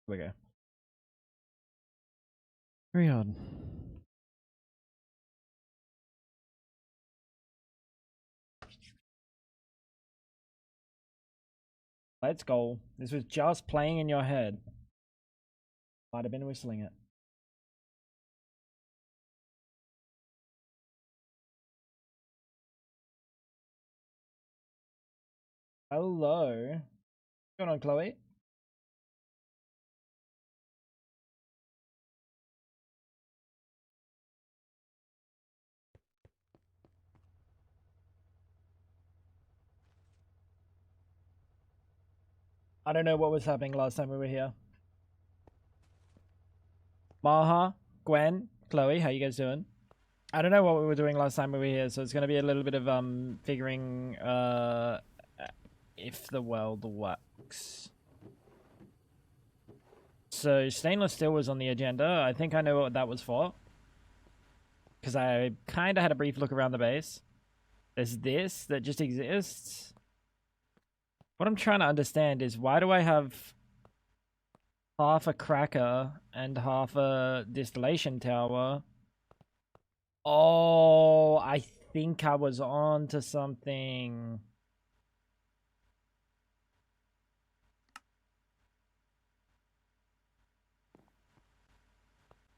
Here we go. Very odd. Let's go. This was just playing in your head. Might have been whistling it. Hello. What's going on, Chloe? I don't know what was happening last time we were here. Maha, Gwen, Chloe, how you guys doing? I don't know what we were doing last time we were here, so it's gonna be a little bit of figuring if the world works. So stainless steel was on the agenda. I think I know what that was for, because I kind of had a brief look around the base. There's this that just exists. What I'm trying to understand is, why do I have half a cracker and half a distillation tower? Oh, I think I was on to something.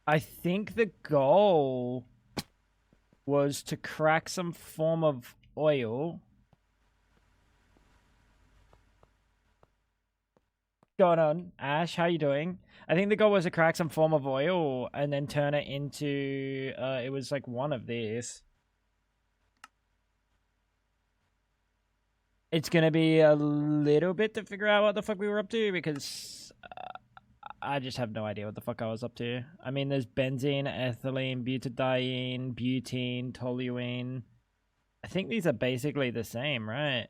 I think the goal was to crack some form of oil. Going on, Ash? How you doing? I think the goal was to crack some form of oil and then turn it into. It was like one of these. It's gonna be a little bit to figure out what the fuck we were up to, because I just have no idea what the fuck I was up to. I mean, there's benzene, ethylene, butadiene, butene, toluene. I think these are basically the same, right?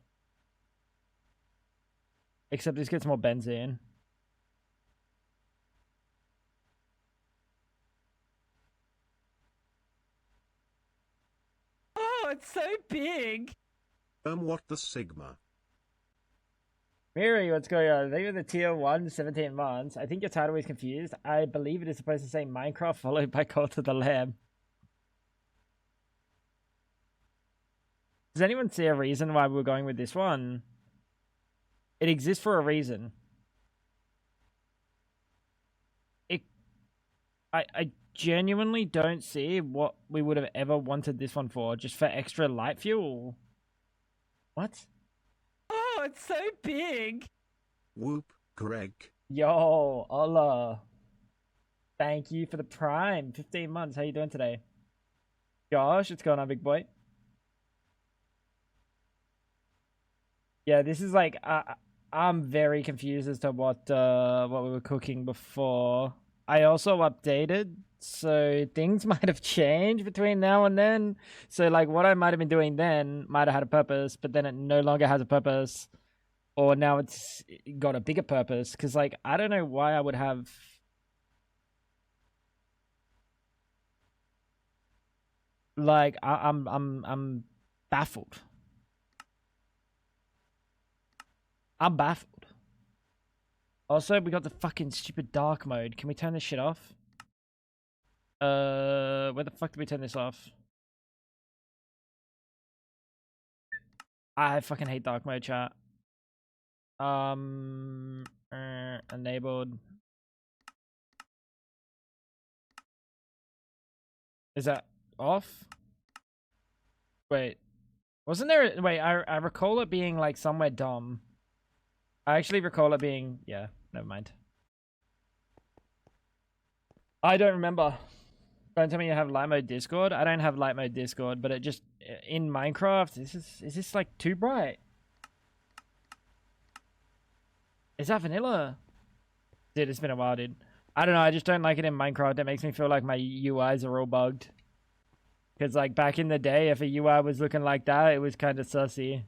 Except this gets more benzene. Oh, it's so big! What the Sigma? Miri, what's going on? Thank you for the tier 1, 17 months. I think your title is confused. I believe it is supposed to say Minecraft followed by Cult of the Lamb. Does anyone see a reason why we're going with this one? It exists for a reason. I genuinely don't see what we would have ever wanted this one for. Just for extra light fuel. What? Oh, it's so big! Whoop, Greg. Yo, Allah. Thank you for the prime. 15 months. How you doing today? Josh, what's going on, big boy? Yeah, this is like... I'm very confused as to what we were cooking before. I also updated, so things might have changed between now and then. So like what I might have been doing then might have had a purpose, but then it no longer has a purpose. Or now it's got a bigger purpose. Because like I don't know why I would have... Like I'm baffled. I'm baffled. Also, we got the fucking stupid dark mode. Can we turn this shit off? Where the fuck did we turn this off? I fucking hate dark mode, chat. Enabled. Is that off? Wait. Wasn't there... Wait, I recall it being like somewhere dumb. I actually recall it being... Yeah, never mind. I don't remember. Don't tell me you have light mode Discord. I don't have light mode Discord, but it just... In Minecraft, is this like too bright? Is that vanilla? Dude, it's been a while, dude. I don't know, I just don't like it in Minecraft. It makes me feel like my UIs are all bugged. Because like back in the day, if a UI was looking like that, it was kind of sussy.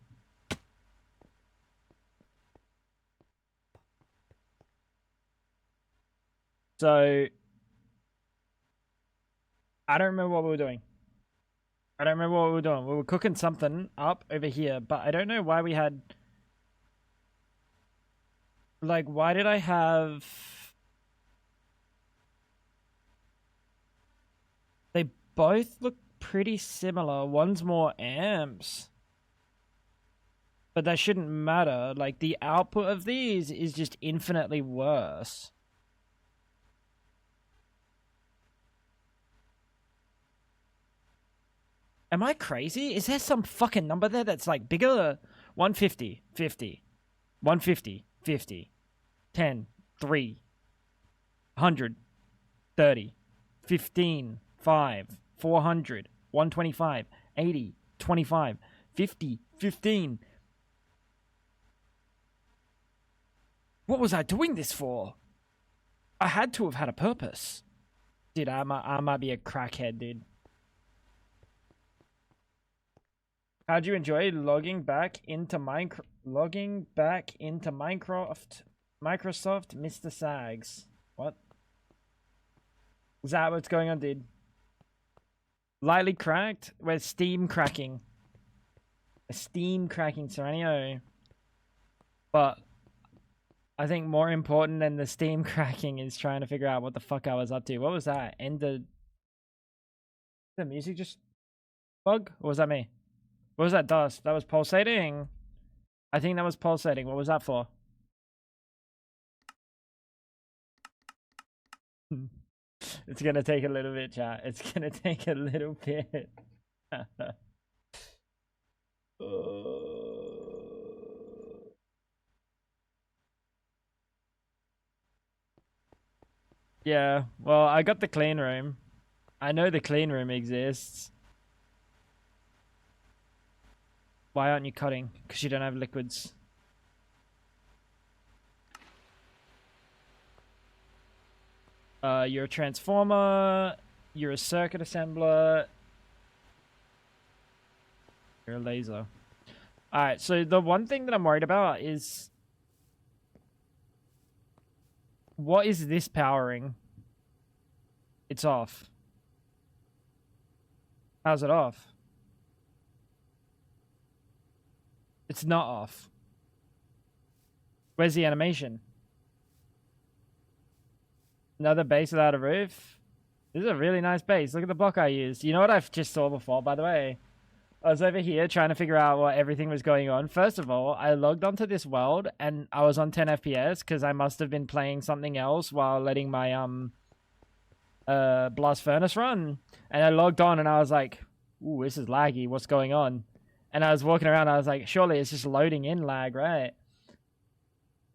So, I don't remember what we were doing. I don't remember what we were doing. We were cooking something up over here, but I don't know why we had... Like, why did I have both look pretty similar. One's more amps. But that shouldn't matter. Like, the output of these is just infinitely worse. Am I crazy? Is there some fucking number there that's like bigger? 150, 50, 150, 50, 10, 3, 100, 30, 15, 5, 400, 125, 80, 25, 50, 15. What was I doing this for? I had to have had a purpose. Dude, I might be a crackhead, dude. How'd you enjoy logging back into Minecraft, Microsoft, Mr. Sags? What? Is that what's going on, dude? Lightly cracked? We're steam cracking. A steam cracking Serenio. But I think more important than the steam cracking is trying to figure out what the fuck I was up to. What was that? The music just bug? Or was that me? What was that dust? That was pulsating. I think that was pulsating. What was that for? It's gonna take a little bit, chat. It's gonna take a little bit. Yeah, well, I got the clean room. I know the clean room exists. Why aren't you cutting? Because you don't have liquids. You're a transformer. You're a circuit assembler. You're a laser. Alright, so the one thing that I'm worried about is... What is this powering? It's off. How's it off? It's not off. Where's the animation? Another base without a roof? This is a really nice base. Look at the block I used. You know what I've just saw before, by the way? I was over here trying to figure out what everything was going on. First of all, I logged onto this world and I was on 10 FPS because I must have been playing something else while letting my blast furnace run. And I logged on and I was like, ooh, this is laggy. What's going on? And I was walking around, I was like, surely it's just loading in lag, right?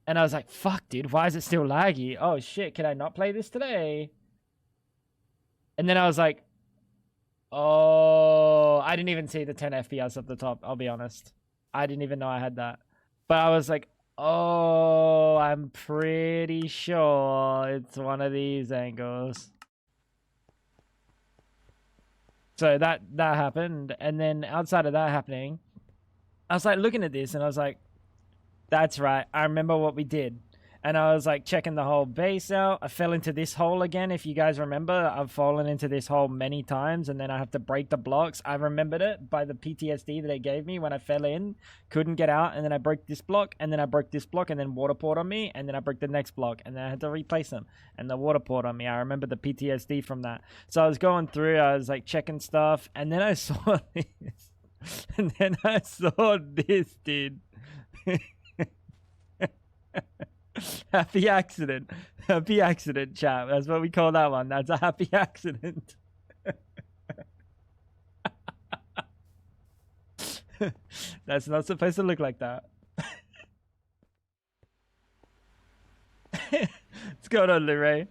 And I was like, fuck, dude, why is it still laggy? Oh, shit, can I not play this today? And then I was like, oh, I didn't even see the 10 FPS up the top, I'll be honest. I didn't even know I had that. But I was like, oh, I'm pretty sure it's one of these angles. So that happened, and then outside of that happening, I was like looking at this, and I was like, that's right, I remember what we did. And I was like checking the whole base out. I fell into this hole again. If you guys remember, I've fallen into this hole many times, and then I have to break the blocks. I remembered it by the PTSD that it gave me when I fell in, couldn't get out, and then I broke this block, and then I broke this block, and then water poured on me, and then I broke the next block, and then I had to replace them, and the water poured on me. I remember the PTSD from that. So I was going through, I was like checking stuff, and then I saw this, and then I saw this, dude. Happy accident. Happy accident, chat. That's what we call that one. That's a happy accident. That's not supposed to look like that. What's going on, Luray?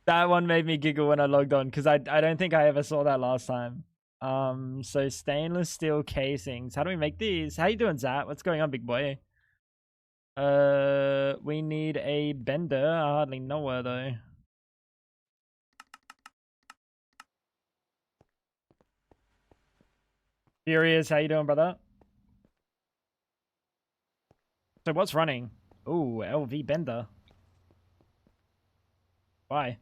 That one made me giggle when I logged on because I don't think I ever saw that last time. So stainless steel casings. How do we make these? How you doing, Zat? What's going on, big boy? We need a bender. I hardly know where though. Furious, how you doing, brother? So what's running? Ooh, LV bender. Why?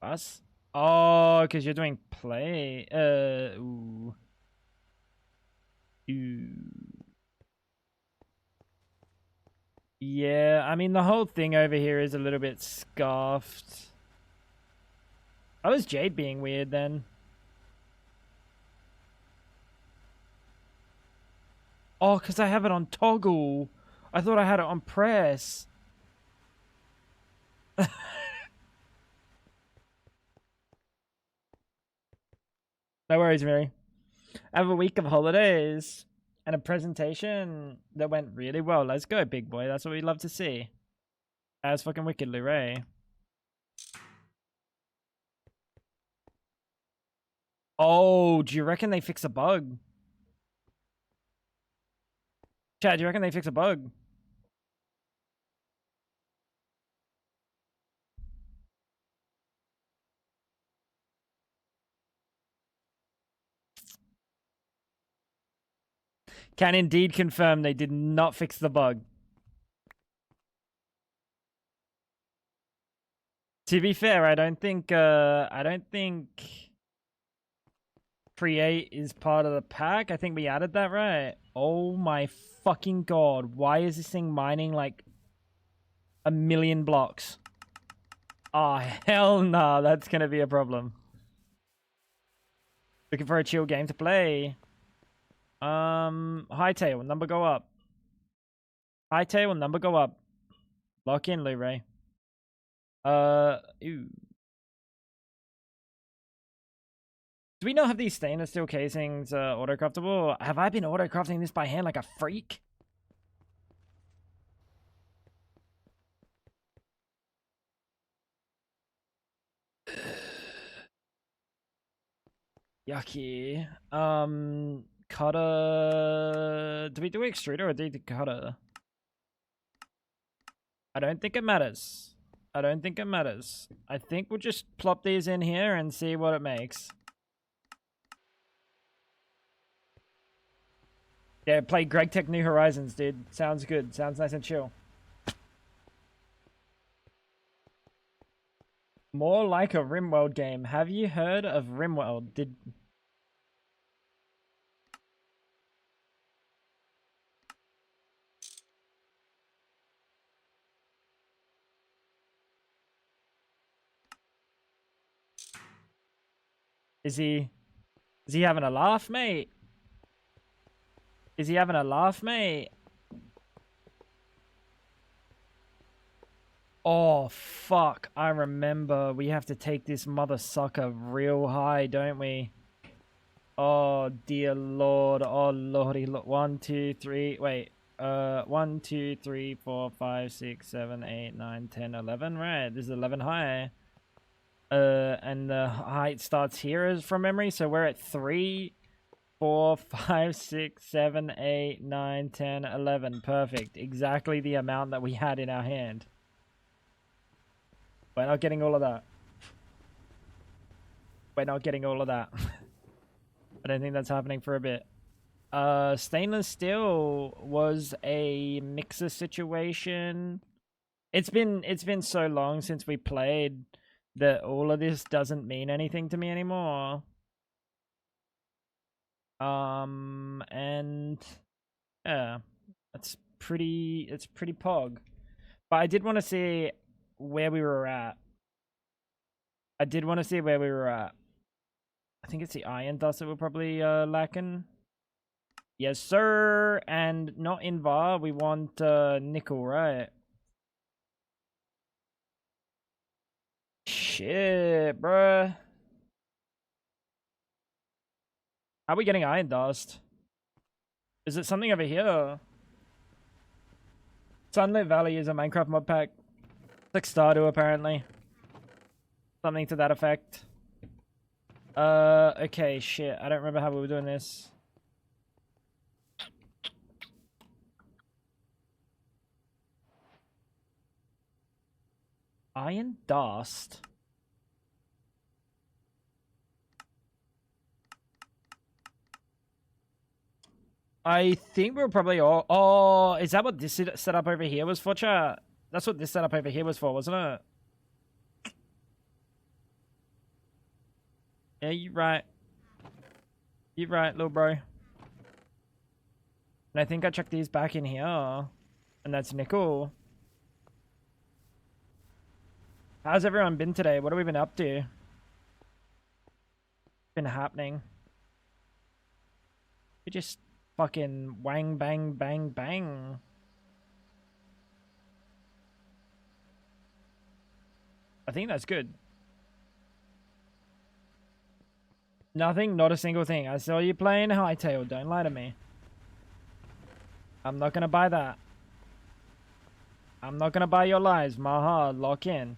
Us? Oh, because you're doing play. Ooh. Ooh. Yeah, I mean, the whole thing over here is a little bit scuffed. Oh, is Jade being weird then? Oh, because I have it on toggle. I thought I had it on press. No worries, Mary. I have a week of holidays and a presentation that went really well. Let's go, big boy. That's what we love to see. That's fucking wicked, Ray. Oh, do you reckon they fix a bug? Chad, do you reckon they fix a bug? Can indeed confirm they did not fix the bug. To be fair, I don't think create is part of the pack. I think we added that, right? Oh my fucking god. Why is this thing mining like a million blocks? Oh, hell nah. That's gonna be a problem. Looking for a chill game to play. Hightail, number go up. Hightail, number go up. Lock in, Ray. Ooh. Do we not have these stainless steel casings auto-craftable? Have I been auto-crafting this by hand like a freak? Yucky. Cutter. Do we do extruder or do we do cutter? I don't think it matters. I don't think it matters. I think we'll just plop these in here and see what it makes. Yeah, play Greg Tech New Horizons, dude. Sounds good. Sounds nice and chill. More like a RimWorld game. Have you heard of RimWorld? Is he having a laugh, mate? Is he having a laugh, mate? Oh, fuck. I remember. We have to take this mother sucker real high, don't we? Oh, dear lord. Oh, lordy. Look. 1, 2, 3. Wait. 1, 2, 3, 4, 5, 6, 7, 8, 9, 10, 11. Right. This is 11 high. And the height starts here as from memory. So we're at 3, 4, 5, 6, 7, 8, 9, 10, 11. Perfect. Exactly the amount that we had in our hand. We're not getting all of that. We're not getting all of that. I don't think that's happening for a bit. Stainless steel was a mixer situation. It's been so long since we played that all of this doesn't mean anything to me anymore. And yeah, it's pretty pog. But I did want to see where we were at. I think it's the iron dust that we're probably lacking. Yes, sir. And not in VAR. We want nickel, right? Shit, bruh. How are we getting iron dust? Is it something over here? Sunlit Valley is a Minecraft mod pack. It's like Stardew, apparently. Something to that effect. Okay, shit. I don't remember how we were doing this. Iron dust? I think we're probably all... Oh, is that what this setup over here was for, chat? That's what this setup over here was for, wasn't it? Yeah, you're right. You're right, little bro. And I think I chucked these back in here. And that's nickel. How's everyone been today? What have we been up to? Been happening? We just fucking wang bang bang bang. I think that's good. Nothing, not a single thing. I saw you playing Hightail. Don't lie to me. I'm not gonna buy that. I'm not gonna buy your lies. Maha, lock in.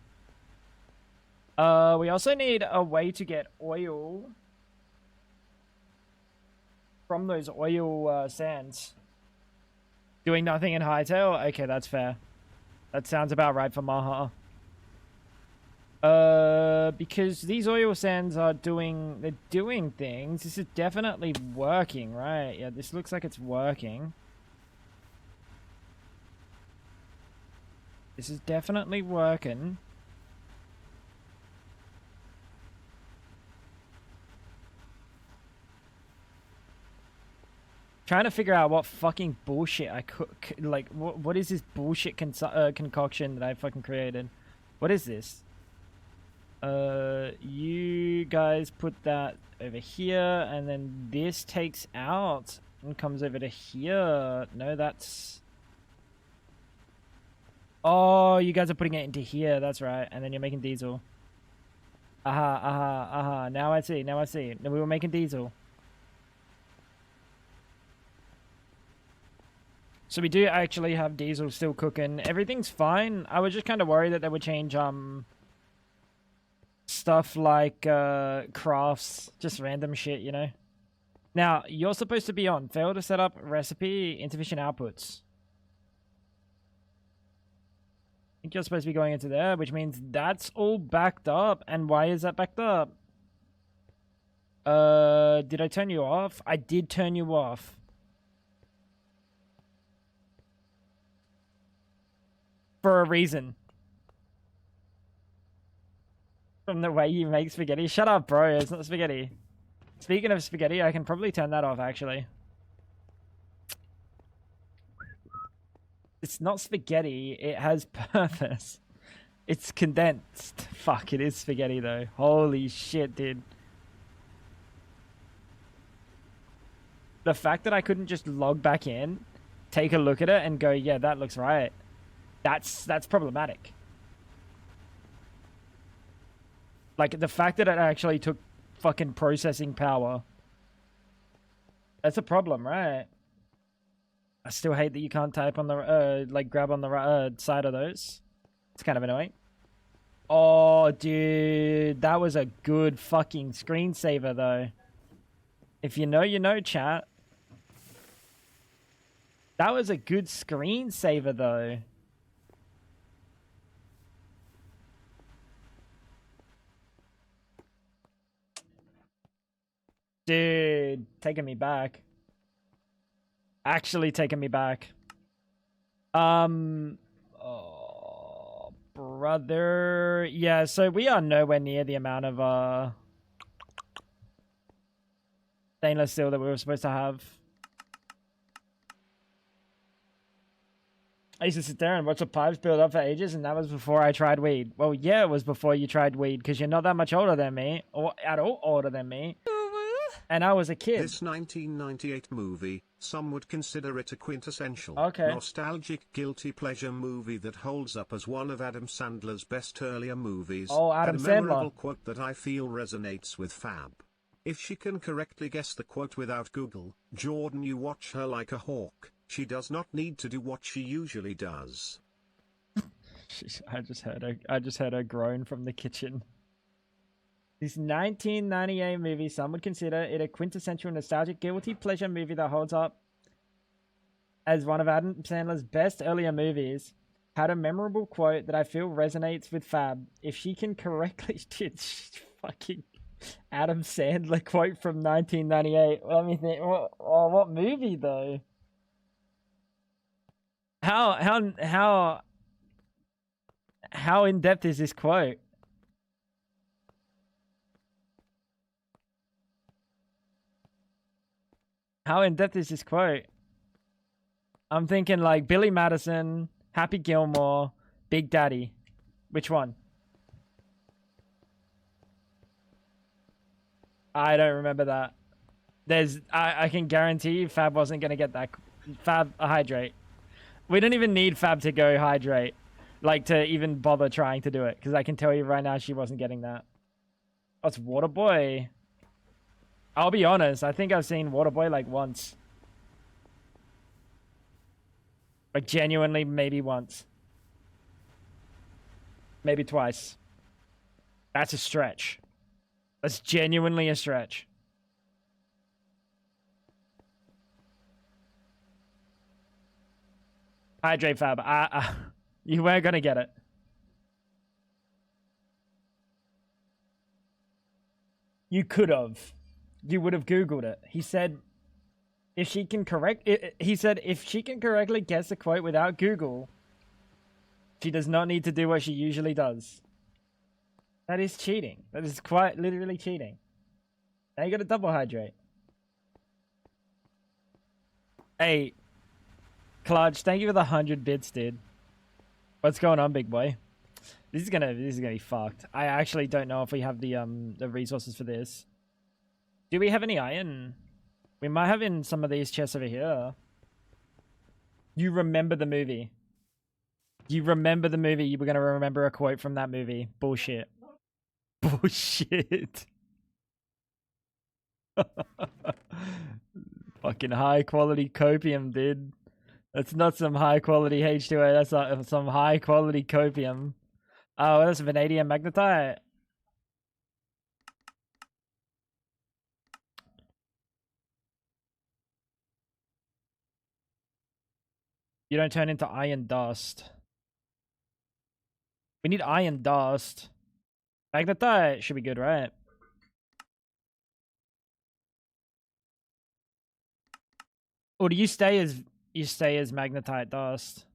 We also need a way to get oil from those oil sands. Doing nothing in Hightail? Okay, that's fair. That sounds about right for Maha. Because these oil sands are they're doing things. This is definitely working, right? Yeah, this looks like it's working. This is definitely working. Trying to figure out what fucking bullshit I cook. Like, what is this bullshit concoction that I fucking created? What is this? You guys put that over here, and then this takes out and comes over to here. No, that's... Oh, you guys are putting it into here. That's right. And then you're making diesel. Aha, aha, aha. Now I see. Now I see. We were making diesel. So we do actually have diesel still cooking. Everything's fine. I was just kind of worried that they would change stuff like crafts, just random shit, you know. Now you're supposed to be on fail to set up recipe insufficient outputs. I think you're supposed to be going into there, which means that's all backed up. And why is that backed up? Did I turn you off? I did turn you off. For a reason. From the way you make spaghetti. Shut up, bro. It's not spaghetti. Speaking of spaghetti, I can probably turn that off, actually. It's not spaghetti. It has purpose. It's condensed. Fuck, it is spaghetti, though. Holy shit, dude. The fact that I couldn't just log back in, take a look at it, and go, yeah, that looks right. That's problematic. Like, the fact that it actually took fucking processing power. That's a problem, right? I still hate that you can't type on the, like, grab on the right side of those. It's kind of annoying. Oh, dude. That was a good fucking screensaver, though. If you know, you know, chat. That was a good screensaver, though. Dude, taking me back. Actually taking me back. Oh, brother. Yeah, so we are nowhere near the amount of stainless steel that we were supposed to have. I used to sit there and watch the pipes build up for ages, and that was before I tried weed. Well, yeah, it was before you tried weed, because you're not that much older than me, or at all older than me. And I was a kid. This 1998 movie, some would consider it a quintessential, okay, nostalgic guilty pleasure movie that holds up as one of Adam Sandler's best earlier movies. Oh, Adam and a memorable Sandler. quote that I feel resonates with Fab. If she can correctly guess the quote without Google, Jordan, you watch her like a hawk. She does not need to do what she usually does. I just heard her groan from the kitchen. This 1998 movie, some would consider it a quintessential nostalgic guilty pleasure movie that holds up as one of Adam Sandler's best earlier movies. Had a memorable quote that I feel resonates with Fab. If she can correctly... Dude, fucking Adam Sandler quote from 1998. Let me think. What movie, though? How in depth is this quote? How in depth is this quote? I'm thinking like Billy Madison, Happy Gilmore, Big Daddy. Which one? I don't remember that. I can guarantee you Fab wasn't going to get that. Fab, hydrate. We don't even need Fab to go hydrate. Like, to even bother trying to do it. Because I can tell you right now she wasn't getting that. Oh, it's Waterboy. I'll be honest. I think I've seen Waterboy like once. Like, genuinely, maybe once. Maybe twice. That's a stretch. That's genuinely a stretch. Hydrate Fab. You weren't gonna get it. You could have. You would have Googled it. He said, if she can he said, if she can correctly guess the quote without Google, she does not need to do what she usually does. That is cheating. That is quite literally cheating. Now you gotta double hydrate. Hey, Clutch, thank you for the 100 bits, dude. What's going on, big boy? This is gonna be fucked. I actually don't know if we have the resources for this. Do we have any iron? We might have in some of these chests over here. You remember the movie. You remember the movie. You were gonna remember a quote from that movie. Bullshit. Bullshit. Fucking high quality copium, dude. That's not some high quality H2O. That's not some high quality copium. Oh, that's vanadium magnetite. You don't turn into iron dust. We need iron dust. Magnetite should be good, right? Or do you stay as magnetite dust?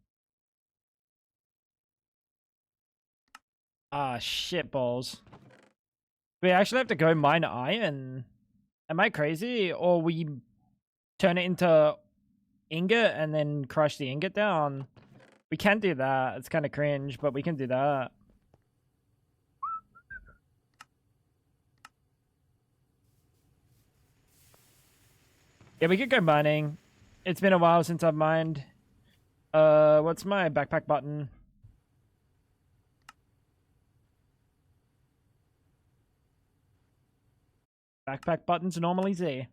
Ah, shit balls. We actually have to go mine iron. Am I crazy? Or we turn it into ingot and then crush the ingot down? We can do that. It's kind of cringe, but we can do that. Yeah, we could go mining. It's been a while since I've mined. What's my backpack button? Backpack button's normally Z.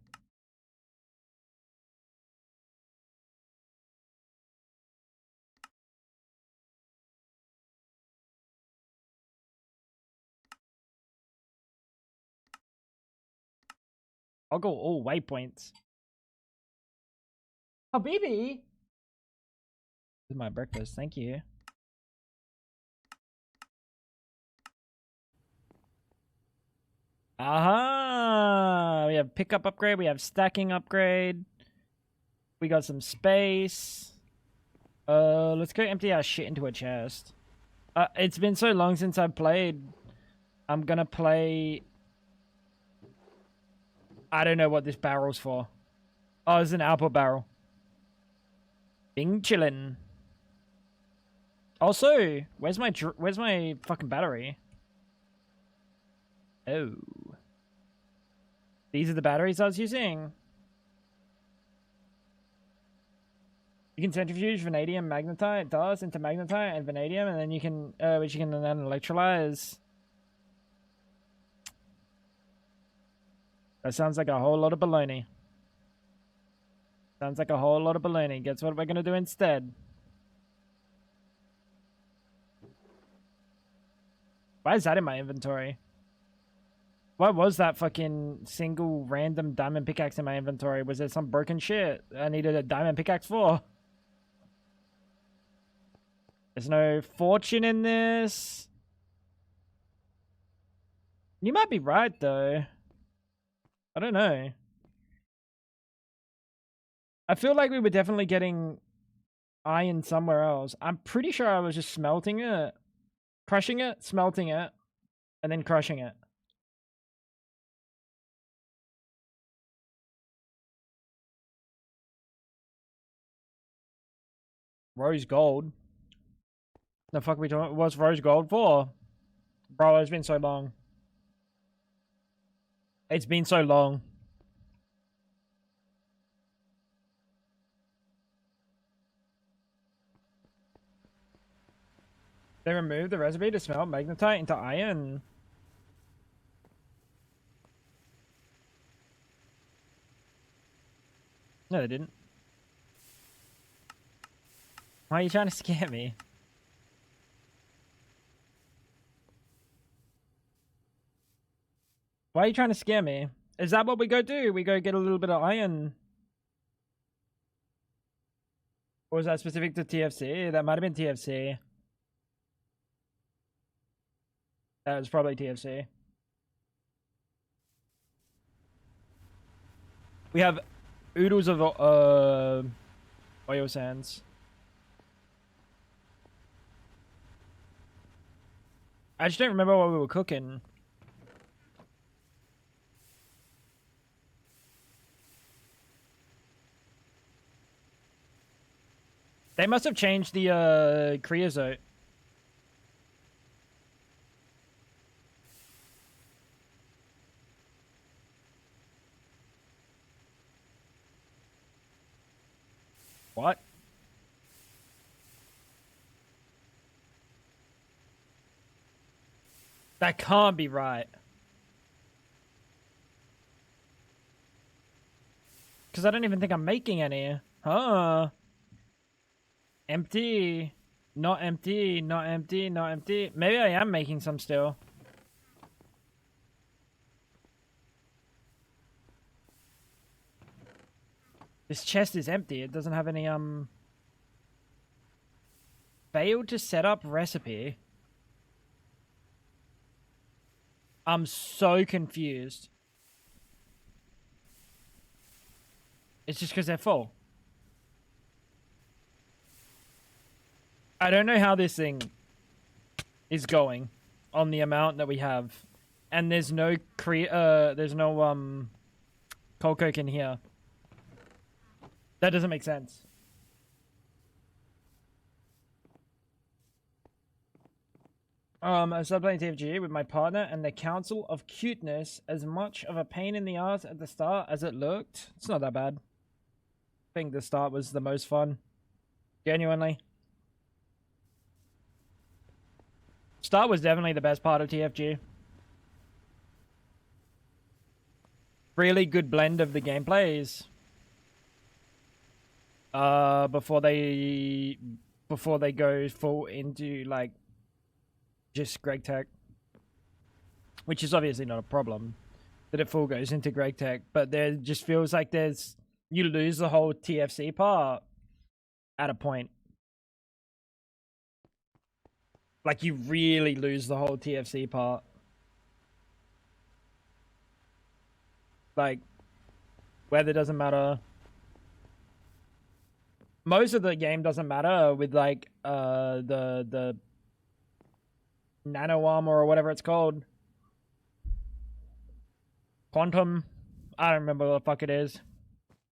I'll go all waypoints. Habibi! This is my breakfast, thank you. Aha! We have pickup upgrade, we have stacking upgrade. We got some space. Let's go empty our shit into a chest. It's been so long since I've played. I'm gonna play... I don't know what this barrel's for. Oh, it's an output barrel. Bing chillin'. Also, where's my fucking battery? Oh. These are the batteries I was using. You can centrifuge vanadium magnetite dust into magnetite and vanadium, and then you can, which you can then electrolyze. That sounds like a whole lot of baloney. Sounds like a whole lot of baloney. Guess what we're gonna do instead? Why is that in my inventory? Why was that fucking single random diamond pickaxe in my inventory? Was it some broken shit I needed a diamond pickaxe for? There's no fortune in this. You might be right, though. I don't know. I feel like we were definitely getting iron somewhere else. I'm pretty sure I was just smelting it. Crushing it, smelting it, and then crushing it. Rose gold? The fuck are we talking? What's rose gold for? Bro, it's been so long. It's been so long. They removed the recipe to smelt magnetite into iron. No, they didn't. Why are you trying to scare me? Why are you trying to scare me? Is that what we go do? We go get a little bit of iron? Or was that specific to TFC? That might have been TFC. That was probably TFC. We have oodles of oil sands. I just don't remember what we were cooking. They must have changed the creosote. What? That can't be right. Because I don't even think I'm making any. Huh? Empty. Not empty. Not empty. Not empty. Maybe I am making some still. This chest is empty. It doesn't have any, failed to set up recipe. I'm so confused. It's just because they're full. I don't know how this thing is going on the amount that we have. And there's no coal coke in here. That doesn't make sense. I started playing TFG with my partner, and the Council of Cuteness, as much of a pain in the ass at the start as it looked, it's not that bad. I think the start was the most fun. Genuinely. Start was definitely the best part of TFG. Really good blend of the gameplays. Before they go full into, like, just Greg Tech, which is obviously not a problem that it full goes into Greg Tech, but there just feels like you lose the whole TFC part at a point. Like, you really lose the whole TFC part. Like, weather doesn't matter. Most of the game doesn't matter with, like, the nano armor or whatever it's called. Quantum. I don't remember what the fuck it is.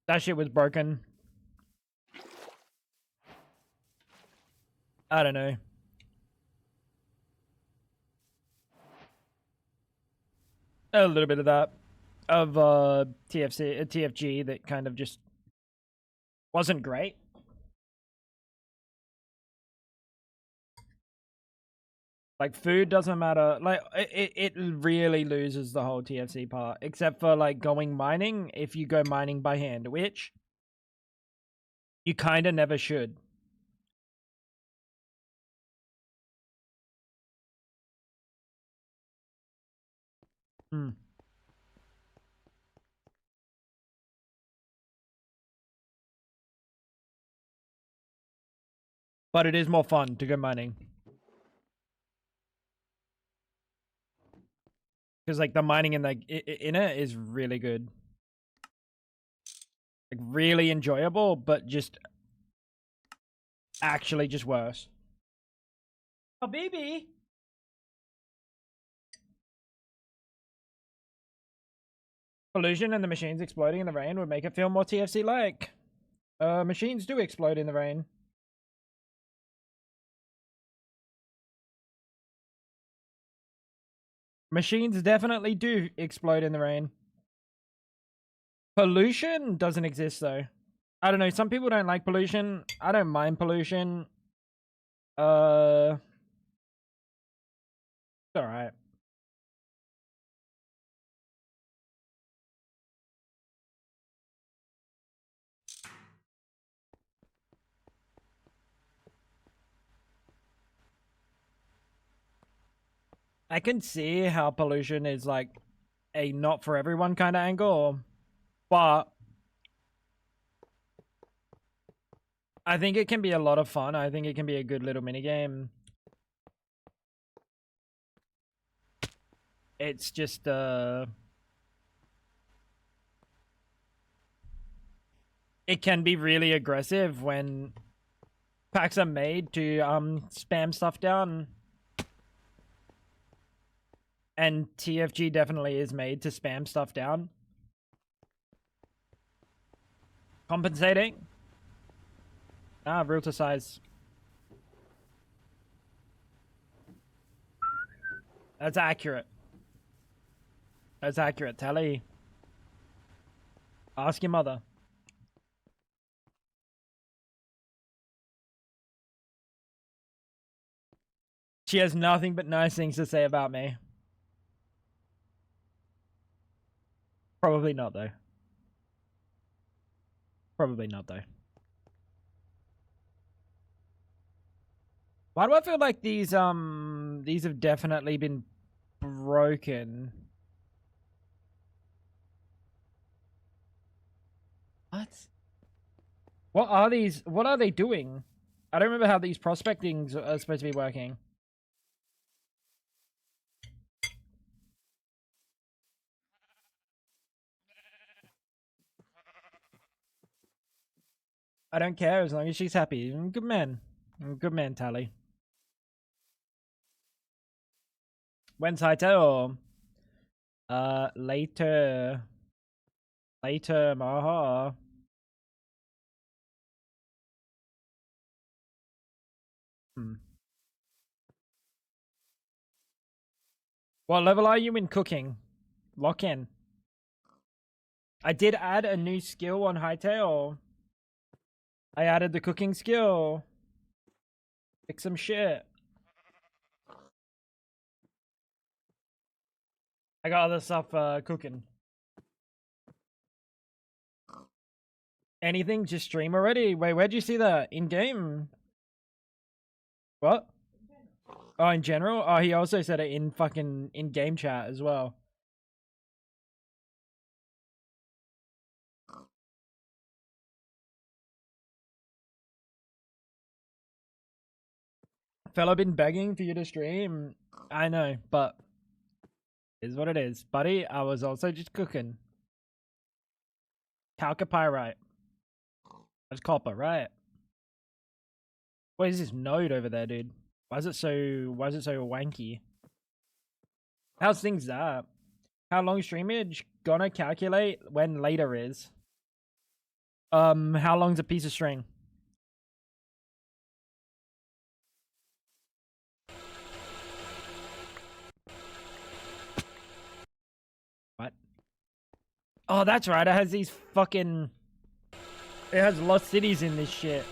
That shit was broken. I don't know. A little bit of that. Of TFG that kind of just wasn't great. Like, food doesn't matter. Like, it really loses the whole TFC part. Except for, like, going mining, if you go mining by hand. Which you kind of never should. Hmm. But it is more fun to go mining. Because, like, the mining in it is really good. Like, really enjoyable, but just actually just worse. Oh, baby! Pollution and the machines exploding in the rain would make it feel more TFC-like. Machines do explode in the rain. Machines definitely do explode in the rain. Pollution doesn't exist, though. I don't know. Some people don't like pollution. I don't mind pollution. All right. I can see how pollution is like a not for everyone kind of angle, but I think it can be a lot of fun. I think it can be a good little mini game. It's just it can be really aggressive when packs are made to spam stuff down. And TFG definitely is made to spam stuff down. Compensating. Ah, realtor size. That's accurate. That's accurate, Tally. Ask your mother. She has nothing but nice things to say about me. Probably not, though. Probably not, though. Why do I feel like these have definitely been broken? What? What are these? What are they doing? I don't remember how these prospectings are supposed to be working. I don't care as long as she's happy. Good man. Good man, Tally. When's Haito? Later. Later, Maha. What level are you in cooking? Lock in. I did add a new skill on Hightail. I added the cooking skill. Fix some shit. I got other stuff cooking. Anything? Just stream already? Wait, where'd you see that? In game? What? Oh, in general? Oh, he also said it in fucking in game chat as well. Fella been begging for you to stream. I know, but is what it is. Buddy, I was also just cooking. Calcipyrite. That's copper, right? What is this node over there, dude? Why is it so wanky? How's things that? How long streamage? Gonna calculate when later is. How long's a piece of string? What? Oh, that's right. It has these fucking... It has lost cities in this shit.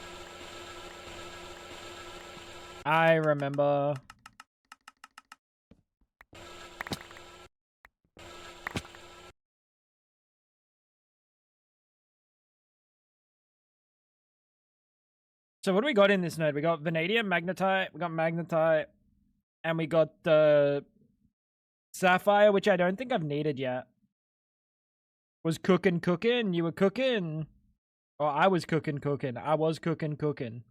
I remember. So what do we got in this node? We got vanadium, magnetite, we got magnetite, and we got the sapphire, which I don't think I've needed yet. Was cooking. You were cooking. Oh, I was cooking. I was cooking.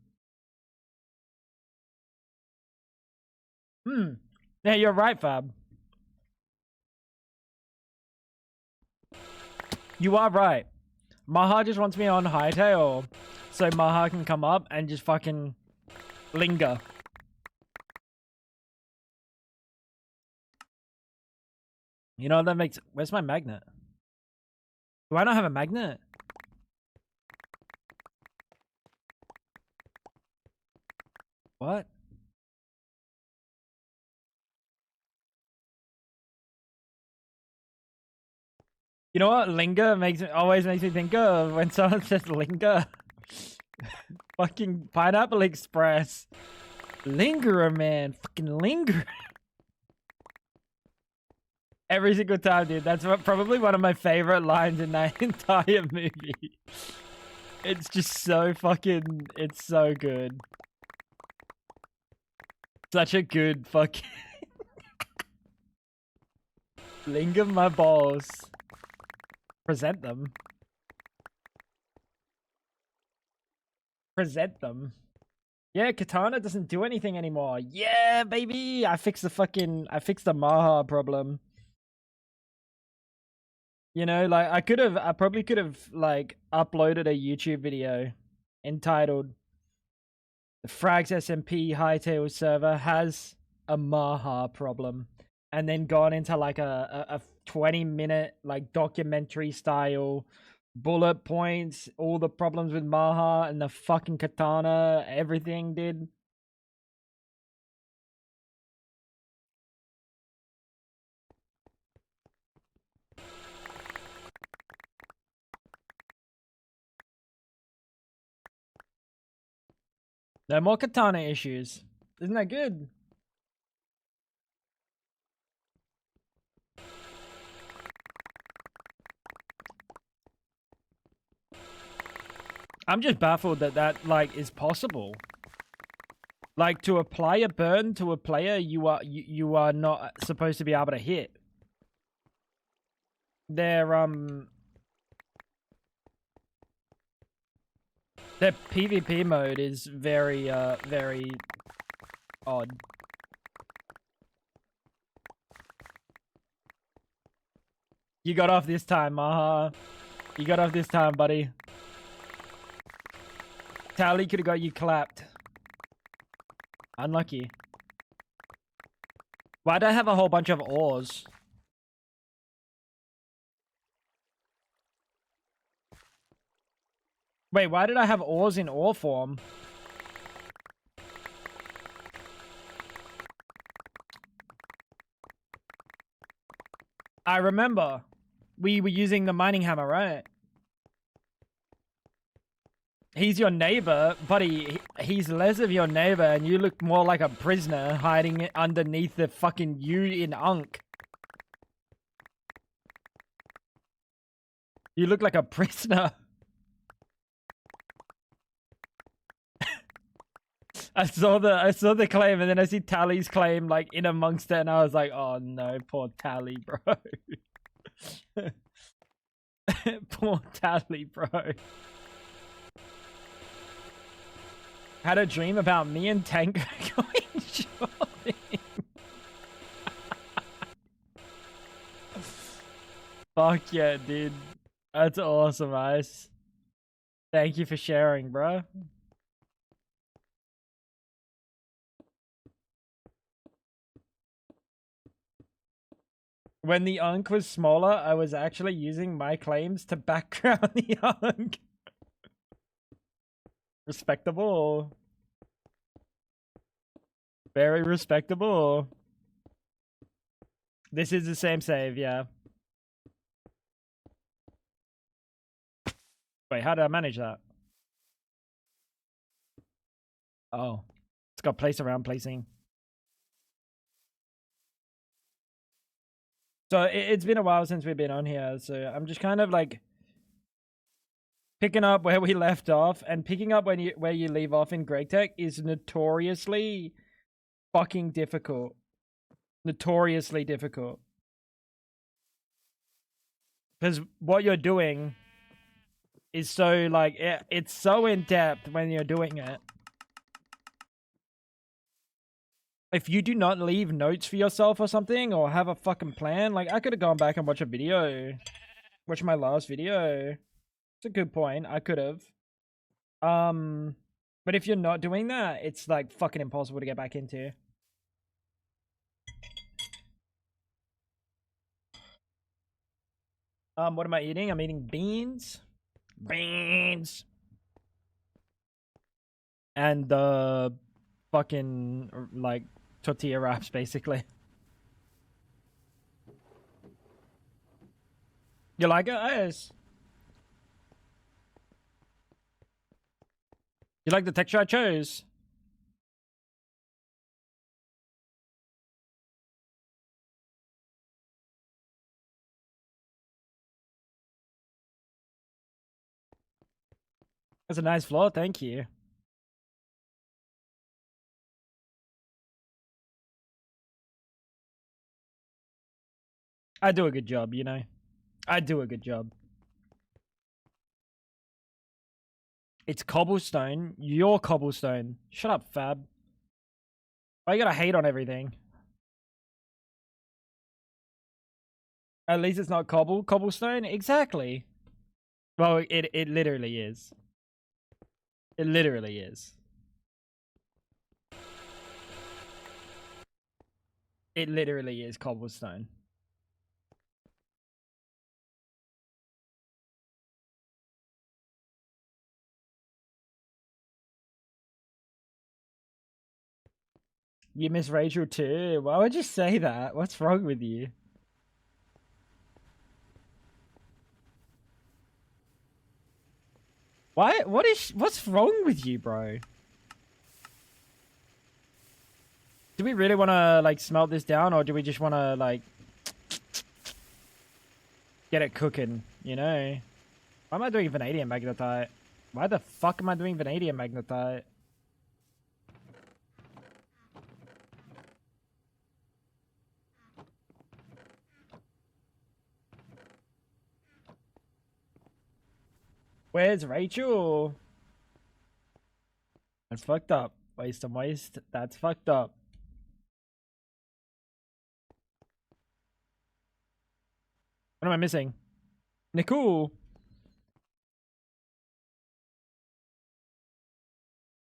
Yeah, you're right, Fab. You are right. Maha just wants me on Hightail, so Maha can come up and just fucking linger. You know what that makes... Where's my magnet? Do I not have a magnet? What? You know what linger always makes me think of when someone says linger? Fucking Pineapple Express. Lingerer, man. Fucking linger. Every single time, dude. That's probably one of my favorite lines in that entire movie. It's just so fucking... It's so good. Such a good fucking... Linger my balls. Present them. Present them. Yeah, Katana doesn't do anything anymore. Yeah, baby! I fixed the Maha problem. You know, like, I probably could have, like, uploaded a YouTube video entitled The Frags SMP Hightail server has a Maha problem. And then gone into, like, a 20-minute, like, documentary style bullet points, all the problems with Maha and the fucking Katana, everything, dude. No more Katana issues. Isn't that good? I'm just baffled that like is possible. Like, to apply a burn to a player you are not supposed to be able to hit. Their PvP mode is very very odd. You got off this time, Maha. You got off this time, buddy. Tally could have got you clapped. Unlucky. Why'd I have a whole bunch of ores? Wait, why did I have ores in ore form? I remember. We were using the mining hammer, right? He's your neighbor, buddy. He's less of your neighbor, and you look more like a prisoner hiding underneath the fucking U in Unk. You look like a prisoner. I saw the claim, and then I see Tally's claim like in amongst it, and I was like, oh no, poor Tally, bro. Poor Tally, bro. Had a dream about me and Tango going shopping. Fuck yeah, dude. That's awesome, Ice. Thank you for sharing, bro. When the Unk was smaller, I was actually using my claims to background the Unk. Respectable. Very respectable. This is the same save, yeah. Wait, how did I manage that? Oh. It's got place around placing. So it's been a while since we've been on here, so I'm just kind of like picking up where we left off, and picking up where you leave off in Greg Tech is notoriously fucking difficult. Notoriously difficult. Because what you're doing is so like it's so in depth when you're doing it. If you do not leave notes for yourself or something, or have a fucking plan, like, I could have gone back and watched a video. Watch my last video. It's a good point. I could have. But if you're not doing that, it's, like, fucking impossible to get back into. What am I eating? I'm eating beans. Beans! And, fucking, like, tortilla wraps, basically. You like it? Yes. You like the texture I chose? That's a nice floor, thank you. I do a good job, you know. I do a good job. It's cobblestone. You're cobblestone. Shut up, Fab. Why you gotta hate on everything? At least it's not cobblestone. Exactly. Well, it literally is. It literally is. It literally is cobblestone. You miss Rachel too? Why would you say that? What's wrong with you? Why? What's wrong with you, bro? Do we really want to like smelt this down, or do we just want to like get it cooking? You know? Why am I doing vanadium magnetite? Why the fuck am I doing vanadium magnetite? Where's Rachel? That's fucked up. Waste and waste. That's fucked up. What am I missing? Nicole.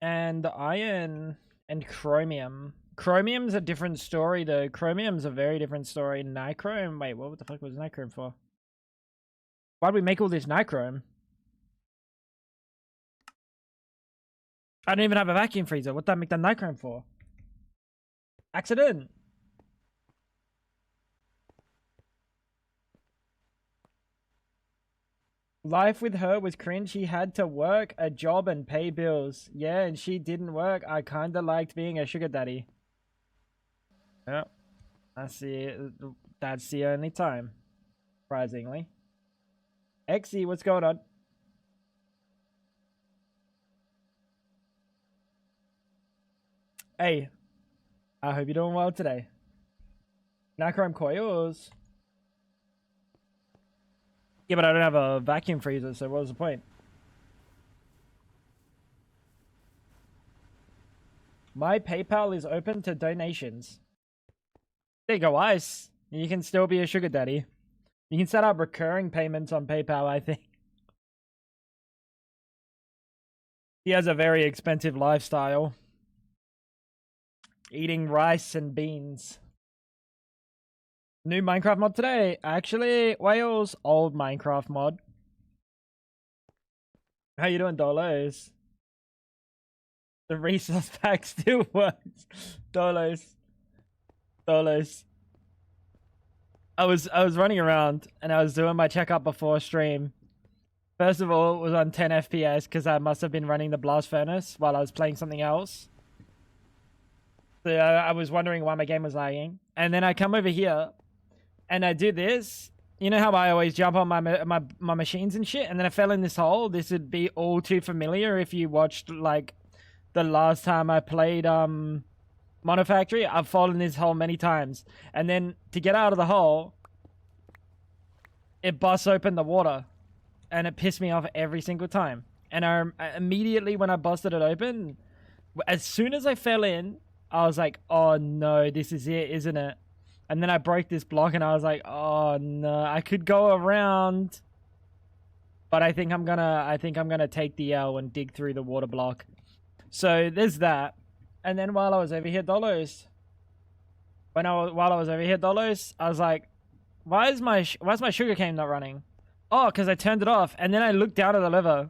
And iron and chromium. Chromium's a different story though. Chromium's a very different story. Nichrome. Wait, what the fuck was nichrome for? Why'd we make all this nichrome? I don't even have a vacuum freezer. What did I make that nichrome for? Accident. Life with her was cringe. She had to work a job and pay bills. Yeah, and she didn't work. I kinda liked being a sugar daddy. Yep. That's the only time. Surprisingly. Exy, what's going on? Hey, I hope you're doing well today. Nichrome coils. Yeah, but I don't have a vacuum freezer, so what was the point? My PayPal is open to donations. There you go, Ice. You can still be a sugar daddy. You can set up recurring payments on PayPal, I think. He has a very expensive lifestyle. Eating rice and beans. New Minecraft mod today. Actually, Wales, old Minecraft mod. How you doing, Dolos? The resource pack still works. Dolos. Dolos. I was running around and I was doing my checkup before stream. First of all, it was on 10 FPS because I must have been running the blast furnace while I was playing something else. So I was wondering why my game was lagging. And then I come over here and I do this. You know how I always jump on my machines and shit, and then I fell in this hole? This would be all too familiar if you watched like the last time I played MONIFACTOry. I've fallen in this hole many times. And then to get out of the hole, it busts open the water. And it pissed me off every single time. And I immediately when I busted it open, as soon as I fell in, I was like, oh no, this is it, isn't it? And then I broke this block and I was like, oh no, I could go around. But I think I'm gonna take the L and dig through the water block. So there's that. And then while I was over here, Dolos, while I was over here, Dolos, I was like, why's my sugar cane not running? Oh, because I turned it off. And then I looked down at the lever.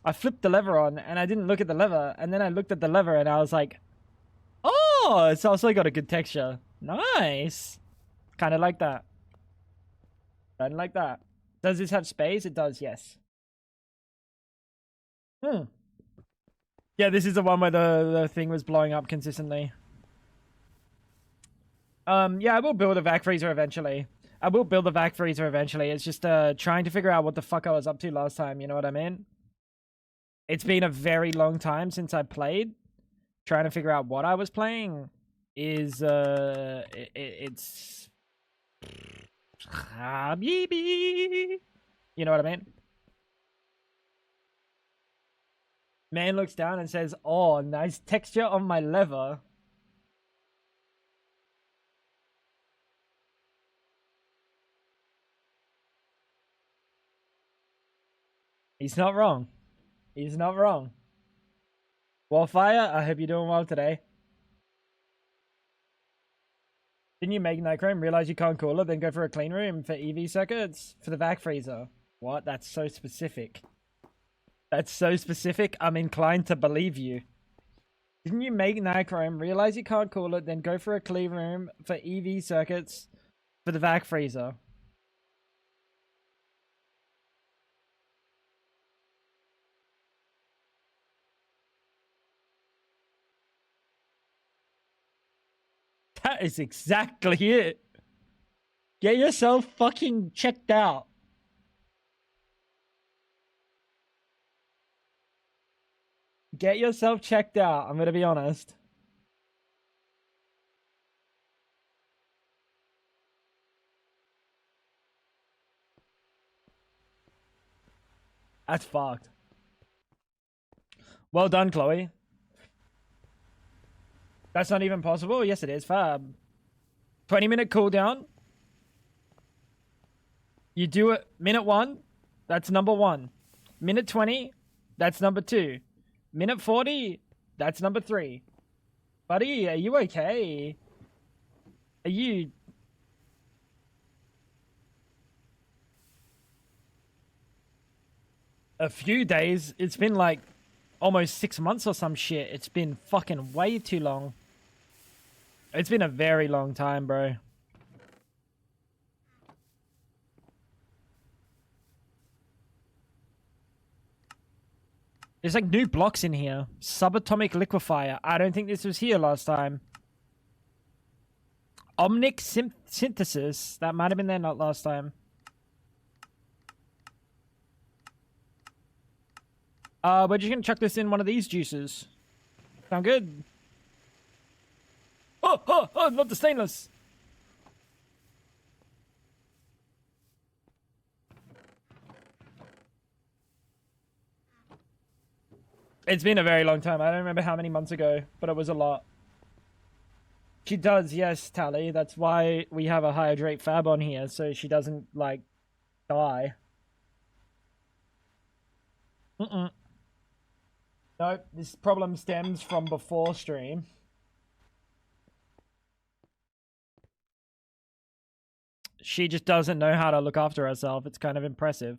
I flipped the lever on and I didn't look at the lever. And then I looked at the lever and I was like, oh, it's also got a good texture. Nice. Kind of like that. Kind of like that. Does this have space? It does, yes. Yeah, this is the one where the thing was blowing up consistently. Yeah, I will build a vac freezer eventually. I will build a vac freezer eventually. It's just trying to figure out what the fuck I was up to last time, you know what I mean? It's been a very long time since I played. Trying to figure out what I was playing is it's Habibi. You know what I mean? Man looks down and says, "Oh, nice texture on my lever." He's not wrong. He's not wrong. Wildfire, I hope you're doing well today. Didn't you make Nightchrome realize you can't cool it, then go for a clean room for EV circuits for the vac freezer? What? That's so specific. That's so specific, I'm inclined to believe you. Didn't you make Nightchrome realize you can't cool it, then go for a clean room for EV circuits for the vac freezer? That is exactly it. Get yourself fucking checked out. Get yourself checked out, I'm gonna be honest. That's fucked. Well done, Chloe. That's not even possible? Yes, it is. Fab. 20-minute cooldown. You do it minute 1, that's number 1. Minute 20, that's number 2. Minute 40, that's number 3. Buddy, are you okay? Are you... A few days? It's been like almost 6 months or some shit. It's been fucking way too long. It's been a very long time, bro. There's like new blocks in here. Subatomic liquefier. I don't think this was here last time. Omnic synthesis. That might have been there not last time. We're just gonna chuck this in one of these juices. Sound good? Oh, not the stainless. It's been a very long time. I don't remember how many months ago, but it was a lot. She does, yes, Tally. That's why we have a hydrate fab on here, so she doesn't, like, die. Nope, this problem stems from before stream. She just doesn't know how to look after herself. It's kind of impressive.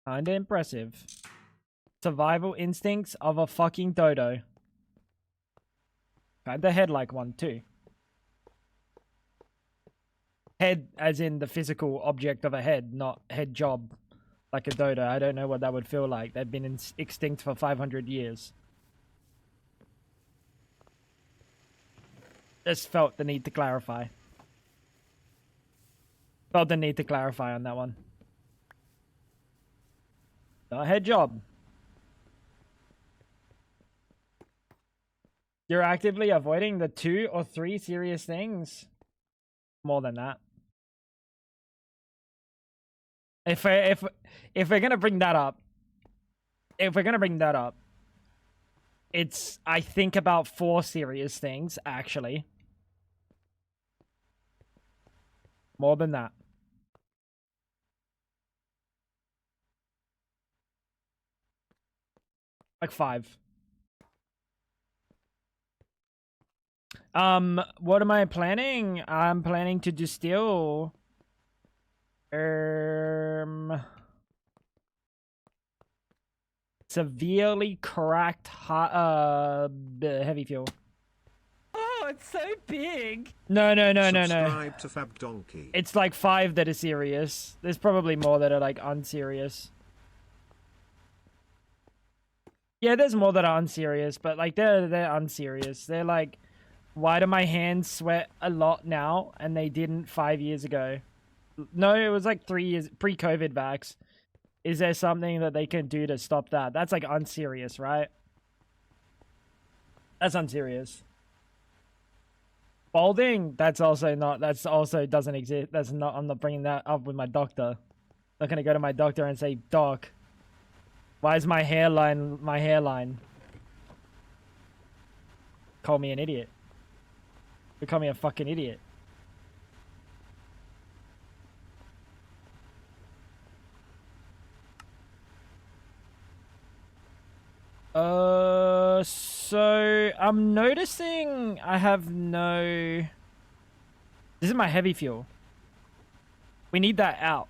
Kinda impressive. Survival instincts of a fucking dodo. Kinda head-like one, too. Head as in the physical object of a head, not head job like a dodo. I don't know what that would feel like. They've been extinct for 500 years. Just felt the need to clarify. Felt the need to clarify on that one. Not a head job. You're actively avoiding the 2 or 3 serious things. More than that. If we're gonna bring that up, it's I think about 4 serious things actually. More than that. Like 5. What am I planning? I'm planning to distill severely cracked heavy fuel. Oh, it's so big. No. Subscribe to Fab Donkey. It's like 5 that are serious. There's probably more that are like unserious. Yeah, there's more that are unserious, but like they're unserious. They're like, why do my hands sweat a lot now and they didn't 5 years ago? No, it was like 3 years pre-COVID vax. Is there something that they can do to stop that? That's like unserious, right? That's unserious. Balding, that's also not, that's also doesn't exist. That's not, I'm not bringing that up with my doctor. I'm not gonna go to my doctor and say, Doc, why is my hairline my hairline? Call me an idiot. You call me a fucking idiot. So I'm noticing I have no. This is my heavy fuel. We need that out.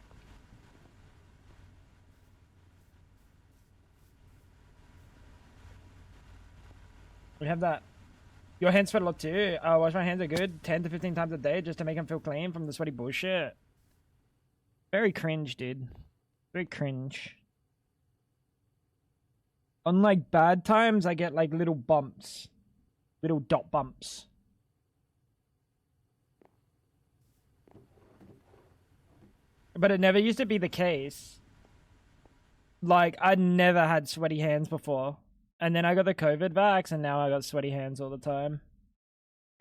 We have that. Your hands sweat a lot too. Wash my hands are good 10 to 15 times a day just to make them feel clean from the sweaty bullshit. Very cringe, dude. Very cringe. On like bad times, I get like little bumps. Little dot bumps. But it never used to be the case. Like, I never had sweaty hands before. And then I got the COVID vax, and now I got sweaty hands all the time.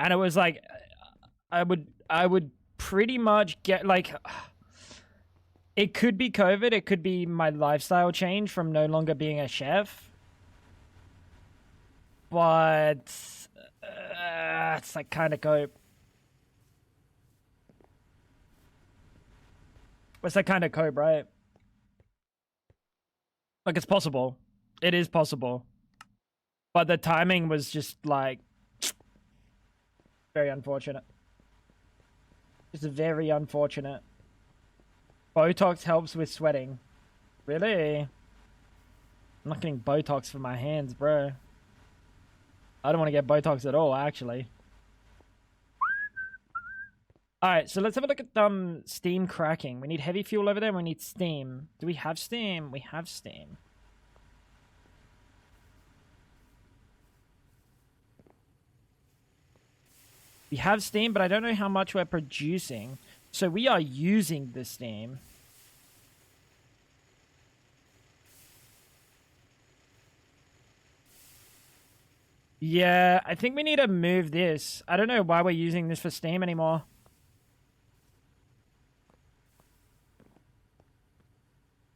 And it was like, I would pretty much get like, it could be COVID, it could be my lifestyle change from no longer being a chef. But it's like kind of cope. It's like kind of cope, right? Like, it's possible. It is possible. But the timing was just like very unfortunate. Just very unfortunate. Botox helps with sweating. Really? I'm not getting Botox for my hands, bro. I don't want to get Botox at all, actually. Alright, so let's have a look at steam cracking. We need heavy fuel over there, and we need steam. Do we have steam? We have steam. We have steam, but I don't know how much we're producing. So we are using the steam. Yeah, I think we need to move this. I don't know why we're using this for steam anymore.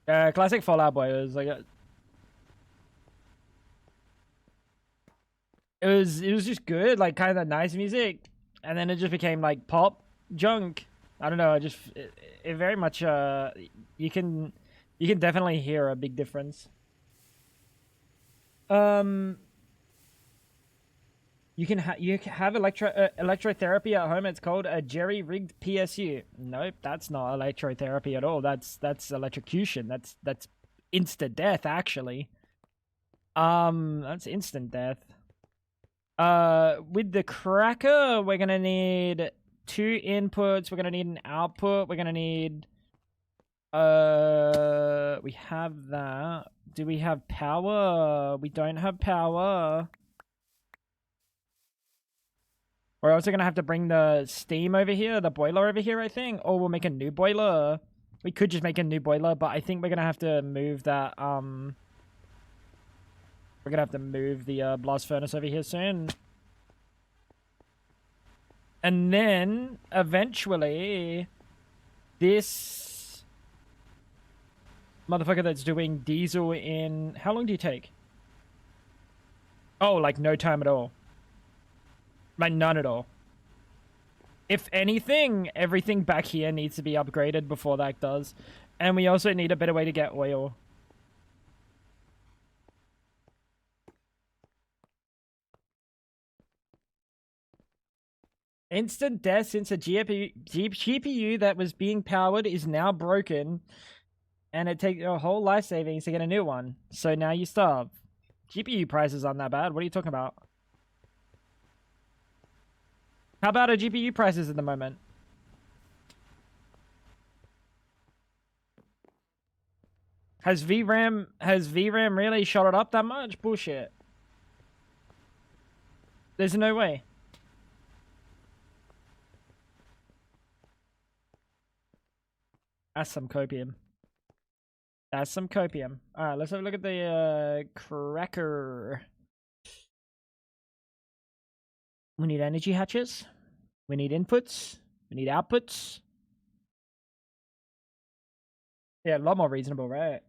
Classic Fallout Boy was like it was just good, like kind of nice music, and then it just became like pop junk. I don't know. It very much you can definitely hear a big difference. You can have electrotherapy at home. It's called a jerry-rigged PSU. Nope, that's not electrotherapy at all. That's electrocution. That's instant death, actually. That's instant death. With the cracker, we're gonna need 2 inputs. We're gonna need an output. We're gonna need. We have that. Do we have power? We don't have power. We're also gonna have to bring the steam over here, the boiler over here, I think. Or we'll make a new boiler. We could just make a new boiler, but I think we're gonna have to move that, we're gonna have to move the, blast furnace over here soon. And then, eventually, this motherfucker that's doing diesel in... How long do you take? Oh, like no time at all. Like none at all. If anything, everything back here needs to be upgraded before that does. And we also need a better way to get oil. Instant death since a GPU that was being powered is now broken. And it takes your whole life savings to get a new one. So now you starve. GPU prices aren't that bad. What are you talking about? How about our GPU prices at the moment? Has VRAM really shot it up that much? Bullshit. There's no way. That's some copium. That's some copium. Alright, let's have a look at the cracker. We need energy hatches. We need inputs. We need outputs. Yeah, a lot more reasonable, right?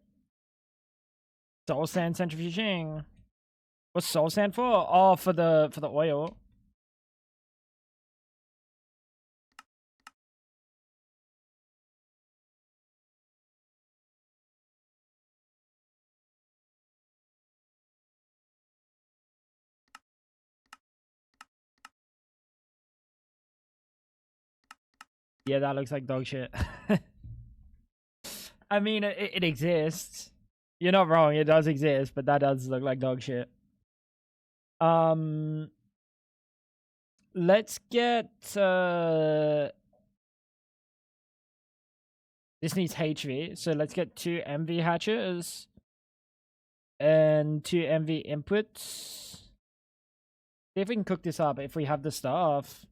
Soul sand centrifuging. What's soul sand for? Oh, for the oil. Yeah, that looks like dog shit. I mean, it exists. You're not wrong. It does exist, but that does look like dog shit. Let's get this needs HV, so let's get 2 MV hatches and 2 MV inputs. See if we can cook this up if we have the stuff.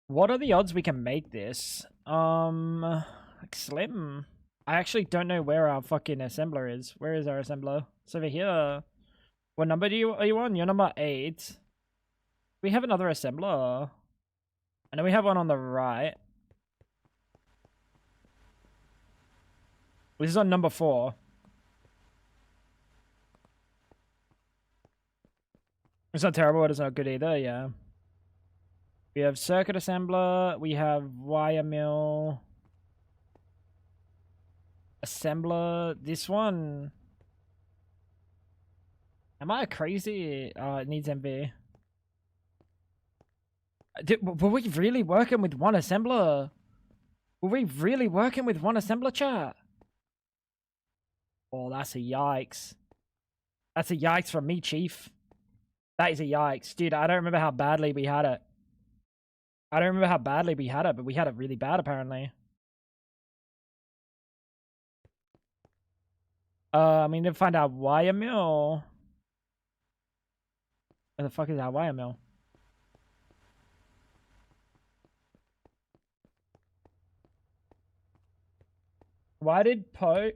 What are the odds we can make this? Like slim. I actually don't know where our fucking assembler is. Where is our assembler? It's over here. What number are you on? You're number 8. We have another assembler. I know we have one on the right. This is on number 4. It's not terrible, but it's not good either, yeah. We have circuit assembler, we have wire mill, assembler, this one. Am I crazy? Oh, it needs MV. Were we really working with one assembler? Were we really working with one assembler, chat? Oh, that's a yikes. That's a yikes from me, Chief. That is a yikes. Dude, I don't remember how badly we had it. But we had it really bad, apparently. I mean, to find out wire mill. Where the fuck is our wire mill? Why did Poe...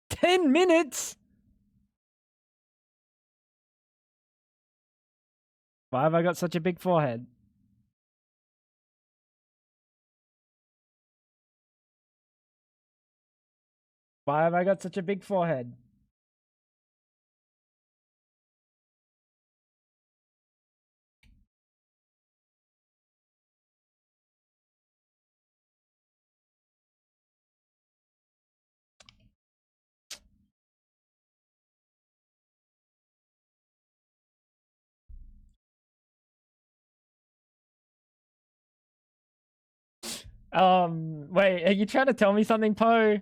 10 minutes? Why have I got such a big forehead? Why have I got such a big forehead? Wait, are you trying to tell me something, Poe?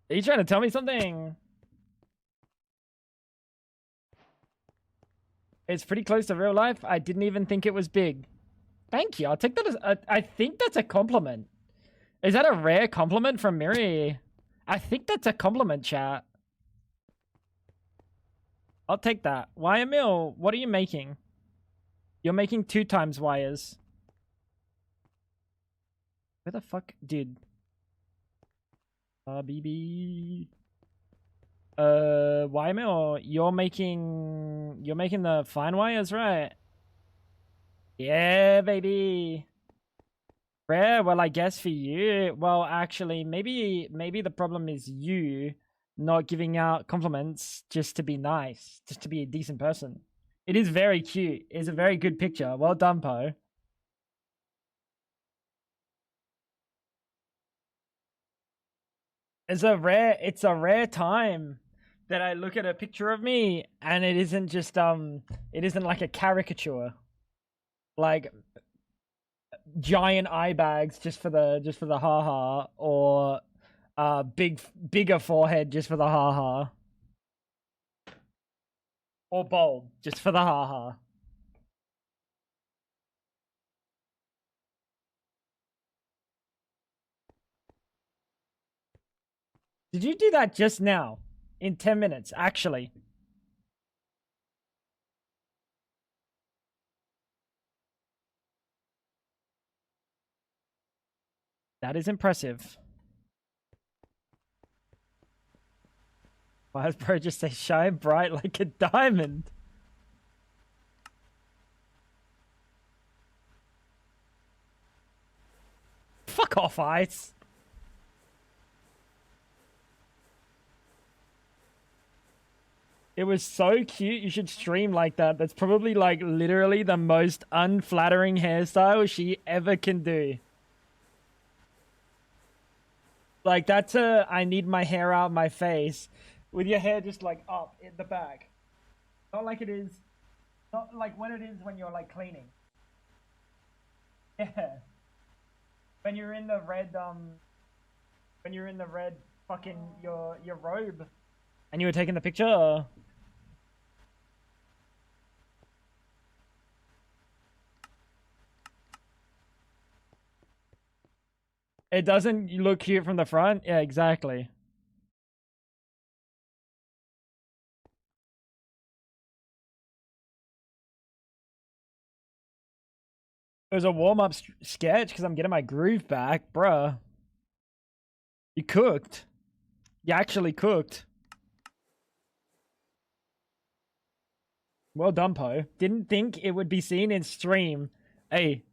Are you trying to tell me something? It's pretty close to real life. I didn't even think it was big. Thank you. I'll take that as... I think that's a compliment. Is that a rare compliment from Miri? I think that's a compliment, chat. I'll take that. Wire mill, what are you making? You're making 2 times wires. Where the fuck? Dude. BB. Wire mill, you're making the fine wires, right? Yeah, baby. Rare, well, I guess for you. Well, actually, maybe the problem is you not giving out compliments just to be nice, just to be a decent person. It is very cute. It's a very good picture. Well done, Poe. It's a rare time that I look at a picture of me and it isn't just it isn't like a caricature. Like giant eye bags just for the haha, or bigger forehead just for the haha. Or bold, just for the haha. Did you do that just now? In 10 minutes, actually. That is impressive. Why does bro just say shine bright like a diamond? Fuck off, Ice. It was so cute. You should stream like that. That's probably like literally the most unflattering hairstyle she ever can do. Like that's a I need my hair out my face with your hair just like up in the back. Not like it is, not like when it is when you're like cleaning. Yeah. When you're in the red when you're in the red fucking your robe and you were taking the picture. It doesn't look cute from the front. Yeah, exactly. It was a warm-up sketch because I'm getting my groove back, bruh. You cooked. You actually cooked. Well done, Poe. Didn't think it would be seen in stream. Hey,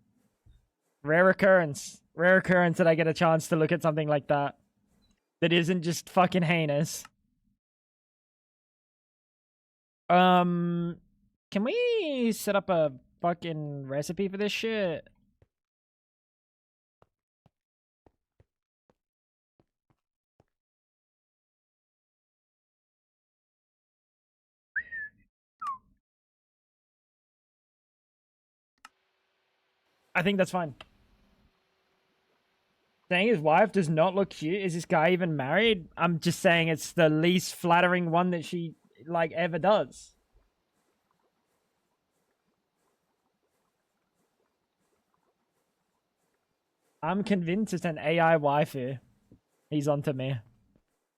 rare occurrence. Rare occurrence that I get a chance to look at something like that. That isn't just fucking heinous. Can we set up a fucking recipe for this shit? I think that's fine. Saying his wife does not look cute. Is this guy even married? I'm just saying it's the least flattering one that she like ever does. I'm convinced it's an AI waifu. He's onto me.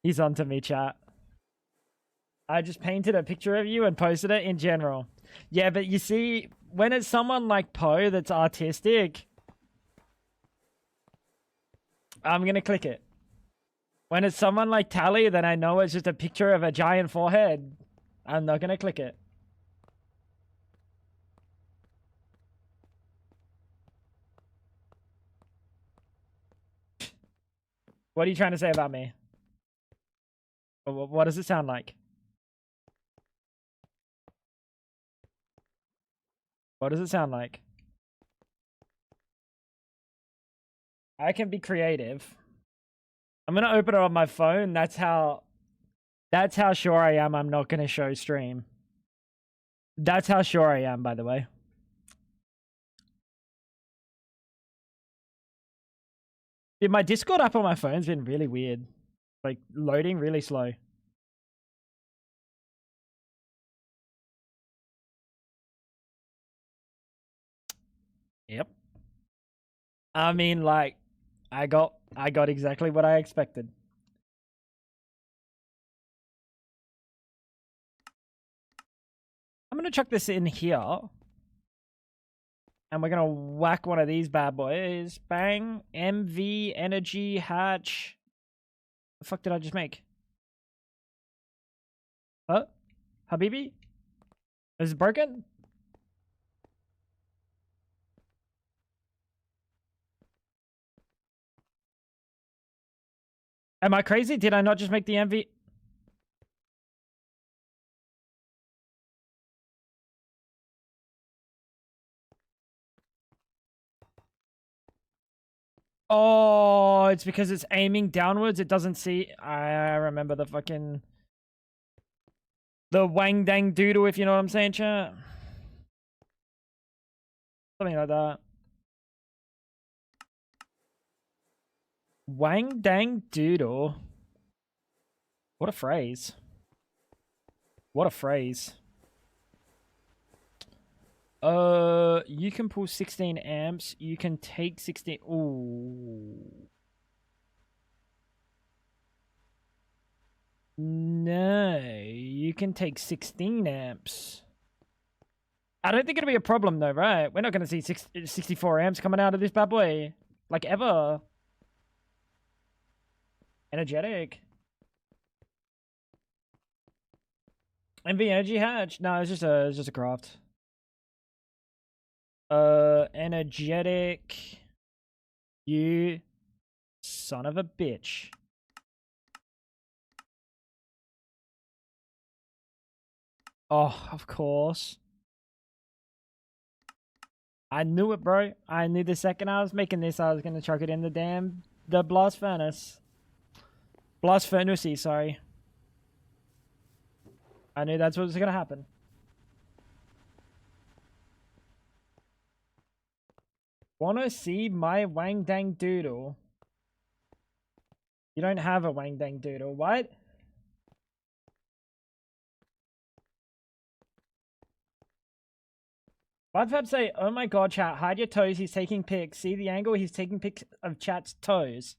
He's onto me, chat. I just painted a picture of you and posted it in general. Yeah, but you see, when it's someone like Poe that's artistic, I'm gonna click it. When it's someone like Tally, then I know it's just a picture of a giant forehead. I'm not gonna click it. What are you trying to say about me? What does it sound like? What does it sound like? I can be creative. I'm gonna open it on my phone. That's how sure I am I'm not gonna show stream. That's how sure I am, by the way. Dude, my Discord app on my phone's been really weird. Like, loading really slow. Yep. I mean, like, I got exactly what I expected. I'm gonna chuck this in here. And we're gonna whack one of these bad boys. Bang. MV, energy, hatch. The fuck did I just make? Huh? Habibi? Is it broken? Am I crazy? Did I not just make the MV? Oh, it's because it's aiming downwards. It doesn't see. I remember the fucking... The Wang Dang Doodle, if you know what I'm saying, chat. Something like that. Wang Dang Doodle. What a phrase. What a phrase. You can pull 16 amps. You can take 16. Ooh. No, you can take 16 amps. I don't think it'll be a problem though, right? We're not going to see 64 amps coming out of this bad boy. Like ever. Energetic. MV Energy Hatch? No, it's just a craft. Energetic. You son of a bitch. Oh, of course. I knew it, bro. I knew the second I was making this, I was gonna chuck it in the blast furnace. Blast furnace, sorry. I knew that's what was gonna happen. Wanna see my Wang Dang Doodle? You don't have a Wang Dang Doodle. What? Why'd Fab say, oh my god, chat, hide your toes, he's taking pics. See the angle? He's taking pics of chat's toes.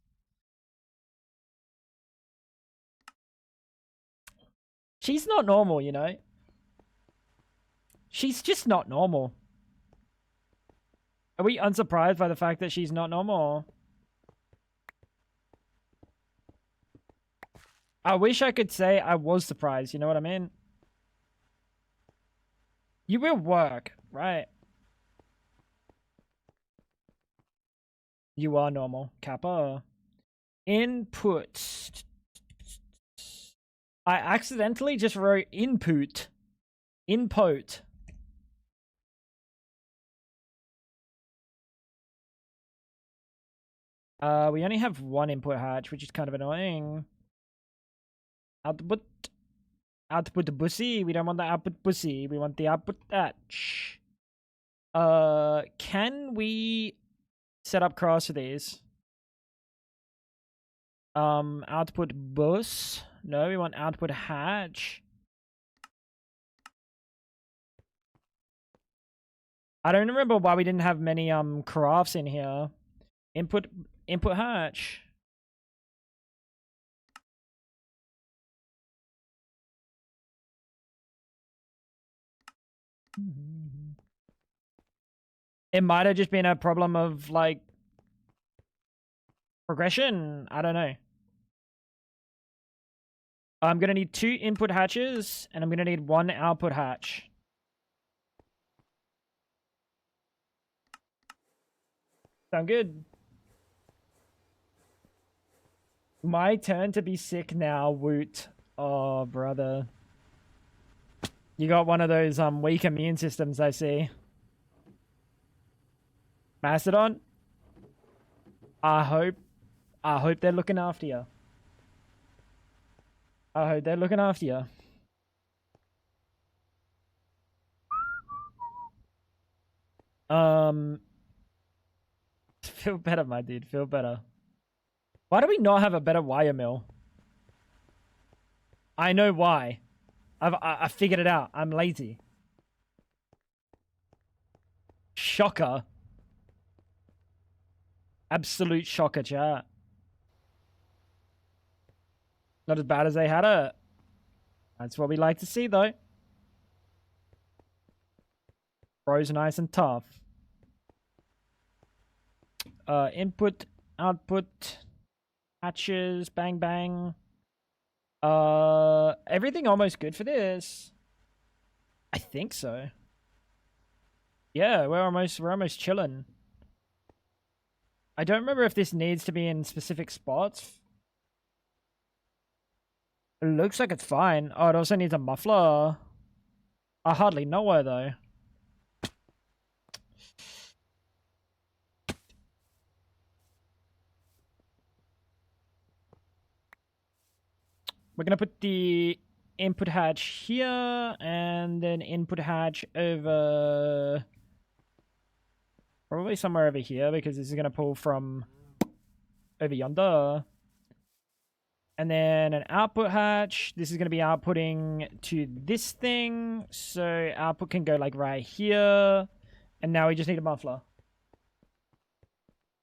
She's not normal, you know? She's just not normal. Are we unsurprised by the fact that she's not normal? I wish I could say I was surprised, you know what I mean? You will work, right? You are normal. Kappa. Input. I accidentally just wrote input. Input. We only have one input hatch, which is kind of annoying. Output. Output bussy. We don't want the output bussy. We want the output hatch. Can we set up cross for these? Output bus. No, we want output hatch. I don't remember why we didn't have many crafts in here. Input hatch. It might have just been a problem of like progression. I don't know. I'm gonna need 2 input hatches and I'm gonna need 1 output hatch. Sound good? My turn to be sick now, Woot. Oh, brother. You got one of those weak immune systems, I see. Mastodon? I hope they're looking after you. I hope they're looking after you. Feel better, my dude. Feel better. Why do we not have a better wire mill? I know why. I figured it out. I'm lazy. Shocker. Absolute shocker, chat. Not as bad as they had it. That's what we like to see, though. Bro's nice and tough. Input, output, hatches, bang bang. Everything almost good for this. I think so. Yeah, we're almost chilling. I don't remember if this needs to be in specific spots. It looks like it's fine. Oh, it also needs a muffler. I hardly know where though. We're gonna put the input hatch here and then input hatch over probably somewhere over here because this is gonna pull from over yonder. And then an output hatch. This is going to be outputting to this thing. So output can go like right here. And now we just need a muffler.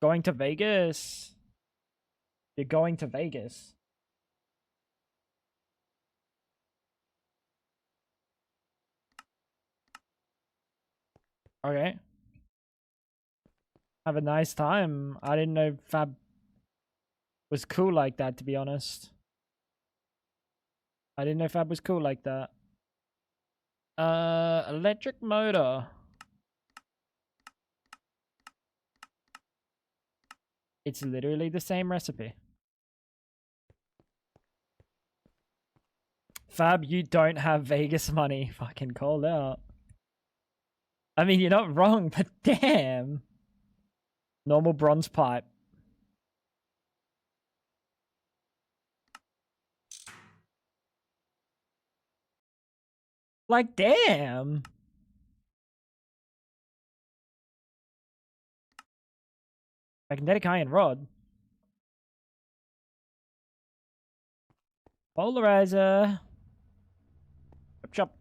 Going to Vegas. You're going to Vegas. Okay. Have a nice time. I didn't know Fab was cool like that, to be honest. I didn't know Fab was cool like that. Electric motor. It's literally the same recipe. Fab, you don't have Vegas money. Fucking called out. I mean, you're not wrong, but damn. Normal bronze pipe. Like, damn. Magnetic iron rod. Polarizer. Chop, chop.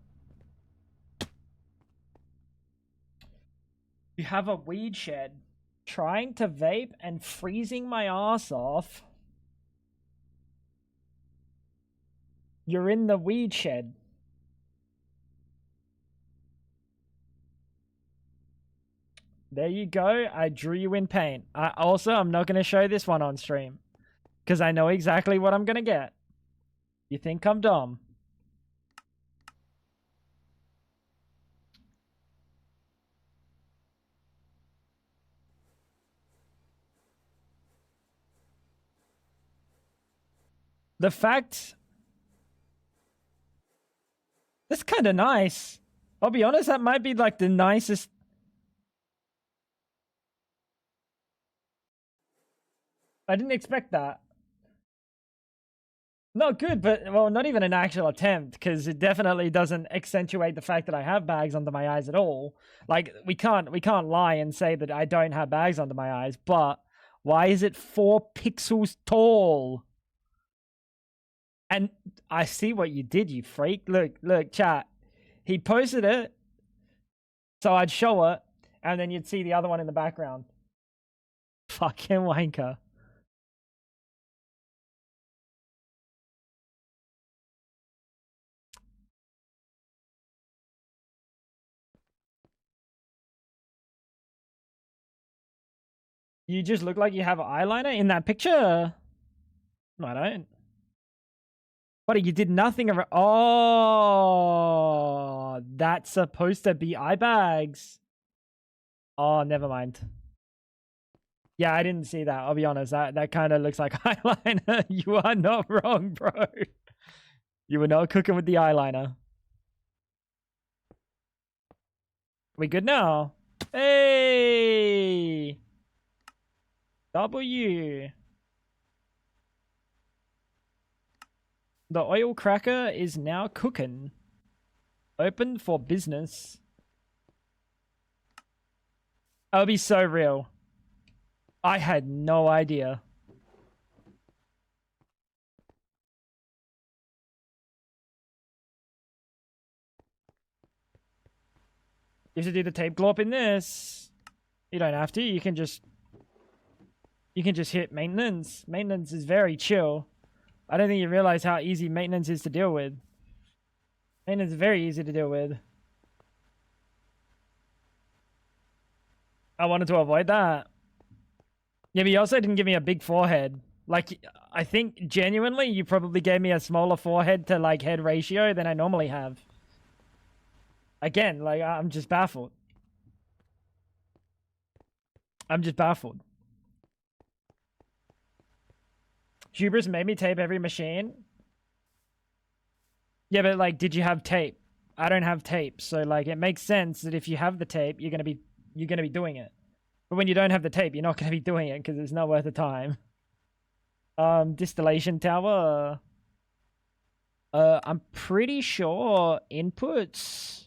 You have a weed shed. Trying to vape and freezing my ass off. You're in the weed shed. There you go. I drew you in paint. I'm not going to show this one on stream. Because I know exactly what I'm going to get. You think I'm dumb? The fact... That's kind of nice. I'll be honest, that might be like the nicest... I didn't expect that. Not good, but, well, not even an actual attempt, because it definitely doesn't accentuate the fact that I have bags under my eyes at all. Like, we can't lie and say that I don't have bags under my eyes, but why is it 4 pixels tall? And I see what you did, you freak. Look, chat. He posted it, so I'd show it, and then you'd see the other one in the background. Fucking wanker. You just look like you have eyeliner in that picture. No, I don't. Buddy, you did nothing around. Oh, that's supposed to be eye bags. Oh, never mind. Yeah, I didn't see that. I'll be honest. That kind of looks like eyeliner. You are not wrong, bro. You were not cooking with the eyeliner. We good now? Hey! W. The oil cracker is now cooking. Open for business. I'll be so real. I had no idea. You have to do the tape glop in this. You don't have to. You can just hit maintenance. Maintenance is very chill. I don't think you realize how easy maintenance is to deal with. Maintenance is very easy to deal with. I wanted to avoid that. Yeah, but you also didn't give me a big forehead. Like, I think genuinely you probably gave me a smaller forehead to like head ratio than I normally have. Again, like, I'm just baffled. I'm just baffled. Hubris made me tape every machine. Yeah, but like, did you have tape? I don't have tape, so like, it makes sense that if you have the tape, you're gonna be doing it. But when you don't have the tape, you're not gonna be doing it because it's not worth the time. Distillation tower. I'm pretty sure inputs.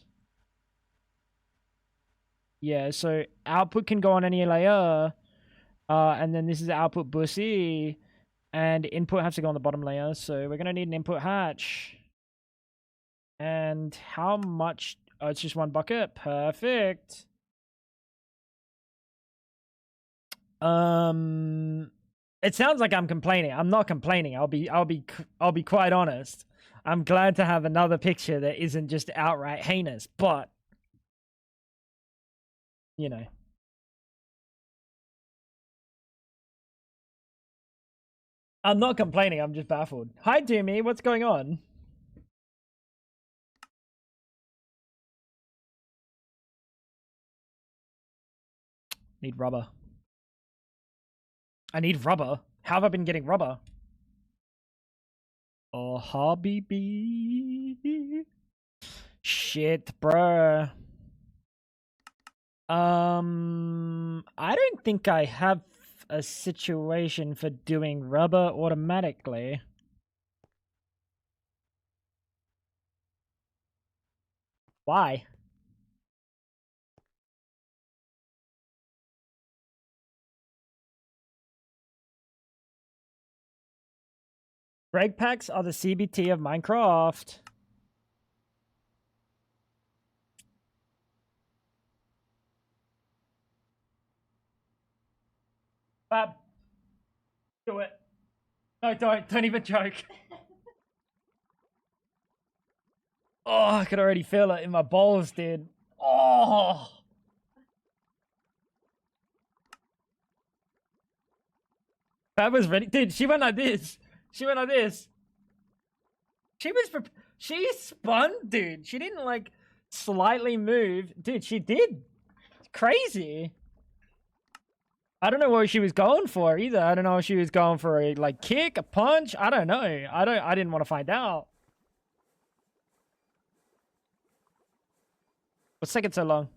Yeah, so output can go on any layer. And then this is output bussy. And input has to go on the bottom layer, so we're gonna need an input hatch. And how much? Oh, it's just one bucket. Perfect. It sounds like I'm complaining. I'm not complaining. I'll be quite honest. I'm glad to have another picture that isn't just outright heinous, but you know. I'm not complaining, I'm just baffled. Hi Doomy, what's going on? Need rubber. I need rubber. How have I been getting rubber? Oh, Habibi. Shit, bruh. I don't think I have a situation for doing rubber automatically. Why? Brake packs are the CBT of Minecraft. Fab. Do it. No, don't even joke. Oh, I could already feel it in my balls, dude. Oh. Fab was ready. Dude, she went like this. She went like this. She spun, dude. She didn't like slightly move. Dude, she did. It's crazy. I don't know what she was going for either. I don't know if she was going for a like kick, a punch. I don't know. I didn't want to find out. What's taking so long?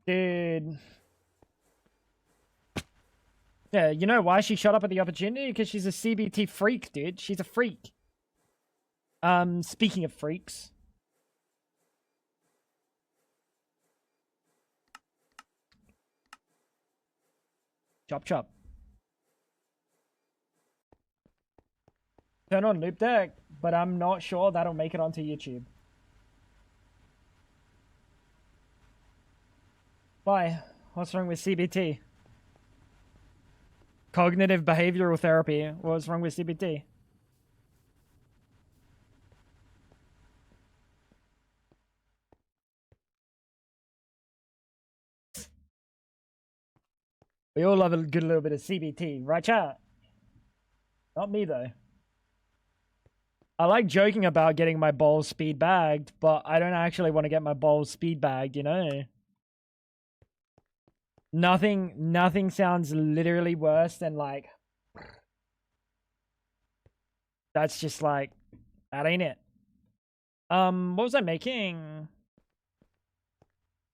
Dude. Yeah, you know why she shot up at the opportunity? Because she's a CBT freak, dude. She's a freak. Speaking of freaks. Chop chop. Turn on loop deck, but I'm not sure that'll make it onto YouTube. Why? What's wrong with CBT? Cognitive behavioral therapy. What's wrong with CBT? We all love a good little bit of CBT, right, chat? Not me, though. I like joking about getting my balls speed bagged, but I don't actually want to get my balls speed bagged, you know? Nothing sounds literally worse than like... That's just like... That ain't it. What was I making?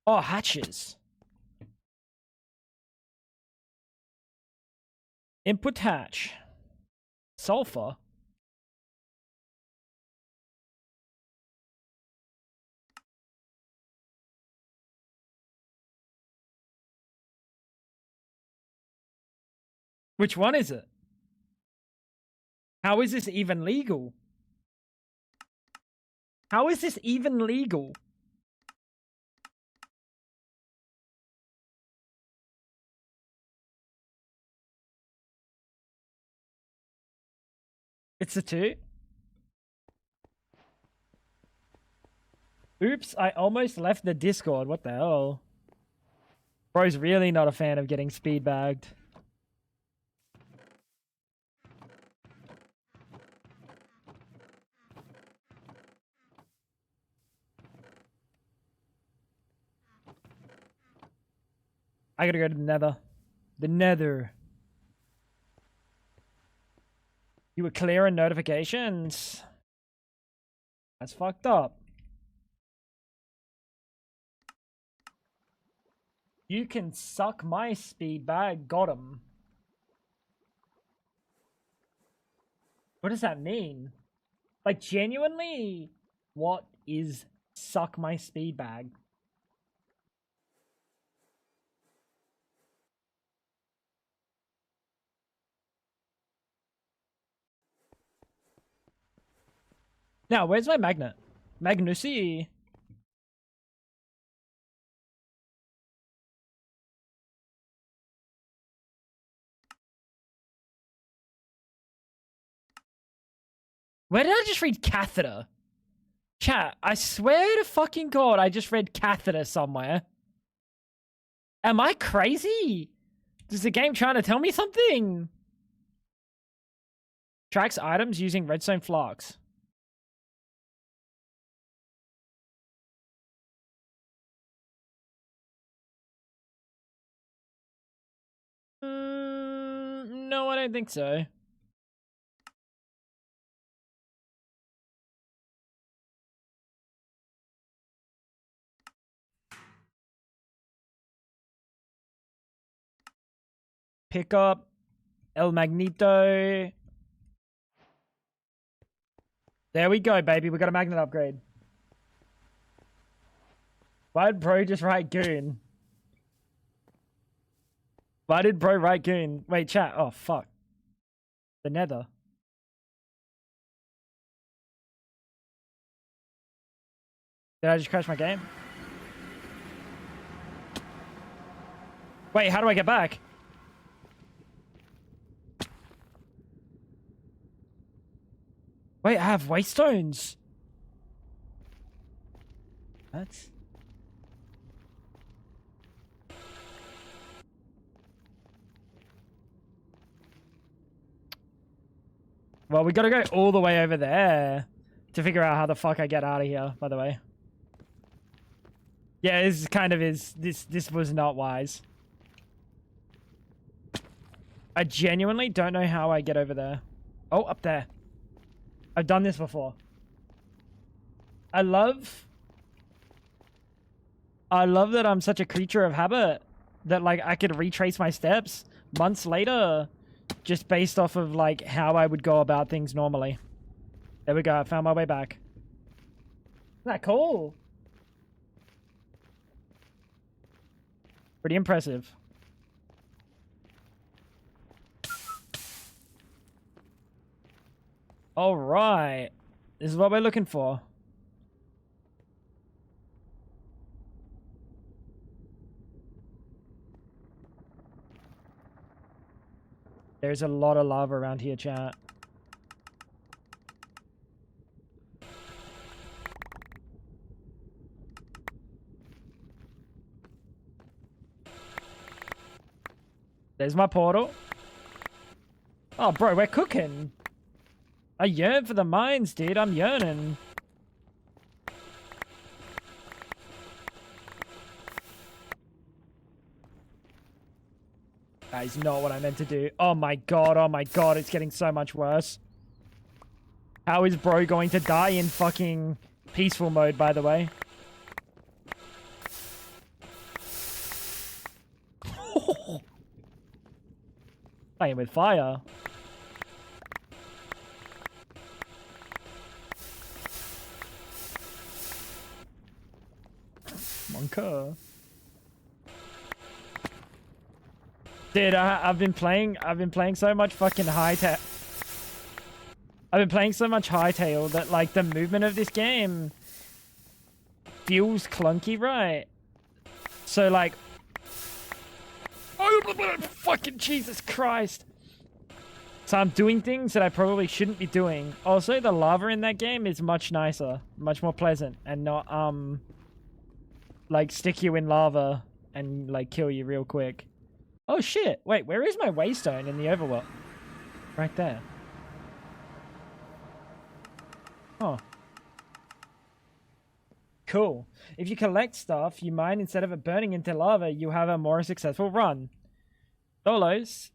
Oh, hatches. Input hatch. Sulfur. Which one is it? How is this even legal? How is this even legal? It's a 2. Oops, I almost left the Discord. What the hell? Bro's really not a fan of getting speed bagged. I gotta go to the nether. The nether. You were clearing notifications. That's fucked up. You can suck my speed bag. Got him. What does that mean? Like, genuinely, what is suck my speed bag? Now, where's my magnet? Magnusi. Where did I just read catheter? Chat, I swear to fucking God, I just read catheter somewhere. Am I crazy? Is the game trying to tell me something? Tracks items using redstone flasks. No, I don't think so. Pick up El Magneto. There we go, baby. We got a magnet upgrade. Why did bro just write goon? Why did bro write goon? Wait, chat. Oh, fuck. The nether. Did I just crash my game? Wait, how do I get back? Wait, I have waystones. What? Well, we gotta go all the way over there to figure out how the fuck I get out of here, by the way. Yeah, this kind of is... This was not wise. I genuinely don't know how I get over there. Oh, up there. I've done this before. I love that I'm such a creature of habit that, like, I could retrace my steps months later just based off of, like, how I would go about things normally. There we go. I found my way back. Isn't that cool? Pretty impressive. All right. This is what we're looking for. There's a lot of lava around here, chat. There's my portal. Oh, bro, we're cooking. I yearn for the mines, dude. I'm yearning. That is not what I meant to do. Oh my god, it's getting so much worse. How is bro going to die in fucking peaceful mode, by the way? Playing with fire. Monka. Dude, I've been playing so much fucking Hytale. I've been playing so much Hytale that, like, the movement of this game feels clunky, right? So, like, oh, fucking Jesus Christ. So I'm doing things that I probably shouldn't be doing. Also, the lava in that game is much nicer, much more pleasant, and not, like, stick you in lava and, like, kill you real quick. Oh, shit. Wait, where is my waystone in the overworld? Right there. Oh. Cool. If you collect stuff you mine instead of it burning into lava, you have a more successful run. Dolos,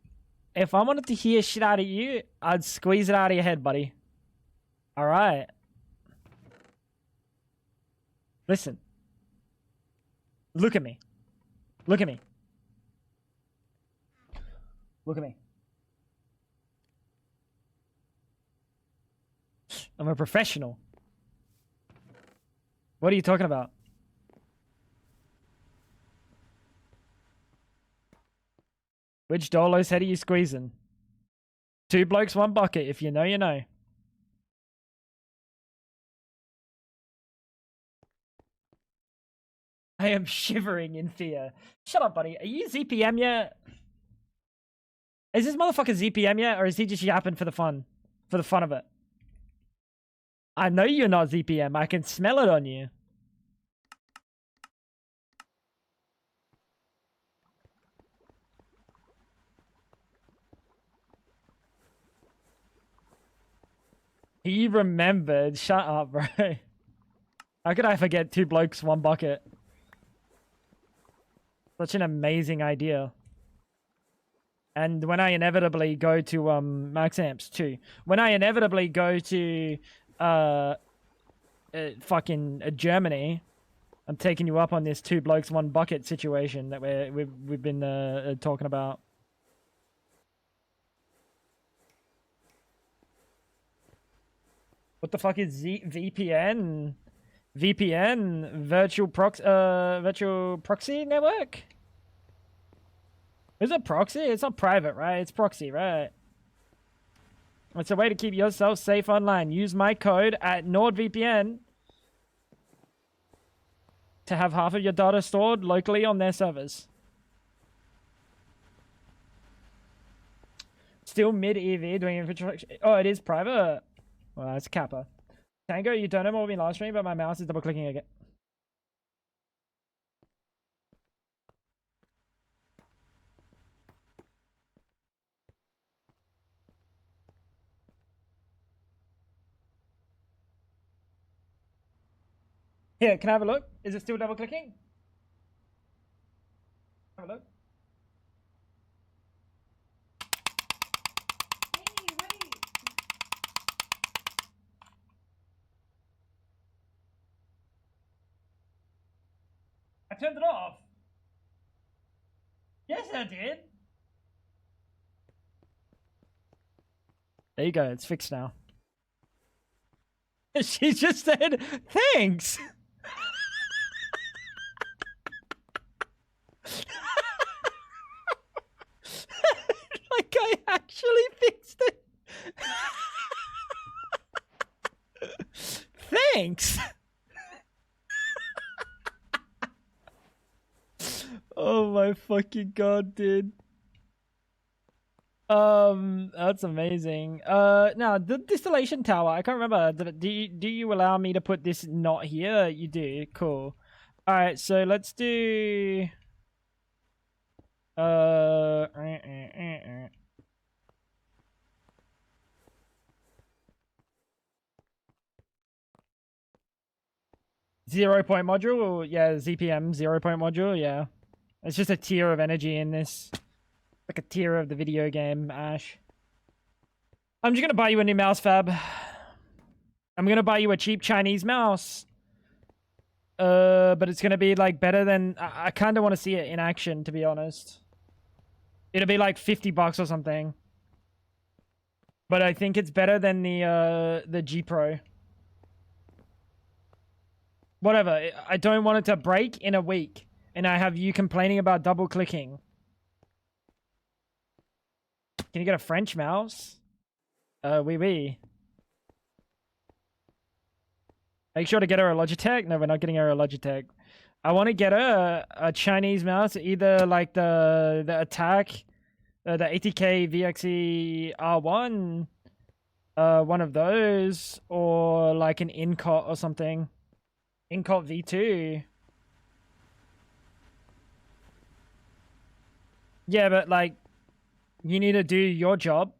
if I wanted to hear shit out of you, I'd squeeze it out of your head, buddy. Alright. Listen. Look at me. Look at me. Look at me. I'm a professional. What are you talking about? Which Dolo's head are you squeezing? 2 blokes, 1 bucket. If you know, you know. I am shivering in fear. Shut up, buddy. Are you ZPM yet? Is this motherfucker ZPM yet, or is he just yapping for the fun? For the fun of it? I know you're not ZPM. I can smell it on you. He remembered. Shut up, bro. How could I forget 2 blokes, 1 bucket? Such an amazing idea. And when I inevitably go to max amps too, when I inevitably go to fucking Germany, I'm taking you up on this 2 blokes 1 bucket situation that we've been talking about. What the fuck is VPN? VPN, virtual proxy network? Is it proxy? It's not private, right? It's proxy, right? It's a way to keep yourself safe online. Use my code at NordVPN to have half of your data stored locally on their servers. Still mid-EV doing infrastructure. Oh, it is private? Well, that's Kappa. Tango, you don't know what we last stream, but my mouse is double-clicking again. Here, can I have a look? Is it still double-clicking? Have a look. Wait. I turned it off. Yes, I did. There you go. It's fixed now. She just said, thanks. Like I actually fixed it. Thanks. Oh my fucking god, dude. That's amazing. Now the distillation tower, I can't remember. Do you allow me to put this not here? You do. Cool. All right, so let's do 0-point module. Yeah, ZPM 0-point module. Yeah, it's just a tier of energy in this. Like a tier of the video game, Ash. I'm just gonna buy you a new mouse, Fab. I'm gonna buy you a cheap Chinese mouse. But it's gonna be like better than... I kind of want to see it in action, to be honest. It'll be like $50 or something. But I think it's better than the G Pro. Whatever. I don't want it to break in a week. And I have you complaining about double clicking. Can you get a French mouse? Oui. Make sure to get her a Logitech. No, we're not getting her a Logitech. I want to get her a Chinese mouse, either like the Attack, the ATK VXE R1, one of those, or like an Incot or something. Incot V2. Yeah, but like, you need to do your job.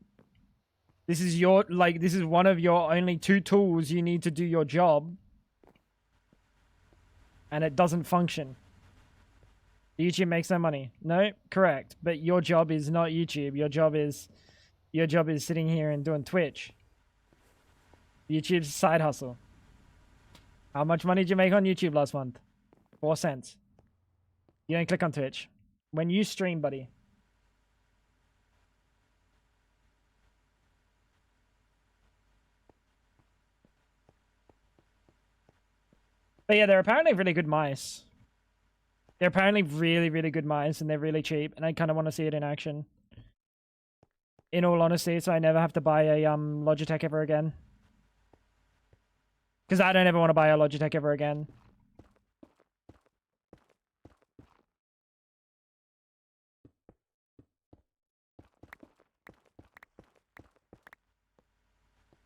This is your, like, this is one of your only 2 tools you need to do your job. And it doesn't function. YouTube makes no money. No, correct. But your job is not YouTube. Your job is sitting here and doing Twitch. YouTube's a side hustle. How much money did you make on YouTube last month? 4 cents. You don't click on Twitch. When you stream, buddy. But yeah, they're apparently really good mice. They're apparently really, really good mice, and they're really cheap, and I kind of want to see it in action. In all honesty, so I never have to buy a Logitech ever again. Because I don't ever want to buy a Logitech ever again.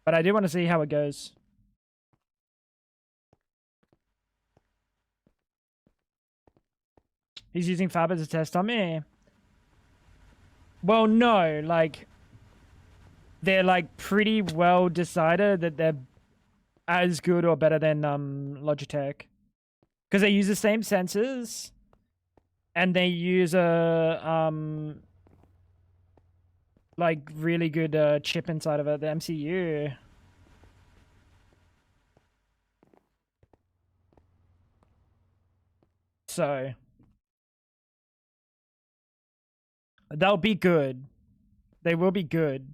But I do want to see how it goes. He's using Fab as a test on me. Well, no, like they're like pretty well decided that they're as good or better than Logitech because they use the same sensors and they use a like really good chip inside of it, the MCU. So they'll be good. They will be good.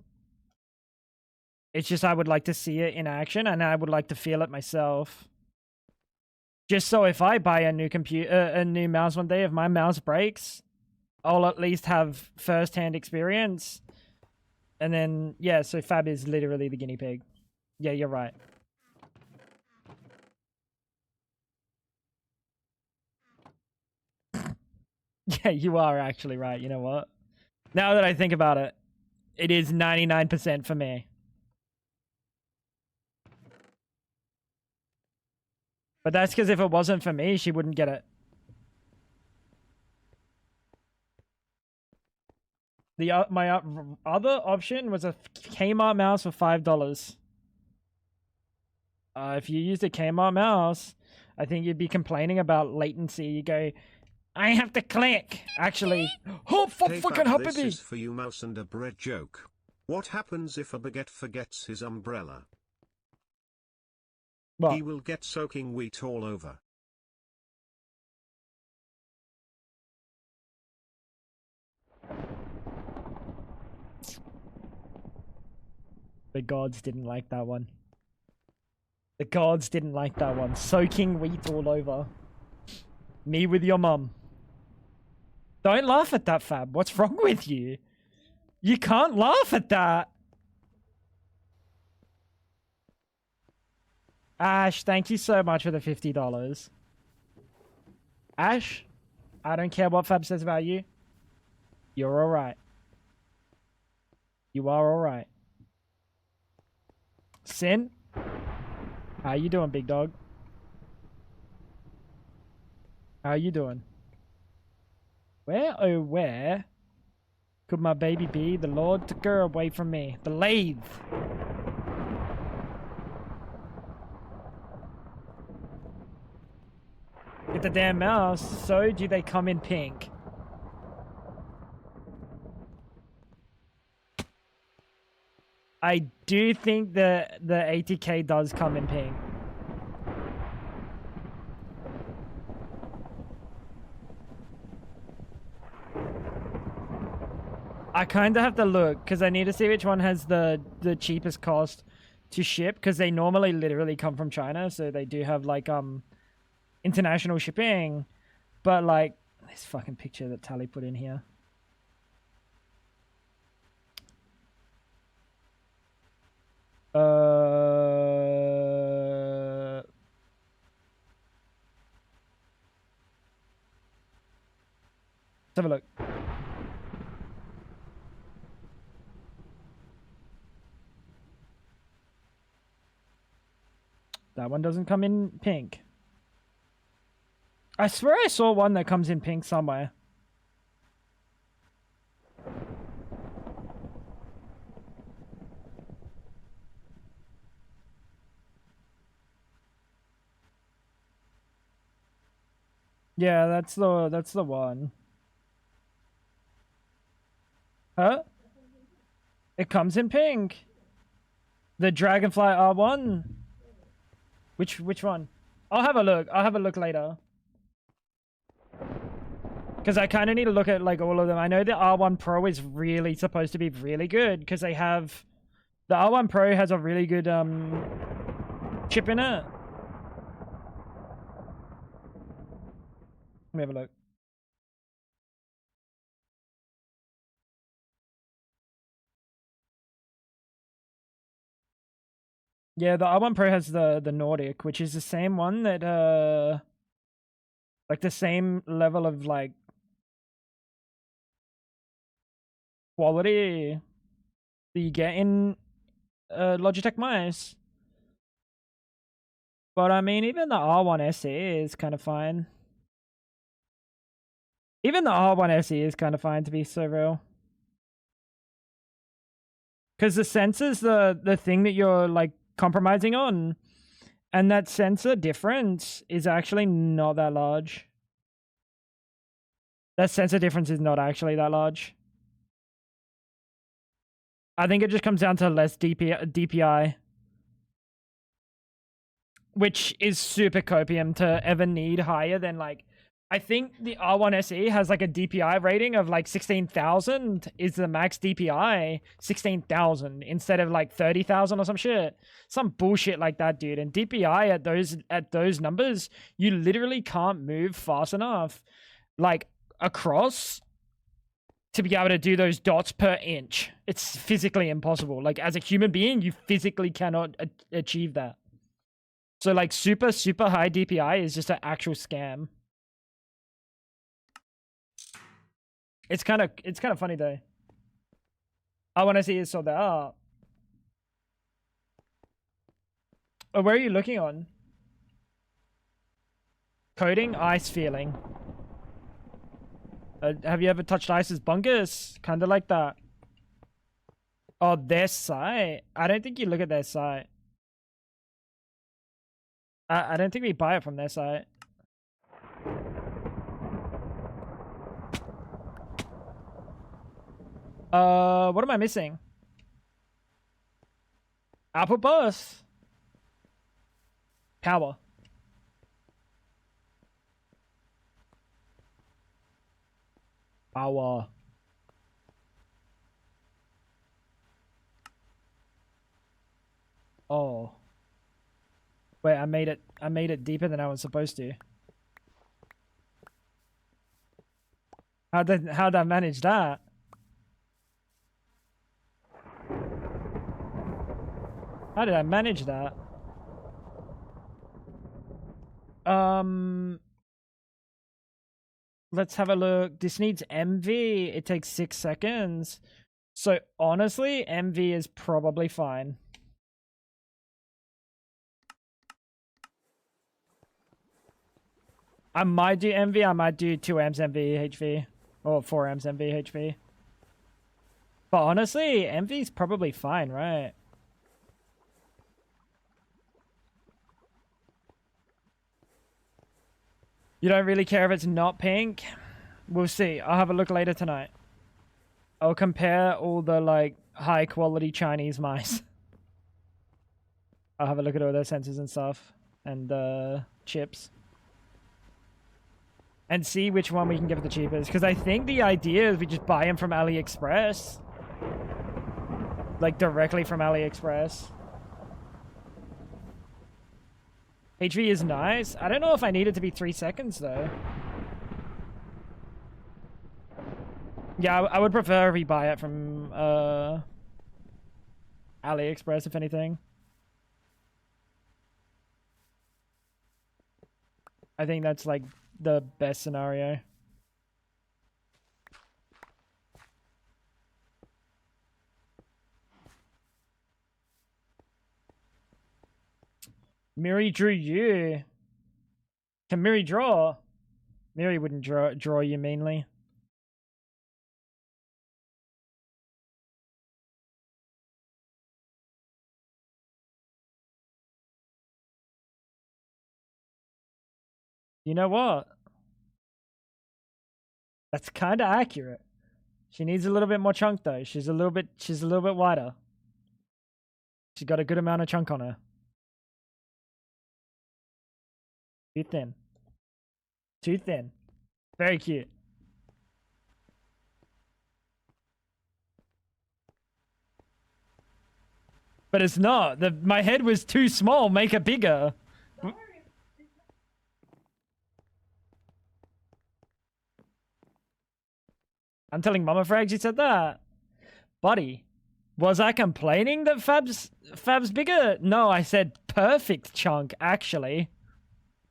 It's just I would like to see it in action and I would like to feel it myself. Just so if I buy a new a new mouse one day, if my mouse breaks, I'll at least have first-hand experience. And then, yeah, so Fab is literally the guinea pig. Yeah, you're right. Yeah, you are actually right. You know what? Now that I think about it, it is 99% for me. But that's because if it wasn't for me, she wouldn't get it. The my other option was a Kmart mouse for $5. If you used a Kmart mouse, I think you'd be complaining about latency. You go, I have to click. Actually, oh fuck, Hey fucking Fab, happy this me. is for you, mouse and a bread joke. What happens if a baguette forgets his umbrella? What? He will get soaking wheat all over. The gods didn't like that one. The gods didn't like that one. Soaking wheat all over. Me with your mum. Don't laugh at that, Fab. What's wrong with you? You can't laugh at that. Ash, thank you so much for the $50. Ash, I don't care what Fab says about you. You're alright. You are alright. Sin, how you doing, big dog? How you doing? Where, oh where could my baby be? The Lord took her away from me. The lathe. Get the damn mouse. So do they come in pink? I do think the 80K does come in pink. I kind of have to look because I need to see which one has the cheapest cost to ship because they normally literally come from China, so they do have like international shipping. But like this fucking picture that Tally put in here. Let's have a look. That one doesn't come in pink. I swear I saw one that comes in pink somewhere. Yeah, that's the one. Huh? It comes in pink. The Dragonfly R1. Which one? I'll have a look. I'll have a look later. Because I kind of need to look at like all of them. I know the R1 Pro is really supposed to be really good because they have the R1 Pro has a really good chip in it. Let me have a look. Yeah, the R1 Pro has the Nordic, which is the same one that like the same level of like quality that you get in Logitech mice. But I mean, even the R1 SE is kind of fine. Even the R1 SE is kind of fine, to be so real. Because the sensor's the thing that you're like compromising on. And that sensor difference is actually not that large. That sensor difference is not actually that large. I think it just comes down to less DPI. Which is super copium to ever need higher than like... I think the R1 SE has like a DPI rating of like 16,000 is the max DPI. 16,000 instead of like 30,000 or some shit. Some bullshit like that, dude. And DPI at those numbers, you literally can't move fast enough like across to be able to do those dots per inch. It's physically impossible. Like as a human being, you physically cannot achieve that. So like super high DPI is just an actual scam. It's kind of funny though. I want to see it sold out. Oh, where are you looking on? Coding, ice feeling. Have you ever touched Ice's bungus? Kind of like that. Oh, their site. I don't think you look at their site. I don't think we buy it from their site. What am I missing? Output bus. Power. Power. Oh. Wait, I made it deeper than I was supposed to. How'd I manage that? How did I manage that? Let's have a look. This needs MV. It takes 6 seconds. So honestly, MV is probably fine. I might do MV. I might do 2 amps MV HV. Or 4 amps MV HV. But honestly, MV is probably fine, right? You don't really care if it's not pink? We'll see. I'll have a look later tonight. I'll compare all the, like, high-quality Chinese mice. I'll have a look at all their sensors and stuff. And, chips. And see which one we can give it the cheapest. Because I think the idea is we just buy them from AliExpress. Like, directly from AliExpress. HV is nice. I don't know if I need it to be 3 seconds, though. Yeah, I would prefer if we buy it from, AliExpress, if anything. I think that's, like, the best scenario. Miri drew you. Can Miri draw? Miri wouldn't draw you meanly. You know what? That's kind of accurate. She needs a little bit more chunk though. She's a little bit wider. She's got a good amount of chunk on her. Too thin. Too thin. Very cute. But it's not. My head was too small. Make it bigger. I'm telling Mama Frags you said that. Buddy, was I complaining that Fab's bigger? No, I said perfect chunk, actually.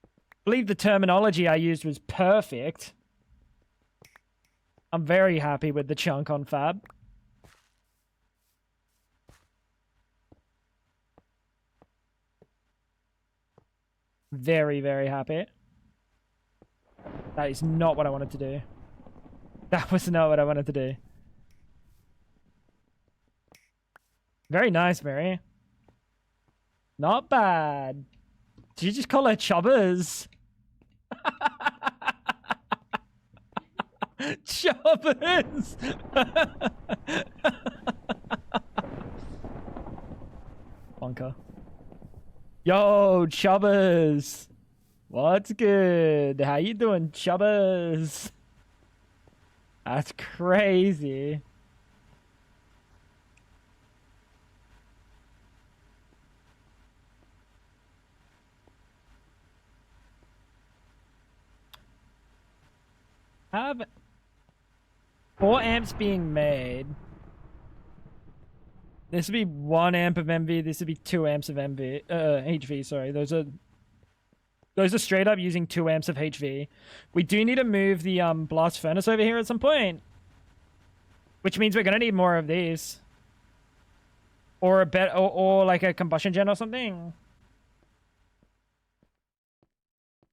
I believe the terminology I used was perfect. I'm very happy with the chunk on Fab. Very, very happy. That is not what I wanted to do. That was not what I wanted to do. Very nice, Mary. Not bad. Did you just call her Chubbers? Chubbers! Bonker. Yo, Chubbers! What's good? How you doing, Chubbers? That's crazy. Have 4 amps being made. This would be 1 amp of MV. This would be 2 amps of MV. HV. Sorry, those are straight up using 2 amps of HV. We do need to move the blast furnace over here at some point, which means we're gonna need more of these, or a bit, or like a combustion gen or something.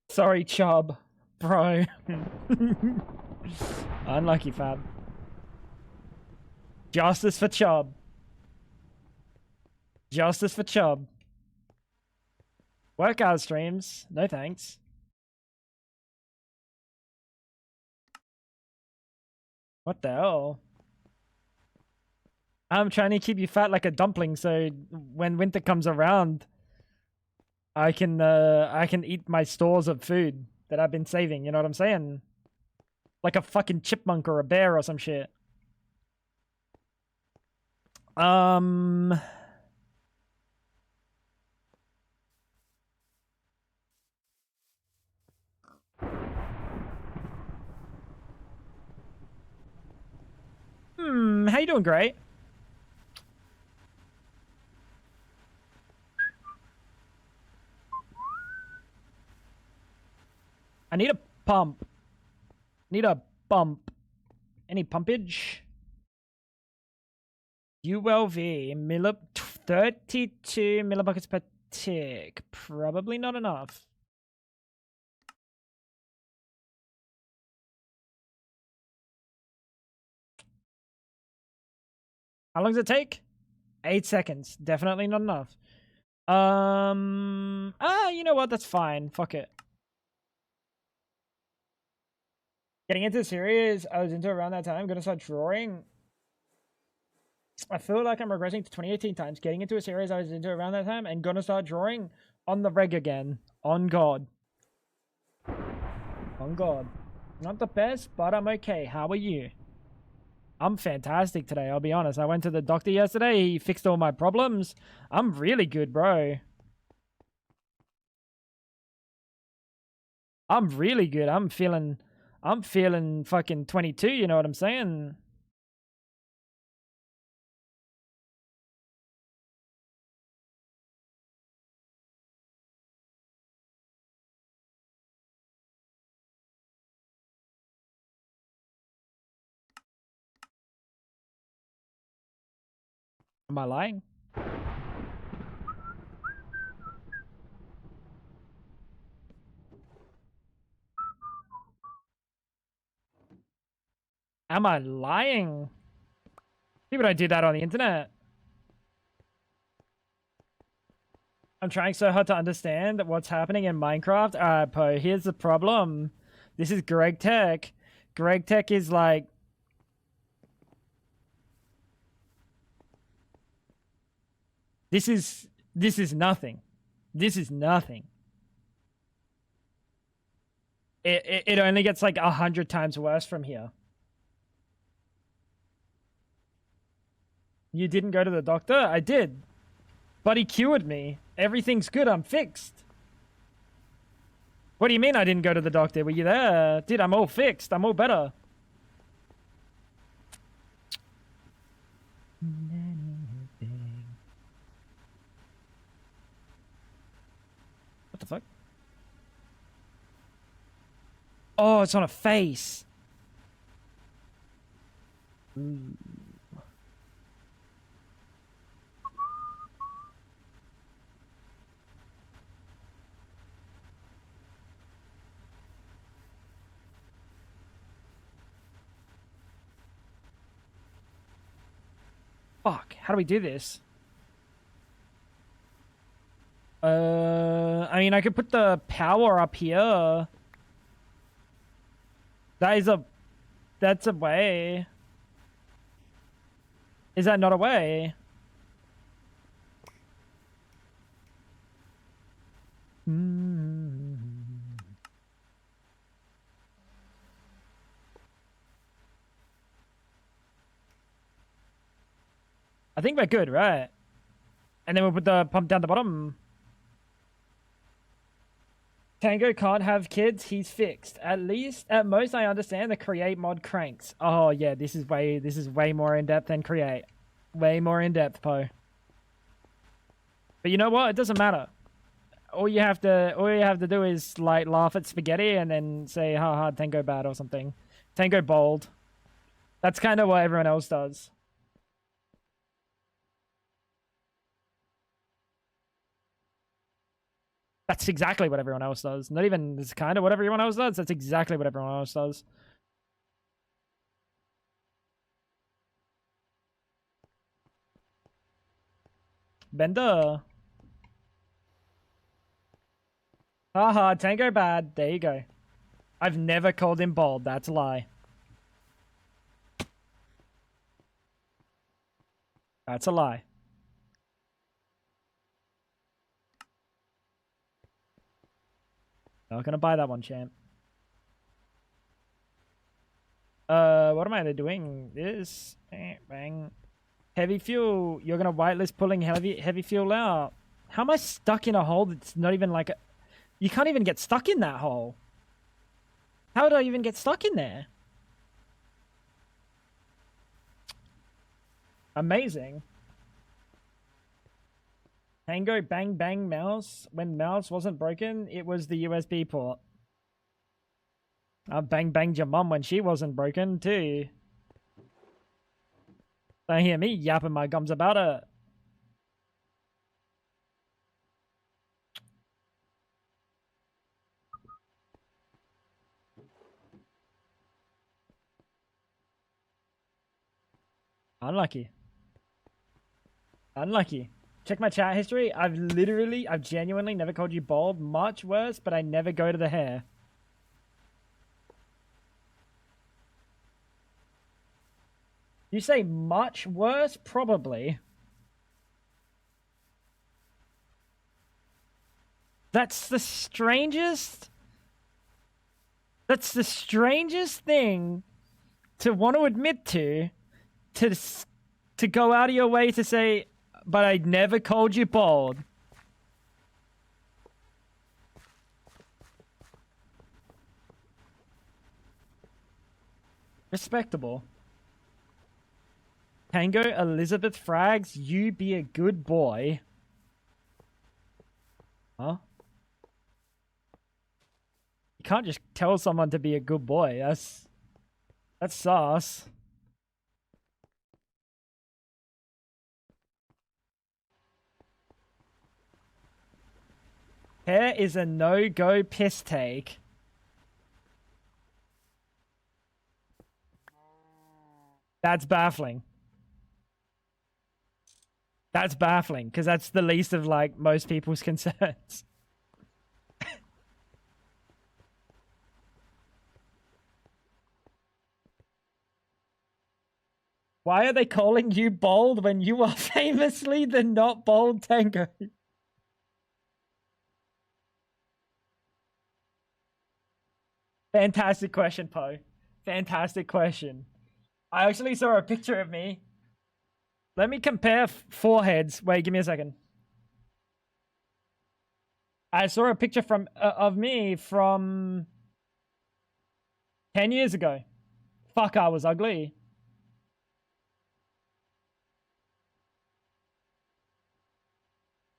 Sorry, Chubb, bro. Unlucky, Fab. Justice for Chubb. Justice for Chubb. Workout streams. No thanks. What the hell? I'm trying to keep you fat like a dumpling, so when winter comes around, I can eat my stores of food that I've been saving. You know what I'm saying? Like a fucking chipmunk or a bear or some shit. How you doing, Great? I need a pump. Need a bump. Any pumpage? ULV, 32 millibuckets per tick. Probably not enough. How long does it take? 8 seconds. Definitely not enough. You know what? That's fine. Fuck it. Getting into the series I was into around that time. Gonna start drawing. I feel like I'm regressing to 2018 times. Getting into a series I was into around that time and gonna start drawing on the reg again. On God. On God. Not the best, but I'm okay. How are you? I'm fantastic today, I'll be honest. I went to the doctor yesterday. He fixed all my problems. I'm really good, bro. I'm really good. I'm feeling fucking 22, you know what I'm saying? Am I lying? Am I lying? People don't do that on the internet. I'm trying so hard to understand what's happening in Minecraft. Alright, Po, here's the problem. This is Greg Tech. Greg Tech is like... This is nothing. This is nothing. It only gets like 100 times worse from here. You didn't go to the doctor? I did. But he cured me. Everything's good. I'm fixed. What do you mean I didn't go to the doctor? Were you there? Dude, I'm all fixed. I'm all better. What the fuck? Oh, it's on a face. Ooh. Fuck, how do we do this? I mean, I could put the power up here. That's a way. Is that not a way? I think we're good, right? And then we'll put the pump down the bottom. Tango can't have kids, he's fixed. At most I understand the create mod cranks. Oh yeah, this is way more in depth than create. Way more in depth, Poe. But you know what? It doesn't matter. All you have to do is like laugh at spaghetti and then say haha Tango bad or something. Tango bold. That's kind of what everyone else does. That's exactly what everyone else does. Not even, it's kind of what everyone else does. That's exactly what everyone else does. Bender. Haha, Tango bad. There you go. I've never called him bald. That's a lie. That's a lie. Not gonna buy that one, champ. What am I doing? This bang. Heavy fuel. You're gonna whitelist pulling heavy fuel out. How am I stuck in a hole that's not even like a... You can't even get stuck in that hole. How would I even get stuck in there? Amazing. Tango bang bang mouse. When mouse wasn't broken, it was the USB port. I bang banged your mum when she wasn't broken too. Don't hear me yapping my gums about it. Unlucky. Unlucky. Check my chat history. I've genuinely never called you bald. Much worse, but I never go to the hair. You say much worse? Probably. That's the strangest... That's the strangest thing to want to admit to go out of your way to say, but I never called you bald. Respectable. Tango Elizabeth Frags, you be a good boy. Huh? You can't just tell someone to be a good boy. That's sauce. Hair is a no-go piss take. That's baffling. That's baffling, because that's the least of, like, most people's concerns. Why are they calling you bold when you are famously the not bold Tango? Fantastic question, Poe. Fantastic question. I actually saw a picture of me. Let me compare foreheads. Wait, give me a second. I saw a picture of me from 10 years ago. Fuck, I was ugly.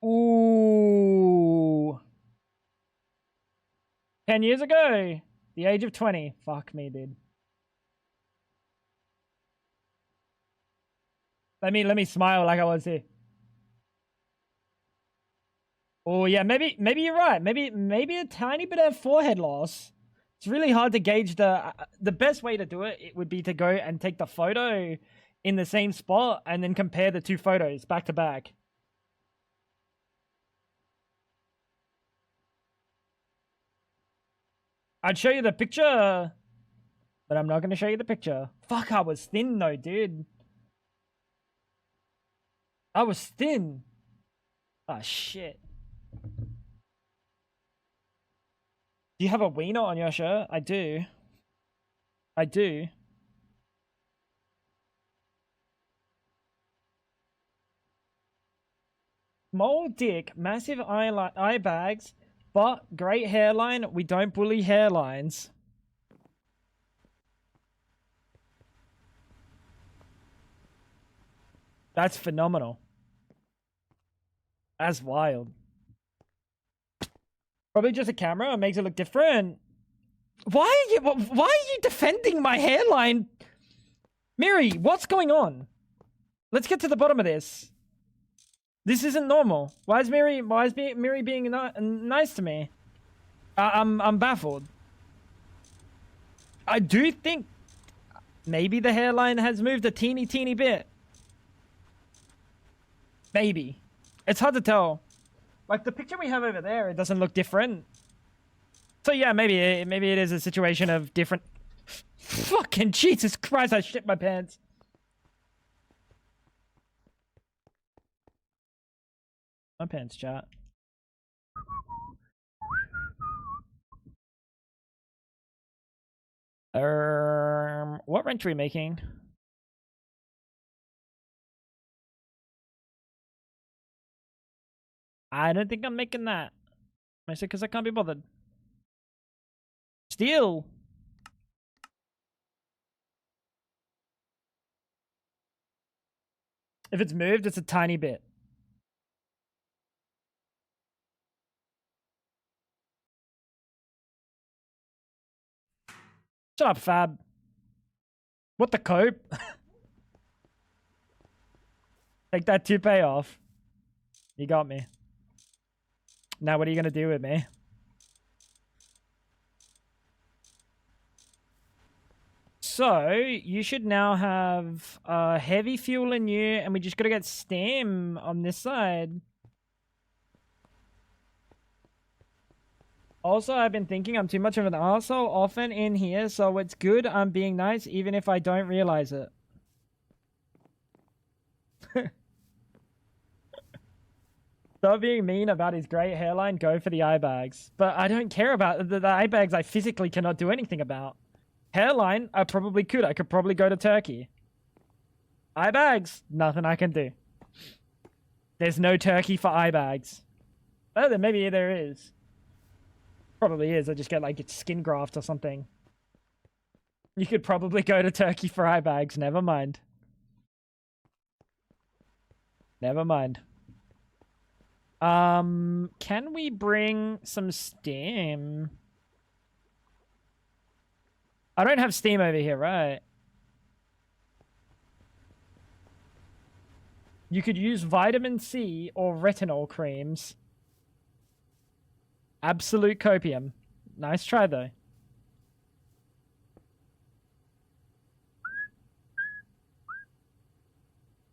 Ooh. 10 years ago. The age of 20. Fuck me, dude. Let me smile like I was here. Oh yeah, maybe you're right. Maybe a tiny bit of forehead loss. It's really hard to gauge the best way to do it. It would be to go and take the photo in the same spot and then compare the two photos back to back. I'd show you the picture, but I'm not going to show you the picture. Fuck, I was thin though, dude. I was thin. Ah, shit. Do you have a wiener on your shirt? I do. I do. Small dick, massive eye bags, but great hairline. We don't bully hairlines. That's phenomenal. That's wild. Probably just a camera. It makes it look different. Why are you defending my hairline? Miri, what's going on? Let's get to the bottom of this. This isn't normal. Why is Miri being nice to me? I'm baffled. I do think maybe the hairline has moved a teeny bit. Maybe. It's hard to tell. Like the picture we have over there, it doesn't look different. So yeah, maybe it is a situation of different. Fucking Jesus Christ! I shit my pants. My pants, chat. What wrench are we making? I don't think I'm making that. I said because I can't be bothered. Steel. If it's moved, it's a tiny bit. Shut up, Fab. What the cope? Take that toupee off. You got me. Now what are you going to do with me? So, you should now have heavy fuel in you, and we just got to get steam on this side. Also, I've been thinking I'm too much of an arsehole often in here, so it's good I'm being nice even if I don't realize it. Stop being mean about his great hairline, go for the eye bags. But I don't care about the eye bags I physically cannot do anything about. Hairline, I probably could. I could probably go to Turkey. Eye bags, nothing I can do. There's no Turkey for eye bags. Oh, then maybe there is. Probably is. I just get like skin graft or something. You could probably go to Turkey for eye bags. Never mind. Never mind. Can we bring some steam? I don't have steam over here, right? You could use vitamin C or retinol creams. Absolute copium. Nice try, though.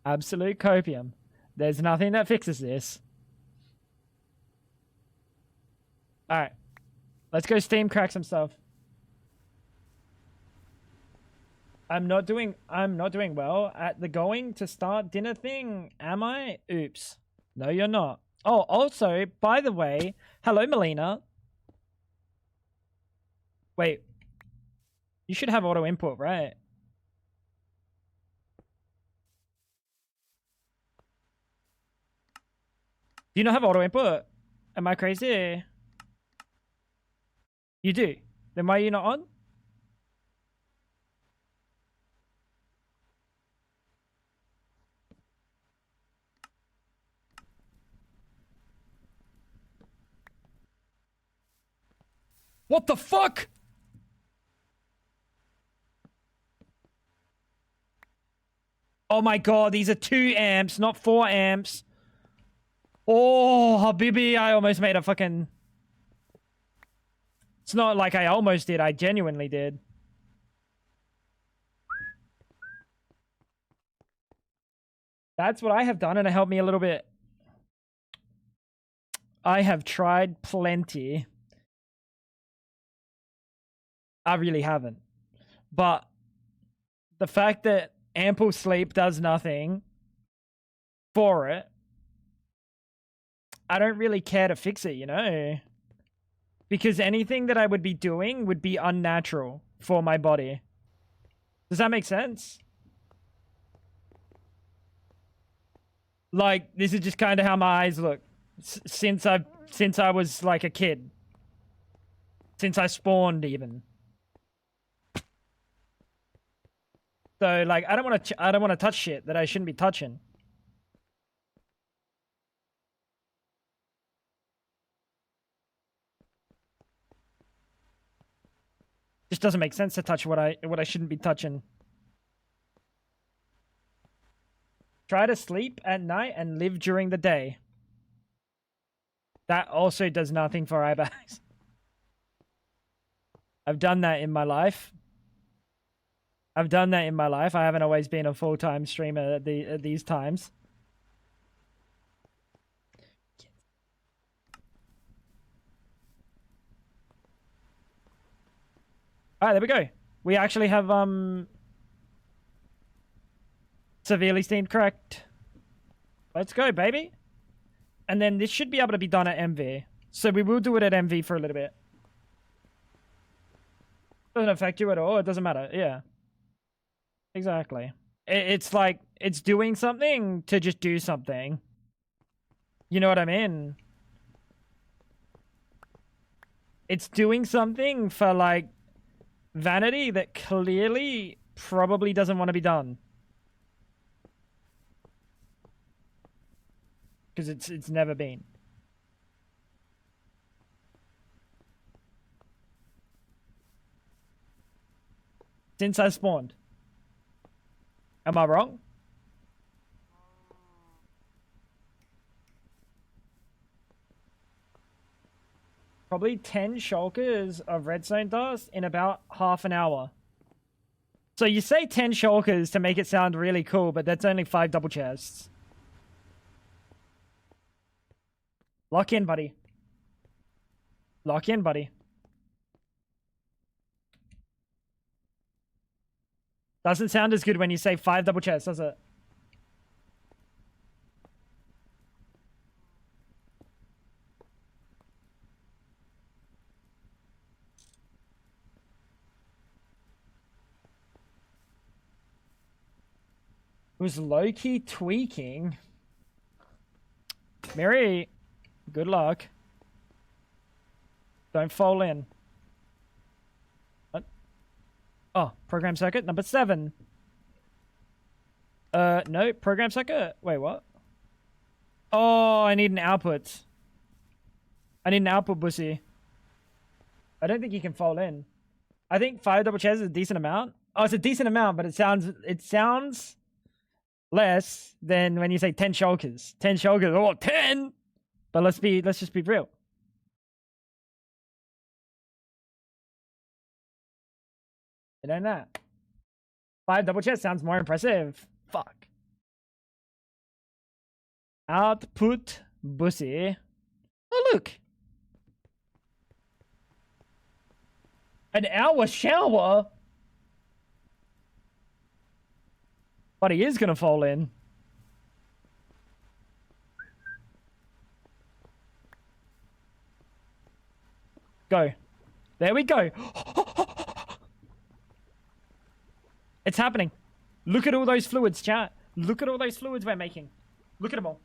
Absolute copium. There's nothing that fixes this. Alright. Let's go steam crack some stuff. I'm not doing well at the going to start dinner thing, am I? Oops. No, you're not. Oh, also, by the way, hello, Melina. Wait. You should have auto input, right? Do you not have auto input? Am I crazy? You do? Then why are you not on? What the fuck? Oh my god, these are 2 amps, not 4 amps. Oh, Habibi, I almost made a fucking... It's not like I almost did, I genuinely did. That's what I have done, and it helped me a little bit. I have tried plenty. I really haven't. But the fact that ample sleep does nothing for it, I don't really care to fix it, you know? Because anything that I would be doing would be unnatural for my body. Does that make sense? Like, this is just kind of how my eyes look since I was like a kid. Since I spawned even. So like I don't want to touch shit that I shouldn't be touching. Just doesn't make sense to touch what I shouldn't be touching. Try to sleep at night and live during the day. That also does nothing for eye bags. I've done that in my life. I haven't always been a full-time streamer at these times. All right, there we go. We actually have severely steamed correct. Let's go, baby. And then this should be able to be done at MV. So we will do it at MV for a little bit. Doesn't affect you at all. It doesn't matter. Yeah. Exactly. It's like, it's doing something to just do something. You know what I mean? It's doing something for, like, vanity that clearly probably doesn't want to be done. Because it's never been. Since I spawned. Am I wrong? Probably 10 shulkers of redstone dust in about half an hour. So you say 10 shulkers to make it sound really cool, but that's only 5 double chests. Lock in, buddy. Lock in, buddy. Doesn't sound as good when you say 5 double chests, does it? It was low-key tweaking. Mary, good luck. Don't fall in. What? Oh, program circuit number 7. No, program circuit. Wait, what? Oh, I need an output. I need an output, bussy. I don't think you can fall in. I think 5 double chairs is a decent amount. Oh, it's a decent amount, but it sounds less than when you say 10 shulkers. 10 shulkers. Oh, 10! But let's just be real. You know that. 5 double chest sounds more impressive. Fuck. Output bussy. Oh, look. An hour shower? But he is gonna fall in. Go. There we go. It's happening. Look at all those fluids, chat. Look at all those fluids we're making. Look at them all.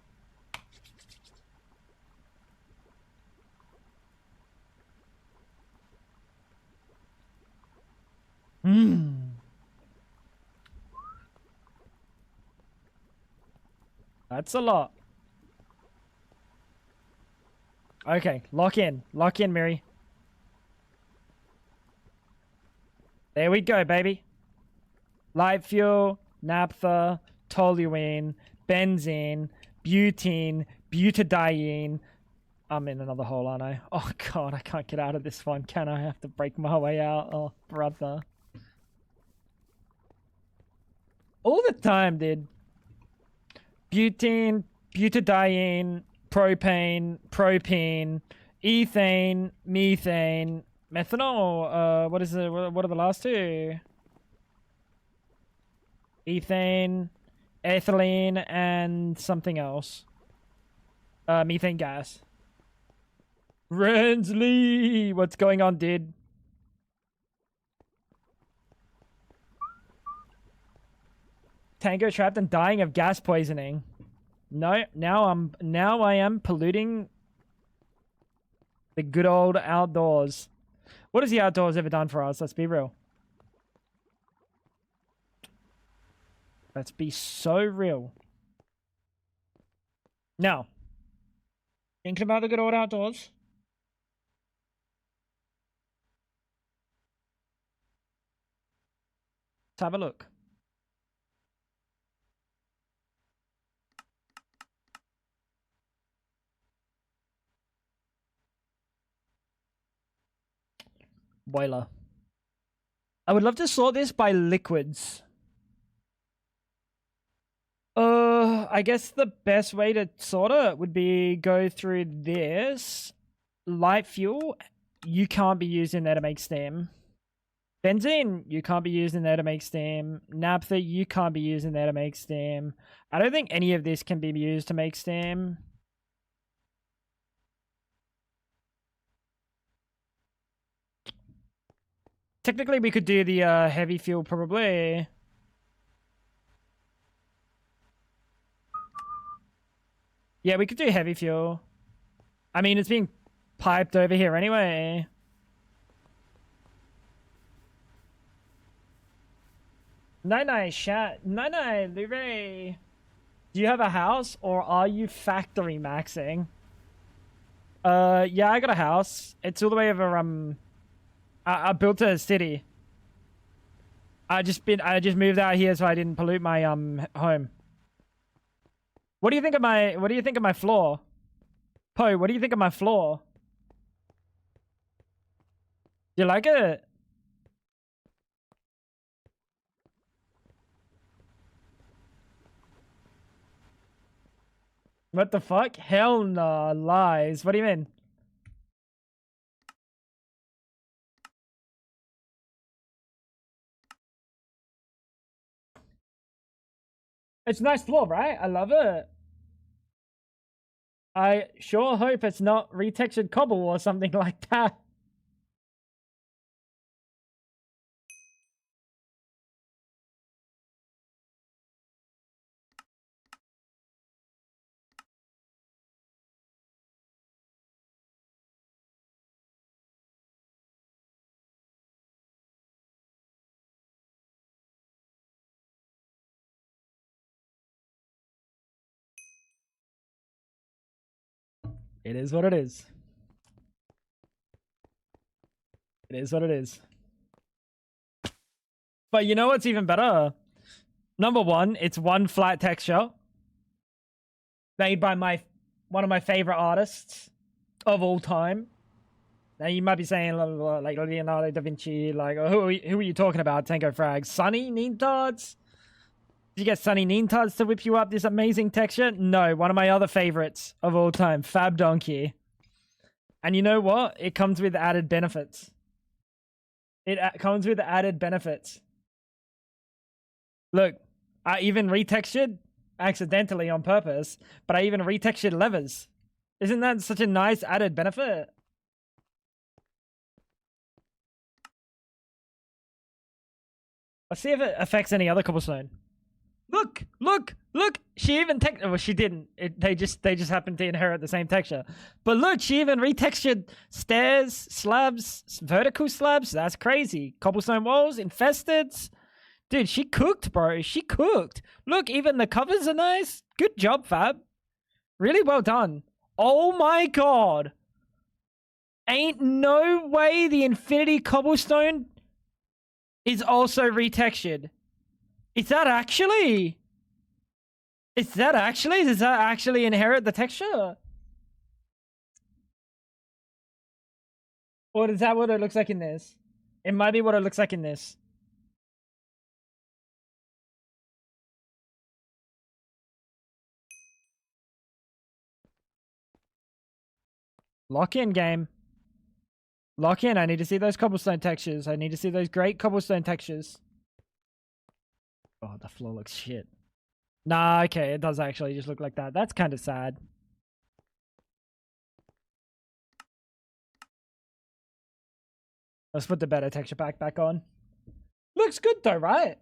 That's a lot. Okay, lock in. Lock in, Mary. There we go, baby. Light fuel, naphtha, toluene, benzene, butene, butadiene. I'm in another hole, aren't I? Oh, God, I can't get out of this one. Can I have to break my way out? Oh, brother. All the time, dude. butene, butadiene, propane, propene, ethane, methane, methanol. What is it? What are the last two? Ethane, ethylene, and something else. Methane gas. Rensley, what's going on, dude? Tango trapped and dying of gas poisoning. No, now I am polluting the good old outdoors. What has the outdoors ever done for us? Let's be real. Let's be so real. Now, thinking about the good old outdoors. Let's have a look. Boiler. I would love to sort this by liquids. I guess the best way to sort it would be go through this. Light fuel, you can't be using there to make steam. Benzene, you can't be using there to make steam. Naphtha, you can't be using there to make steam. I don't think any of this can be used to make steam. Technically, we could do the heavy fuel probably. Yeah, we could do heavy fuel. I mean, it's being piped over here anyway. Nine, Luray. Do you have a house or are you factory maxing? Yeah, I got a house. It's all the way over, I built a city. I just moved out here so I didn't pollute my, home. What do you think of my floor? Poe, what do you think of my floor? Do you like it? What the fuck? Hell no, lies. What do you mean? It's a nice floor, right? I love it. I sure hope it's not retextured cobble or something like that. It is what it is. It is what it is. But you know what's even better? Number one, it's one flat texture made by one of my favorite artists of all time. Now you might be saying like Leonardo da Vinci, like who are you talking about? Tango Frag, Sunny Nintards? Did you get Sunny Nintards to whip you up this amazing texture? No, one of my other favorites of all time, Fab Donkey. And you know what? It comes with added benefits. It comes with added benefits. Look, I even retextured accidentally on purpose, but I even retextured levers. Isn't that such a nice added benefit? Let's see if it affects any other cobblestone. Look! She even well, she didn't. They just happened to inherit the same texture. But look, she even retextured stairs, slabs, vertical slabs. That's crazy. Cobblestone walls, infested. Dude, she cooked, bro. She cooked. Look, even the covers are nice. Good job, Fab. Really well done. Oh my god. Ain't no way the infinity cobblestone is also retextured. Is that actually? Does that actually inherit the texture? Or is that what it looks like in this? It might be what it looks like in this. Lock in, game. Lock in. I need to see those cobblestone textures. I need to see those great cobblestone textures. Oh, the floor looks shit. Nah, okay. It does actually just look like that. That's kind of sad. Let's put the better texture pack back on. Looks good though, right?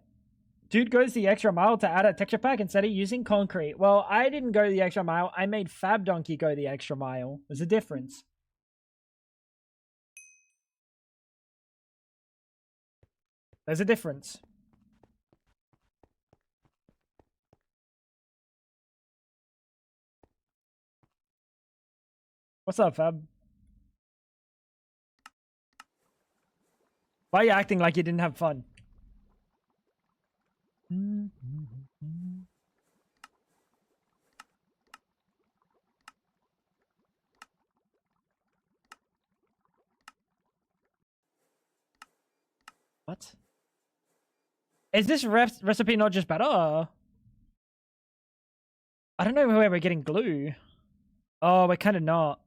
Dude goes the extra mile to add a texture pack instead of using concrete. Well, I didn't go the extra mile. I made Fab Donkey go the extra mile. There's a difference. There's a difference. What's up, Fab? Why are you acting like you didn't have fun? What? Is this recipe not just better? I don't know where we're getting glue. Oh, we're kind of not.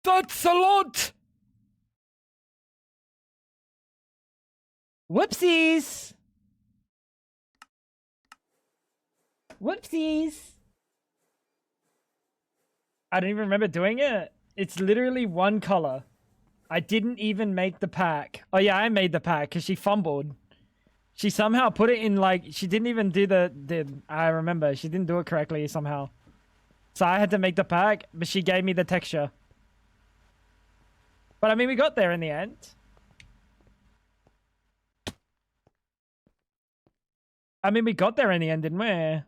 That's a lot! Whoopsies! Whoopsies! I don't even remember doing it. It's literally one color. I didn't even make the pack. Oh yeah, I made the pack because she fumbled. She somehow put it in like, she didn't even do I remember, she didn't do it correctly somehow. So I had to make the pack, but she gave me the texture. But I mean, we got there in the end. I mean, we got there in the end, didn't we?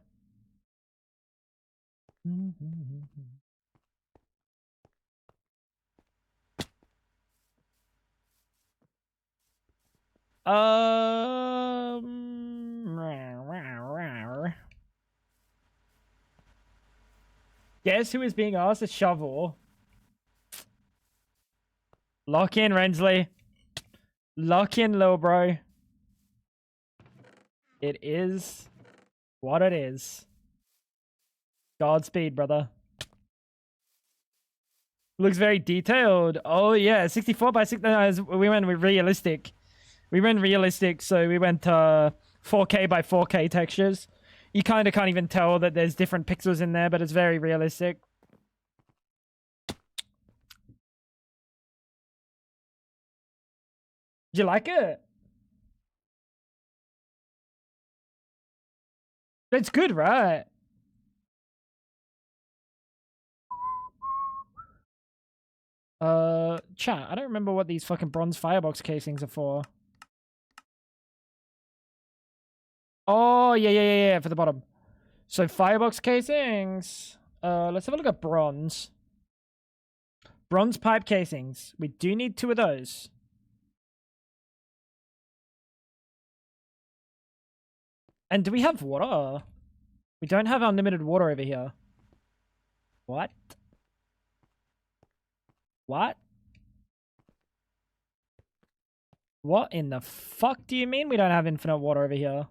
Guess who is being asked to shovel? Lock in, Rensley. Lock in, little bro. It is what it is. Godspeed, brother. Looks very detailed. Oh yeah, 64 by 6. No, we went with realistic. We went realistic, so we went 4K by 4K textures. You kind of can't even tell that there's different pixels in there, but it's very realistic. Did you like it? It's good, right? Chat, I don't remember what these fucking bronze firebox casings are for. Oh, yeah, for the bottom. So firebox casings. Let's have a look at bronze. Bronze pipe casings. We do need 2 of those. And do we have water? We don't have unlimited water over here. What? What? What in the fuck do you mean we don't have infinite water over here?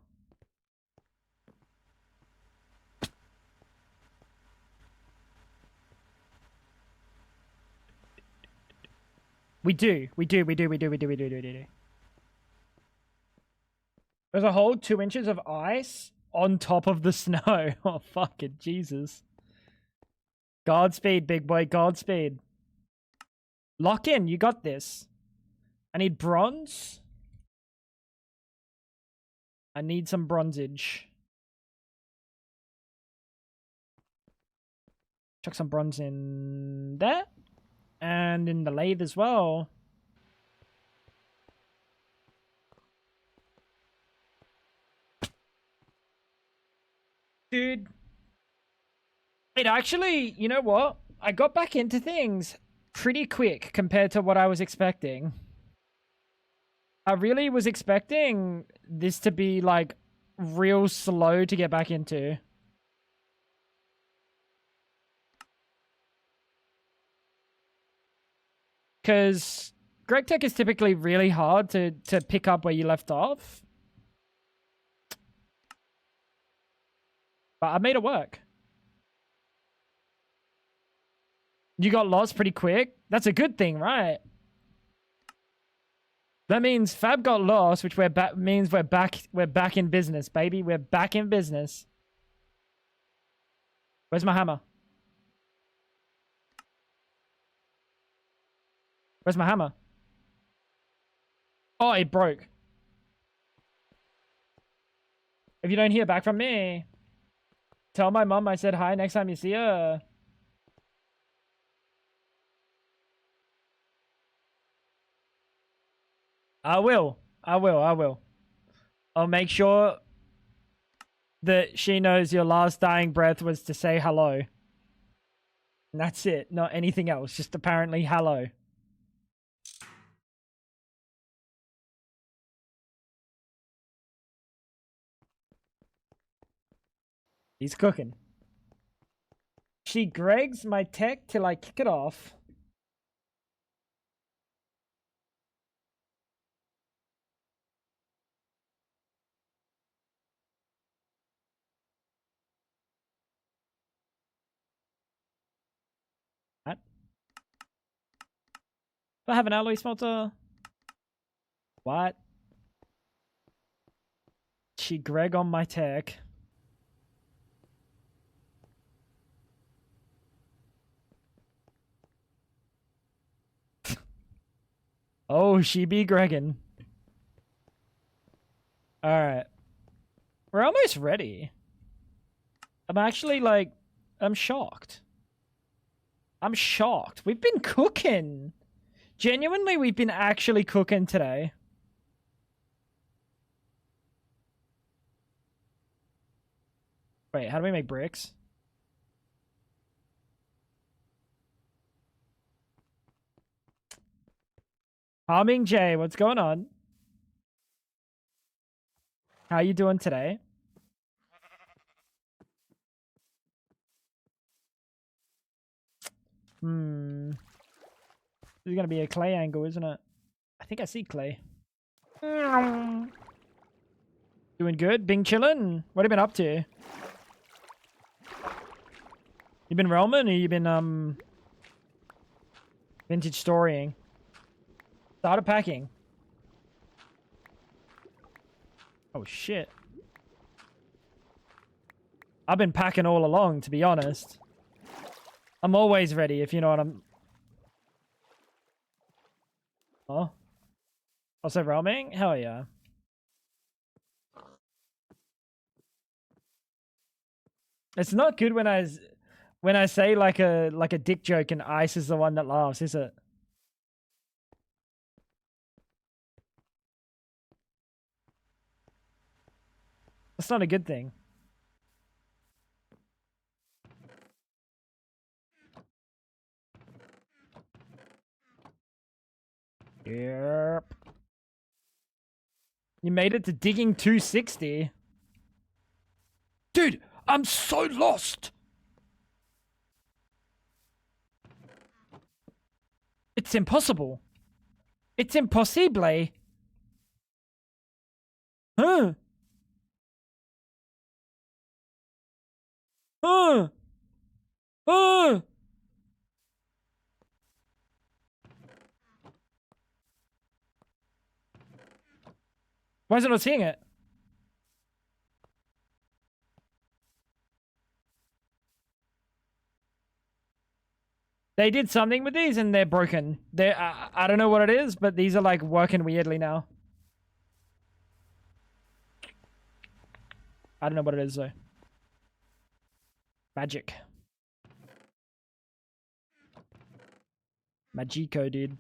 We do. There's a whole 2 inches of ice on top of the snow. Oh, fucking Jesus. Godspeed, big boy. Godspeed. Lock in. You got this. I need bronze. I need some bronzage. Chuck some bronze in there. And in the lathe as well. Dude. It actually, you know what? I got back into things pretty quick compared to what I was expecting. I really was expecting this to be, like, real slow to get back into. Because Greg Tech is typically really hard to pick up where you left off. But I made it work. You got lost pretty quick. That's a good thing, right? That means Fab got lost, which means we're back in business, baby. We're back in business. Where's my hammer? Where's my hammer? Oh, it broke. If you don't hear back from me, tell my mom I said hi next time you see her. I will. I'll make sure that she knows your last dying breath was to say hello. And that's it. Not anything else. Just apparently hello. He's cooking. She Gregs my tech till I kick it off. What? Do I have an alloy smelter? What? She Greg on my tech. Oh, she be Greggin. Alright. We're almost ready. I'm actually like, I'm shocked. I'm shocked. We've been cooking. Genuinely, we've been actually cooking today. Wait, how do we make bricks? Harming Jay, what's going on? How you doing today? This is gonna be a clay angle, isn't it? I think I see clay. Doing good? Bing chillin'? What have you been up to? You been realming or you been vintage storying? Started packing. Oh shit. I've been packing all along, to be honest. I'm always ready, if you know what I'm... Oh? Also realming? Hell yeah. It's not good when I say like a dick joke and Ice is the one that laughs, is it? That's not a good thing. Yep. You made it to digging 260. Dude, I'm so lost. It's impossible. It's impossible. Huh? Huh? Huh? Why is it not seeing it? They did something with these and they're broken. I don't know what it is, but these are like working weirdly now. I don't know what it is though. Magic. Magico, dude.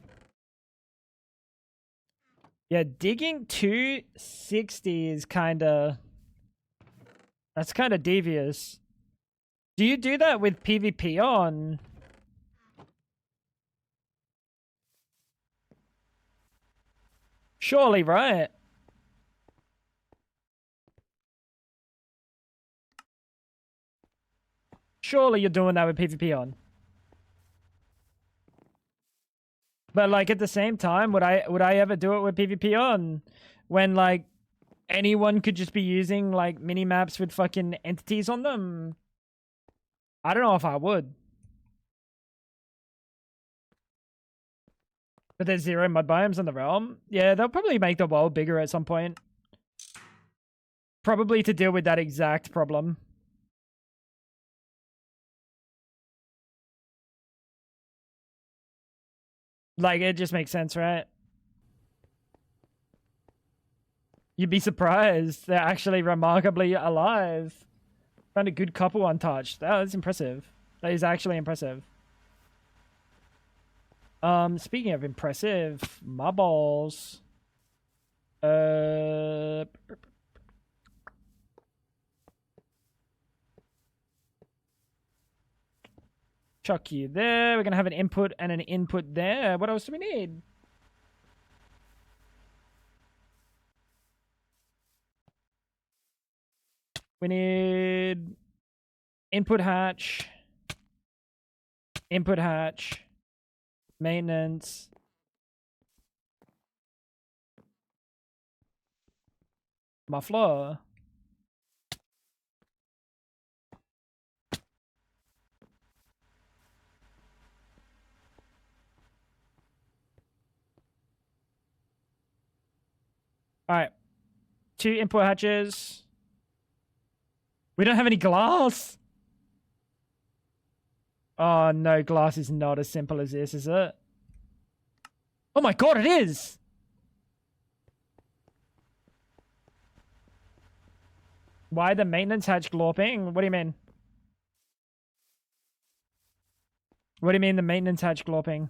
Yeah, digging 260 is kinda... That's kinda devious. Do you do that with PvP on? Surely, right? Surely you're doing that with PvP on. But like at the same time, would I ever do it with PvP on when like anyone could just be using like mini maps with fucking entities on them? I don't know if I would. But there's 0 mud biomes in the realm. Yeah, they'll probably make the world bigger at some point. Probably to deal with that exact problem. Like, it just makes sense, right? You'd be surprised. They're actually remarkably alive. Found a good couple untouched. That's impressive. That is actually impressive. Speaking of impressive, my balls. Chuck you there. We're gonna have an input and an input there. What else do we need? We need input hatch, maintenance. Muffler. Alright. 2 input hatches. We don't have any glass. Oh no, glass is not as simple as this, is it? Oh my god, it is! Why the maintenance hatch glorping? What do you mean? What do you mean the maintenance hatch glorping?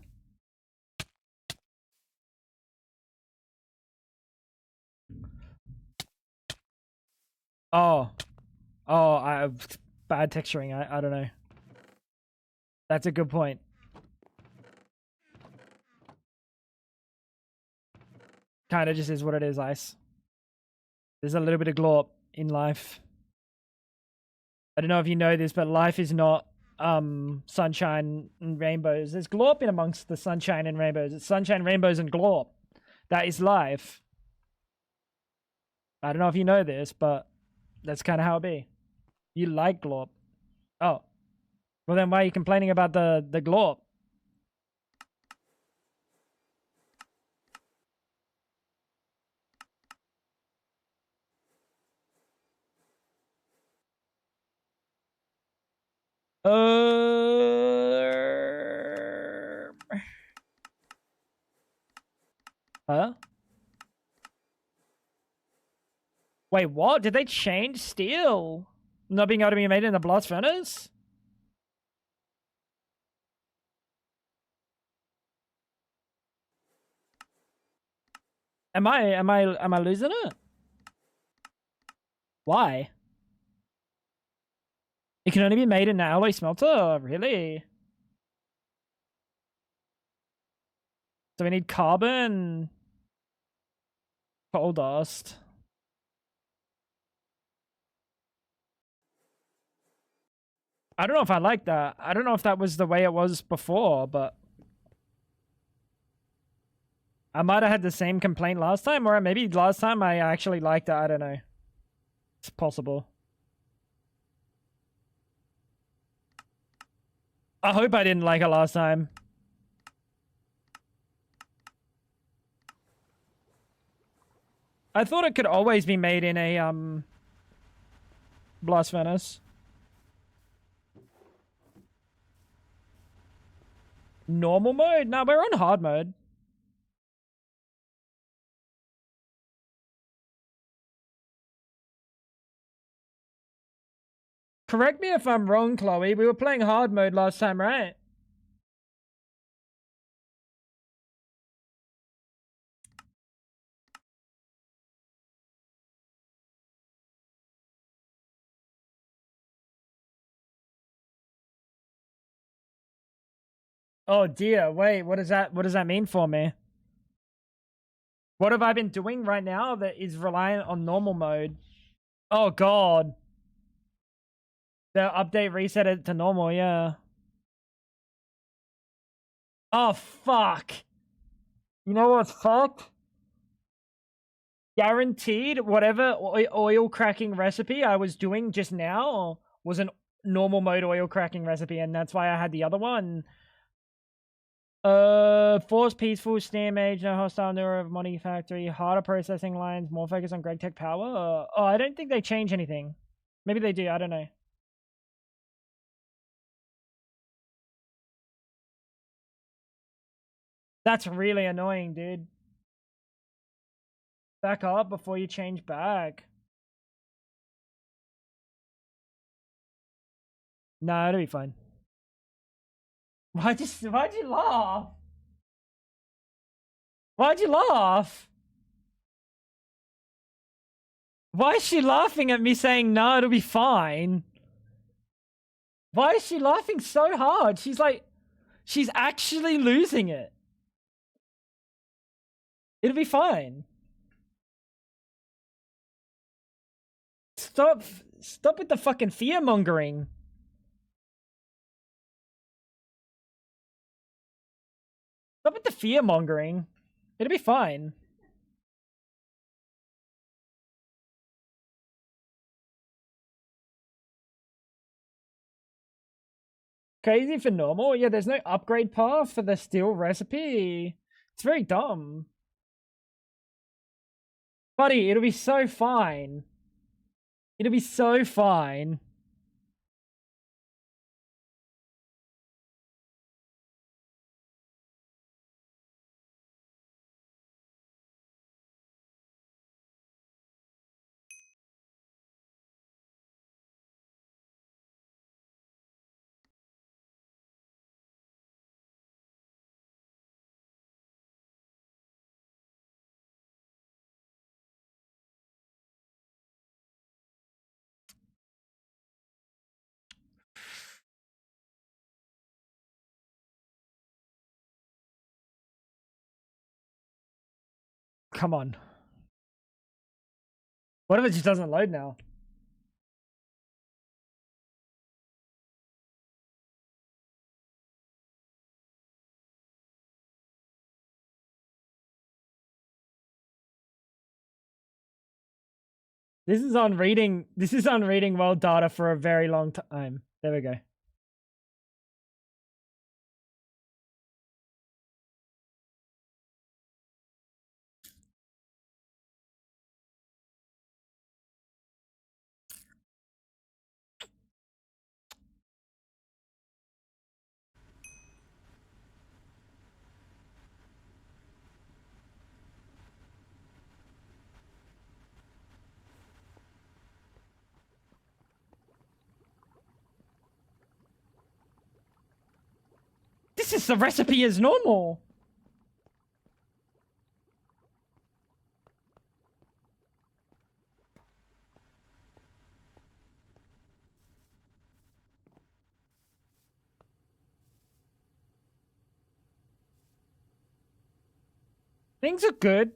Oh. Oh, bad texturing. I don't know. That's a good point. Kinda just is what it is, Ice. There's a little bit of glorp in life. I don't know if you know this, but life is not sunshine and rainbows. There's glorp in amongst the sunshine and rainbows. It's sunshine, rainbows, and glorp. That is life. I don't know if you know this, but that's kind of how it be. You like glorp. Oh. Well, then why are you complaining about the glorp? Huh? Wait, what? Did they change steel? Not being able to be made in the blast furnace? Am I losing it? Why? It can only be made in an alloy smelter? Really? So we need carbon, coal dust. I don't know if I like that. I don't know if that was the way it was before, but I might have had the same complaint last time, or maybe last time I actually liked it. I don't know. It's possible. I hope I didn't like it last time. I thought it could always be made in a blast furnace. Normal mode? No, we're on hard mode. Correct me if I'm wrong, Chloe. We were playing hard mode last time, right? Oh dear, wait, what does that mean for me? What have I been doing right now that is reliant on normal mode? Oh god. The update reset it to normal, yeah. Oh fuck. You know what's fucked? Guaranteed whatever oil cracking recipe I was doing just now was an normal mode oil cracking recipe, and that's why I had the other one. Force peaceful, steam age, no hostile neuro of MONIFACTORY, harder processing lines, more focus on Greg Tech power. Oh, I don't think they change anything. Maybe they do, I don't know. That's really annoying, dude. Back up before you change back. Nah, it'll be fine. Why'd you laugh? Why'd you laugh? Why is she laughing at me saying, no, it'll be fine? Why is she laughing so hard? She's like, she's actually losing it. It'll be fine. Stop with the fucking fear mongering. Stop with the fear mongering. It'll be fine. Crazy for normal? Yeah, there's no upgrade path for the steel recipe. It's very dumb. Buddy, it'll be so fine. It'll be so fine. Come on. What if it just doesn't load now? This is on reading world data for a very long time. There we go. This is the recipe as normal. Things are good.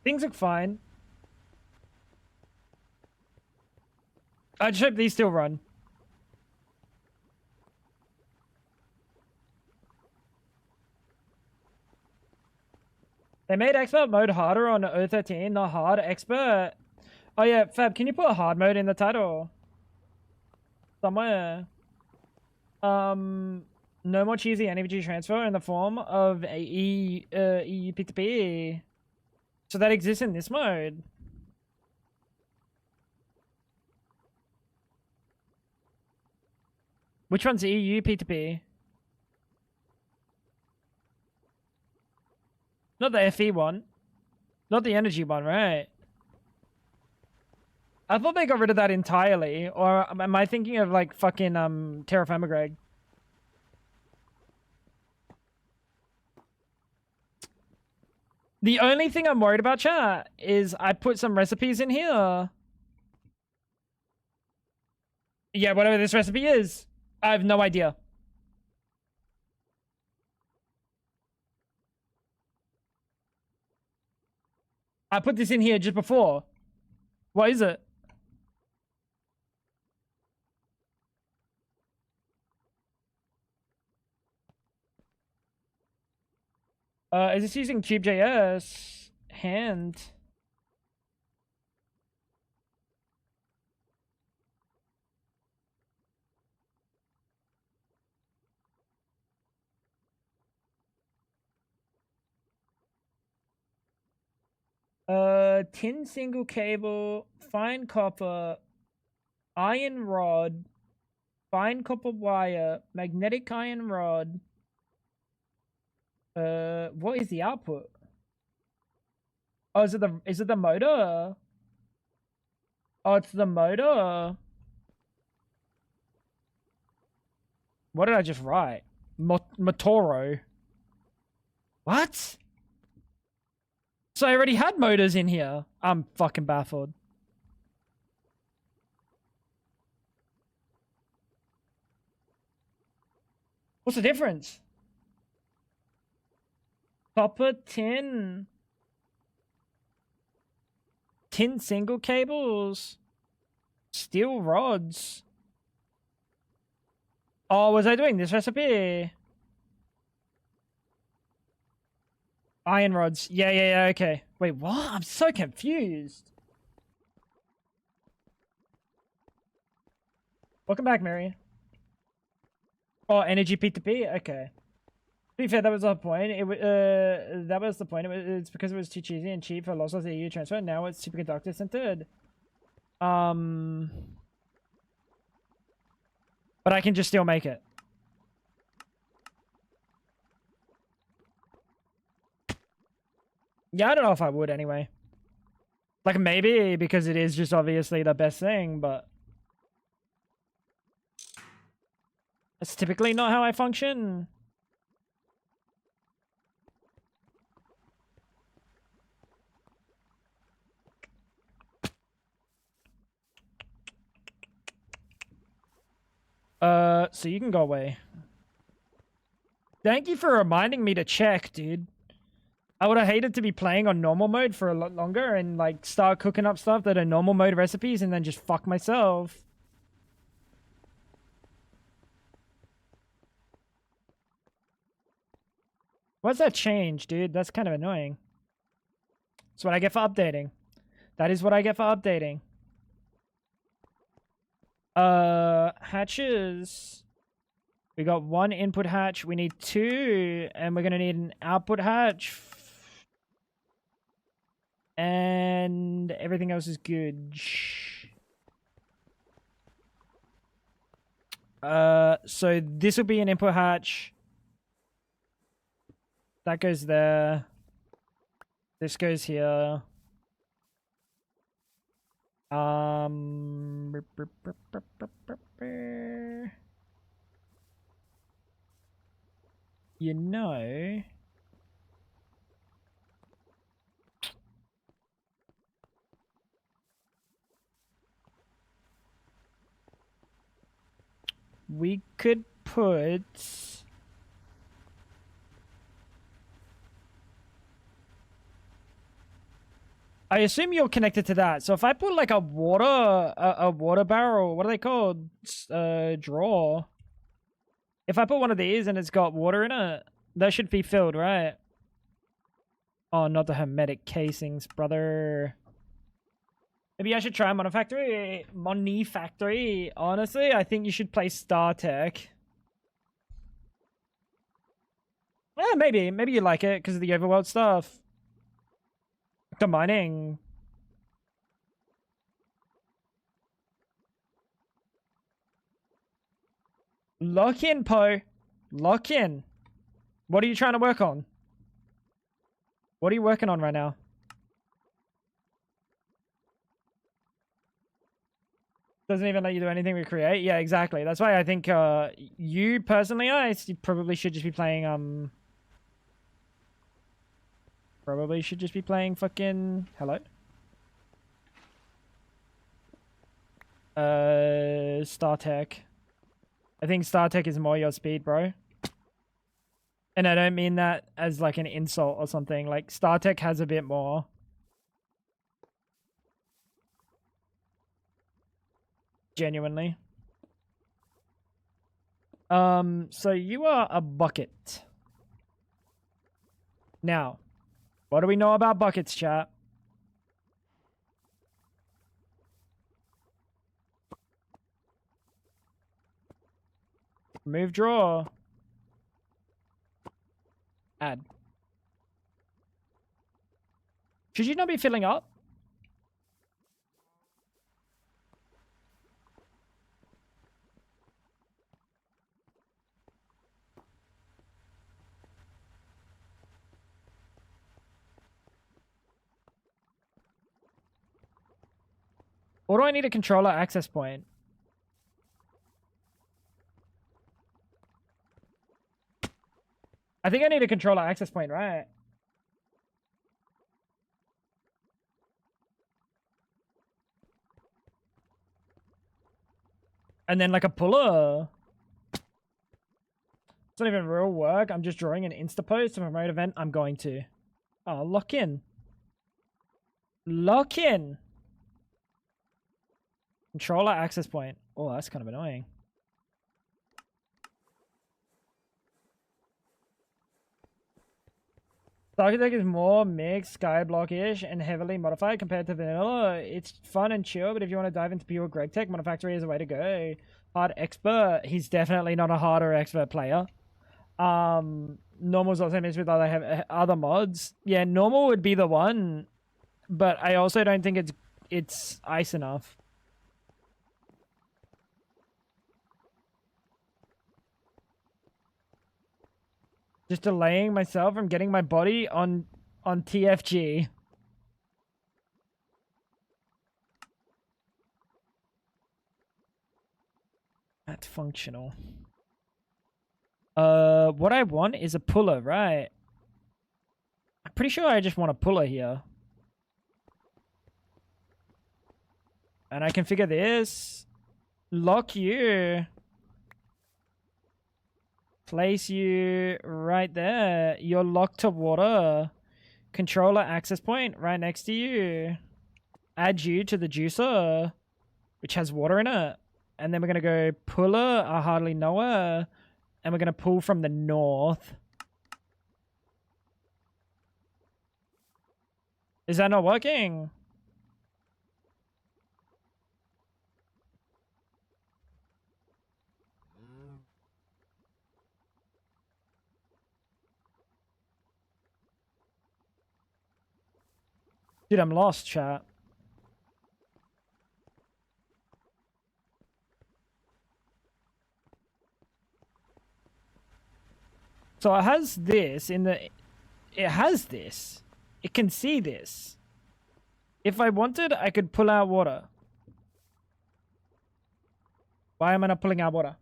Things look fine. I just hope these still run. They made expert mode harder on O13, not hard. Expert. Oh yeah, Fab, can you put a hard mode in the title? Somewhere. No more cheesy energy transfer in the form of a EU P2P. So that exists in this mode. Which one's EU P2P? Not the FE one. Not the energy one, right? I thought they got rid of that entirely. Or am I thinking of like fucking Terraforma Greg? The only thing I'm worried about, chat, is I put some recipes in here. Yeah, whatever this recipe is. I have no idea. I put this in here just before. What is it? Is this using Cube.js? Hand. Tin single cable, fine copper, iron rod, fine copper wire, magnetic iron rod. What is the output? Oh, is it the motor? Oh, it's the motor. What did I just write? Motoro. What? So I already had motors in here. I'm fucking baffled. What's the difference? Copper, tin. Tin single cables. Steel rods. Oh, was I doing this recipe? Iron rods. Yeah, okay. Wait, what? I'm so confused. Welcome back, Mary. Oh, energy P2P? Okay. To be fair, that was the point. That was the point. It's because it was too cheesy and cheap for lossless EU transfer. Now it's superconductor centered. But I can just still make it. Yeah, I don't know if I would anyway. Like, maybe, because it is just obviously the best thing, but... That's typically not how I function. So you can go away. Thank you for reminding me to check, dude. I would have hated to be playing on normal mode for a lot longer and, like, start cooking up stuff that are normal mode recipes and then just fuck myself. What's that change, dude? That's kind of annoying. That's what I get for updating. That is what I get for updating. Hatches. We got one input hatch. We need two, and we're gonna need an output hatch. And everything else is good. So this will be an input hatch. That goes there. This goes here. You know, we could put... I assume you're connected to that. So if I put like a water barrel, what are they called? Drawer. If I put one of these and it's got water in it, that should be filled, right? Oh, not the hermetic casings, brother. Maybe I should try MONIFACTORY. MONIFACTORY. Honestly, I think you should play StarTech. Yeah, maybe. Maybe you like it because of the overworld stuff. The mining. Lock in, Poe. Lock in. What are you trying to work on? What are you working on right now? Doesn't even let you do anything with create. Yeah, exactly. That's why I think you personally, you probably should just be playing probably should just be playing fucking hello. StarTech. I think StarTech is more your speed, bro. And I don't mean that as like an insult or something. Like StarTech has a bit more. Genuinely. So you are a bucket. Now, what do we know about buckets, chat? Remove drawer. Add. Should you not be filling up? Or do I need a controller access point? I think I need a controller access point, right? And then like a puller. It's not even real work. I'm just drawing an Insta post to promote event I'm going to. Oh, lock in. Lock in. Controller access point. Oh, that's kind of annoying. The architect is more mixed, skyblock-ish, and heavily modified compared to vanilla. It's fun and chill, but if you want to dive into pure Greg Tech, MONIFACTORY is a way to go. Hard expert. He's definitely not a hard or expert player. Normal's also mixed with other mods. Yeah, normal would be the one, but I also don't think it's ice enough. Just delaying myself from getting my body on TFG. That's functional. What I want is a puller, right? I'm pretty sure I just want a puller here. And I configure this. Lock you. Place you right there. You're locked to water. Controller access point right next to you. Add you to the juicer, which has water in it. And then we're going to go puller, I hardly know her. And we're going to pull from the north. Is that not working? Dude, I'm lost, chat. So it has this in the... It has this. It can see this. If I wanted, I could pull out water. Why am I not pulling out water?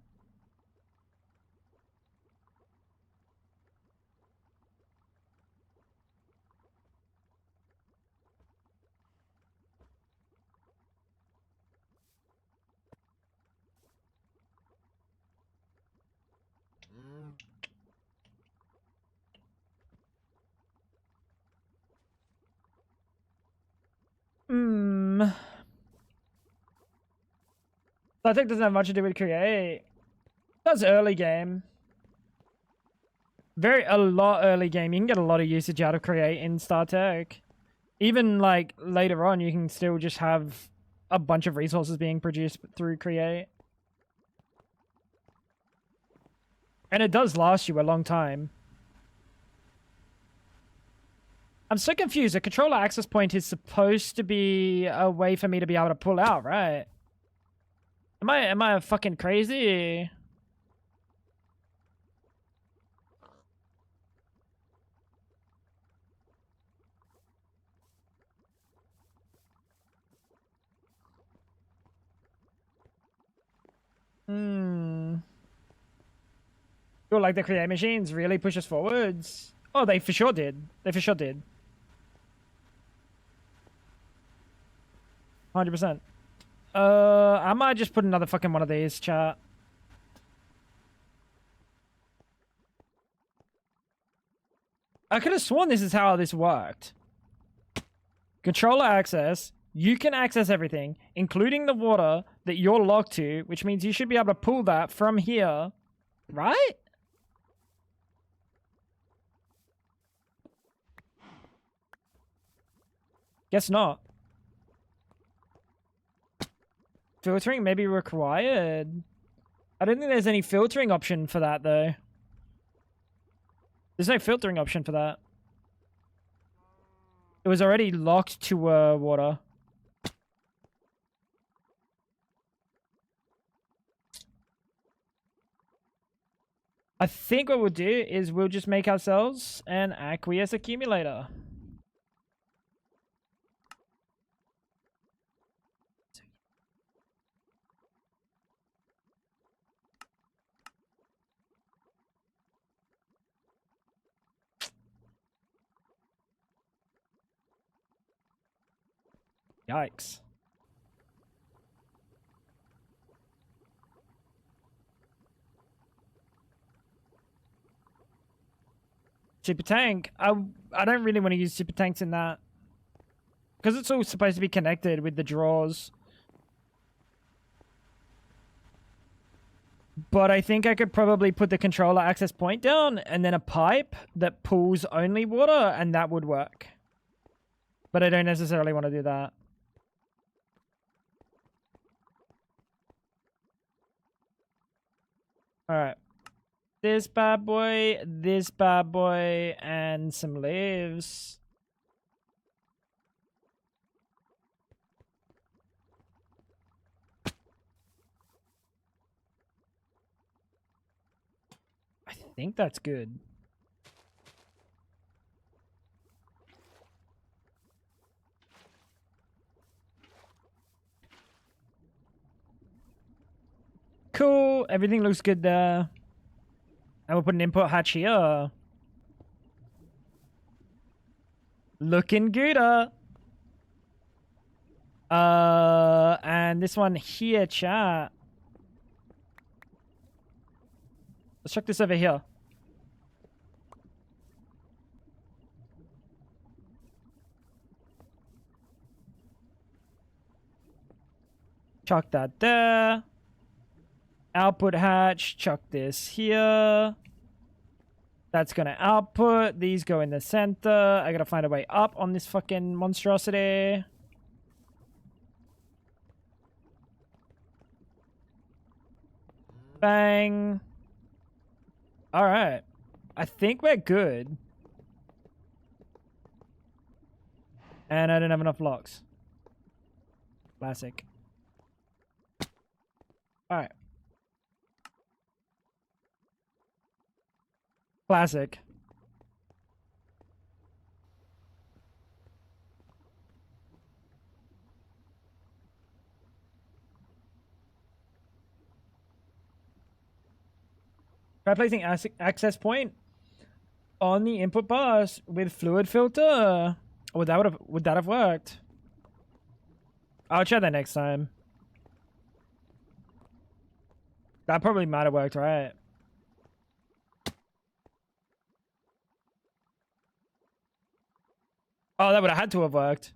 I think doesn't have much to do with create. That's early game. A lot early game. You can get a lot of usage out of create in Star Trek. Even like later on, you can still just have a bunch of resources being produced through create. And it does last you a long time. I'm so confused. A controller access point is supposed to be a way for me to be able to pull out, right? Am I fucking crazy? Feel like the create machines really push us forwards. Oh, they for sure did. They for sure did. 100%. I might just put another fucking one of these, chat. I could have sworn this is how this worked. Controller access. You can access everything, including the water that you're locked to, which means you should be able to pull that from here, right? Guess not. Filtering may be required. I don't think there's any filtering option for that, though. There's no filtering option for that. It was already locked to water. I think what we'll do is we'll just make ourselves an aqueous accumulator. Yikes. Super tank. I don't really want to use super tanks in that. Because it's all supposed to be connected with the drawers. But I think I could probably put the controller access point down and then a pipe that pulls only water, and that would work. But I don't necessarily want to do that. Alright. This bad boy, and some leaves. I think that's good. Cool. Everything looks good there. And we'll put an input hatch here. Looking gooder. And this one here, chat. Let's check this over here. Chuck that there. Output hatch, chuck this here. That's gonna output. These go in the center. I gotta find a way up on this fucking monstrosity. Bang. Alright. I think we're good. And I don't have enough locks. Classic. Alright. Classic. Try placing access point on the input bus with fluid filter. Would that have worked? I'll try that next time. That probably might have worked, right? Oh, that would have had to have worked.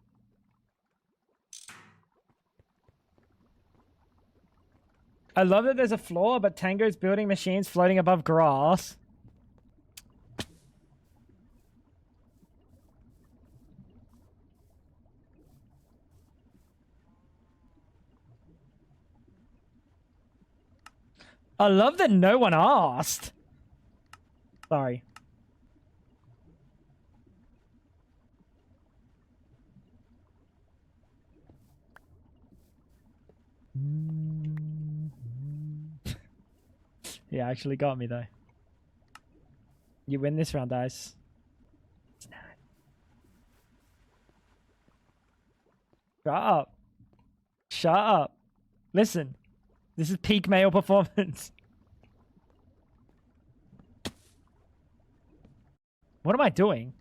I love that there's a floor, but Tango's building machines floating above grass. I love that no one asked. Sorry. Yeah, actually got me though. You win this round, Dice. Shut up. Shut up. Listen. This is peak male performance. What am I doing?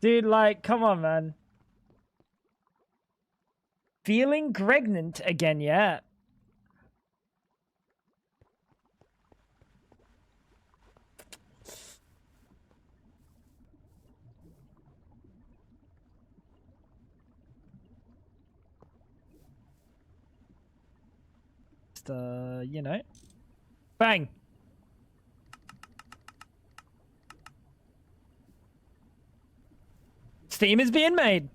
Dude, like, come on, man. Feeling pregnant again yet? you know. Bang! Steam is being made!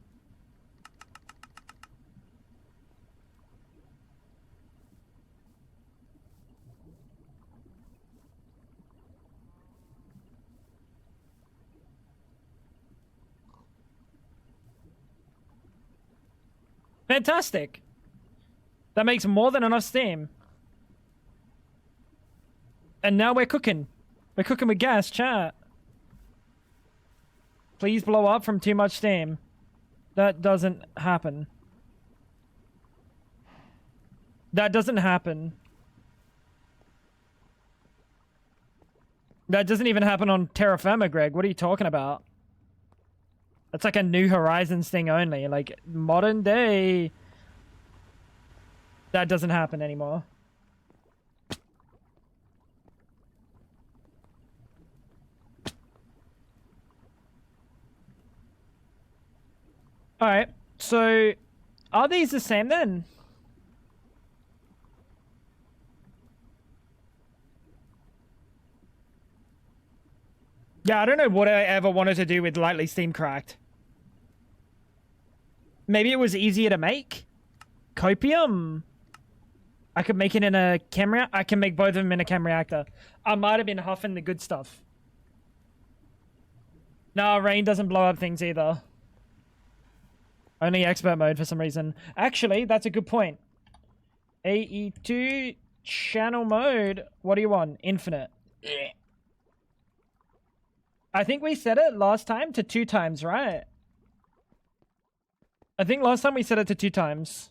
Fantastic! That makes more than enough steam. And now we're cooking. We're cooking with gas, chat. Please blow up from too much steam. That doesn't happen. That doesn't happen. That doesn't even happen on terra firma, Greg. What are you talking about? That's like a New Horizons thing only. Like, modern day... That doesn't happen anymore. Alright, so... Are these the same then? Yeah, I don't know what I ever wanted to do with lightly steam cracked. Maybe it was easier to make? Copium? I could make it in a chem reactor. I can make both of them in a chem reactor. I might have been huffing the good stuff. No, rain doesn't blow up things either. Only expert mode for some reason. Actually, that's a good point. AE2 channel mode. What do you want? Infinite. I think we set it last time to 2 times, right? I think last time we set it to 2 times.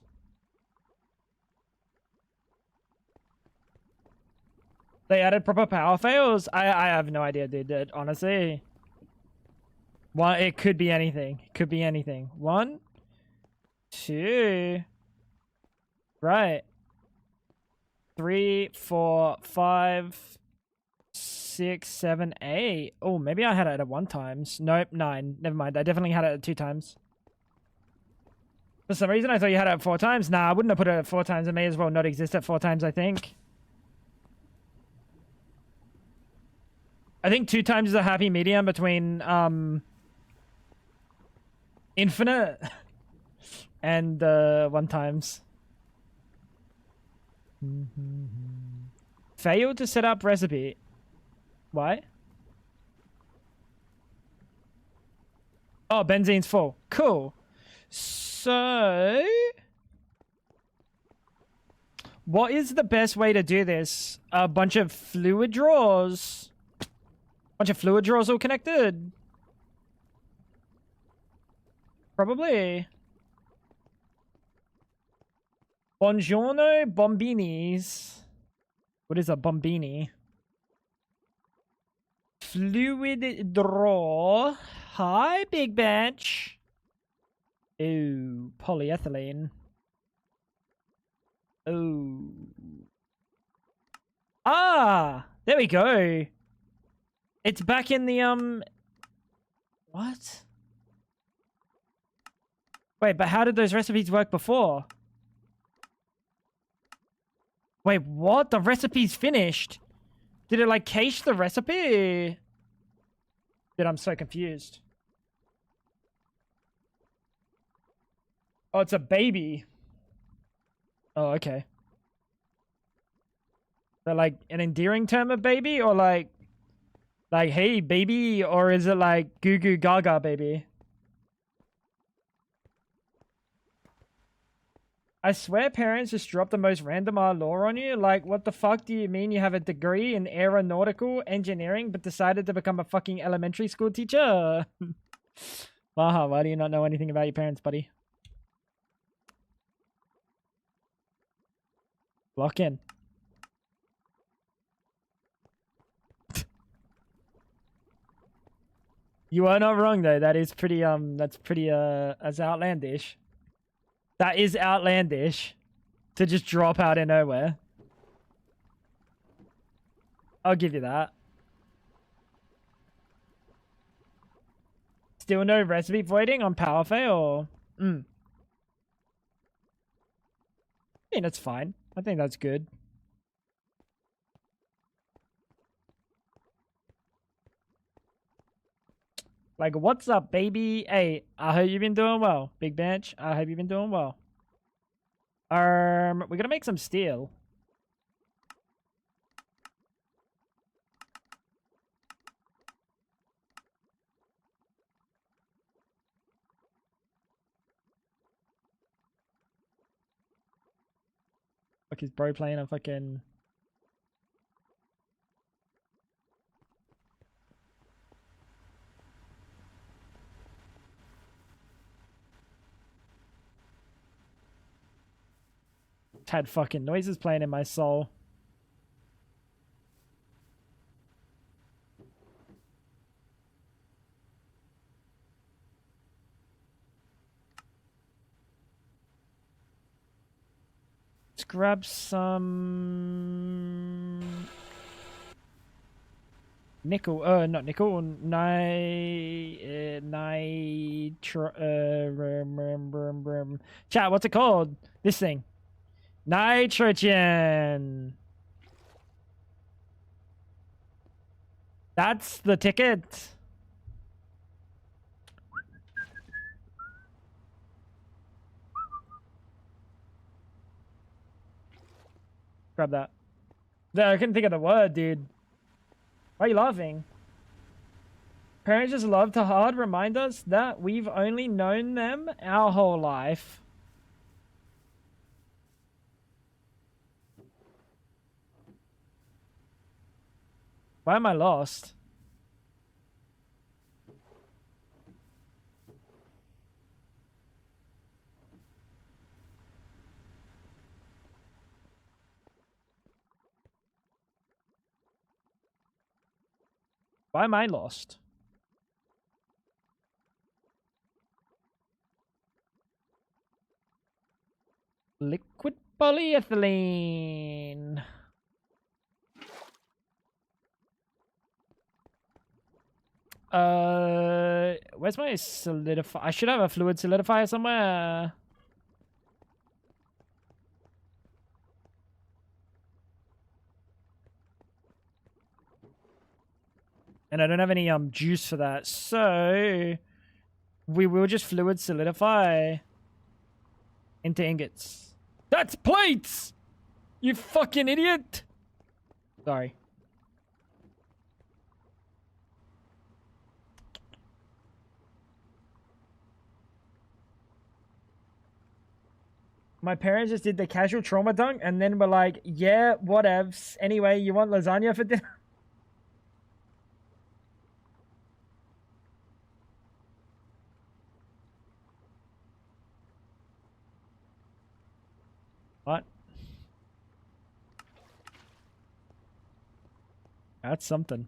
They added proper power fails? I have no idea, dude. Honestly. One, it could be anything. It could be anything. 1, 2. Right. 3, 4, 5, 6, 7, 8. Oh, maybe I had it at 1 times. Nope, 9. Never mind. I definitely had it at 2 times. For some reason, I thought you had it at 4 times. Nah, I wouldn't have put it at 4 times. It may as well not exist at 4 times, I think. I think 2 times is a happy medium between, infinite and, 1 times. Failed to set up recipe. Why? Oh, benzene's full. Cool. So... what is the best way to do this? A bunch of fluid draws. Bunch of fluid draws all connected. Probably. Buongiorno bombinis. What is a bombini? Fluid draw. Hi, big bench. Ooh, polyethylene. Ooh. Ah, there we go. It's back in the, what? Wait, but how did those recipes work before? Wait, what? The recipe's finished? Did it, like, cache the recipe? Dude, I'm so confused. Oh, it's a baby. Oh, okay. But, like, an endearing term of baby? Or, like, hey, baby? Or is it, like, goo goo gaga, baby? I swear parents just drop the most random lore on you. Like, what the fuck do you mean you have a degree in aeronautical engineering but decided to become a fucking elementary school teacher? Maha, why do you not know anything about your parents, buddy? Lock in. You are not wrong, though. That is pretty, that's outlandish. That is outlandish to just drop out of nowhere. I'll give you that. Still no recipe voiding on power fail? I mean, that's fine. I think that's good. Like, what's up, baby? Hey, I hope you've been doing well. Big Bench, I hope you've been doing well. We're gonna make some steel. Fuck, is bro playing a fucking... Had fucking noises playing in my soul. Let's grab some nickel. Not nickel. Chat. What's it called? This thing. Nitrogen. That's the ticket. Grab that. No, I couldn't think of the word, dude. Why are you laughing? Parents just love to hard remind us that we've only known them our whole life. Why am I lost? Why am I lost? Liquid polyethylene. Where's my solidify? I should have a fluid solidifier somewhere. And I don't have any juice for that, so we will just fluid solidify into ingots. That's plates! You fucking idiot! Sorry. My parents just did the casual trauma dunk and then were like, yeah, whatevs. Anyway, you want lasagna for dinner? What? That's something.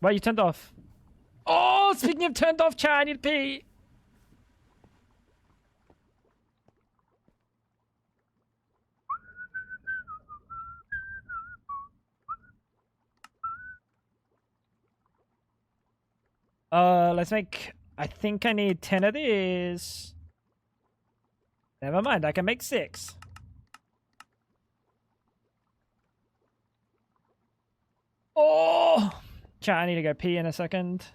Why you turned off? Oh, speaking of turned off, chat, I need to pee. Let's make... I think I need 10 of these. Never mind, I can make 6. Oh! Chat, I need to go pee in a second.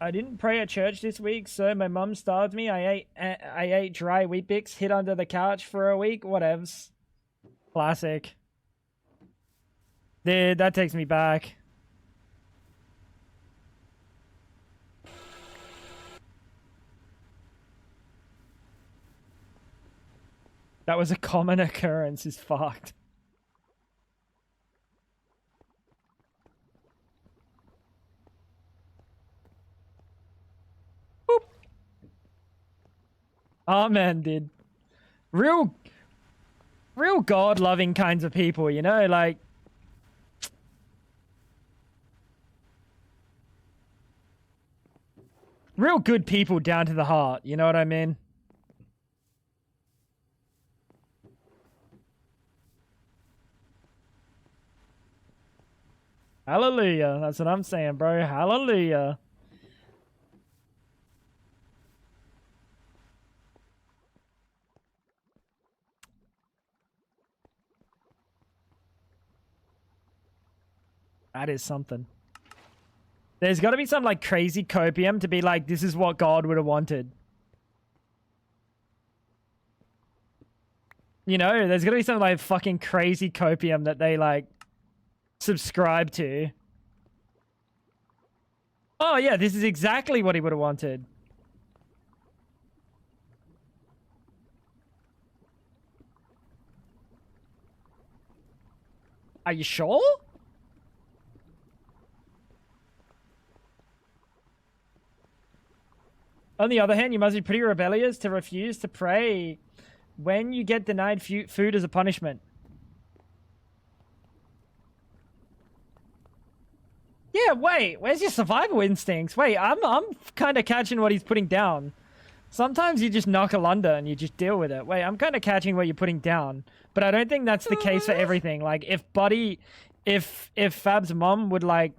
I didn't pray at church this week, so my mum starved me. I ate dry Wheat Bix, hid under the couch for a week. Whatevs. Classic. Dude, that takes me back. That was a common occurrence, is fucked. Boop. Amen, dude. Real God-loving kinds of people, you know? Like... real good people down to the heart, you know what I mean? Hallelujah. That's what I'm saying, bro. Hallelujah. That is something. There's got to be some like crazy copium to be like, this is what God would have wanted. You know, there's got to be some like fucking crazy copium that they like subscribe to. Oh yeah, this is exactly what he would have wanted. Are you sure? On the other hand, you must be pretty rebellious to refuse to pray when you get denied food as a punishment. Yeah, wait, where's your survival instincts? Wait, I'm kind of catching what he's putting down. Sometimes you just knuckle under and you just deal with it. Wait, I'm kind of catching what you're putting down, but I don't think that's the case for everything. Like, if Fab's mom would like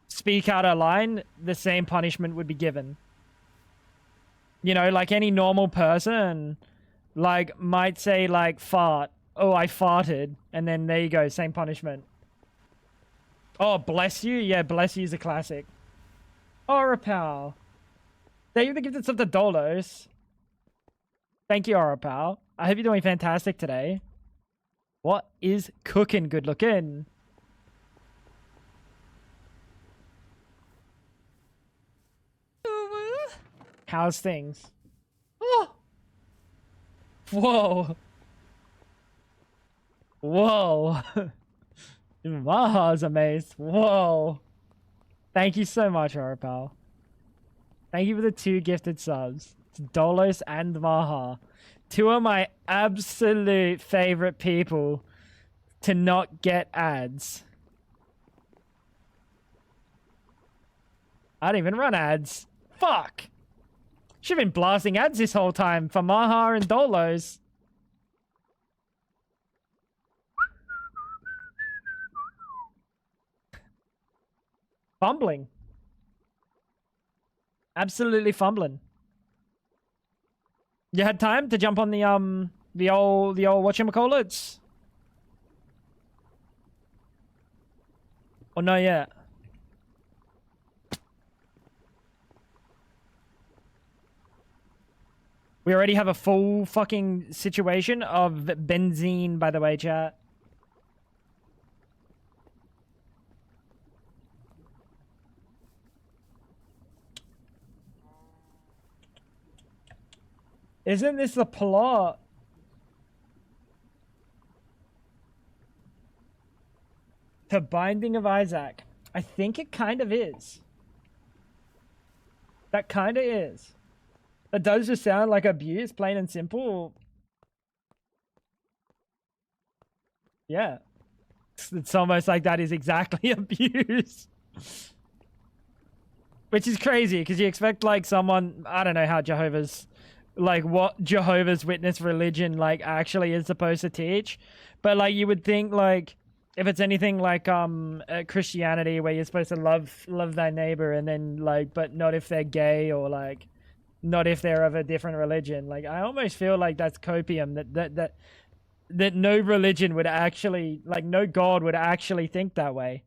speak out her line, the same punishment would be given. You know, like any normal person, like, might say, like, fart. Oh, I farted. And then there you go, same punishment. Oh, bless you? Yeah, bless you is a classic. Orapal. Thank you for the gifted sub to Dolos. Thank you, Orapal. I hope you're doing fantastic today. What is cooking good looking? How's things? Oh. Whoa. Whoa. Maha's amazed. Whoa. Thank you so much, Orapal. Thank you for the 2 gifted subs. It's Dolos and Maha. 2 of my absolute favorite people to not get ads. I don't even run ads. Fuck. Should have been blasting ads this whole time for Maha and Dolos. Fumbling. Absolutely fumbling. You had time to jump on the old whatchamacallits? Or not yet? We already have a full fucking situation of benzene, by the way, chat. Isn't this the plot? The Binding of Isaac. I think it kind of is. That kind of is. That does just sound like abuse, plain and simple. Yeah. It's almost like that is exactly abuse. Which is crazy, because you expect, like, someone... I don't know how Jehovah's... Like, what Jehovah's Witness religion, like, actually is supposed to teach. But, like, you would think, like... If it's anything like Christianity, where you're supposed to love thy neighbor, and then, like... But not if they're gay, or, like... Not if they're of a different religion. Like, I almost feel like that's copium, that no religion would actually, like, no God would actually think that way.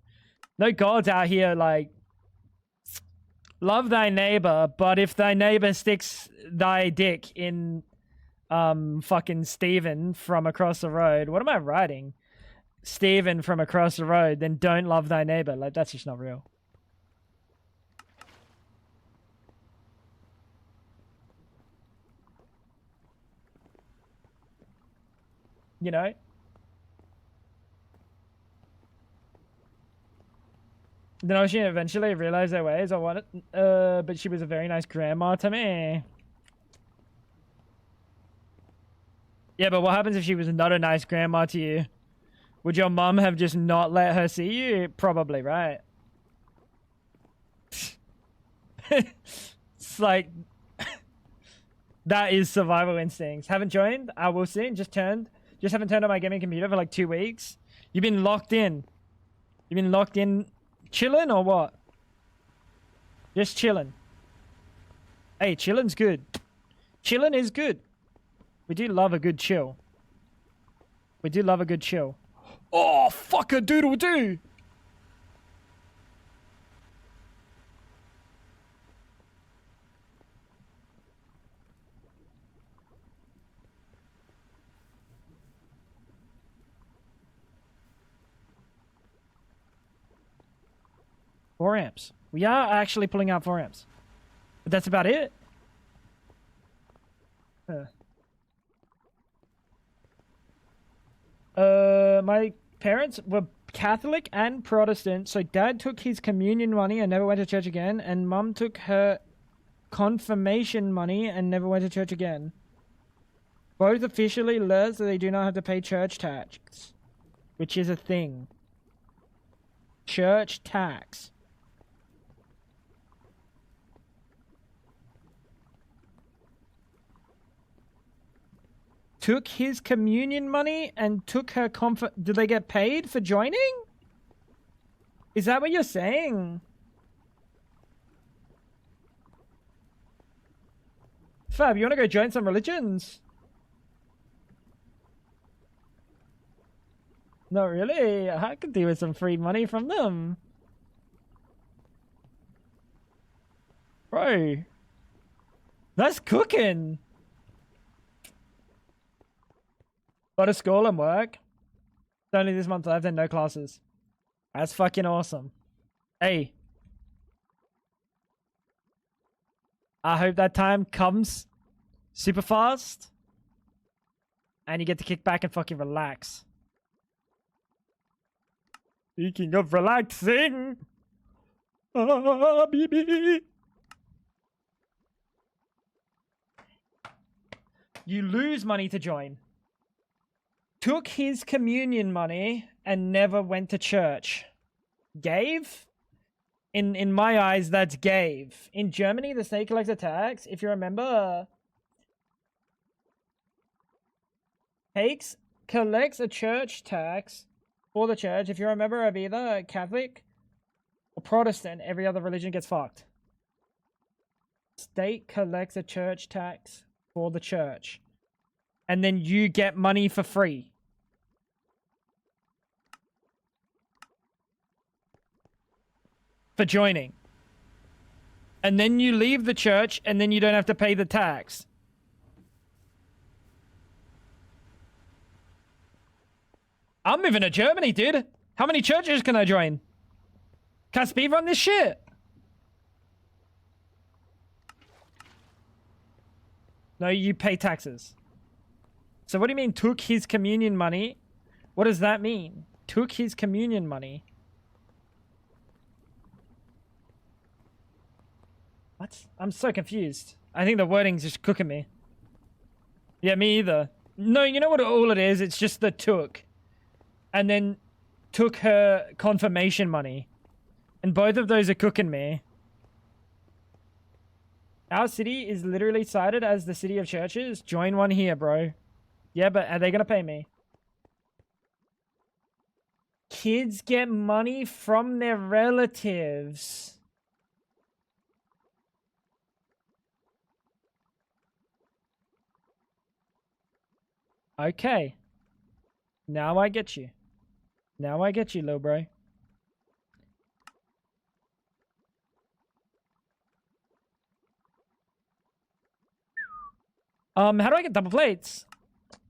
No God's out here, like, love thy neighbor, but if thy neighbor sticks thy dick in, fucking Stephen from across the road, what am I writing? Stephen from across the road, then don't love thy neighbor. Like, that's just not real. You know? Then she eventually realized their ways. But she was a very nice grandma to me. Yeah, but what happens if she was not a nice grandma to you? Would your mum have just not let her see you? Probably, right? It's like... That is survival instincts. Haven't joined? I will soon. Just haven't turned on my gaming computer for like 2 weeks. You've been locked in. You've been locked in chilling or what? Just chilling. Hey, chilling's good. Chilling is good. We do love a good chill. We do love a good chill. Oh, fuck a doodle doo. 4 amps. We are actually pulling out 4 amps. But that's about it. My parents were Catholic and Protestant, so Dad took his communion money and never went to church again, and Mum took her confirmation money and never went to church again. Both officially learned that they do not have to pay church tax, which is a thing. Church tax. Took his communion money and took her Did they get paid for joining? Is that what you're saying? Fab, you want to go join some religions? Not really. I could do with some free money from them. Bro. That's cooking. Got to school and work. It's only this month left and no classes. That's fucking awesome. Hey. I hope that time comes super fast. And you get to kick back and fucking relax. Speaking of relaxing. Ah, baby. You lose money to join. Took his communion money and never went to church. Gave? In my eyes, that's gave. In Germany, the state collects a tax. If you remember, collects a church tax for the church. If you're a member of either Catholic or Protestant, every other religion gets fucked. State collects a church tax for the church. And then you get money for free. For joining. And then you leave the church and then you don't have to pay the tax. I'm moving to Germany, dude. How many churches can I join? Can I speedrun this shit? No, you pay taxes. So what do you mean took his communion money? What does that mean? Took his communion money. What? I'm so confused. I think the wording's just cooking me. Yeah, me either. No, you know what all it is? It's just the took. And then took her confirmation money. And both of those are cooking me. Our city is literally cited as the city of churches. Join one here, bro. Yeah, but are they gonna pay me? Kids get money from their relatives. Okay. Now I get you. Now I get you, little bro. How do I get double plates?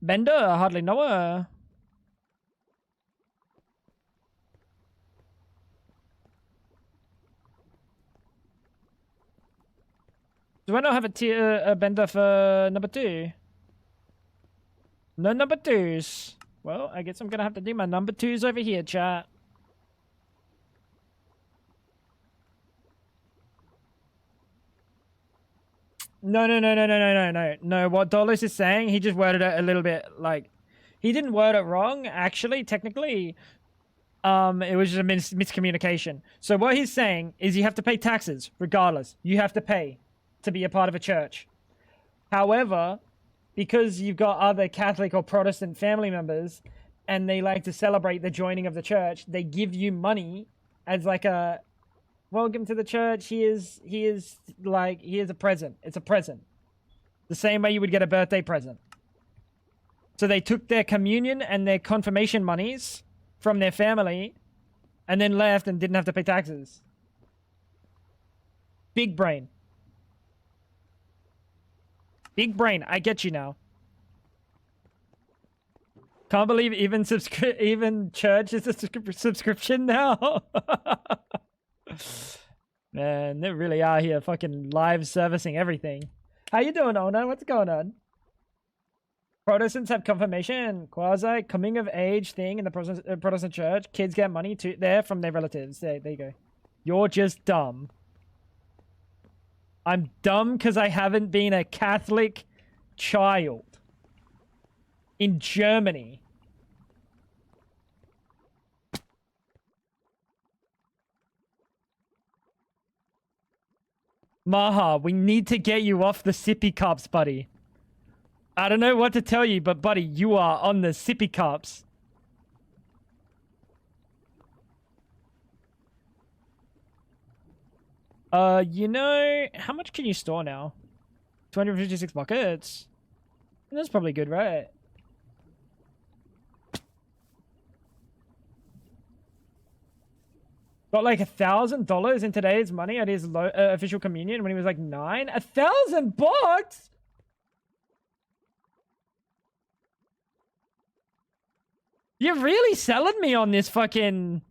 Bender, I hardly know her. Do I not have a Bender for number 2? No number 2s. Well, I guess I'm gonna have to do my number 2s over here, chat. No. What Dolos is saying, he just worded it a little bit like... He didn't word it wrong, actually, technically. It was just a miscommunication. So what he's saying is you have to pay taxes, regardless. You have to pay to be a part of a church. However, because you've got other Catholic or Protestant family members, and they like to celebrate the joining of the church, they give you money as like a... Welcome to the church. Here's a present. It's a present. The same way you would get a birthday present. So they took their communion and their confirmation monies from their family and then left and didn't have to pay taxes. Big brain. Big brain. I get you now. Can't believe even church is a subscription now. Man, they really are here fucking live servicing everything. How you doing, Ona? What's going on? Protestants have confirmation, quasi coming of age thing in the Protestant church. Kids get money too there from their relatives. There you go. You're just dumb. I'm dumb because I haven't been a Catholic child in Germany. Maha, we need to get you off the sippy cups, buddy. I don't know what to tell you, but buddy, you are on the sippy cups. You know, how much can you store now? 256 buckets. That's probably good, right? Got like $1,000 in today's money at his official communion when he was like 9. $1,000? You're really selling me on this fucking...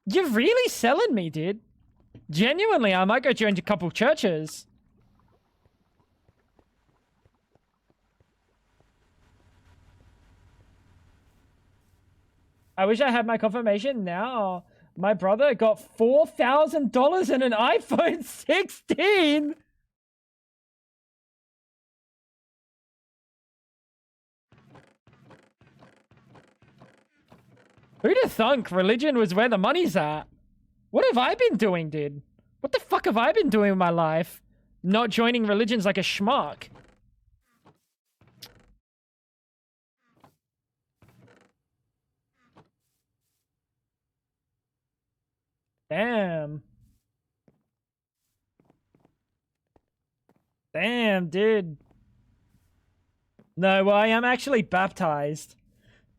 You're really selling me, dude. Genuinely, I might go join a couple churches. I wish I had my confirmation now. My brother got $4,000 and an iPhone 16. Who'd have thunk religion was where the money's at? What have I been doing, dude? What the fuck have I been doing with my life? Not joining religions like a schmuck. Damn. Damn, dude. No, well, I am actually baptized.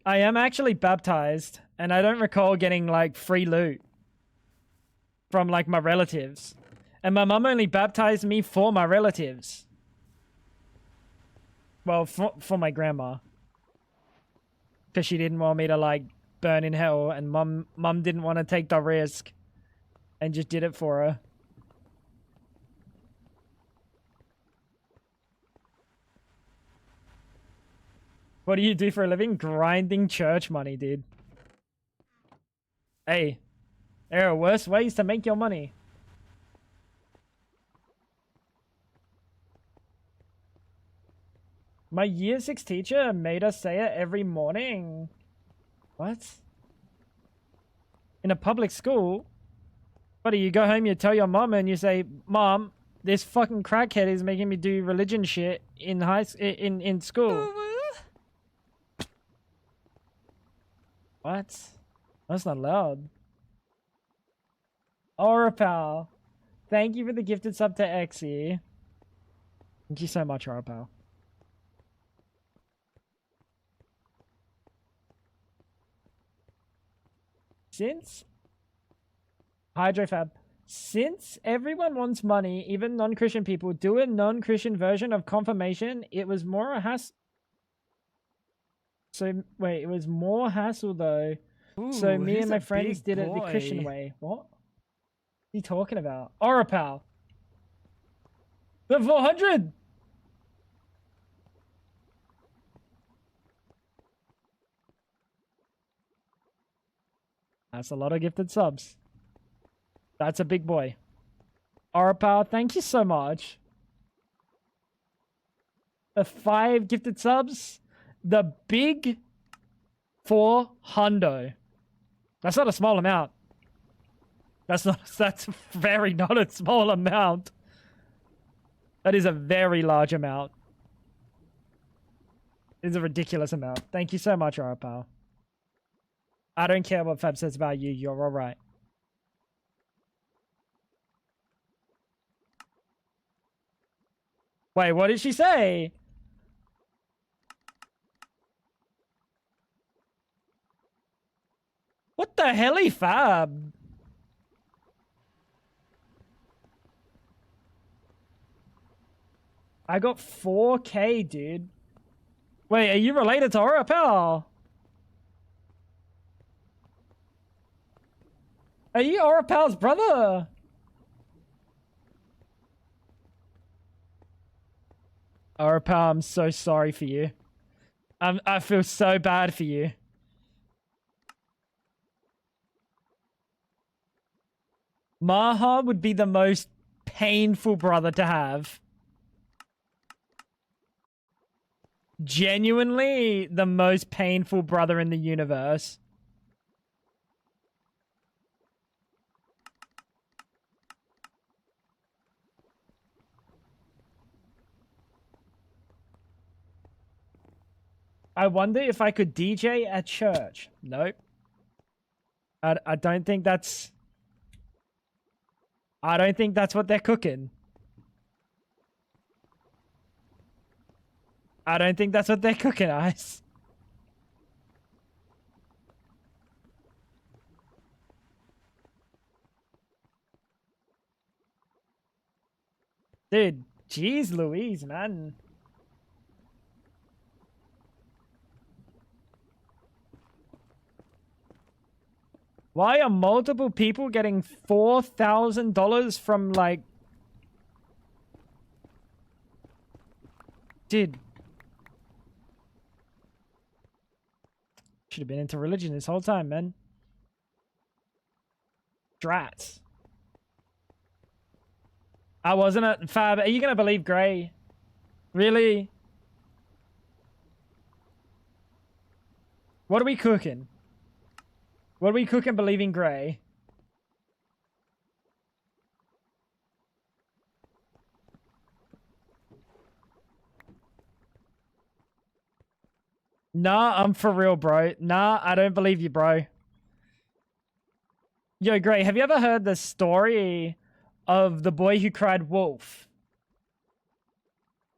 I am actually baptized, and I don't recall getting, like, free loot from, like, my relatives. And my mum only baptized me for my relatives. Well, for my grandma. Because she didn't want me to, like, burn in hell, and mum didn't want to take the risk. And just did it for her. What do you do for a living? Grinding church money, dude. Hey, there are worse ways to make your money. My year 6 teacher made us say it every morning. What? In a public school? Buddy, you go home, you tell your mom, and you say, Mom, this fucking crackhead is making me do religion shit in in school. What? That's not loud. Aura Pal. Thank you for the gifted sub to Exy. Thank you so much, Aura Pal. Since Hydrofab, since everyone wants money, even non-Christian people, do a non-Christian version of confirmation. It was more a hassle. So, wait, it was more hassle though. Ooh, so me and my friends did it the Christian way. What? What are you talking about? Orapal. The 400! That's a lot of gifted subs. That's a big boy. Orapal, thank you so much. The 5 gifted subs. The big 400. That's not a small amount. That's very not a small amount. That is a very large amount. It's a ridiculous amount. Thank you so much, Arapal. I don't care what Fab says about you. You're all right. Wait, what did she say? What the helly, Fab? I got 4K, dude. Wait, are you related to Orapel? Are you Orapal's brother? Orapal, I'm so sorry for you. I feel so bad for you. Maha would be the most painful brother to have. Genuinely the most painful brother in the universe. I wonder if I could DJ at church. Nope. I don't think that's... I don't think that's what they're cooking. I don't think that's what they're cooking, Ice. Dude, jeez Louise, man. Why are multiple people getting $4,000 from, like... Dude. Should have been into religion this whole time, man. Drats. I wasn't at Fab. Are you gonna believe Gray? Really? What are we cooking? What are we cooking believing Gray? Nah, I'm for real, bro. Nah, I don't believe you, bro. Yo, Gray, have you ever heard the story of the boy who cried wolf?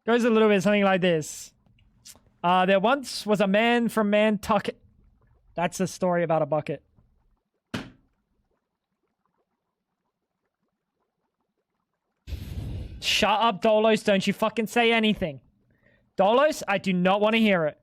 Goes a little bit something like this. There once was a man from Nantucket. That's a story about a bucket. Shut up, Dolos. Don't you fucking say anything. Dolos, I do not want to hear it.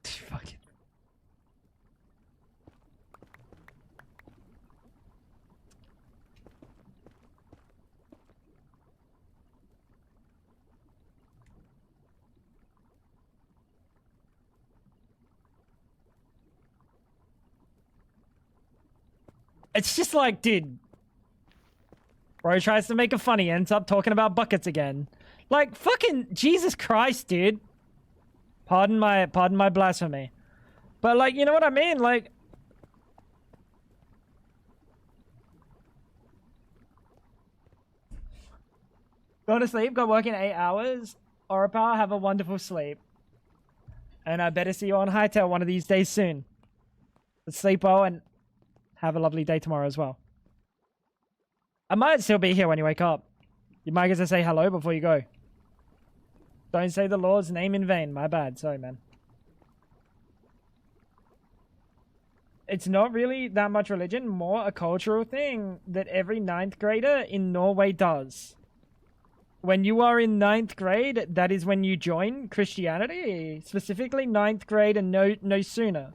Fuck it. It's just like, dude. Bro tries to make it funny, ends up talking about buckets again. Like, fucking Jesus Christ, dude. Pardon my blasphemy. But, like, you know what I mean? Like... Go to sleep, go work in 8 hours. Orapal, have a wonderful sleep. And I better see you on Hightail one of these days soon. But sleep well and have a lovely day tomorrow as well. I might still be here when you wake up. You might get to say hello before you go. Don't say the Lord's name in vain. My bad. Sorry, man. It's not really that much religion, more a cultural thing that every 9th grader in Norway does. When you are in 9th grade, that is when you join Christianity. Specifically 9th grade and no sooner.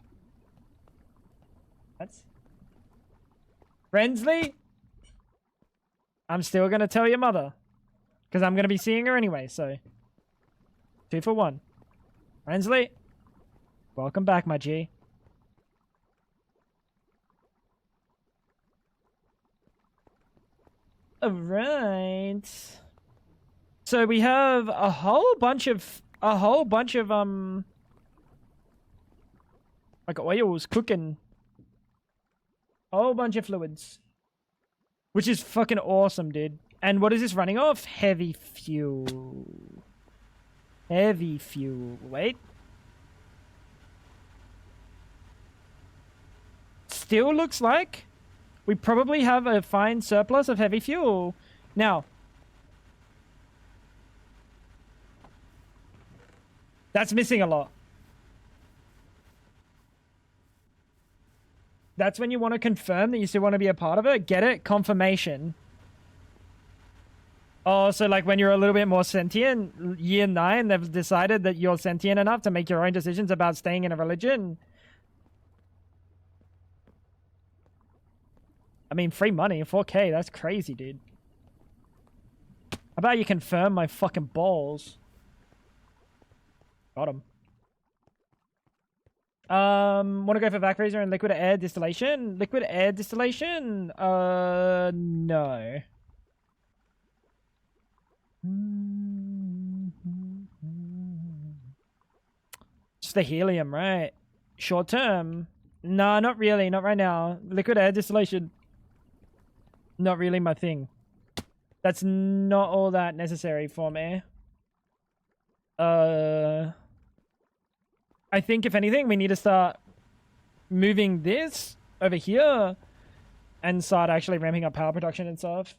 That's... Rensley? I'm still going to tell your mother. Because I'm going to be seeing her anyway, so... 2 for 1. Rensley? Welcome back, my G. Alright. So we have a whole bunch of like oils cooking. A whole bunch of fluids. Which is fucking awesome, dude. And what is this running off? Heavy fuel. Heavy fuel. Wait. Still looks like we probably have a fine surplus of heavy fuel. Now, that's missing a lot. That's when you want to confirm that you still want to be a part of it. Get it? Confirmation. Oh, so like when you're a little bit more sentient, year 9, they've decided that you're sentient enough to make your own decisions about staying in a religion. I mean, free money, 4K, that's crazy, dude. How about you confirm my fucking balls? Got him. Want to go for vac freezer and liquid air distillation? Liquid air distillation? No. Just the helium, right? Short term? No, not really. Not right now. Liquid air distillation. Not really my thing. That's not all that necessary for me. I think if anything, we need to start moving this over here and start actually ramping up power production and stuff.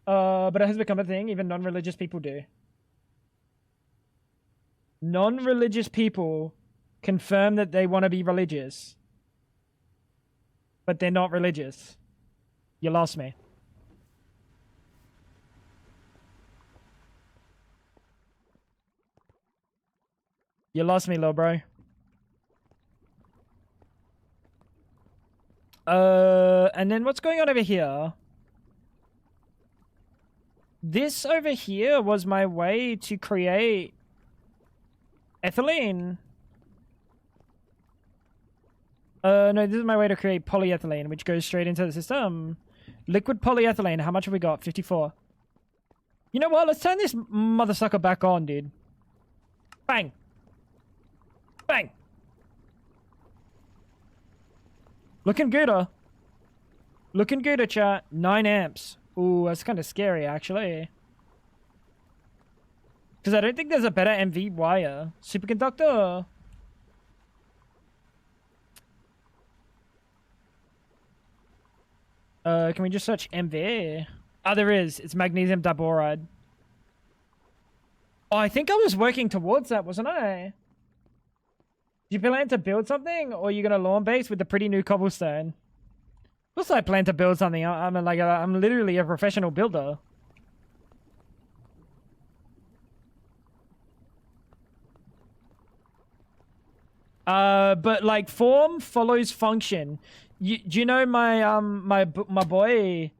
But it has become a thing. Even non-religious people do. Non-religious people confirm that they want to be religious, but they're not religious. You lost me. You lost me, little bro. And then what's going on over here? This over here was my way to create ethylene. No, this is my way to create polyethylene, which goes straight into the system. Liquid polyethylene, how much have we got? 54. You know what? Let's turn this mother sucker back on, dude. Bang. Bang. Looking gooder. Looking gooder, chat. 9 amps. Ooh, that's kind of scary, actually. Because I don't think there's a better MV wire. Superconductor. Can we just search MV? Oh, there is. It's magnesium diboride. Oh, I think I was working towards that, wasn't I? Do you plan to build something, or are you gonna lawn base with the pretty new cobblestone? Of course I plan to build something. I'm literally a professional builder. But like form follows function. Do you know my my boy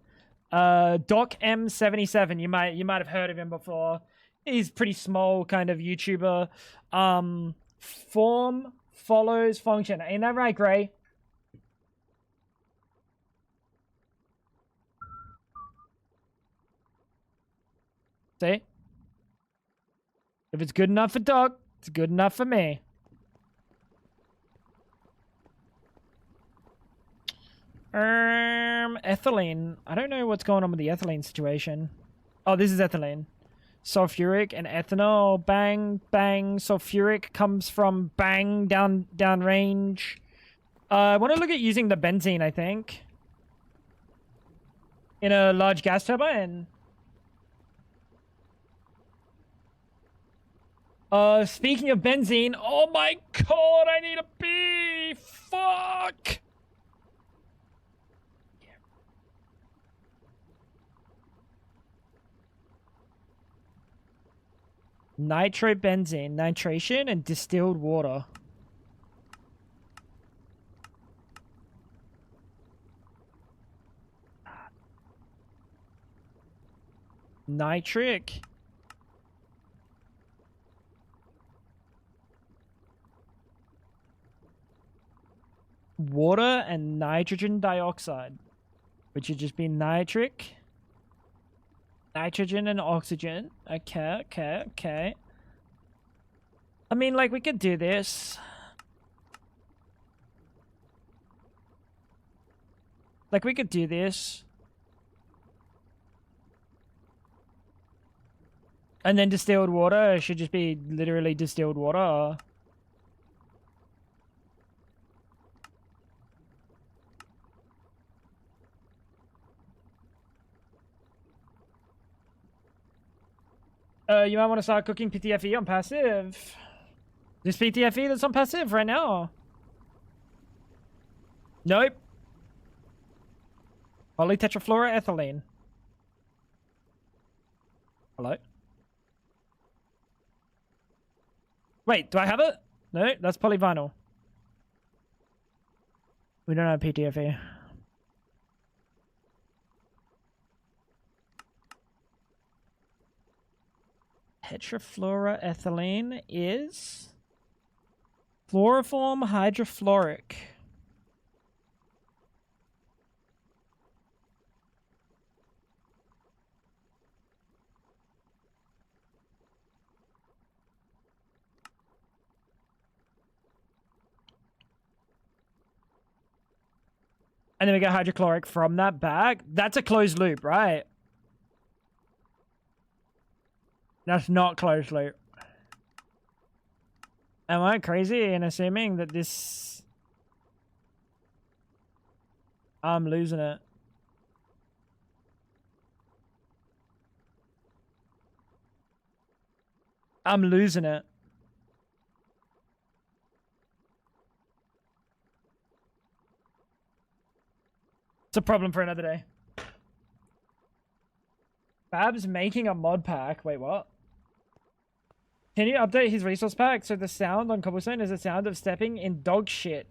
Doc M77? You might have heard of him before. He's pretty small kind of YouTuber. Form follows function. Ain't that right, Gray? See? If it's good enough for Doc, it's good enough for me. Ethylene. I don't know what's going on with the ethylene situation. Oh, this is ethylene. Sulfuric and ethanol. Bang, bang. Sulfuric comes from bang, down range. I want to look at using the benzene, I think. In a large gas turbine. Speaking of benzene. Oh my god, I need a pee! Fuck! Nitrobenzene, nitration, and distilled water. Nitric. Water and nitrogen dioxide, which would just be nitric. Nitrogen and oxygen. Okay. I mean, like, we could do this. Like, we could do this. And then distilled water should just be literally distilled water. You might want to start cooking PTFE on passive. This PTFE that's on passive right now. Nope. Polytetrafluoroethylene. Hello? Wait, do I have it? No, that's polyvinyl. We don't have PTFE. Tetrafluoroethylene is chloroform hydrofluoric. And then we get hydrochloric from that bag. That's a closed loop, right? That's not closed loop. Am I crazy in assuming that this... I'm losing it. I'm losing it. It's a problem for another day. Bab's making a mod pack. Wait, what? Can you update his resource pack so the sound on cobblestone is the sound of stepping in dog shit?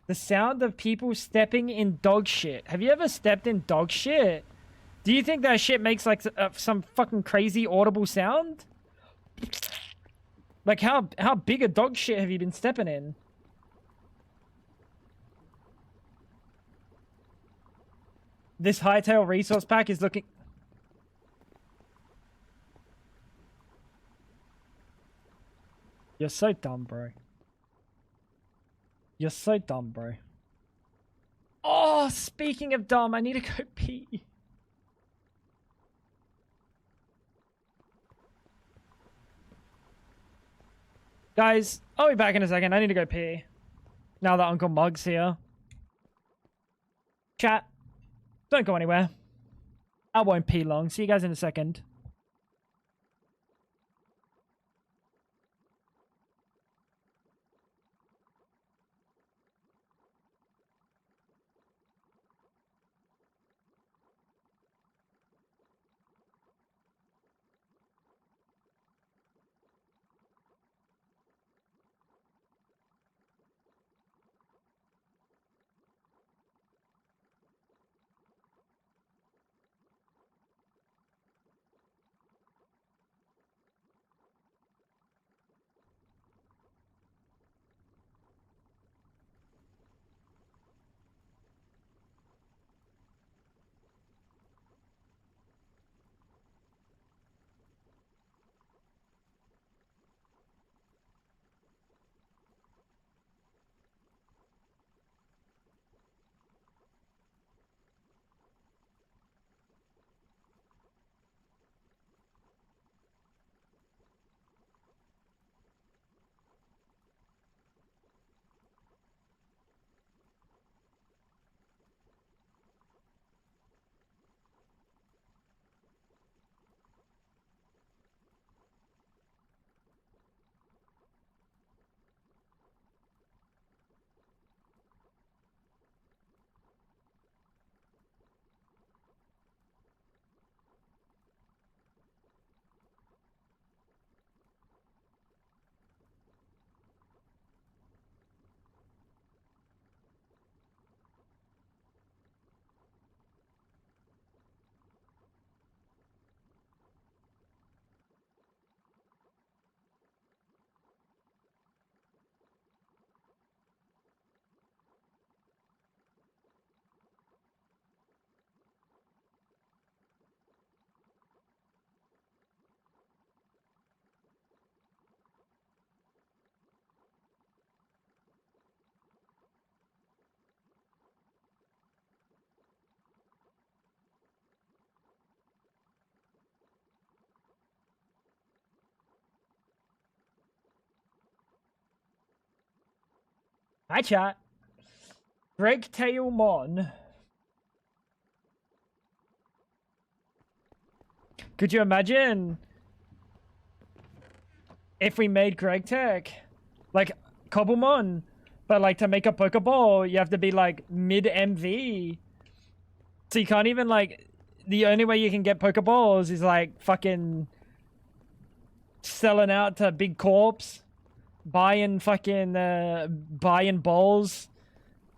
The sound of people stepping in dog shit. Have you ever stepped in dog shit? Do you think that shit makes like some fucking crazy audible sound? Like how big a dog shit have you been stepping in? This hightail resource pack is looking... You're so dumb, bro. You're so dumb, bro. Oh, speaking of dumb, I need to go pee. Guys, I'll be back in a second. I need to go pee. Now that Uncle Mug's here. Chat, don't go anywhere. I won't pee long. See you guys in a second. Hi, chat. Greg Tailmon. Could you imagine if we made Greg Tech Like Cobblemon. But like to make a Pokeball, you have to be like mid MV. So you can't even like, the only way you can get Pokeballs is like fucking selling out to big corps, buying balls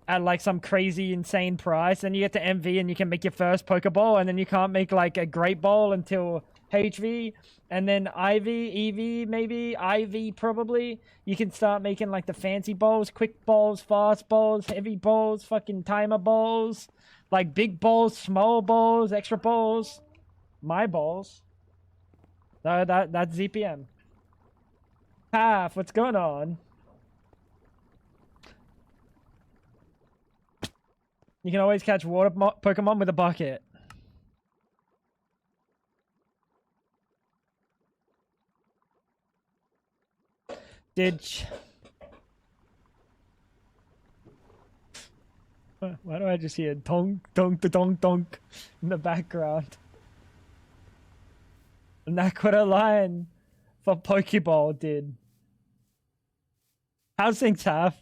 at like some crazy insane price, and you get to MV and you can make your first Pokeball, and then you can't make like a Great Ball until HV, and then IV, EV, maybe IV probably. You can start making like the fancy balls, quick balls, fast balls, heavy balls, fucking timer balls, like big balls, small balls, extra balls, my balls. No, that's ZPM. Half, what's going on? You can always catch water Pokemon with a bucket. Why do I just hear donk, donk, donk, donk in the background? And that's what a line for Pokeball did. How's things, Half?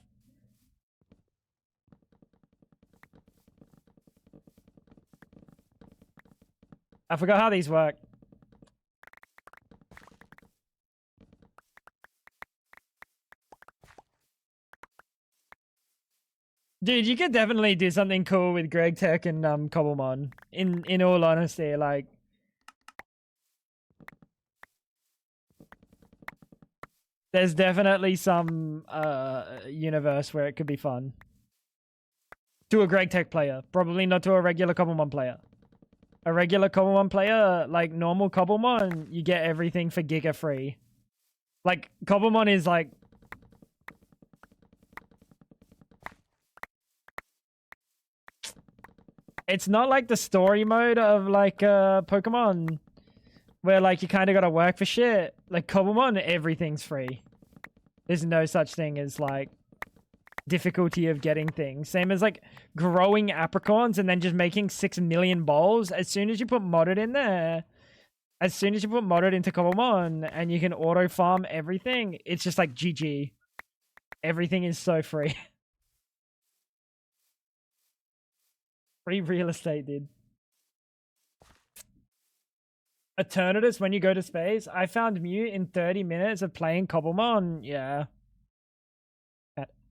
I forgot how these work. Dude, you could definitely do something cool with Greg Tech and Cobblemon. In all honesty, like, there's definitely some universe where it could be fun. To a Greg Tech player, probably not to a regular Cobblemon player. A regular Cobblemon player, like normal Cobblemon, you get everything for Giga free. Like, Cobblemon is like... It's not like the story mode of like Pokemon, where like you kind of gotta work for shit. Like Cobblemon, everything's free. There's no such thing as like difficulty of getting things. Same as like growing apricorns and then just making 6 million balls. As soon as you put modded in there, as soon as you put modded into Cobblemon and you can auto farm everything, it's just like GG. Everything is so free. Free real estate, dude. Eternatus, when you go to space, I found Mew in 30 minutes of playing Cobblemon. Yeah.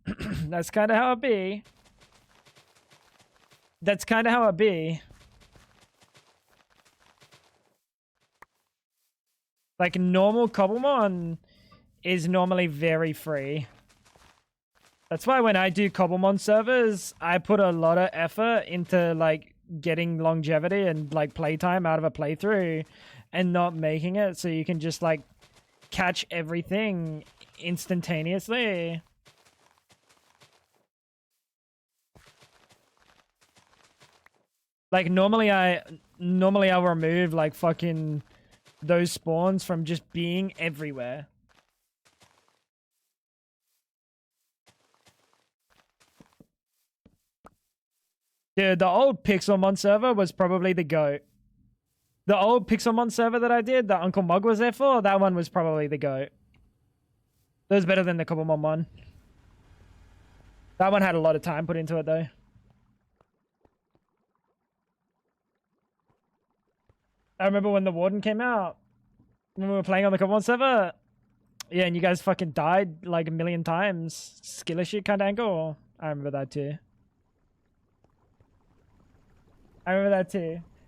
That's kind of how it be. That's kind of how it be. Like, normal Cobblemon is normally very free. That's why when I do Cobblemon servers, I put a lot of effort into, like, getting longevity and, like, playtime out of a playthrough and not making it so you can just, like, catch everything instantaneously. Like, normally I'll remove, like, fucking those spawns from just being everywhere. Dude, the old Pixelmon server was probably the GOAT. The old Pixelmon server that I did, that Uncle Mug was there for, that one was probably the GOAT. That was better than the Cobblemon one. That one had a lot of time put into it, though. I remember when the Warden came out, when we were playing on the Cobblemon server. Yeah, and you guys fucking died like a million times. Skill issue kind of angle. I remember that too.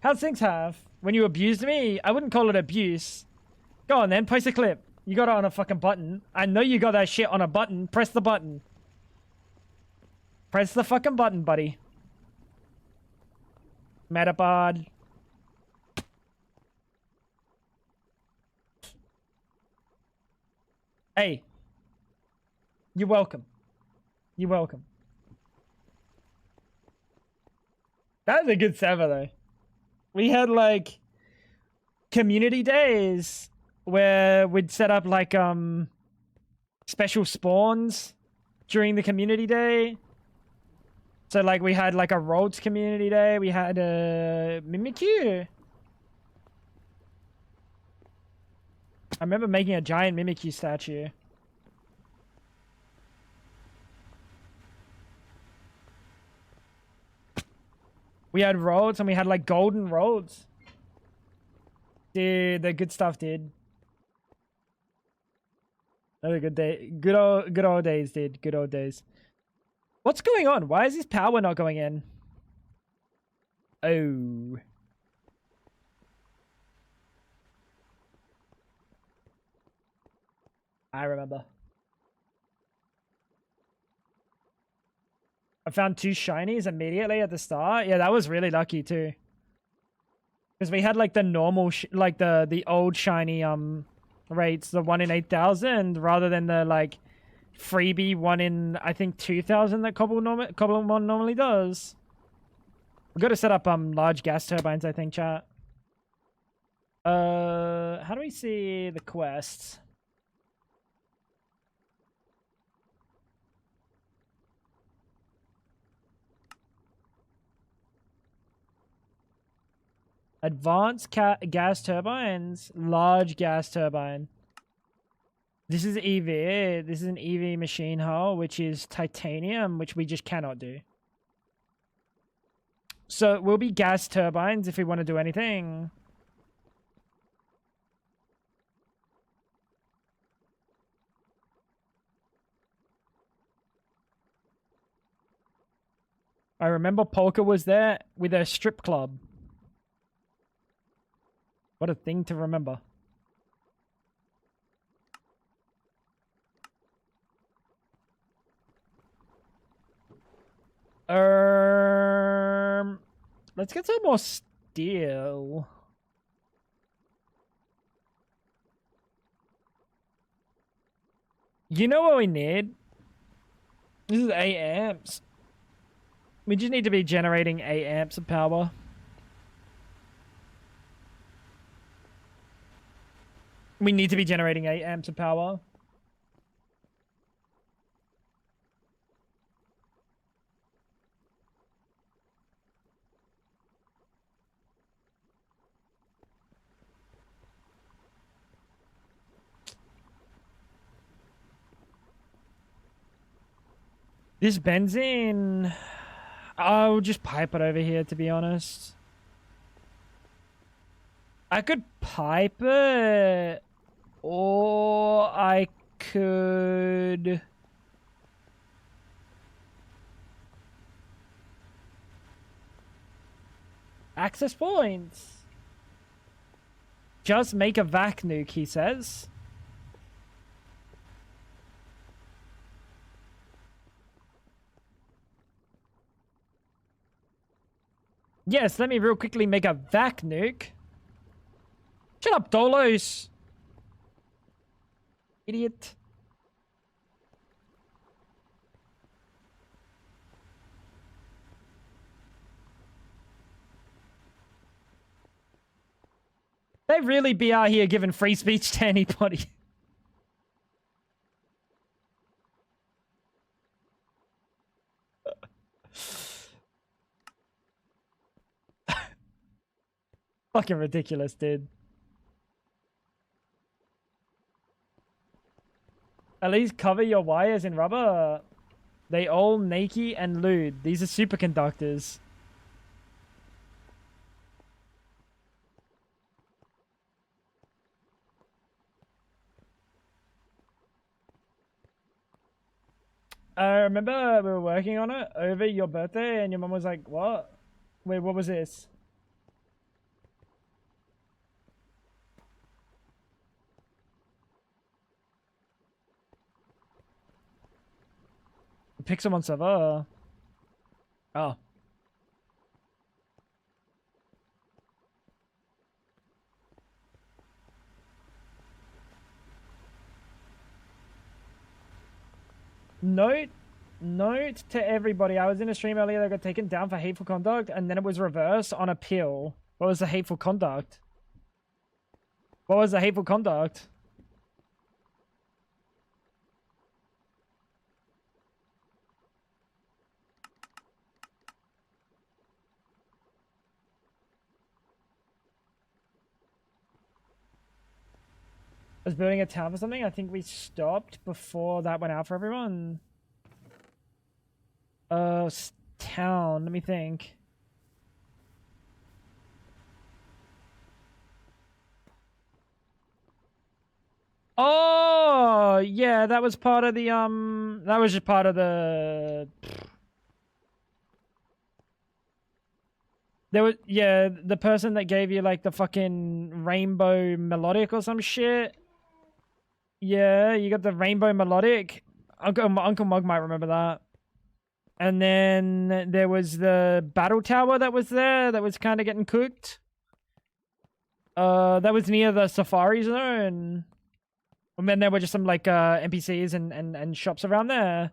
How's things have? When you abused me, I wouldn't call it abuse. Go on then, post a clip. You got it on a fucking button. I know you got that shit on a button. Press the button. Press the fucking button, buddy. Metapod. Hey. You're welcome. You're welcome. That was a good server, though. We had, like, community days where we'd set up, like, special spawns during the community day. So, like, we had, like, a Rhodes community day. We had a Mimikyu. I remember making a giant Mimikyu statue. We had roads and we had like golden roads. Dude, the good stuff, dude. Another good day. Good old days, dude. Good old days. What's going on? Why is this power not going in? Oh. I remember. I found 2 shinies immediately at the start. Yeah, that was really lucky too. Because we had like the normal, like the old shiny rates, the 1 in 8,000, rather than the like freebie 1 in I think 2,000 that Cobblemon normally does. We've got to set up large gas turbines, I think, chat. How do we see the quests? Advanced gas turbines, large gas turbine. This is EV. This is an EV machine hull, which is titanium, which we just cannot do. So it will be gas turbines if we want to do anything. I remember Polka was there with a strip club. What a thing to remember. Let's get some more steel. You know what we need? This is 8 amps. We just need to be generating 8 amps of power. We need to be generating 8 amps of power. This benzene, I'll just pipe it over here, to be honest. I could pipe it, or I could... Access points. Just make a vac nuke, he says. Yes, let me real quickly make a vac nuke. Shut up, Dolos. Idiot. They really be out here giving free speech to anybody. Fucking ridiculous, dude. At least cover your wires in rubber. They all naked and lewd. These are superconductors. I remember we were working on it over your birthday and your mom was like, what? Wait, what was this? Pixelmon server. Oh. Note to everybody. I was in a stream earlier that got taken down for hateful conduct, and then it was reversed on appeal. What was the hateful conduct? What was the hateful conduct? Was building a town for something? I think we stopped before that went out for everyone. Town. Let me think. Oh, yeah, that was part of the that was just part of the there was, yeah, the person that gave you like the fucking rainbow melodic or some shit. Yeah, you got the rainbow melodic. Uncle Mug might remember that. And then there was the battle tower that was there that was kind of getting cooked. That was near the safari zone. And then there were just some like NPCs and shops around there.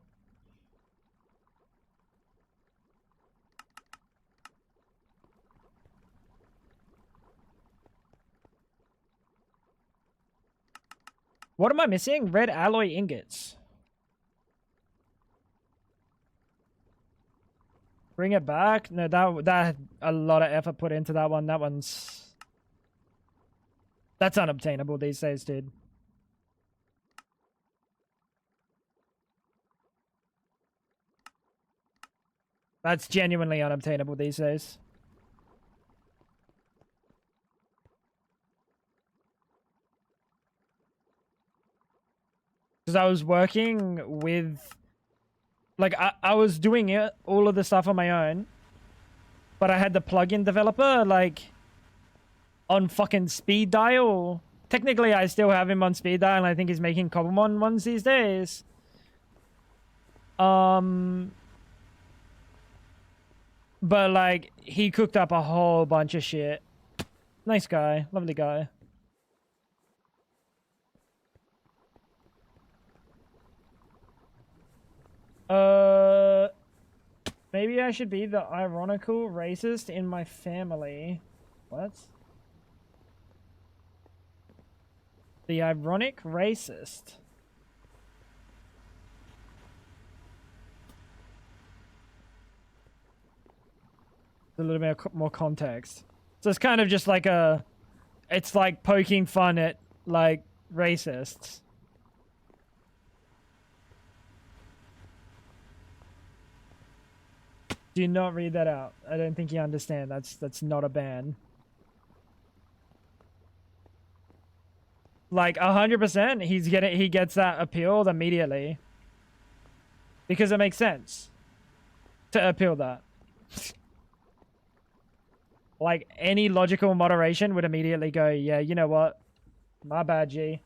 What am I missing? Red alloy ingots. Bring it back? No, that had a lot of effort put into that one. That's unobtainable these days, dude. That's genuinely unobtainable these days. Because I was working with, like, I was doing it, all of the stuff on my own, but I had the plugin developer, like, on fucking speed dial. Technically, I still have him on speed dial, and I think he's making Cobblemon ones these days. But, like, he cooked up a whole bunch of shit. Nice guy. Lovely guy. Maybe I should be the ironical racist in my family. What? The ironic racist. A little bit more context. So it's kind of just like it's like poking fun at, like, racists. Do not read that out. I don't think you understand. That's not a ban. Like 100%, he gets that appealed immediately because it makes sense to appeal that. Like any logical moderation would immediately go, yeah, you know what? My bad, G.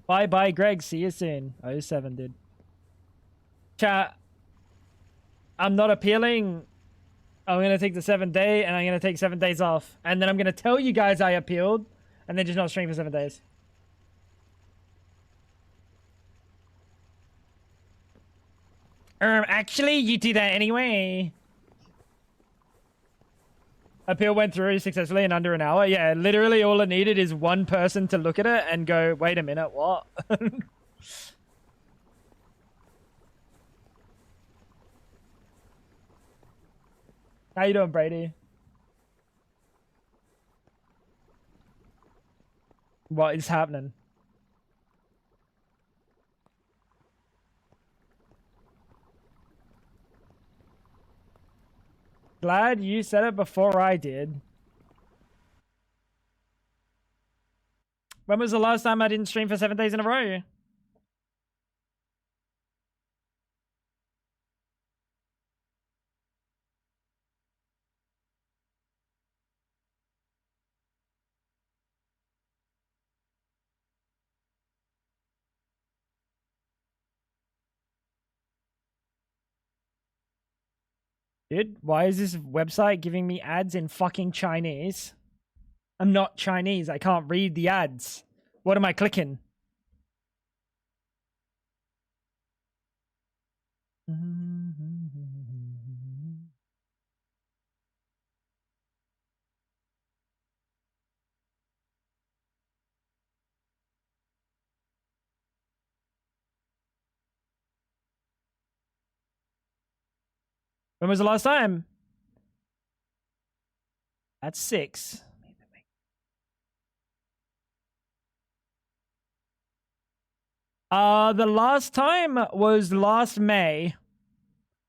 Bye bye, Greg. See you soon. 07, dude. Chat, I'm not appealing. I'm going to take the 7th day and I'm going to take 7 days off. And then I'm going to tell you guys I appealed and then just not stream for 7 days. Actually, you do that anyway. Appeal went through successfully in under an hour. Yeah, literally all it needed is one person to look at it and go, wait a minute, what? How you doing, Brady? What is happening? Glad you said it before I did. When was the last time I didn't stream for 7 days in a row? Dude, why is this website giving me ads in fucking Chinese? I'm not Chinese. I can't read the ads. What am I clicking? When was the last time? That's 6. The last time was last May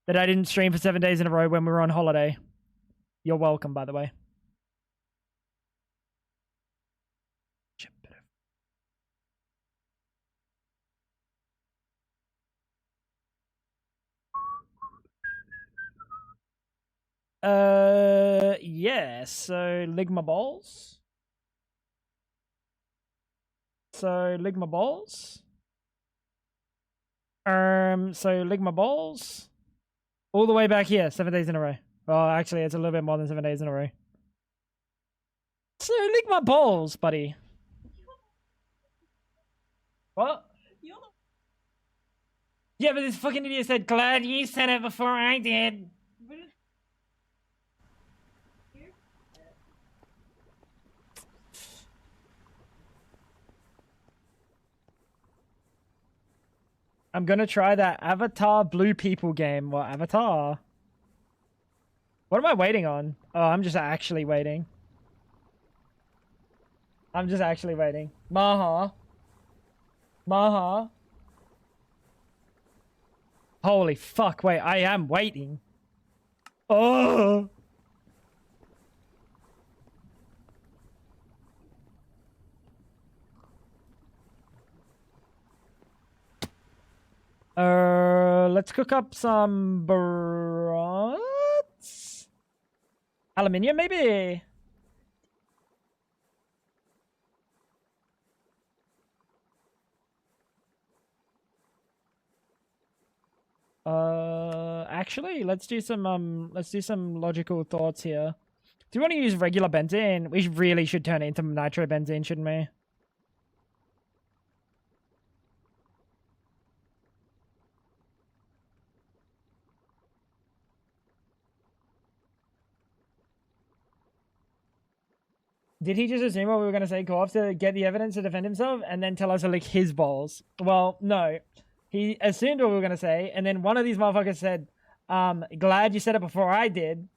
that I didn't stream for 7 days in a row when we were on holiday. You're welcome, by the way. Yeah, so Ligma balls. So Ligma balls. So Ligma balls. All the way back here, 7 days in a row. Well, actually, it's a little bit more than 7 days in a row. So Ligma balls, buddy. What? Yeah, but this fucking idiot said, glad you said it before I did. I'm gonna try that Avatar Blue People game. What, Avatar? What am I waiting on? Oh, I'm just actually waiting. I'm just actually waiting. Maha. Maha. Holy fuck, wait, I am waiting. Oh! Let's cook up some brats? Aluminium, maybe? Actually, let's do some logical thoughts here. Do you want to use regular benzene? We really should turn it into nitro benzene, shouldn't we? Did he just assume what we were going to say? Go off to get the evidence to defend himself and then tell us to lick his balls? Well, no. He assumed what we were going to say, and then one of these motherfuckers said, glad you said it before I did.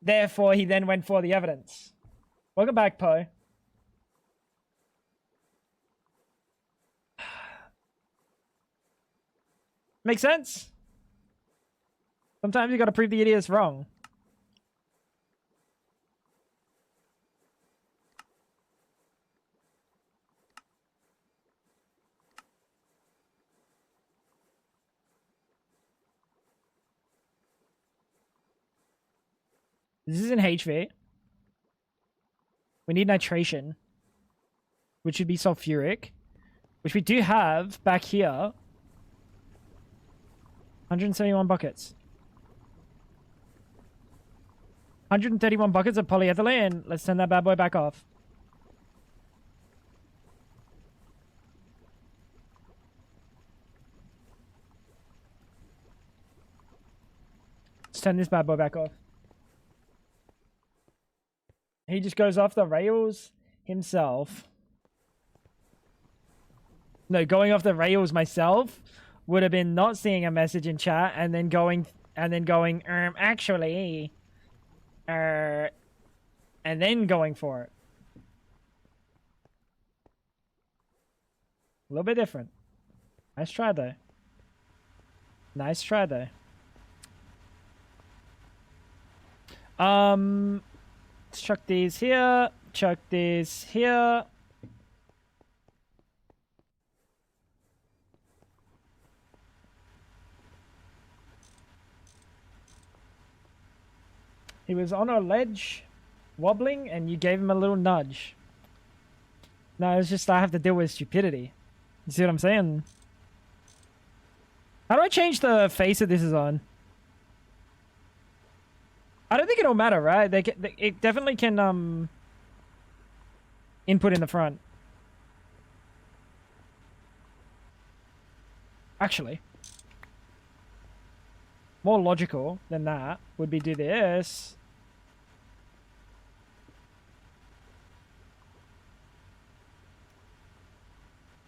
Therefore, he then went for the evidence. Welcome back, Poe. Makes sense? Sometimes you gotta prove the idiots wrong. This is an HV. We need nitration, which should be sulfuric, which we do have back here. 171 buckets. 131 buckets of polyethylene. Let's turn that bad boy back off. Let's turn this bad boy back off. He just goes off the rails himself. No, going off the rails myself would have been not seeing a message in chat and then going actually, and then going for it. A little bit different. Nice try though. Nice try though. Let's chuck these here. Chuck these here. He was on a ledge, wobbling, and you gave him a little nudge. No, it's just I have to deal with stupidity. You see what I'm saying? How do I change the face that this is on? I don't think it'll matter, right? It definitely can input in the front. Actually, more logical than that would be do this.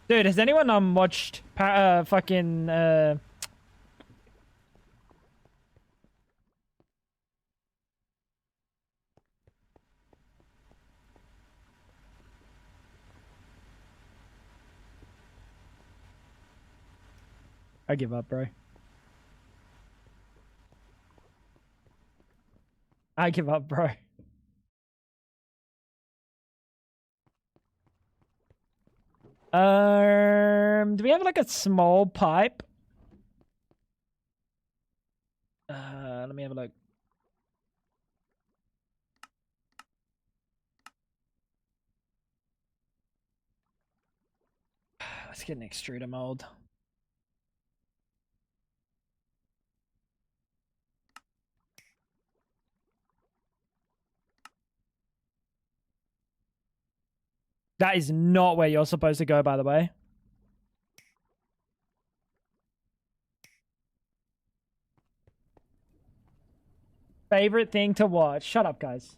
Dude, has anyone watched fucking I give up, bro. I give up, bro. Do we have like a small pipe? Let me have a look. Let's get an extruder mold. That is not where you're supposed to go, by the way. Favorite thing to watch. Shut up, guys.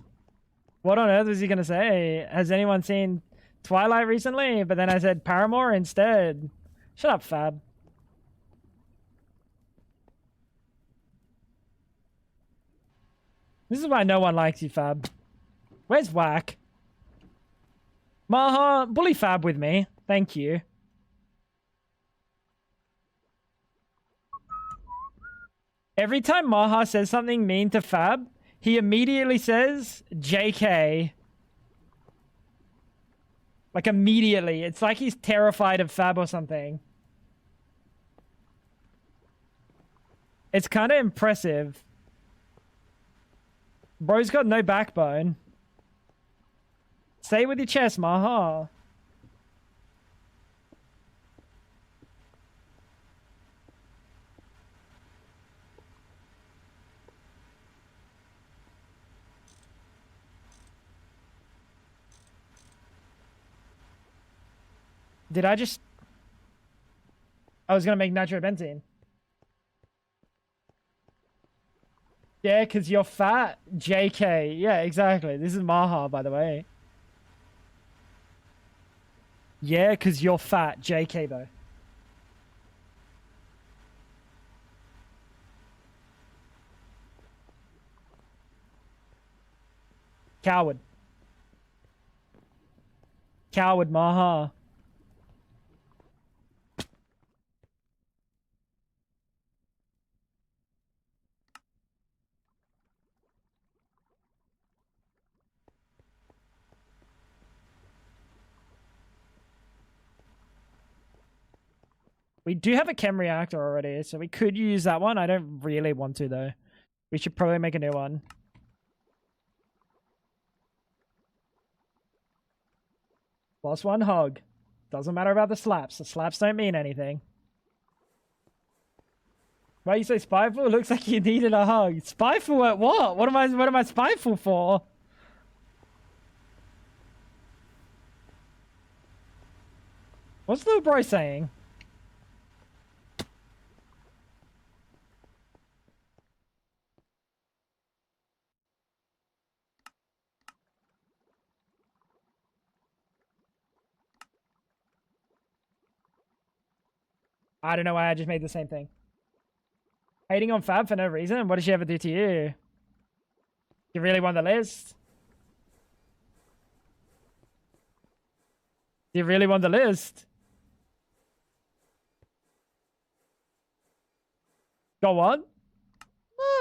What on earth was he going to say? Has anyone seen Twilight recently? But then I said Paramore instead. Shut up, Fab. This is why no one likes you, Fab. Where's Whack? Maha, bully Fab with me. Thank you. Every time Maha says something mean to Fab, he immediately says, JK. Like, immediately. It's like he's terrified of Fab or something. It's kind of impressive. Bro's got no backbone. Say it with your chest, Maha. Did I just... I was gonna make nitrobenzene. Yeah, because you're fat. JK. Yeah, exactly. This is Maha, by the way. Yeah, because you're fat. JK, though. Coward. Coward, Maha. We do have a chem reactor already, so we could use that one. I don't really want to, though. We should probably make a new one. +1 hug. Doesn't matter about the slaps. The slaps don't mean anything. Why you say spiteful? It looks like you needed a hug. Spiteful at what? What am I spiteful for? What's little bro saying? I don't know why I just made the same thing. Hating on Fab for no reason? What did she ever do to you? You really want the list? You really want the list? Go on.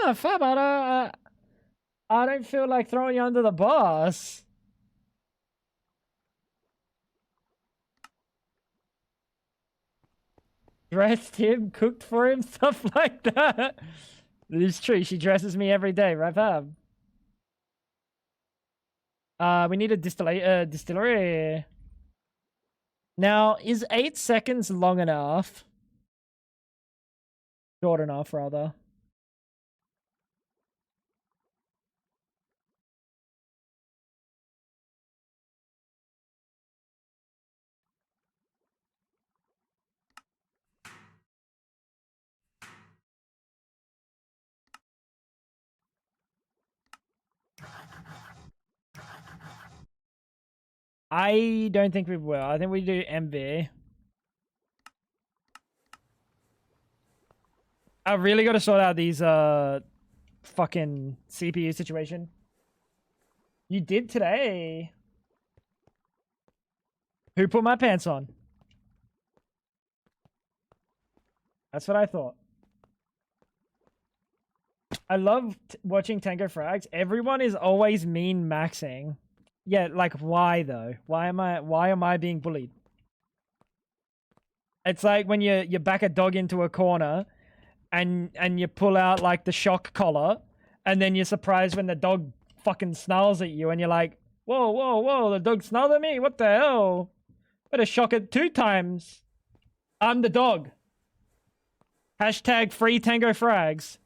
Ah, Fab, I don't feel like throwing you under the bus. Dressed him, cooked for him, stuff like that. It is true. She dresses me every day, right, Fab? We need a distillery. Now, is 8 seconds long enough? Short enough, rather. I don't think we will. I think we do MV. I really got to sort out these fucking CPU situation. You did today. Who put my pants on? That's what I thought. I love watching Tango Frags. Everyone is always mean maxing. Yeah, like why though? Why am I being bullied? It's like when you back a dog into a corner and you pull out like the shock collar and then you're surprised when the dog fucking snarls at you and you're like, whoa, whoa, whoa, the dog snarled at me? What the hell? Better shock it 2 times. I'm the dog. Hashtag free Tango Frags.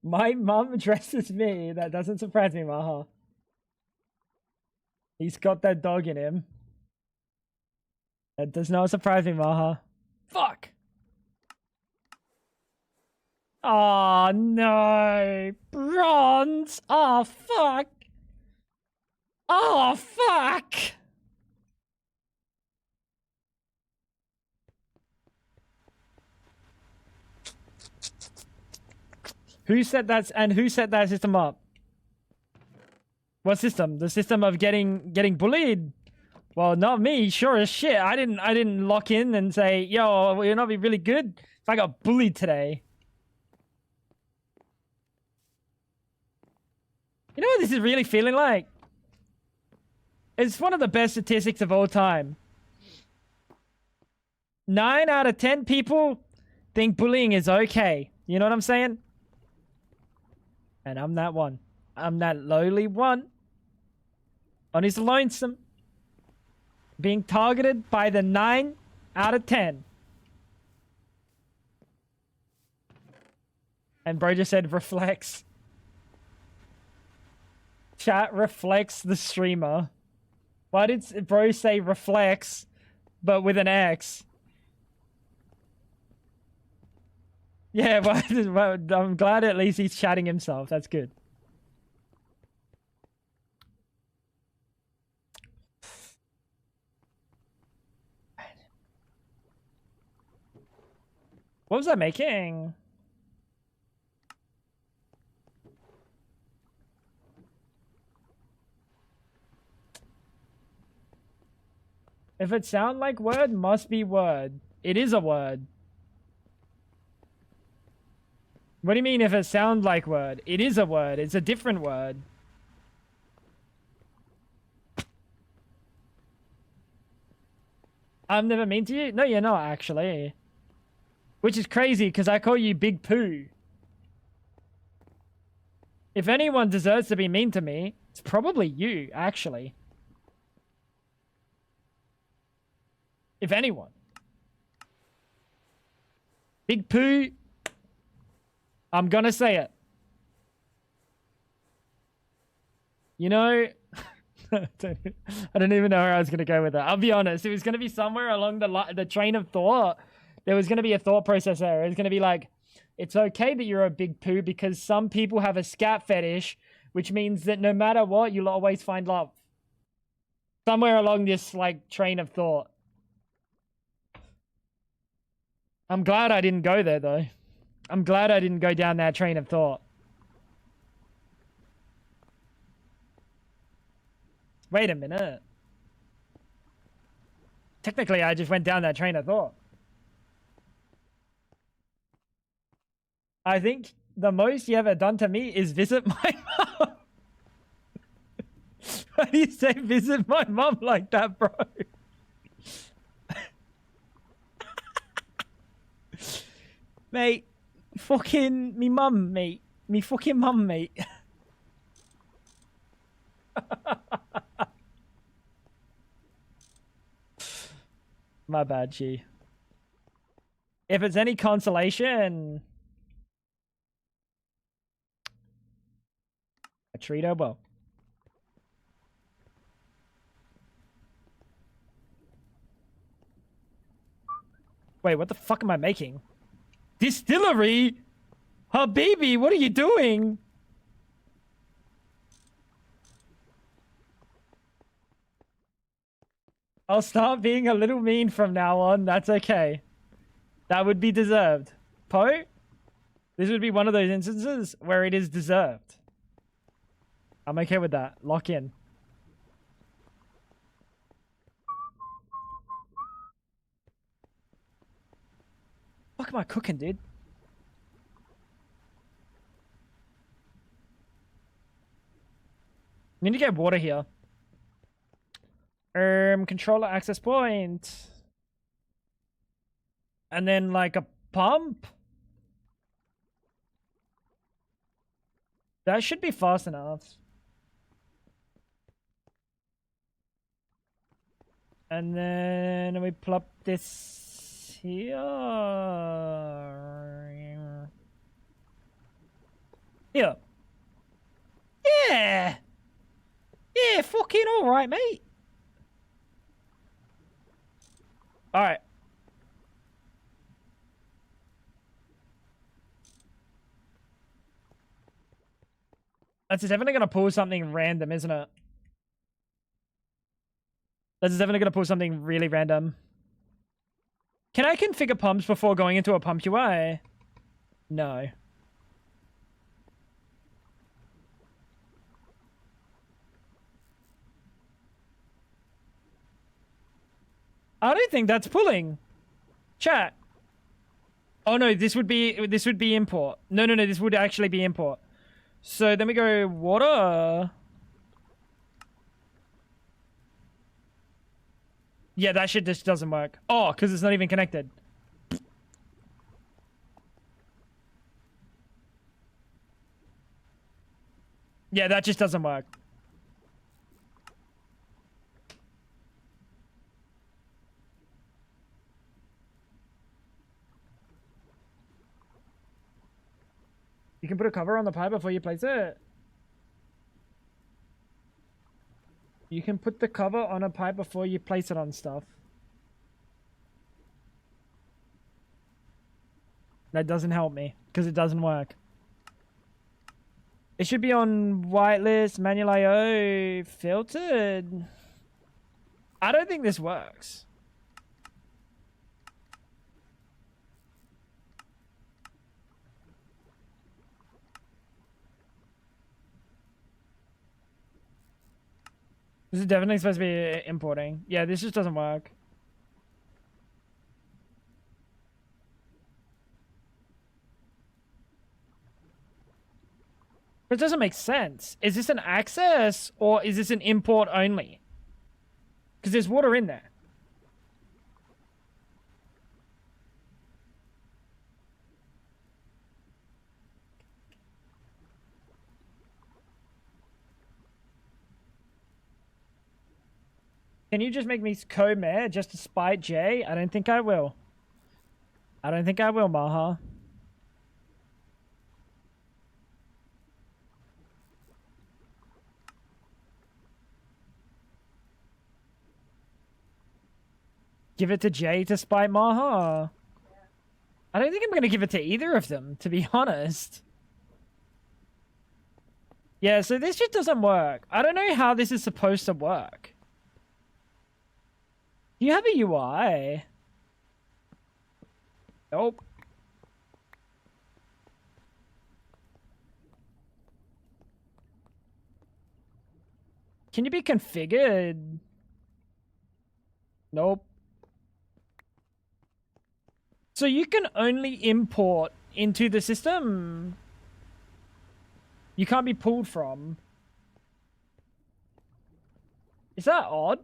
My mum dresses me. That doesn't surprise me, Maha. He's got that dog in him. That does not surprise me, Maha. Fuck! Oh no! Bronze! Oh fuck! Oh fuck! Who set that, and who set that system up? What system? The system of getting bullied? Well, not me. Sure as shit. I didn't lock in and say, yo, will you not be really good if I got bullied today? You know what this is really feeling like? It's one of the best statistics of all time. 9 out of 10 people think bullying is okay. You know what I'm saying? And I'm that one. I'm that lowly one. On his lonesome. Being targeted by the 9 out of 10. And bro just said reflects. Chat reflects the streamer. Why did bro say reflects, but with an X? Yeah, well, I'm glad at least he's chatting himself. That's good. What was I making? If it sound like word, must be word. It is a word. What do you mean if it sounds like word? It is a word. It's a different word. I'm never mean to you? No, you're not, actually. Which is crazy, because I call you Big Pooh. If anyone deserves to be mean to me, it's probably you, actually. If anyone. Big Pooh. I'm gonna say it. You know, I don't even know where I was gonna go with that. I'll be honest. It was gonna be somewhere along the train of thought. There was gonna be a thought process there. It was gonna be like, it's okay that you're a big poo because some people have a scat fetish, which means that no matter what, you'll always find love. Somewhere along this like train of thought. I'm glad I didn't go there though. I'm glad I didn't go down that train of thought. Wait a minute. Technically, I just went down that train of thought. I think the most you ever done to me is visit my mom. Why do you say visit my mom like that, bro? Mate, fucking me mum, mate. Me fucking mum, mate. My bad, G. If it's any consolation, a treat her well. Wait, what the fuck am I making? Distillery? Habibi, what are you doing? I'll start being a little mean from now on. That's okay. That would be deserved. Poe? This would be one of those instances where it is deserved. I'm okay with that. Lock in. What am I cooking, dude? Need to get water here. Controller access point. And then like a pump. That should be fast enough. And then we plop this here. Here. Yeah. Yeah, fucking alright, mate. Alright. That's definitely gonna pull something random, isn't it? That's definitely gonna pull something really random. Can I configure pumps before going into a pump UI? No. I don't think that's pulling. Chat. Oh no, this would be import. No, this would actually be import. So then we go water. Yeah, that shit just doesn't work. Oh, because it's not even connected. Yeah, that just doesn't work. You can put a cover on the pipe before you place it. You can put the cover on a pipe before you place it on stuff. That doesn't help me, because it doesn't work. It should be on whitelist, manual IO, filtered. I don't think this works. This is definitely supposed to be importing. Yeah, this just doesn't work. But it doesn't make sense. Is this an access or is this an import only? Because there's water in there. Can you just make me co-mayor just to spite Jay? I don't think I will. I don't think I will, Maha. Give it to Jay to spite Maha? I don't think I'm going to give it to either of them, to be honest. Yeah, so this just doesn't work. I don't know how this is supposed to work. Do you have a UI? Nope. Can you be configured? Nope. So you can only import into the system. You can't be pulled from. Is that odd?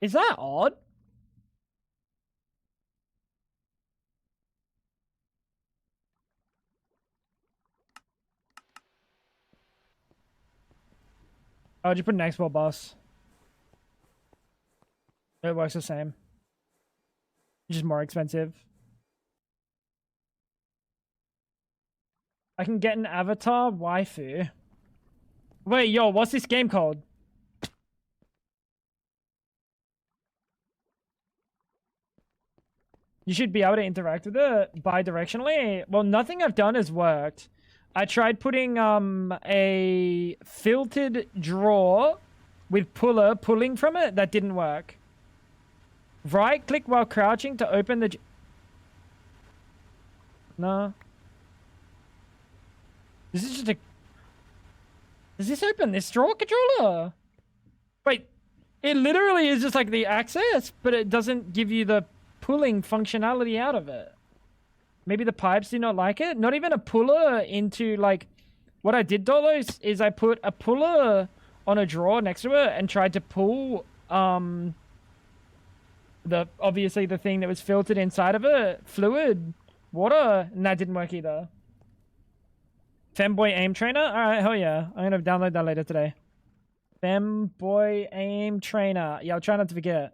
Is that odd? Oh, did you put an export bus? It works the same. It's just more expensive. I can get an avatar waifu. Wait, yo, what's this game called? You should be able to interact with it bi-directionally. Well, nothing I've done has worked. I tried putting a filtered drawer with puller pulling from it. That didn't work. Right click while crouching to open the... No. This is just a... Does this open this drawer controller? Wait. It literally is just like the access, but it doesn't give you the pulling functionality out of it. Maybe the pipes do not like it. Not even a puller into like... What I did, Dolos, is I put a puller on a drawer next to it and tried to pull obviously the thing that was filtered inside of it, fluid, water, and that didn't work either. Femboy aim trainer? Alright, hell yeah. I'm gonna download that later today. Femboy aim trainer. Yeah, I'll try not to forget.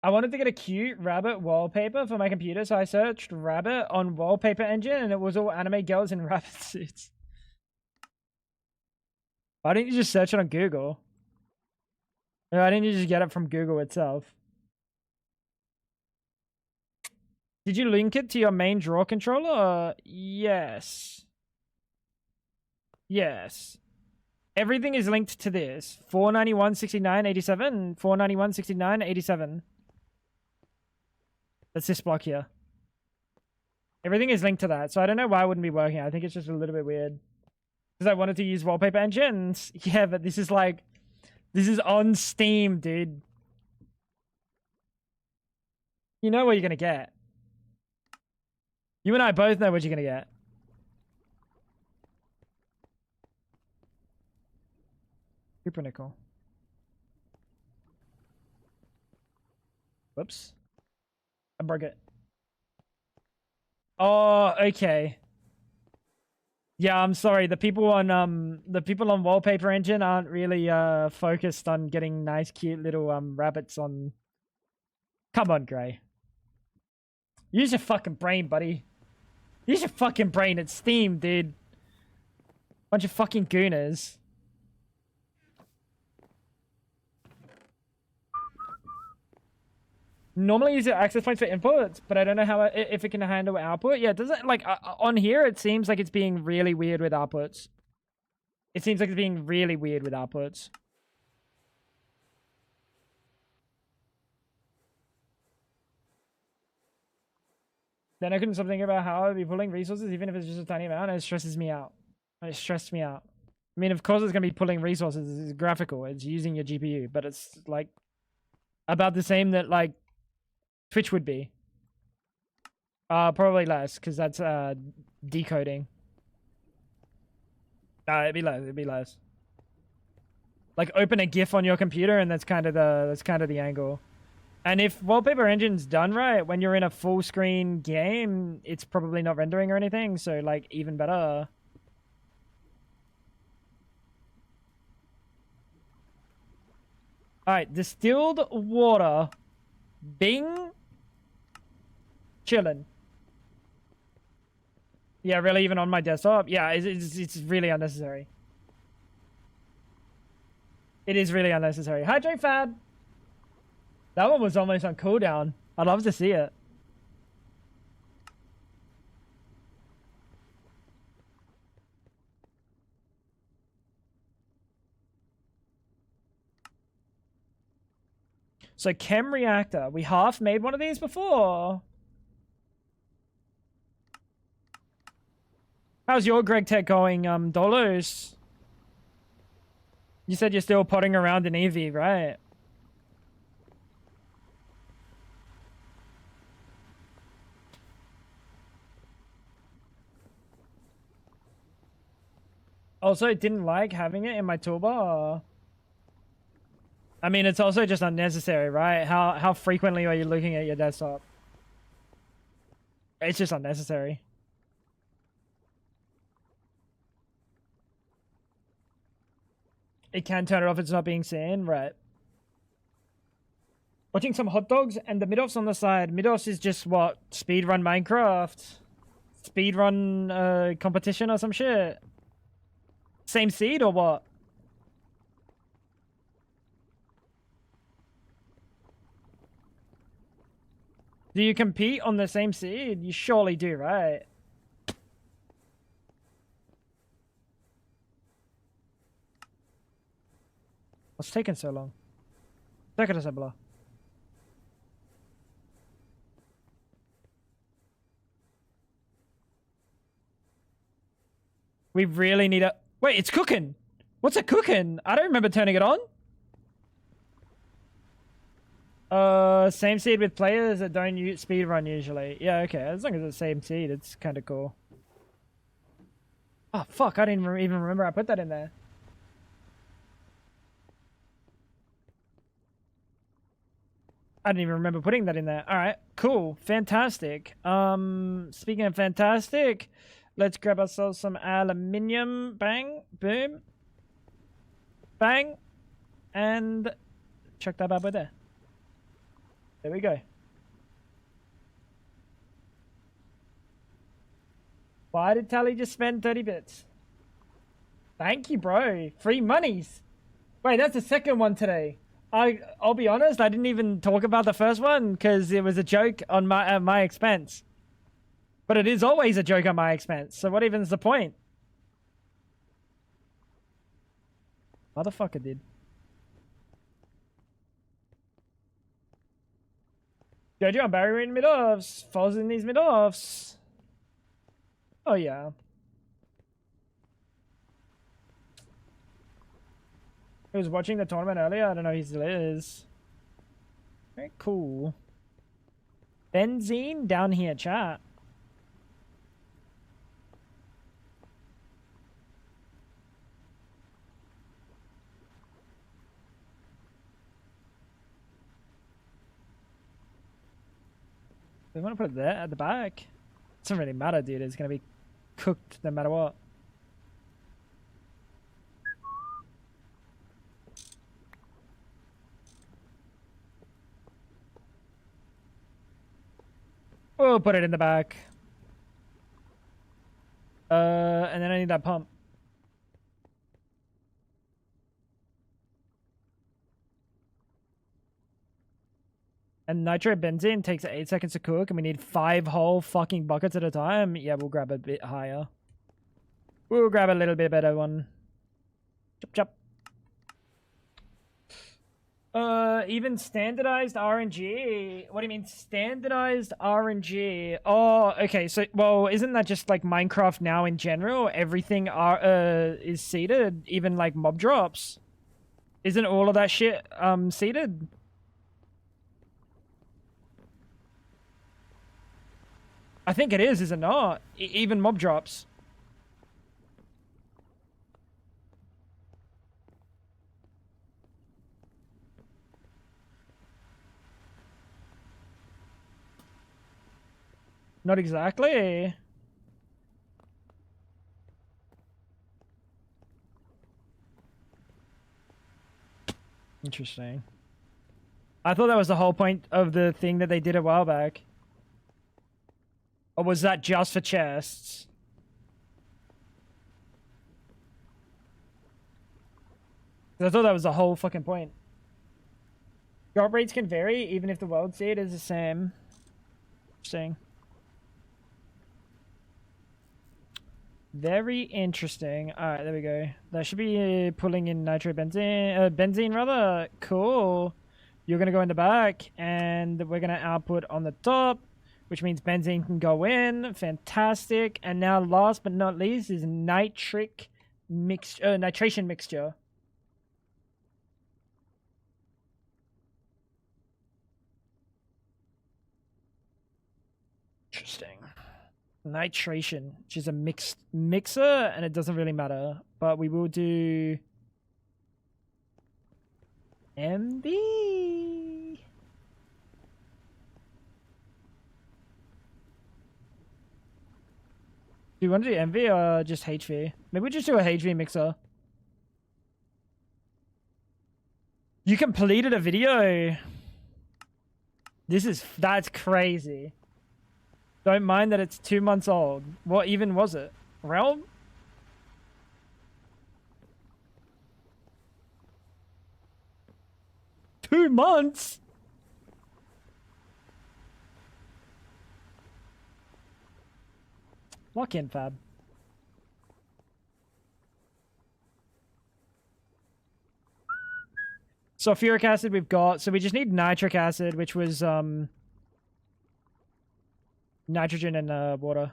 I wanted to get a cute rabbit wallpaper for my computer, so I searched rabbit on wallpaper engine, and it was all anime girls in rabbit suits. Why didn't you just search it on Google? Why didn't you just get it from Google itself? Did you link it to your main draw controller? Yes. Yes. Everything is linked to this. 491.69.87, 491.69.87. That's this block here. Everything is linked to that, so I don't know why it wouldn't be working. I think it's just a little bit weird. Because I wanted to use wallpaper engines. Yeah, but this is like... This is on Steam, dude. You know what you're gonna get. You and I both know what you're gonna get. Super nickel. Whoops. I broke it. Oh, okay. Yeah, I'm sorry. The people on Wallpaper Engine aren't really focused on getting nice, cute little rabbits on. Come on, Gray. Use your fucking brain, buddy. Use your fucking brain. It's Steam, dude. Bunch of fucking gooners. Normally use access points for inputs, but I don't know how if it can handle output. Yeah, does it like on here? It seems like it's being really weird with outputs. It seems like it's being really weird with outputs. Then I couldn't stop thinking about how I'd be pulling resources, even if it's just a tiny amount. And it stresses me out. It stressed me out. I mean, of course, it's gonna be pulling resources. It's graphical. It's using your GPU, but it's like about the same that like Twitch would be. Probably less, because that's decoding. It'd be less. It'd be less. Like open a GIF on your computer, and that's kind of the angle. And if Wallpaper Engine's done right, when you're in a full screen game, it's probably not rendering or anything. So like even better. All right, distilled water, Bing, chilling. Yeah, really, even on my desktop. Yeah, it's really unnecessary. It is really unnecessary. Hydrate Fad. That one was almost on cooldown. I'd love to see it. So chem reactor. We half made one of these before. How's your Greg Tech going, Dolos? You said you're still potting around in Eevee, right? Also, didn't like having it in my toolbar. I mean, it's also just unnecessary, right? How frequently are you looking at your desktop? It's just unnecessary. It can turn it off if it's not being seen, right? Watching some hot dogs and the Midos on the side. Midos is just what? Speedrun Minecraft? Speedrun competition or some shit? Same seed or what? Do you compete on the same seed? You surely do, right? What's taking so long? Take it as a blur. We really need a... Wait, it's cooking! What's it cooking? I don't remember turning it on. Same seed with players that don't speedrun usually. Yeah, okay. As long as it's the same seed, it's kind of cool. Oh, fuck. I didn't even remember I put that in there. I didn't even remember putting that in there. All right, cool, fantastic. Speaking of fantastic, let's grab ourselves some aluminium. Bang, boom, bang, and chuck that bad boy there. There we go. Why did Tally just spend 30 bits? Thank you, bro. Free monies. Wait, that's the second one today. I'll be honest, I didn't even talk about the first one because it was a joke on my expense. But it is always a joke on my expense. So what even's the point? Motherfucker did. Jojo, I'm Barry in mid-offs. Falls in these mid-offs. Oh, yeah. He was watching the tournament earlier. I don't know who he still is. Very cool. Benzene down here, chat. We want to put it there at the back. It doesn't really matter, dude. It's going to be cooked no matter what. We'll put it in the back. And then I need that pump. And nitrobenzene takes 8 seconds to cook, and we need 5 whole fucking buckets at a time. Yeah, we'll grab a bit higher. We'll grab a little bit better one. Chop chop. Even standardized RNG. What do you mean standardized RNG? Oh, okay. So, well, isn't that just like Minecraft now in general? Everything is seeded, even like mob drops. Isn't all of that shit seeded? I think it is it not? Even mob drops. Not exactly. Interesting. I thought that was the whole point of the thing that they did a while back. Or was that just for chests? I thought that was the whole fucking point. Drop rates can vary even if the world seed is the same. Interesting. Very interesting. Alright, there we go. That should be pulling in nitrobenzene. Benzene, rather. Cool. You're going to go in the back, and we're going to output on the top, which means benzene can go in. Fantastic. And now, last but not least, is nitration mixture. Interesting. Nitration, which is a mixer, and it doesn't really matter. But we will do MB. Do you want to do MV or just HV? Maybe we just do a HV mixer. You completed a video. That's crazy. Don't mind that it's 2 months old. What even was it? Realm? Two months? Lock in, Fab. Sulfuric acid we've got. So we just need nitric acid, which was nitrogen and water.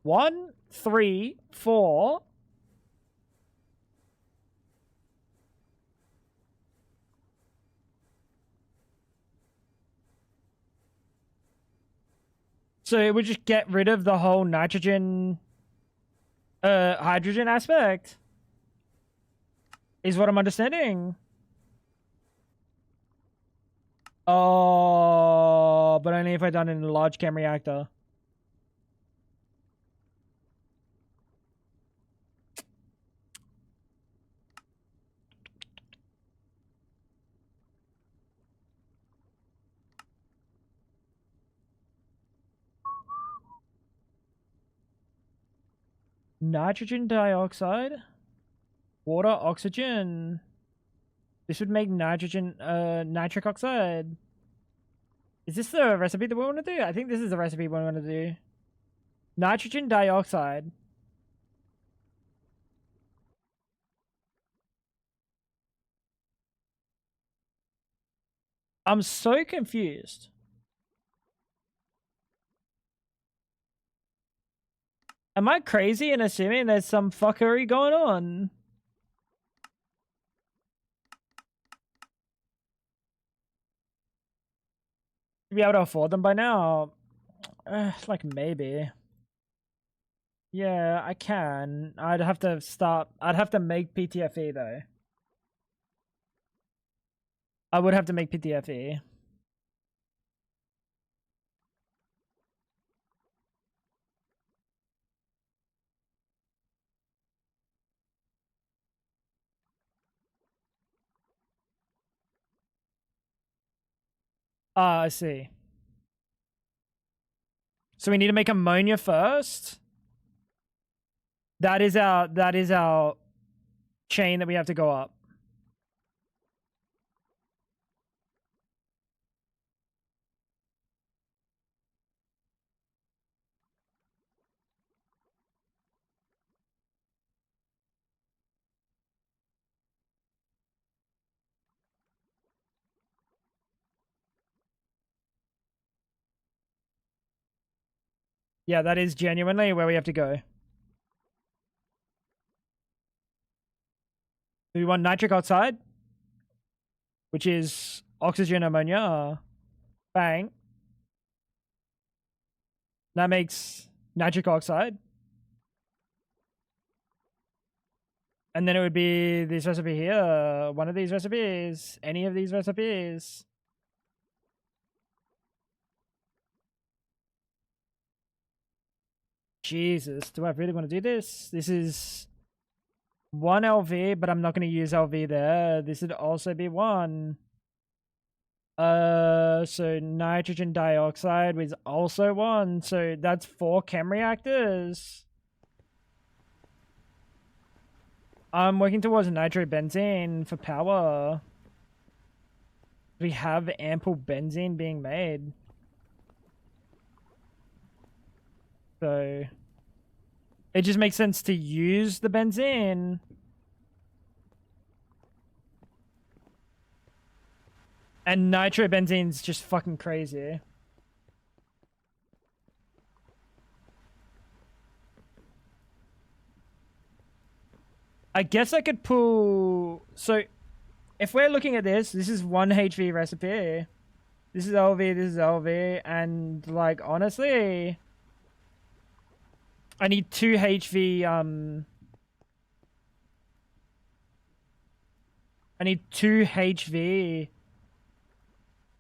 1, 3, 4. So it would just get rid of the whole nitrogen, hydrogen aspect, is what I'm understanding. Oh, but only if I done it in a large chem reactor. Nitrogen dioxide, water, oxygen. This would make nitrogen, nitric oxide. Is this the recipe that we want to do? I think this is the recipe we want to do. Nitrogen dioxide. I'm so confused. Am I crazy in assuming there's some fuckery going on? Be able to afford them by now? Like maybe. Yeah, I can. I'd have to start. I'd have to make PTFE though. I would have to make PTFE. Ah, I see. So we need to make ammonia first. That is our chain that we have to go up. Yeah, that is genuinely where we have to go. Do we want nitric oxide? Which is oxygen, ammonia. Bang. That makes nitric oxide. And then it would be this recipe here. One of these recipes. Any of these recipes. Jesus, do I really want to do this? This is 1 LV, but I'm not going to use LV there. This would also be 1. So nitrogen dioxide was also 1. So that's 4 chem reactors. I'm working towards nitrobenzene for power. We have ample benzene being made. So it just makes sense to use the benzene. And nitrobenzene's just fucking crazy. I guess I could pull... So, if we're looking at this, this is 1 HV recipe. This is LV, this is LV, and, like, honestly... I need 2 HV, I need 2 HV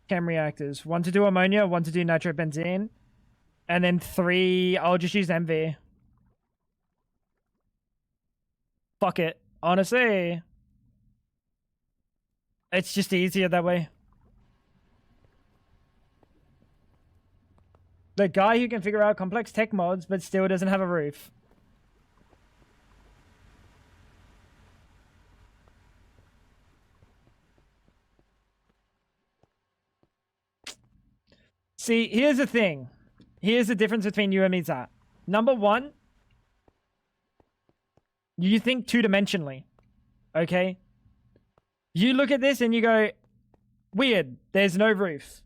chem reactors. 1 to do ammonia, 1 to do nitrobenzene. And then 3, I'll just use MV. Fuck it. Honestly, it's just easier that way. The guy who can figure out complex tech mods but still doesn't have a roof. See, here's the thing. Here's the difference between you and me, Zach. Number 1, you think 2-dimensionally, okay? You look at this and you go, weird, there's no roof.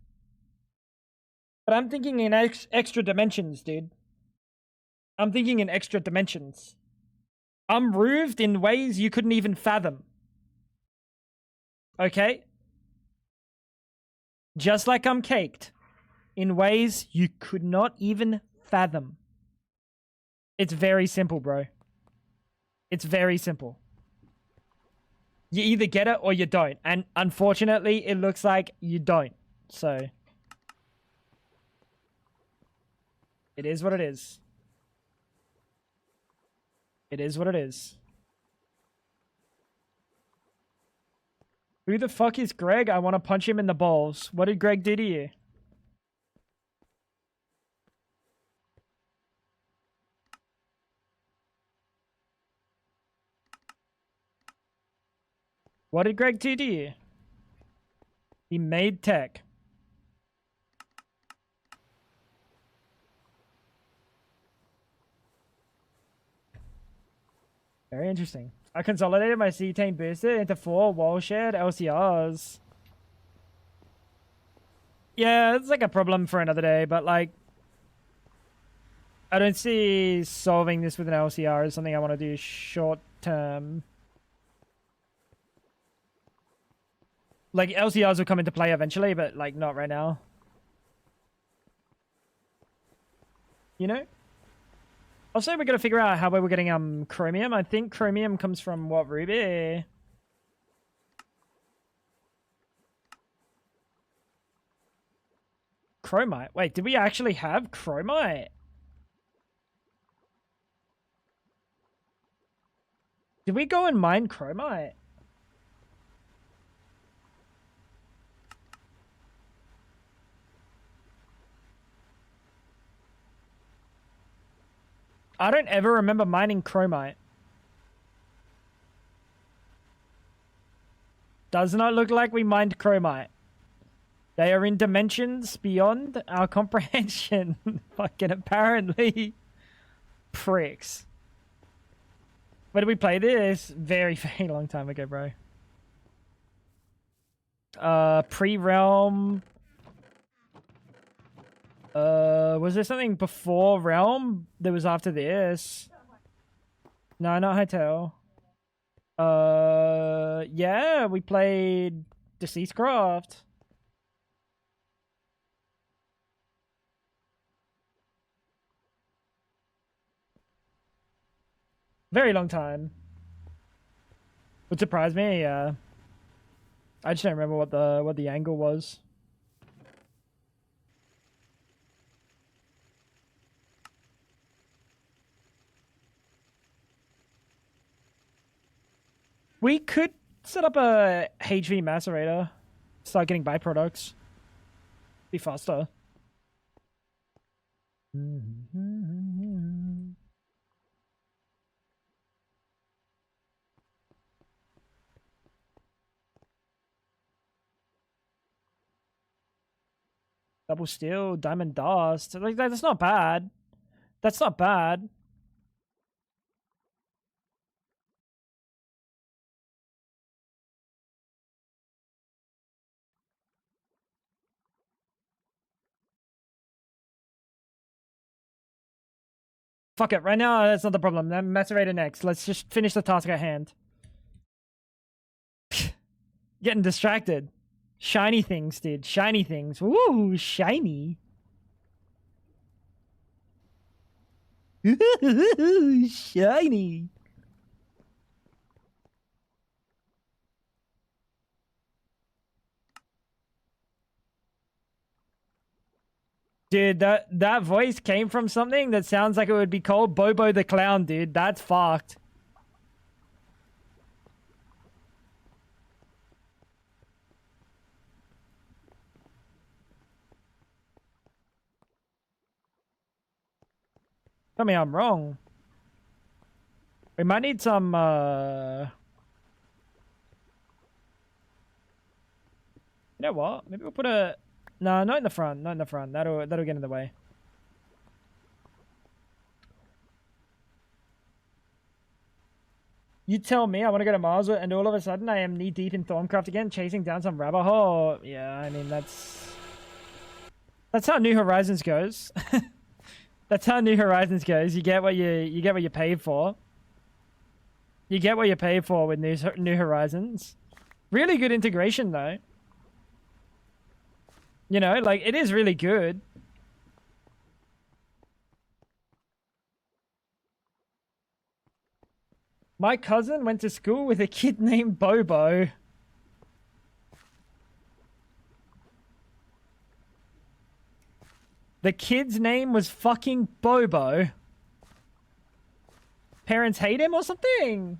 But I'm thinking in extra dimensions, dude. I'm thinking in extra dimensions. I'm roofed in ways you couldn't even fathom. Okay? Just like I'm caked in ways you could not even fathom. It's very simple, bro. It's very simple. You either get it or you don't. And unfortunately, it looks like you don't. So, it is what it is. It is what it is. Who the fuck is Greg? I want to punch him in the balls. What did Greg do to you? What did Greg do to you? He made tech. Very interesting. I consolidated my cetane booster into 4 wall-shared LCRs. Yeah, it's like a problem for another day, but like, I don't see solving this with an LCR as something I want to do short-term. Like, LCRs will come into play eventually, but like, not right now. You know? Also, we got to figure out how we're getting chromium. I think chromium comes from what, ruby? Chromite. Wait, did we actually have chromite? Did we go and mine chromite? I don't ever remember mining chromite. Does not look like we mined chromite. They are in dimensions beyond our comprehension. Fucking apparently. Pricks. When did we play this? Very, very long time ago, bro. Pre-realm. Was there something before realm that was after this? No, not hotel. Yeah, we played Deceased Craft. Very long time. Would surprise me, I just don't remember what the angle was. We could set up a HV macerator. Start getting byproducts. Be faster. Double steel, diamond dust. Like, that's not bad. That's not bad. Fuck it. Right now, that's not the problem. Then macerator next. Let's just finish the task at hand. Getting distracted. Shiny things, dude. Shiny things. Ooh, shiny. Shiny. Dude, that voice came from something that sounds like it would be called Bobo the Clown, dude. That's fucked. Tell me I'm wrong. We might need some, You know what? Maybe we'll put a... No, not in the front. Not in the front. That'll get in the way. You tell me I want to go to Mars and all of a sudden I am knee deep in Thorncraft again, chasing down some rabbit hole. Yeah, I mean, that's how New Horizons goes. That's how New Horizons goes. You get what you pay for. You get what you pay for with New Horizons. Really good integration though. You know, like it is really good. My cousin went to school with a kid named Bobo. The kid's name was fucking Bobo. Parents hate him or something?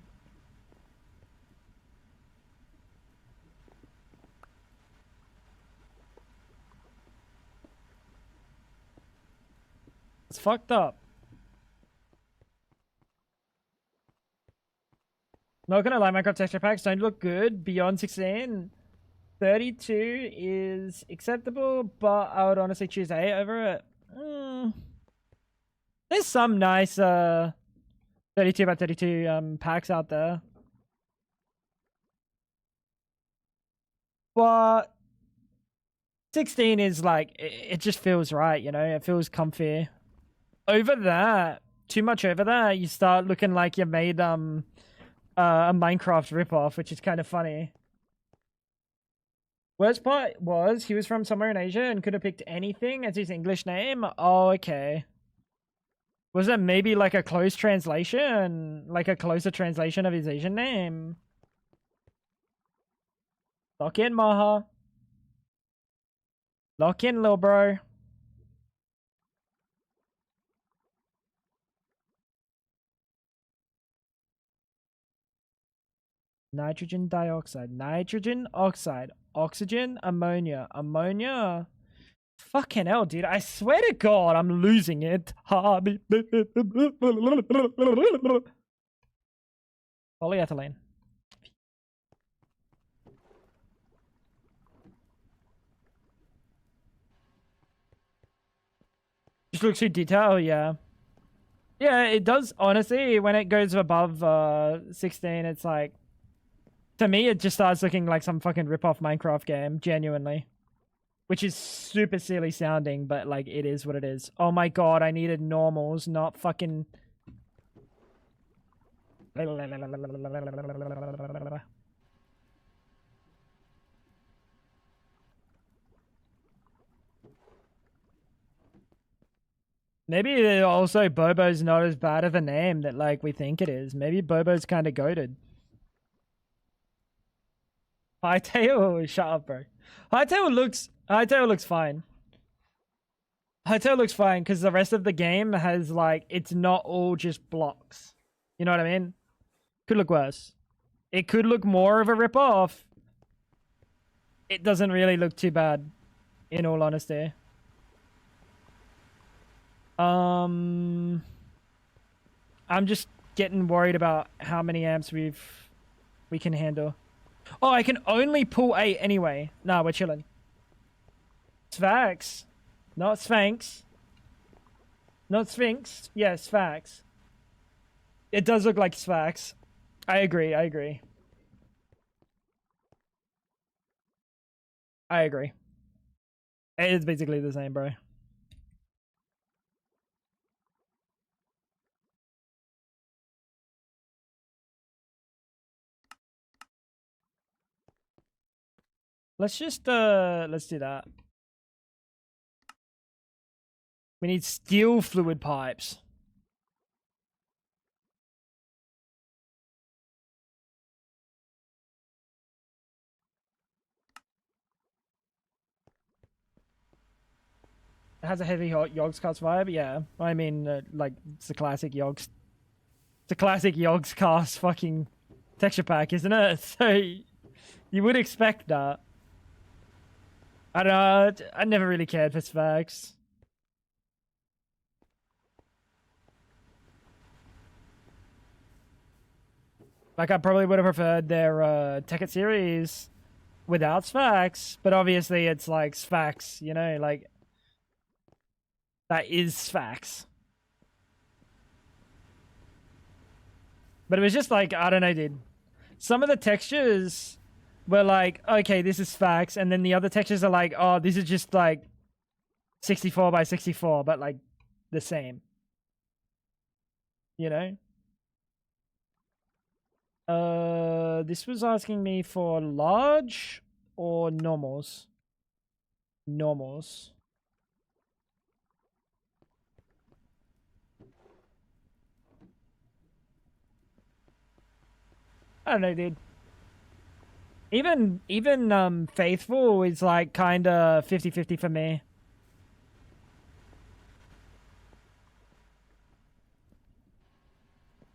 It's fucked up. Not gonna lie, Minecraft texture packs don't look good beyond 16. 32 is acceptable, but I would honestly choose 8 over it. There's some nice 32 by 32 packs out there. But 16 is like, it just feels right, you know? It feels comfy. Over that, too much over that, you start looking like you made a Minecraft ripoff, which is kind of funny. Worst part was he was from somewhere in Asia and could have picked anything as his English name. Oh, okay. Was it maybe like a close translation? Like a closer translation of his Asian name? Lock in, Maha. Lock in, lil bro. Nitrogen dioxide, nitrogen oxide, oxygen, ammonia, ammonia. Fucking hell, dude. I swear to God, I'm losing it. Polyethylene. Just looks too detailed, yeah. Yeah, it does, honestly, when it goes above 16, it's like, to me, it just starts looking like some fucking rip-off Minecraft game, genuinely. Which is super silly sounding, but like, it is what it is. Oh my God, I needed normals, not fucking... Maybe also Bobo's not as bad of a name that like we think it is. Maybe Bobo's kind of goated. Hightail, shut up, bro. Hightail looks fine. Hightail looks fine because the rest of the game has like, it's not all just blocks. You know what I mean? Could look worse. It could look more of a rip-off. It doesn't really look too bad, in all honesty. I'm just getting worried about how many amps we can handle. Oh, I can only pull 8 anyway. Nah, we're chilling. Sphinx. Not Sphinx. Not Sphinx. Yeah, Sphinx. It does look like Sphinx. I agree, I agree. I agree. It's basically the same, bro. Let's just, let's do that. We need steel fluid pipes. It has a heavy Yogscast vibe, yeah. I mean, like, it's a classic Yogs. It's a classic Yogscast fucking texture pack, isn't it? So, you would expect that. I don't know, I never really cared for Sphinx. Like, I probably would have preferred their Tekkit series without Sphinx, but obviously it's like Sphinx, you know, like, that is Sphinx. But it was just like, I don't know, dude. Some of the textures were like, okay, this is Sphinx, and then the other textures are like, oh, this is just like 64 by 64, but like the same. You know? This was asking me for large or normals. Normals. I don't know, dude. Even Faithful is like kind of 50-50 for me.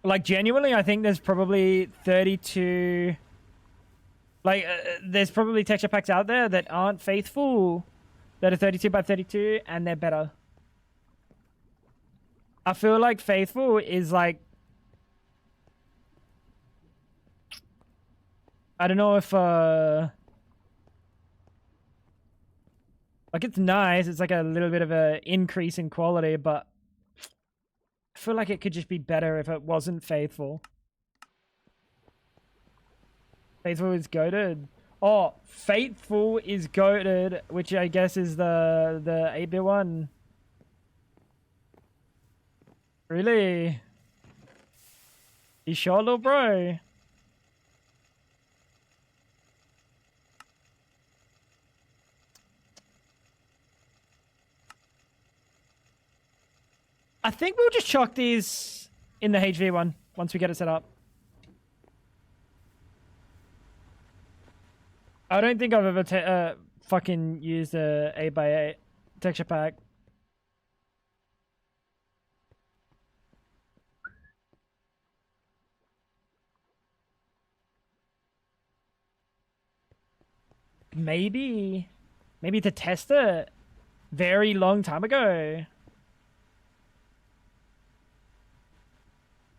Like genuinely, I think there's probably 32. Like there's probably texture packs out there that aren't Faithful, that are 32 by 32, and they're better. I feel like Faithful is like, I don't know if like it's nice. It's like a little bit of an increase in quality, but I feel like it could just be better if it wasn't Faithful. Faithful is goated. Oh, Faithful is goated, which I guess is the 8-bit one. Really? You sure, little bro? I think we'll just chuck these in the HV one once we get it set up. I don't think I've ever fucking used a 8x8 texture pack. Maybe to test it very long time ago.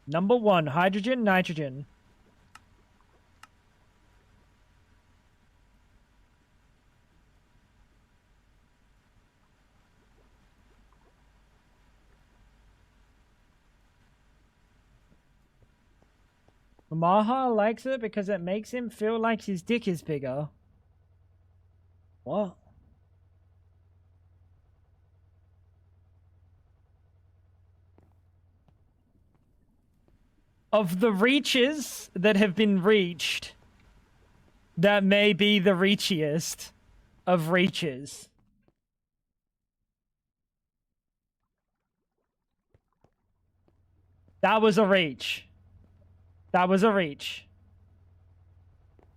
Number 1, hydrogen, nitrogen. Maha likes it because it makes him feel like his dick is bigger. What? Of the reaches that have been reached, that may be the reachiest of reaches. That was a reach. That was a reach.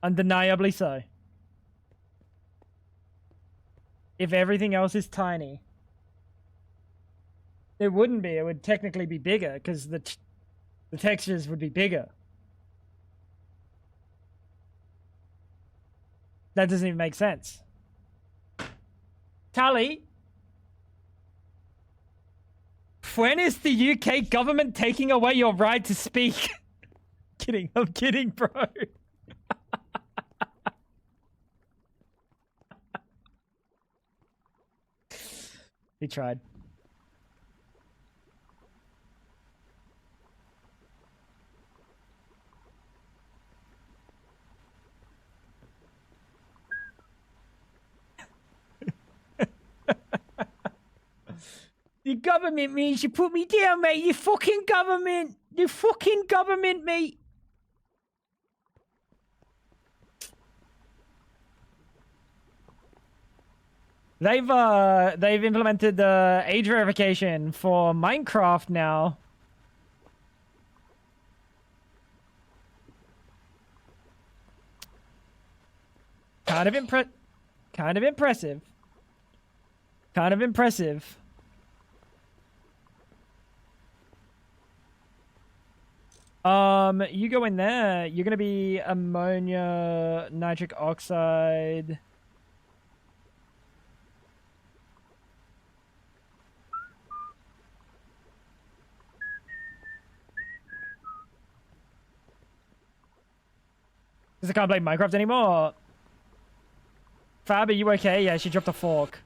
Undeniably so. If everything else is tiny. It wouldn't be. It would technically be bigger because the textures would be bigger. That doesn't even make sense. Tally, when is the UK government taking away your right to speak? Kidding. I'm kidding, bro. He tried. The government means you put me down, mate. You fucking government. You fucking government, mate. They've implemented the age verification for Minecraft now. Kind of impressive. Kind of impressive. You go in there, you're gonna be ammonia, nitric oxide. Because I can't play Minecraft anymore. Fab, are you okay? Yeah, she dropped a fork.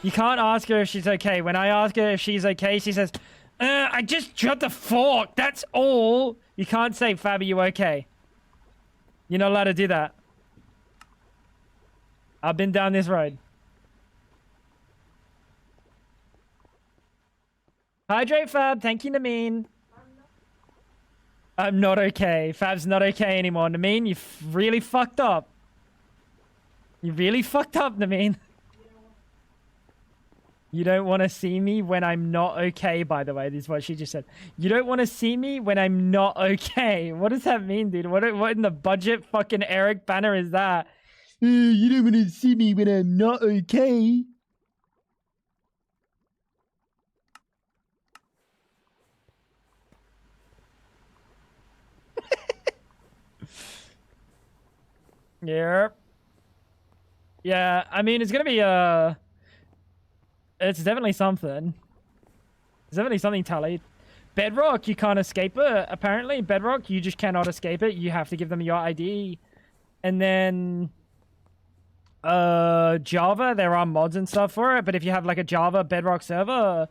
You can't ask her if she's okay. When I ask her if she's okay, she says, I just dropped a fork. That's all. You can't say, Fab, are you okay? You're not allowed to do that. I've been down this road. Hydrate, Fab. Thank you, Nameen. I'm not okay. Fab's not okay anymore. Nameen, you really fucked up. You really fucked up, Nameen. You don't want to see me when I'm not okay, by the way. This is what she just said. You don't want to see me when I'm not okay. What does that mean, dude? What in the budget fucking Eric banner is that? You don't want to see me when I'm not okay. Yep. Yeah, I mean, it's gonna be, it's definitely something. It's definitely something, Tully. Bedrock, you can't escape it, apparently. Bedrock, you just cannot escape it. You have to give them your ID. And then, Java, there are mods and stuff for it, but if you have, like, a Java Bedrock server,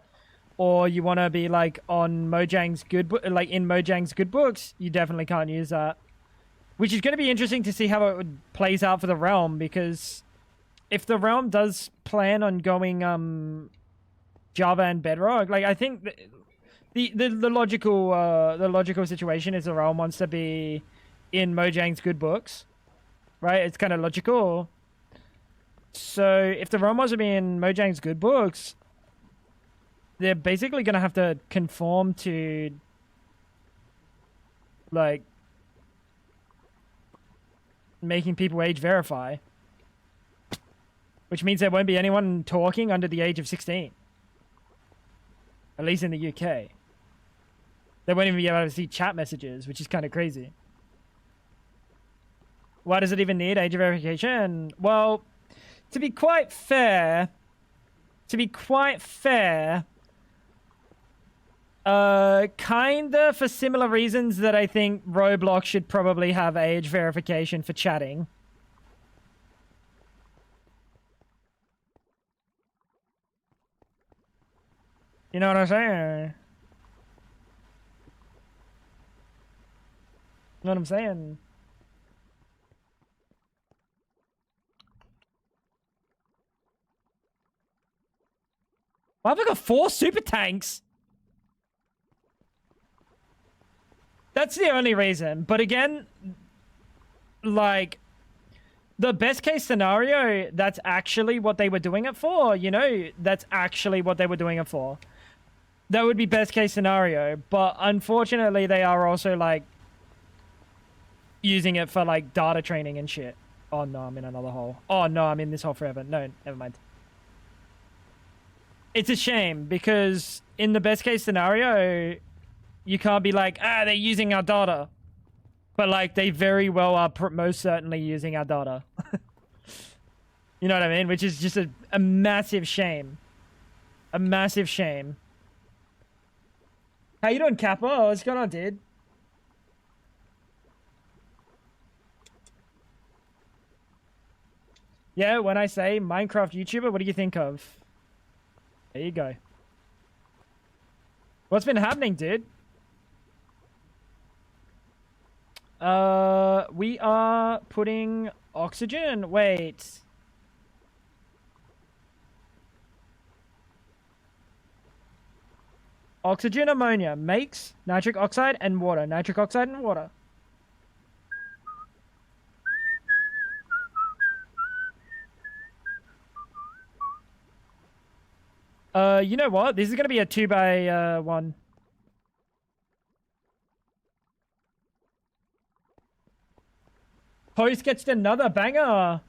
or you want to be, like, on Mojang's good, like, in Mojang's good books, you definitely can't use that. Which is going to be interesting to see how it plays out for the Realm, because if the Realm does plan on going Java and Bedrock, like I think the logical situation is the Realm wants to be in Mojang's good books, right? It's kind of logical. So if the Realm wants to be in Mojang's good books, they're basically going to have to conform to like making people age verify. Which means there won't be anyone talking under the age of 16. At least in the UK. They won't even be able to see chat messages, which is kind of crazy. Why does it even need age verification? Well, to be quite fair, kinda for similar reasons that I think Roblox should probably have age verification for chatting. You know what I'm saying? You know what I'm saying? Why have I got 4 super tanks? That's the only reason. But again, like, the best case scenario, that's actually what they were doing it for. You know, that's actually what they were doing it for. That would be best case scenario. But unfortunately, they are also, like, using it for, like, data training and shit. Oh, no, I'm in another hole. Oh, no, I'm in this hole forever. No, never mind. It's a shame because in the best case scenario, you can't be like, they're using our data. But, like, they very well are most certainly using our data. You know what I mean? Which is just a massive shame. A massive shame. How you doing, Kappa? Oh, what's going on, dude? Yeah, when I say Minecraft YouTuber, what do you think of? There you go. What's been happening, dude? We are putting oxygen. Wait. Oxygen, ammonia makes nitric oxide and water. Nitric oxide and water. You know what? This is gonna be a 2x1. Post gets another banger.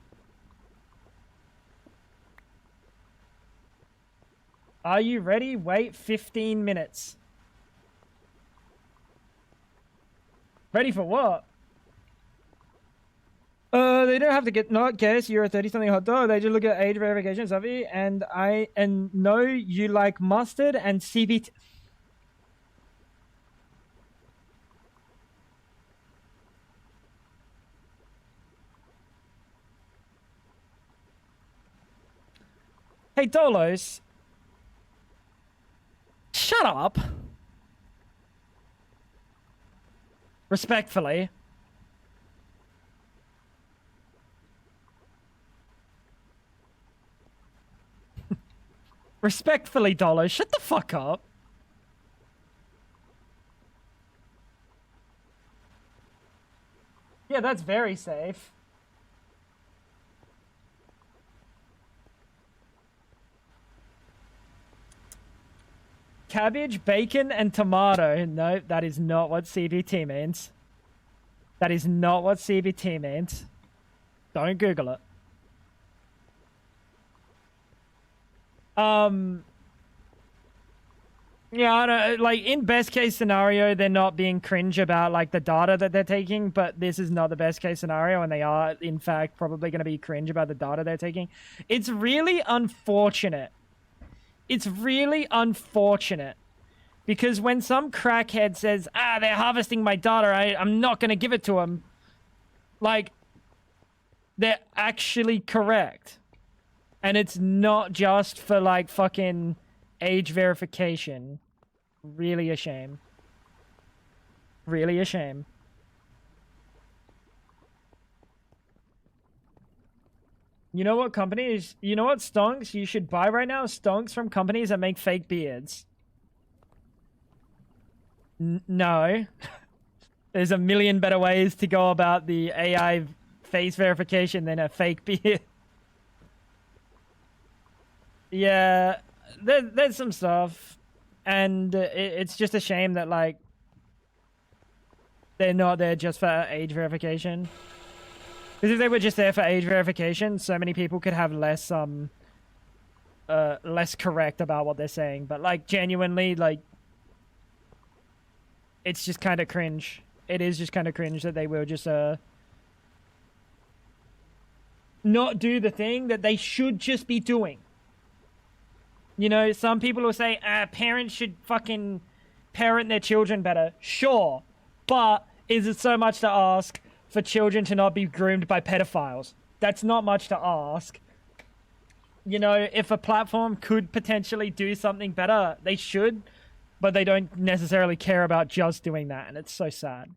Are you ready? Wait 15 minutes. Ready for what? They don't have to not guess you're a 30-something hot dog. They just look at age verification, Savi, and know you like mustard and CBT. Hey, Dolos. Shut up. Respectfully. Respectfully, Dolos, shut the fuck up. Yeah, that's very safe. Cabbage, bacon, and tomato. No, that is not what CBT means. That is not what CBT means. Don't Google it. Yeah, I don't, like, in best case scenario, they're not being cringe about, like, the data that they're taking, but this is not the best case scenario, and they are, in fact, probably going to be cringe about the data they're taking. It's really unfortunate. It's really unfortunate. Because when some crackhead says, they're harvesting my data, I'm not going to give it to them, like, they're actually correct. And it's not just for, like, fucking age verification. Really a shame. Really a shame. You know what companies, you know what stonks you should buy right now? Stonks from companies that make fake beards. No. There's a million better ways to go about the AI face verification than a fake beard. Yeah, there's some stuff. And it's just a shame that, like, they're not there just for age verification. Because if they were just there for age verification, so many people could have less correct about what they're saying. But, like, genuinely, like, it's just kind of cringe. It is just kind of cringe that they will just not do the thing that they should just be doing. You know, some people will say, parents should fucking parent their children better. Sure. But is it so much to ask for children to not be groomed by pedophiles? That's not much to ask. You know, if a platform could potentially do something better, they should, but they don't necessarily care about just doing that, and it's so sad.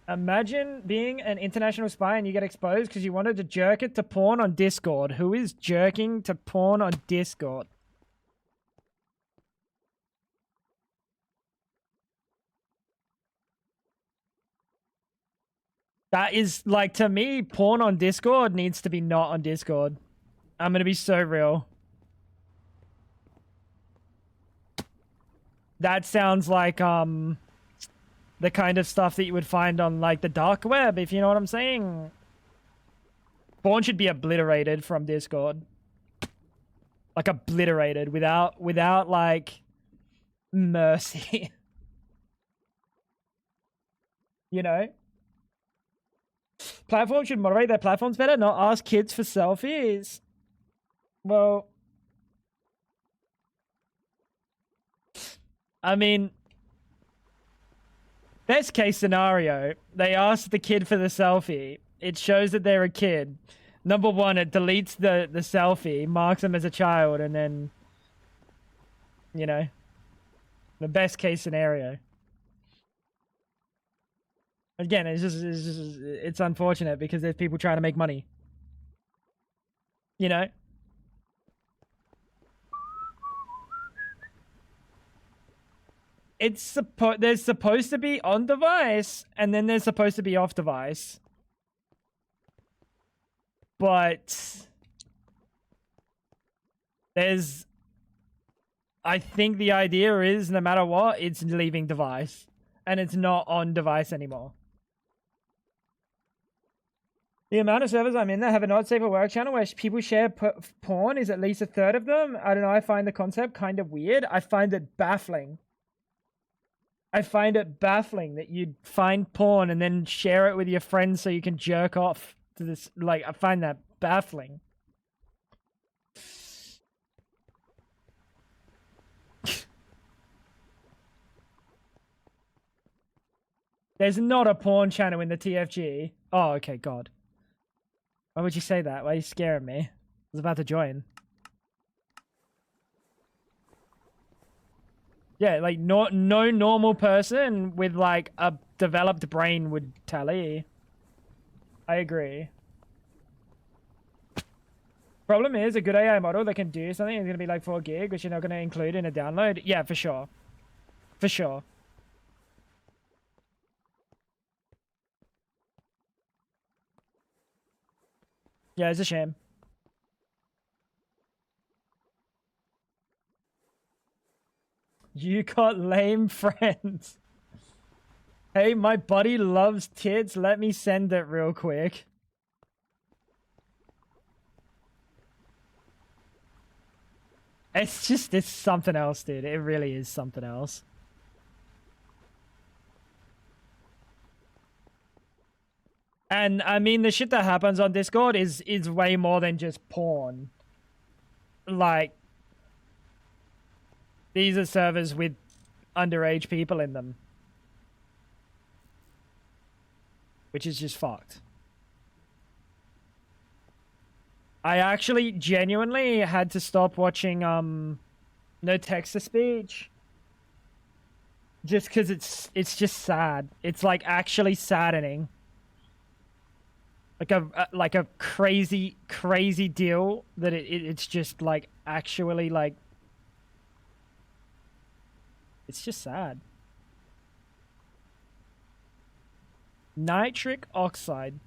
Imagine being an international spy and you get exposed because you wanted to jerk it to porn on Discord. Who is jerking to porn on Discord? That is, like, to me, porn on Discord needs to be not on Discord. I'm gonna be so real. That sounds like, the kind of stuff that you would find on, like, the dark web, if you know what I'm saying. Porn should be obliterated from Discord. Like, obliterated without, like, mercy. You know? Platforms should moderate their platforms better, not ask kids for selfies. Well, I mean, best case scenario, they ask the kid for the selfie. It shows that they're a kid. Number one, it deletes the selfie, marks them as a child, and then, you know, the best case scenario. Again, it's unfortunate because there's people trying to make money. You know? There's supposed to be on device, and then there's supposed to be off device. But I think the idea is no matter what, it's leaving device, and it's not on device anymore. The amount of servers I'm in that have a not safe for work channel where people share porn is at least a third of them. I don't know. I find the concept kind of weird. I find it baffling. I find it baffling that you'd find porn and then share it with your friends so you can jerk off to this. Like, I find that baffling. There's not a porn channel in the TFG. Oh, okay, God. Why would you say that? Why are you scaring me? I was about to join. Yeah, like, no normal person with, like, a developed brain would tally. I agree. Problem is, a good AI model that can do something is going to be like 4 gig, which you're not going to include in a download. Yeah, for sure. For sure. Yeah, it's a shame. You got lame friends. Hey, my buddy loves tits. Let me send it real quick. It's something else, dude. It really is something else. And I mean, the shit that happens on Discord is way more than just porn. Like, these are servers with underage people in them, which is just fucked. I actually genuinely had to stop watching No Text to Speech just because it's just sad. It's like actually saddening. Like a crazy deal that it's just like actually like it's just sad. Nitric oxide.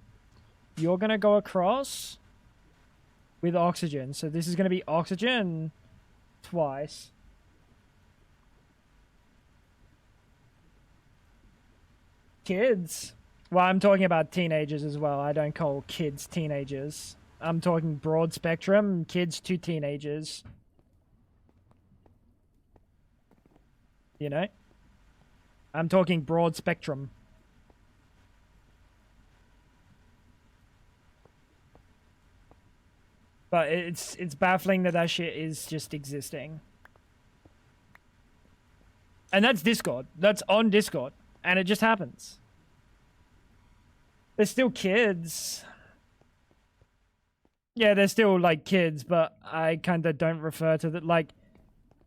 You're gonna go across with oxygen. So this is gonna be oxygen twice. Kids. Well, I'm talking about teenagers as well. I don't call kids teenagers. I'm talking broad spectrum, kids to teenagers. You know? I'm talking broad spectrum. But it's baffling that that shit is just existing. And that's Discord. That's on Discord. And it just happens. They're still kids. Yeah, they're still like kids, but I kind of don't refer to them like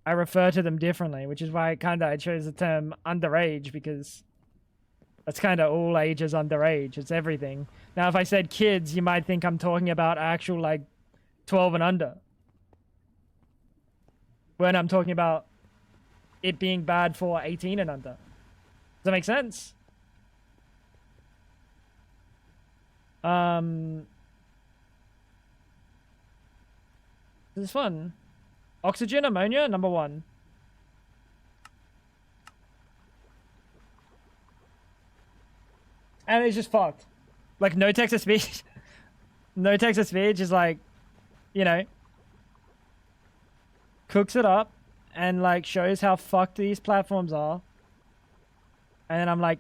I refer to them differently, which is why I chose the term underage, because that's kind of all ages underage. It's everything. Now, if I said kids, you might think I'm talking about actual like 12 and under. When I'm talking about it being bad for 18 and under. Does that make sense? This is fun. Oxygen, ammonia, number 1. And it's just fucked. Like, no text to speech. No text to speech is like, you know, cooks it up and like shows how fucked these platforms are. And then I'm like,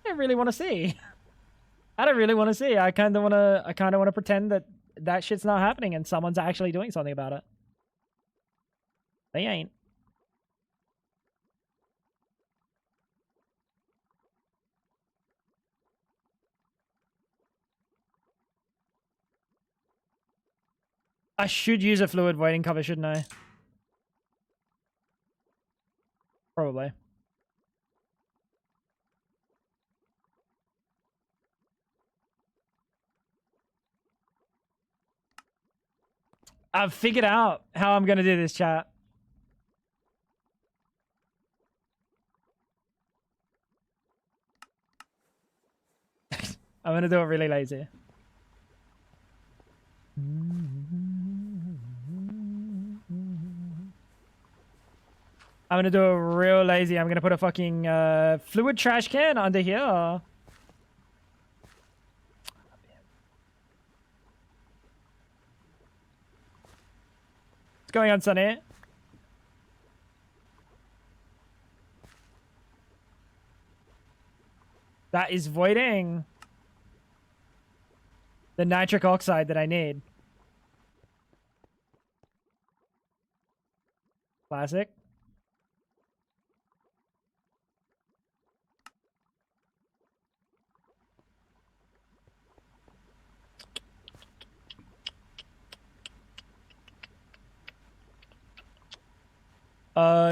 I don't really want to see. I don't really want to see. I kind of want to pretend that that shit's not happening and someone's actually doing something about it. They ain't. I should use a fluid voiding cover, shouldn't I? Probably. I've figured out how I'm going to do this, chat. I'm going to do it really lazy. I'm going to do it real lazy. I'm going to put a fucking fluid trash can under here. What's going on, Sonny? That is voiding the nitric oxide that I need. Classic.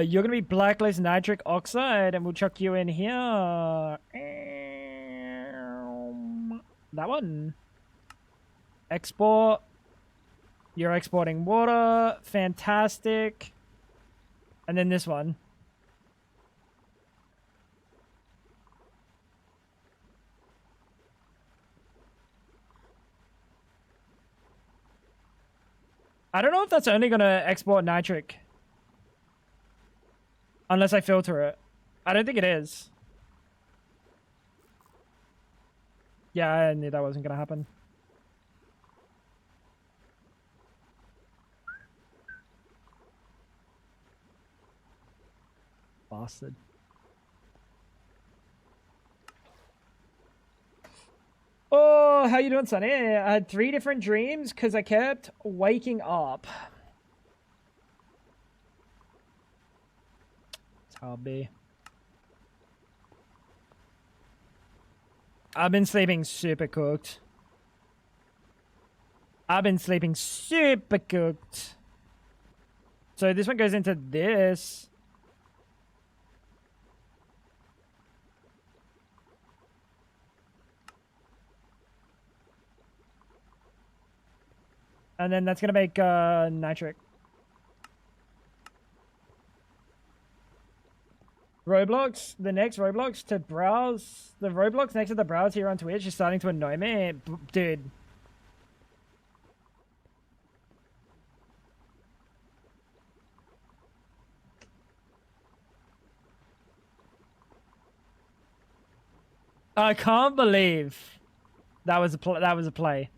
You're gonna be blacklist nitric oxide, and we'll chuck you in here. That one. Export. You're exporting water. Fantastic. And then this one. I don't know if that's only going to export nitric. Unless I filter it. I don't think it is. Yeah, I knew that wasn't going to happen. Bastard. Oh, how you doing, Sonny? I had 3 different dreams because I kept waking up. That's how it be. I've been sleeping super cooked. So this one goes into this. And then that's going to make nitric. Roblox, the next Roblox to browse. The Roblox next to the browse here on Twitch is starting to annoy me. Dude. I can't believe that was a play.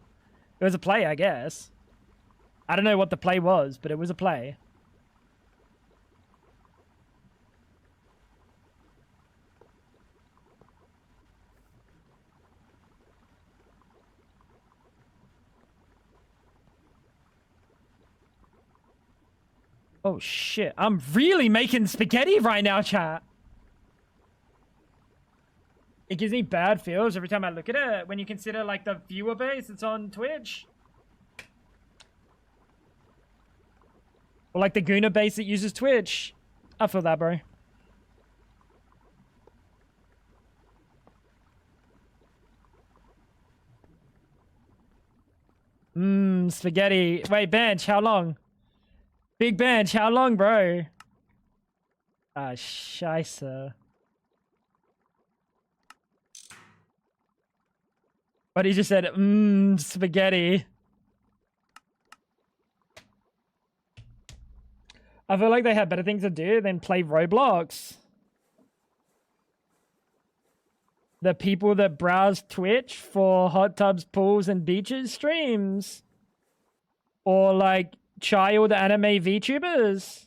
It was a play, I guess. I don't know what the play was, but it was a play. Oh shit, I'm really making spaghetti right now, chat. It gives me bad feels every time I look at it when you consider like the viewer base that's on Twitch. Or like the Gooner base that uses Twitch. I feel that, bro. Spaghetti. Wait, bench, how long? Big bench, how long, bro? Ah, scheisse. But he just said, spaghetti. I feel like they had better things to do than play Roblox. The people that browse Twitch for hot tubs, pools, and beaches streams. Or like child anime VTubers.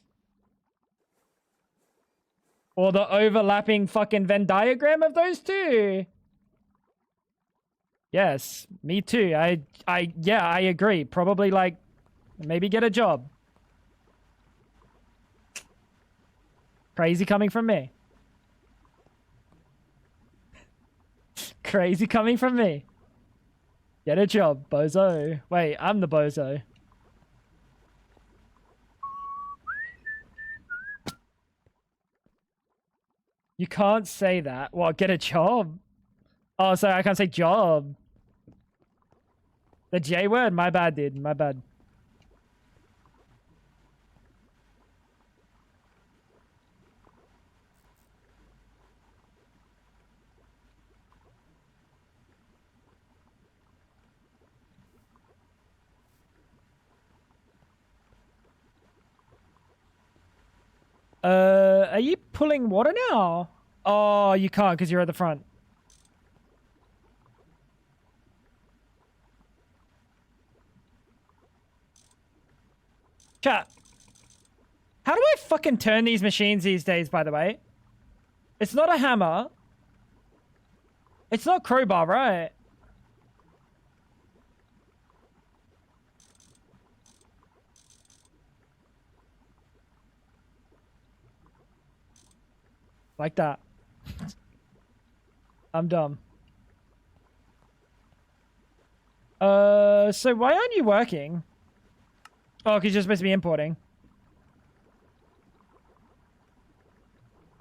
Or the overlapping fucking Venn diagram of those two. Yes, me too. Yeah, I agree. Probably like, maybe get a job. Crazy coming from me. Crazy coming from me. Get a job, bozo. Wait, I'm the bozo. You can't say that. What, get a job? Oh, sorry, I can't say job. The J word? My bad, dude. My bad. Are you pulling water now? Oh, you can't because you're at the front. Chat. How do I fucking turn these machines these days, by the way? It's not a hammer. It's not crowbar, right? Like that. I'm dumb. So why aren't you working? Oh, because you're supposed to be importing.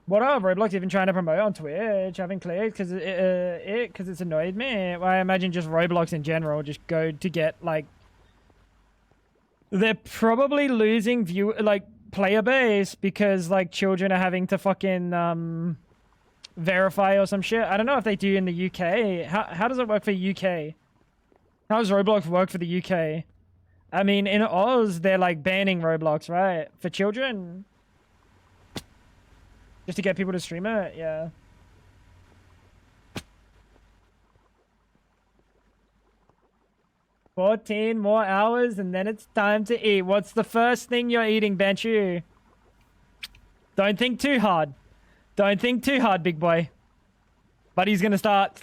What are Roblox even trying to promote on Twitch? I haven't clicked because it's annoyed me. Well, I imagine just Roblox in general just go to get like they're probably losing player base because like children are having to fucking verify or some shit. I don't know if they do in the UK. How does it work for UK? How does Roblox work for the UK? I mean, in Oz, they're like banning Roblox, right? For children? Just to get people to stream it? Yeah. "14 more hours and then it's time to eat." What's the first thing you're eating, Benchu? Don't think too hard. Don't think too hard, big boy. But he's gonna start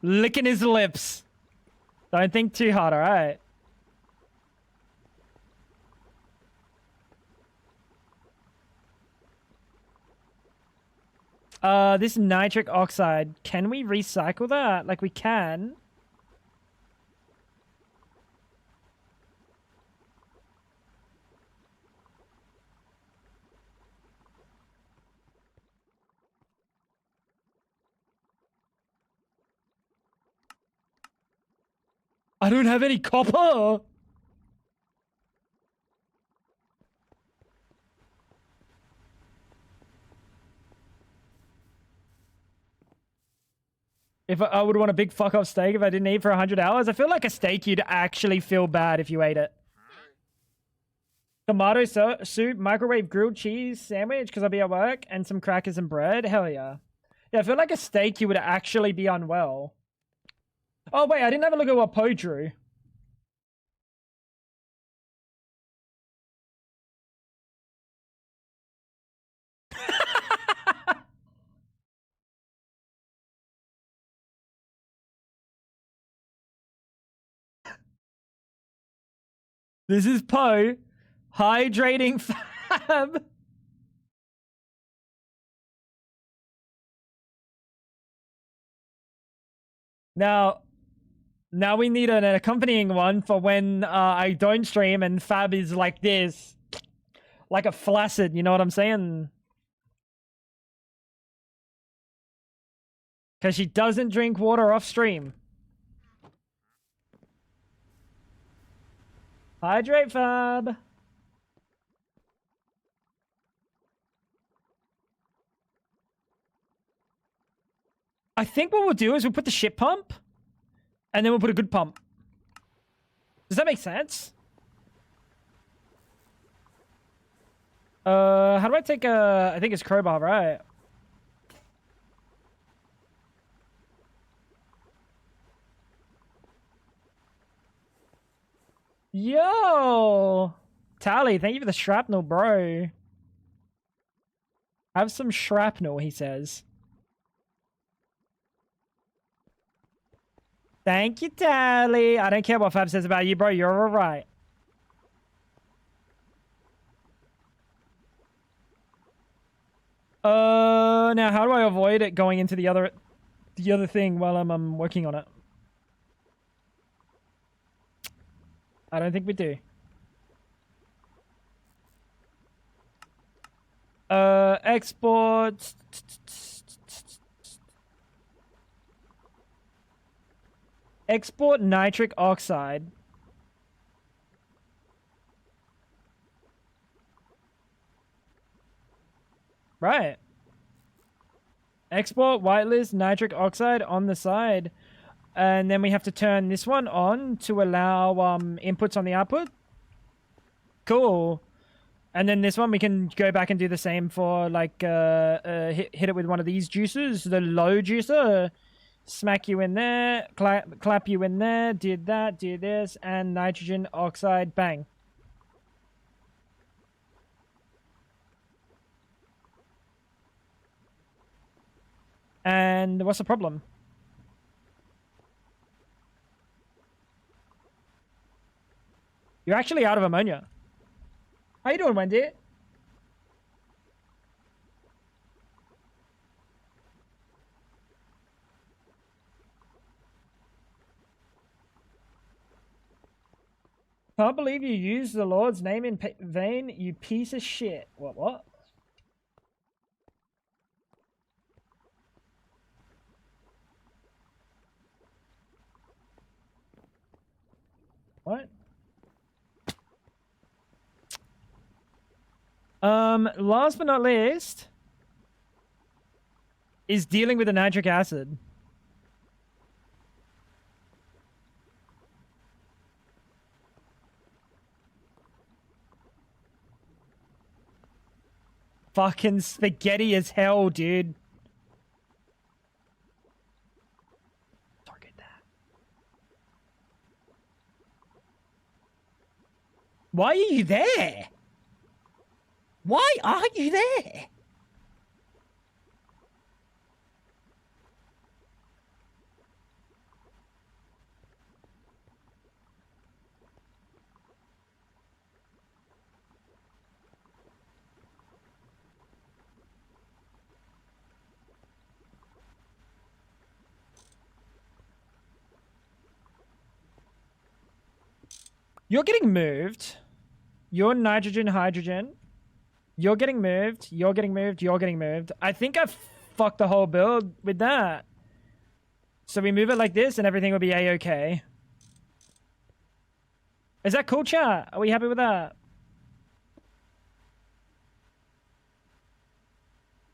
licking his lips. Don't think too hard, alright? This nitric oxide, can we recycle that? Like, we can. I don't have any copper! If I would want a big fuck off steak if I didn't eat for 100 hours. I feel like a steak you'd actually feel bad if you ate it. Tomato soup, microwave grilled cheese sandwich because I'll be at work, and some crackers and bread. Hell yeah. Yeah, I feel like a steak you would actually be unwell. Oh wait, I didn't have a look at what Poe drew. This is Poe. Hydrating fab. Now we need an accompanying one for when I don't stream and fab is like this. Like a flaccid, you know what I'm saying? Because she doesn't drink water off stream. Hydrate fab. I think what we'll do is we'll put the shit pump and then we'll put a good pump. Does that make sense? How do I take I think it's crowbar, right? Yo! Tally, thank you for the shrapnel, bro. Have some shrapnel, he says. Thank you, Tally. I don't care what Fab says about you, bro. You're alright. Now how do I avoid it going into the other thing while I'm working on it? I don't think we do. Export. Export nitric oxide. Right. Export whitelist nitric oxide on the side. And then we have to turn this one on to allow inputs on the output. Cool. And then this one we can go back and do the same for like hit it with one of these juicers, the low juicer. Smack you in there, clap you in there, did that, do this, and nitrogen oxide, bang. And what's the problem? You're actually out of ammonia. How you doing, Wendy? Can't believe you used the Lord's name in vain, you piece of shit. What? What? Last but not least is dealing with the nitric acid. Fucking spaghetti as hell, dude. Target that. Why are you there? Why are you there? You're getting moved. You're nitrogen, hydrogen. You're getting moved. You're getting moved. You're getting moved. I think I fucked the whole build with that. So we move it like this and everything will be a-okay. Is that cool, chat? Are we happy with that?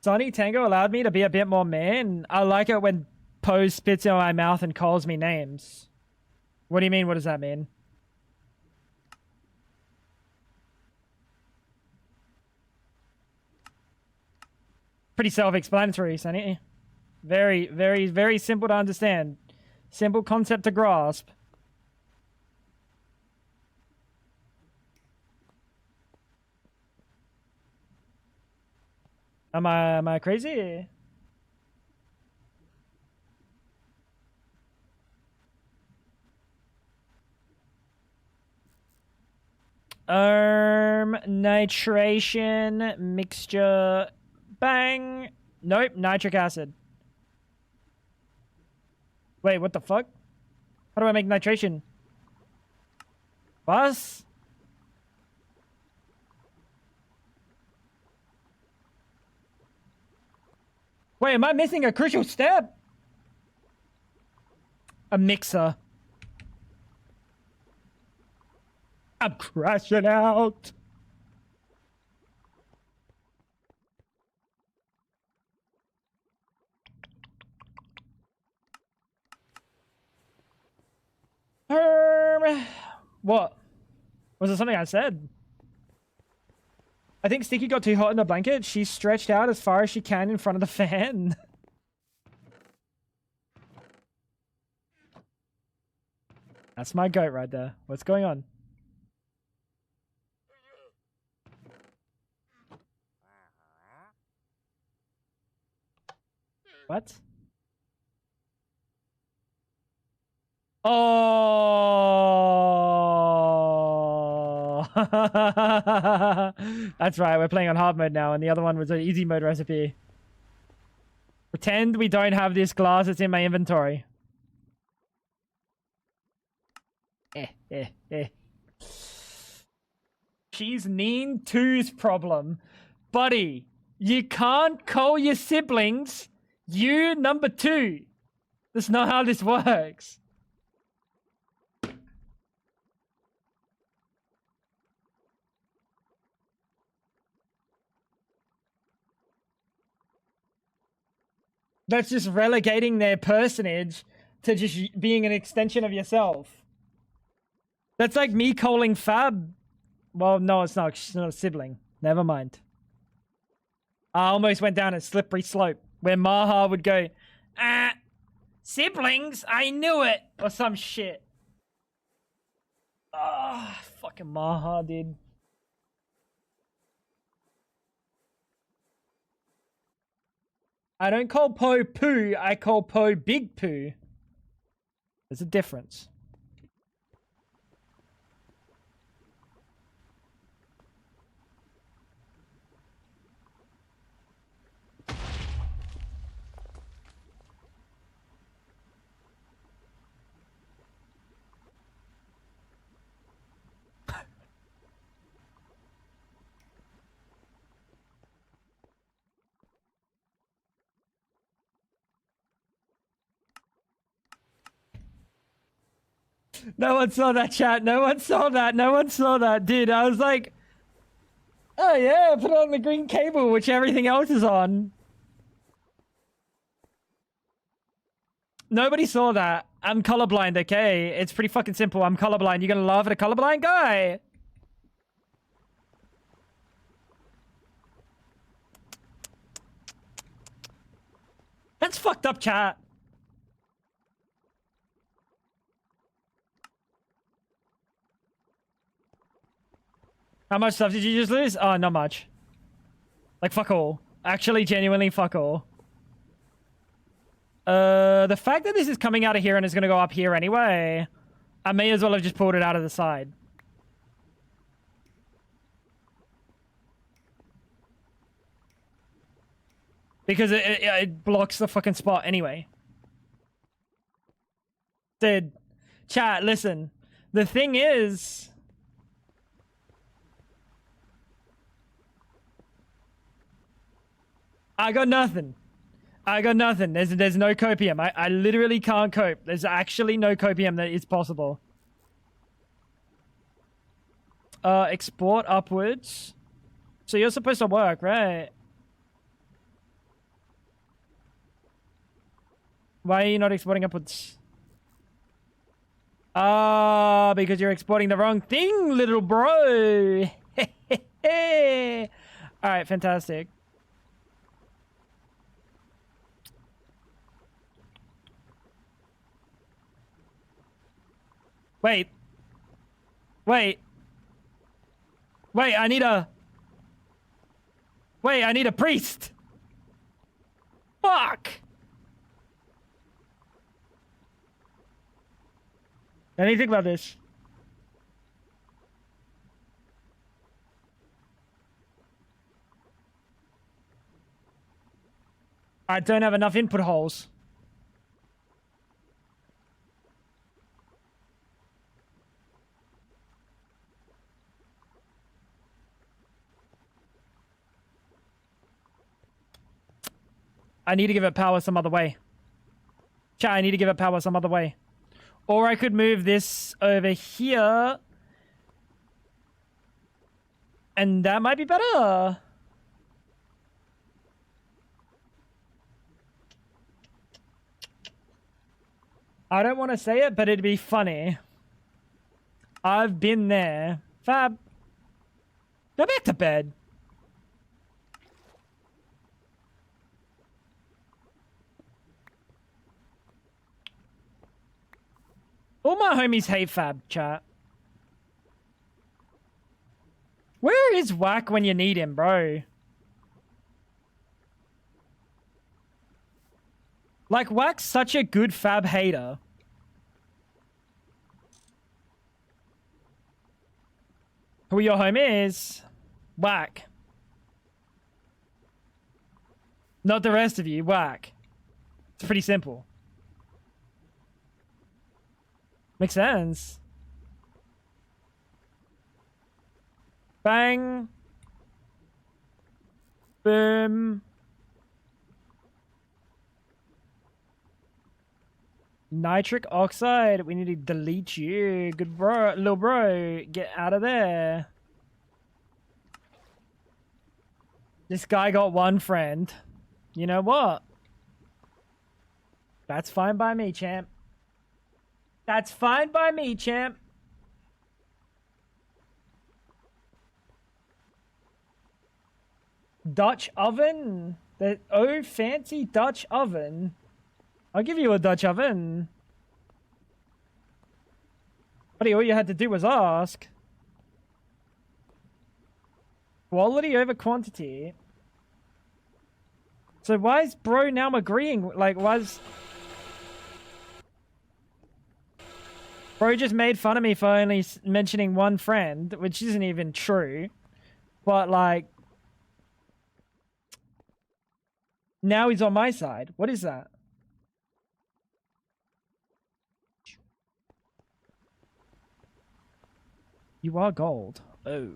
Sonny Tango allowed me to be a bit more man. I like it when Poe spits in my mouth and calls me names. What do you mean? What does that mean? Pretty self-explanatory, Sonny. Very, very, very simple to understand. Simple concept to grasp. Am I crazy? Nitration mixture. Bang. Nope, nitric acid. Wait, what the fuck? How do I make nitration? Bus? Wait, am I missing a crucial step? A mixer. I'm crashing out. What? Was it something I said? I think Sticky got too hot in the blanket. She stretched out as far as she can in front of the fan. That's my goat right there. What's going on? What? Oh, that's right. We're playing on hard mode now, and the other one was an easy mode recipe. Pretend we don't have this glass that's in my inventory. She's Neen 2's problem. Buddy, you can't call your siblings you number 2. That's not how this works. That's just relegating their personage to just being an extension of yourself. That's like me calling Fab. Well, no, it's not. She's not a sibling. Never mind. I almost went down a slippery slope where Maha would go, siblings? I knew it! Or some shit. Ah, oh, fucking Maha, dude. I don't call Poe Poo, I call Poe Big Poo. There's a difference. No one saw that, chat. No one saw that. No one saw that. Dude, I was like, oh yeah, put on the green cable, which everything else is on. Nobody saw that. I'm colorblind, okay? It's pretty fucking simple. I'm colorblind. You gonna laugh at a colorblind guy? That's fucked up, chat. How much stuff did you just lose? Oh, not much. Like, fuck all. Actually, genuinely, fuck all. The fact that this is coming out of here and is gonna go up here anyway, I may as well have just pulled it out of the side. Because it blocks the fucking spot anyway. Dude, chat, listen. The thing is... I got nothing. I got nothing. There's no copium. I literally can't cope. There's actually no copium that is possible. Export upwards. So you're supposed to work, right? Why are you not exporting upwards? Ah, because you're exporting the wrong thing, little bro. Alright, fantastic. Wait. Wait. Wait, I need a... Wait, I need a priest. Fuck. I need to think about this. I don't have enough input holes. I need to give it power some other way. Chat, I need to give it power some other way. Or I could move this over here. And that might be better. I don't want to say it, but it'd be funny. I've been there. Fab. Go back to bed. All my homies hate Fab, chat. Where is Whack when you need him, bro? Like, Whack's such a good Fab hater. Who your home is? Whack. Not the rest of you, Whack. It's pretty simple. Makes sense. Bang. Boom. Nitric oxide. We need to delete you. Good bro. Little bro. Get out of there. This guy got one friend. You know what? That's fine by me, champ. That's fine by me, champ. Dutch oven? Oh, fancy Dutch oven. I'll give you a Dutch oven. Buddy, all you had to do was ask. Quality over quantity. So why is bro now agreeing? Like, why is... Bro just made fun of me for only mentioning one friend, which isn't even true. But, like... Now he's on my side. What is that? You are gold. Oh.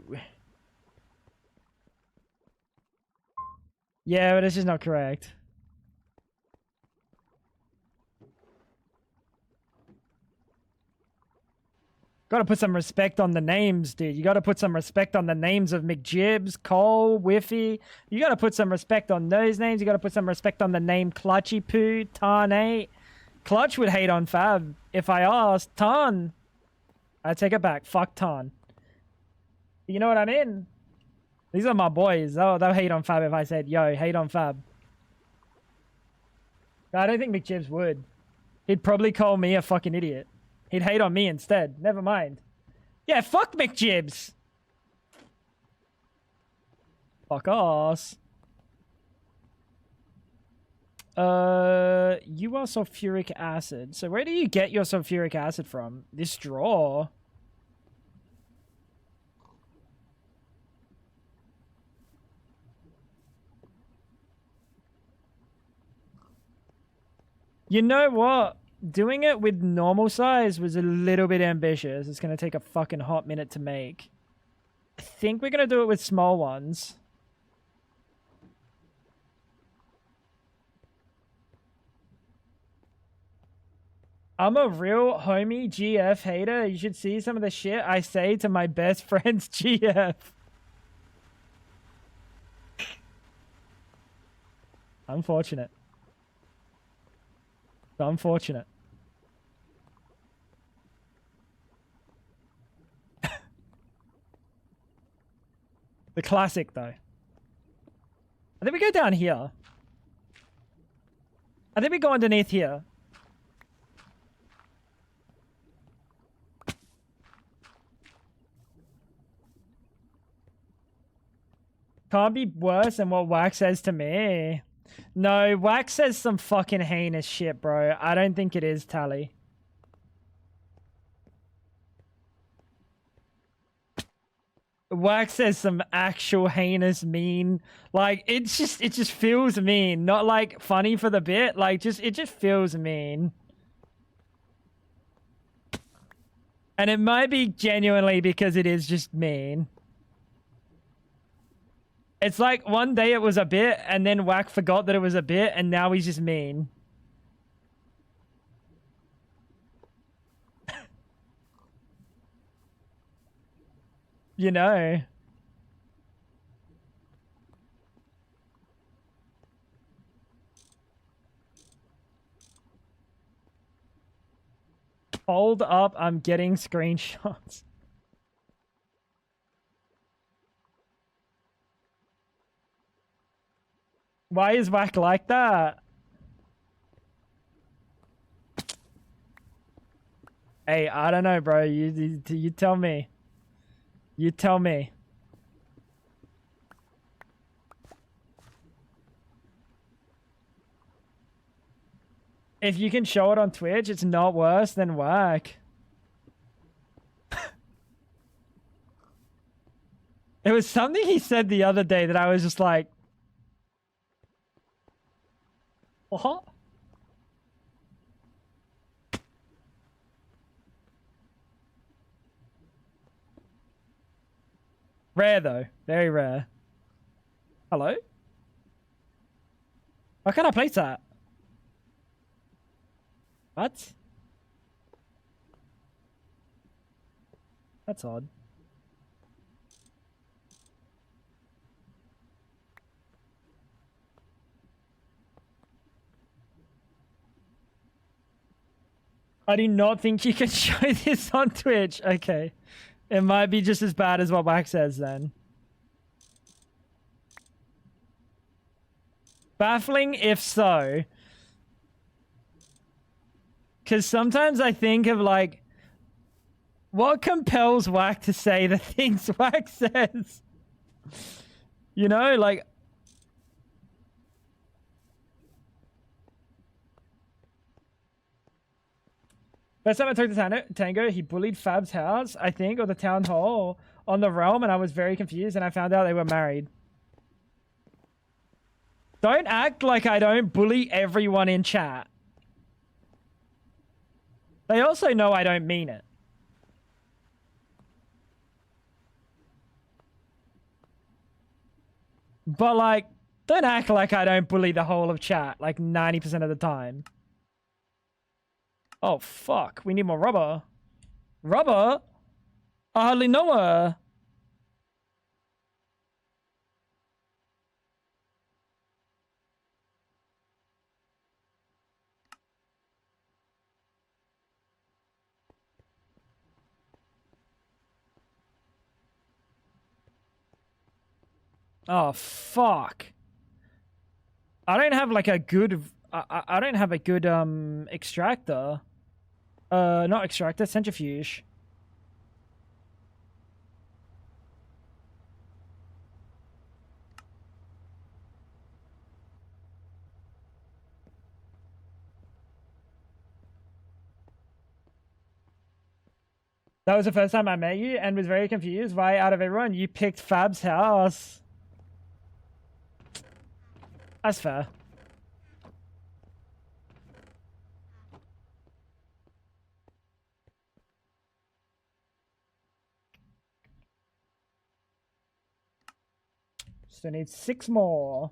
Yeah, but it's just not correct. Gotta put some respect on the names, dude. You gotta put some respect on the names of McJibs, Cole, Whiffy. You gotta put some respect on those names. You gotta put some respect on the name Clutchy Poo, Tarn8. Clutch would hate on Fab if I asked. Tarn. I take it back. Fuck Tarn. You know what I mean? These are my boys. They'll hate on Fab if I said, yo, hate on Fab. I don't think McJibs would. He'd probably call me a fucking idiot. He'd hate on me instead. Never mind. Yeah, fuck McJibs. Fuck us. You are sulfuric acid. So where do you get your sulfuric acid from? This drawer. You know what? Doing it with normal size was a little bit ambitious. It's going to take a fucking hot minute to make. I think we're going to do it with small ones. I'm a real homie GF hater. You should see some of the shit I say to my best friend's GF. Unfortunate. Unfortunate. The classic, though. I think we go down here. I think we go underneath here. Can't be worse than what Wax says to me. No, Wax says some fucking heinous shit, bro. I don't think it is, Tally. Wax says some actual heinous mean. Like, it just feels mean. Not like funny for the bit. Like, it just feels mean. And it might be genuinely because it is just mean. It's like one day it was a bit, and then Wack forgot that it was a bit, and now he's just mean. You know. Hold up, I'm getting screenshots. Why is Wack like that? Hey, I don't know, bro. You tell me. You tell me. If you can show it on Twitch, it's not worse than Wack. It was something he said the other day that I was just like, what? Rare, though. Very rare. Hello? Why can't I place that? What? That's odd. I do not think you can show this on Twitch. Okay. It might be just as bad as what Wax says then. Baffling if so. Because sometimes I think of like, what compels Wack to say the things Wack says? You know, like... First time I talked to Tango, he bullied Fab's house, I think, or the town hall on the realm, and I was very confused, and I found out they were married. Don't act like I don't bully everyone in chat. They also know I don't mean it. But, like, don't act like I don't bully the whole of chat, like 90% of the time. Oh, fuck. We need more rubber. Rubber? I hardly know her. Oh, fuck. I don't have like a good... I don't have a good, extractor. Not extractor, centrifuge. That was the first time I met you and was very confused why out of everyone you picked Fab's house. That's fair. Still need 6 more.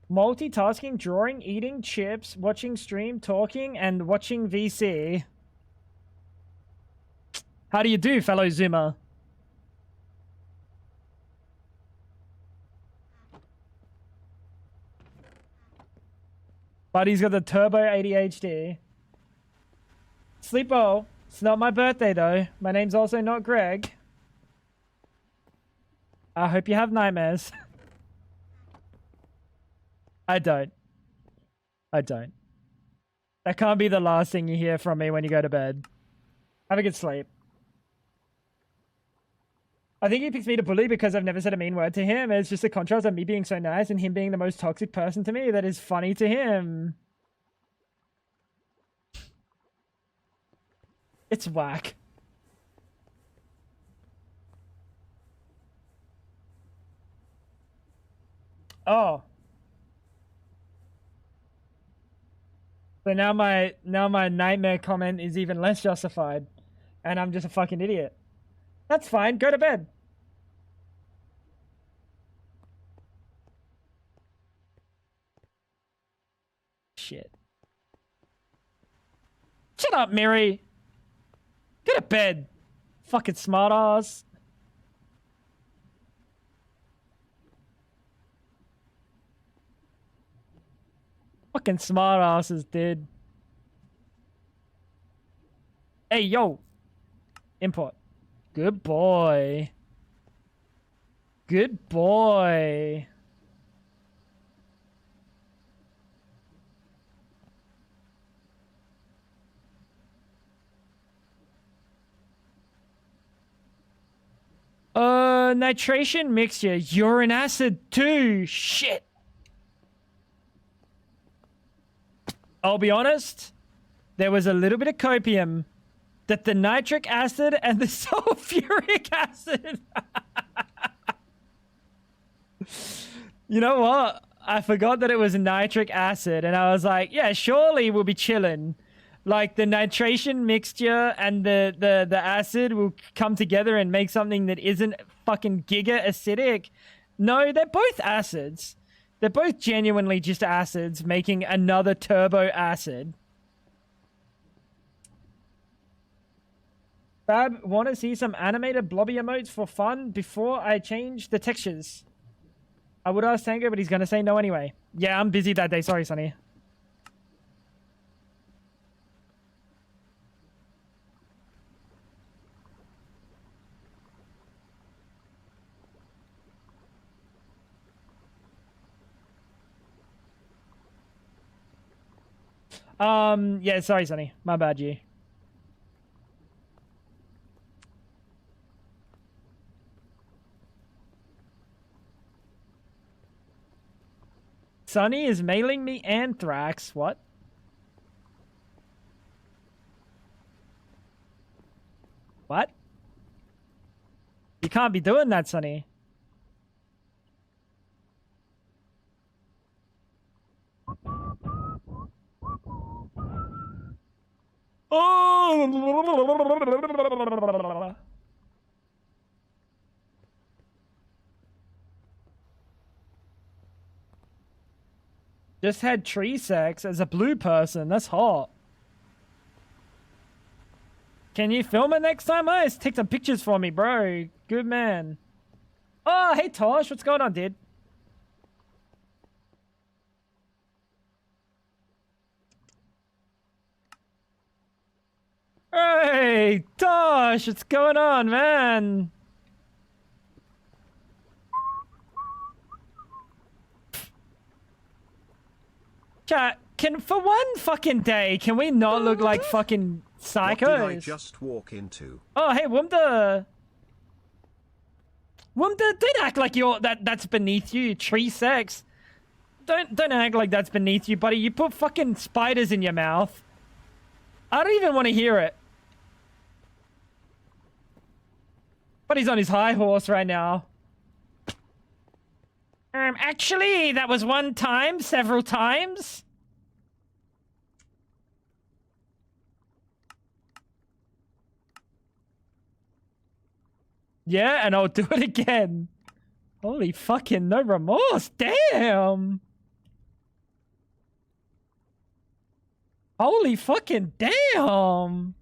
Multitasking, drawing, eating chips, watching stream, talking, and watching VC. How do you do, fellow Zoomer? Buddy's got the turbo ADHD. Sleep well. It's not my birthday, though. My name's also not Greg. I hope you have nightmares. I don't. I don't. That can't be the last thing you hear from me when you go to bed. Have a good sleep. I think he picks me to bully because I've never said a mean word to him. It's just a contrast of me being so nice and him being the most toxic person to me that is funny to him. It's whack. Oh. So now my nightmare comment is even less justified. And I'm just a fucking idiot. That's fine. Go to bed. Shit. Shut up, Miri. Go to bed. Fucking smartass. Fucking smartasses, dude. Hey, yo. Import. Good boy. Good boy. Nitration mixture. Urine acid too. Shit. I'll be honest. There was a little bit of copium that the nitric acid and the sulfuric acid. You know what? I forgot that it was nitric acid, and I was like, yeah, surely we'll be chilling. Like, the nitration mixture and the acid will come together and make something that isn't fucking giga acidic. No, they're both acids. They're both genuinely just acids making another turbo acid. Fab, want to see some animated blobby emotes for fun before I change the textures? I would ask Tango, but he's going to say no anyway. Yeah, I'm busy that day. Sorry, Sonny. Yeah, sorry, Sonny. My bad, you. Sonny is mailing me anthrax. What? What? You can't be doing that, Sonny. Oh! Just had tree sex as a blue person. That's hot. Can you film it next time, Ice? Take some pictures for me, bro. Good man. Oh, hey, Tosh. What's going on, dude? Hey, Tosh. What's going on, man? Chat, for one fucking day, can we not look like fucking psychos? What did I just walk into? Oh, hey, Wumda. Wumda, don't act like that's beneath you. Tree sex. Don't act like that's beneath you, buddy. You put fucking spiders in your mouth. I don't even want to hear it. But he's on his high horse right now. Actually, that was one time, several times. Yeah, and I'll do it again. Holy fucking no remorse. Damn. Holy fucking damn.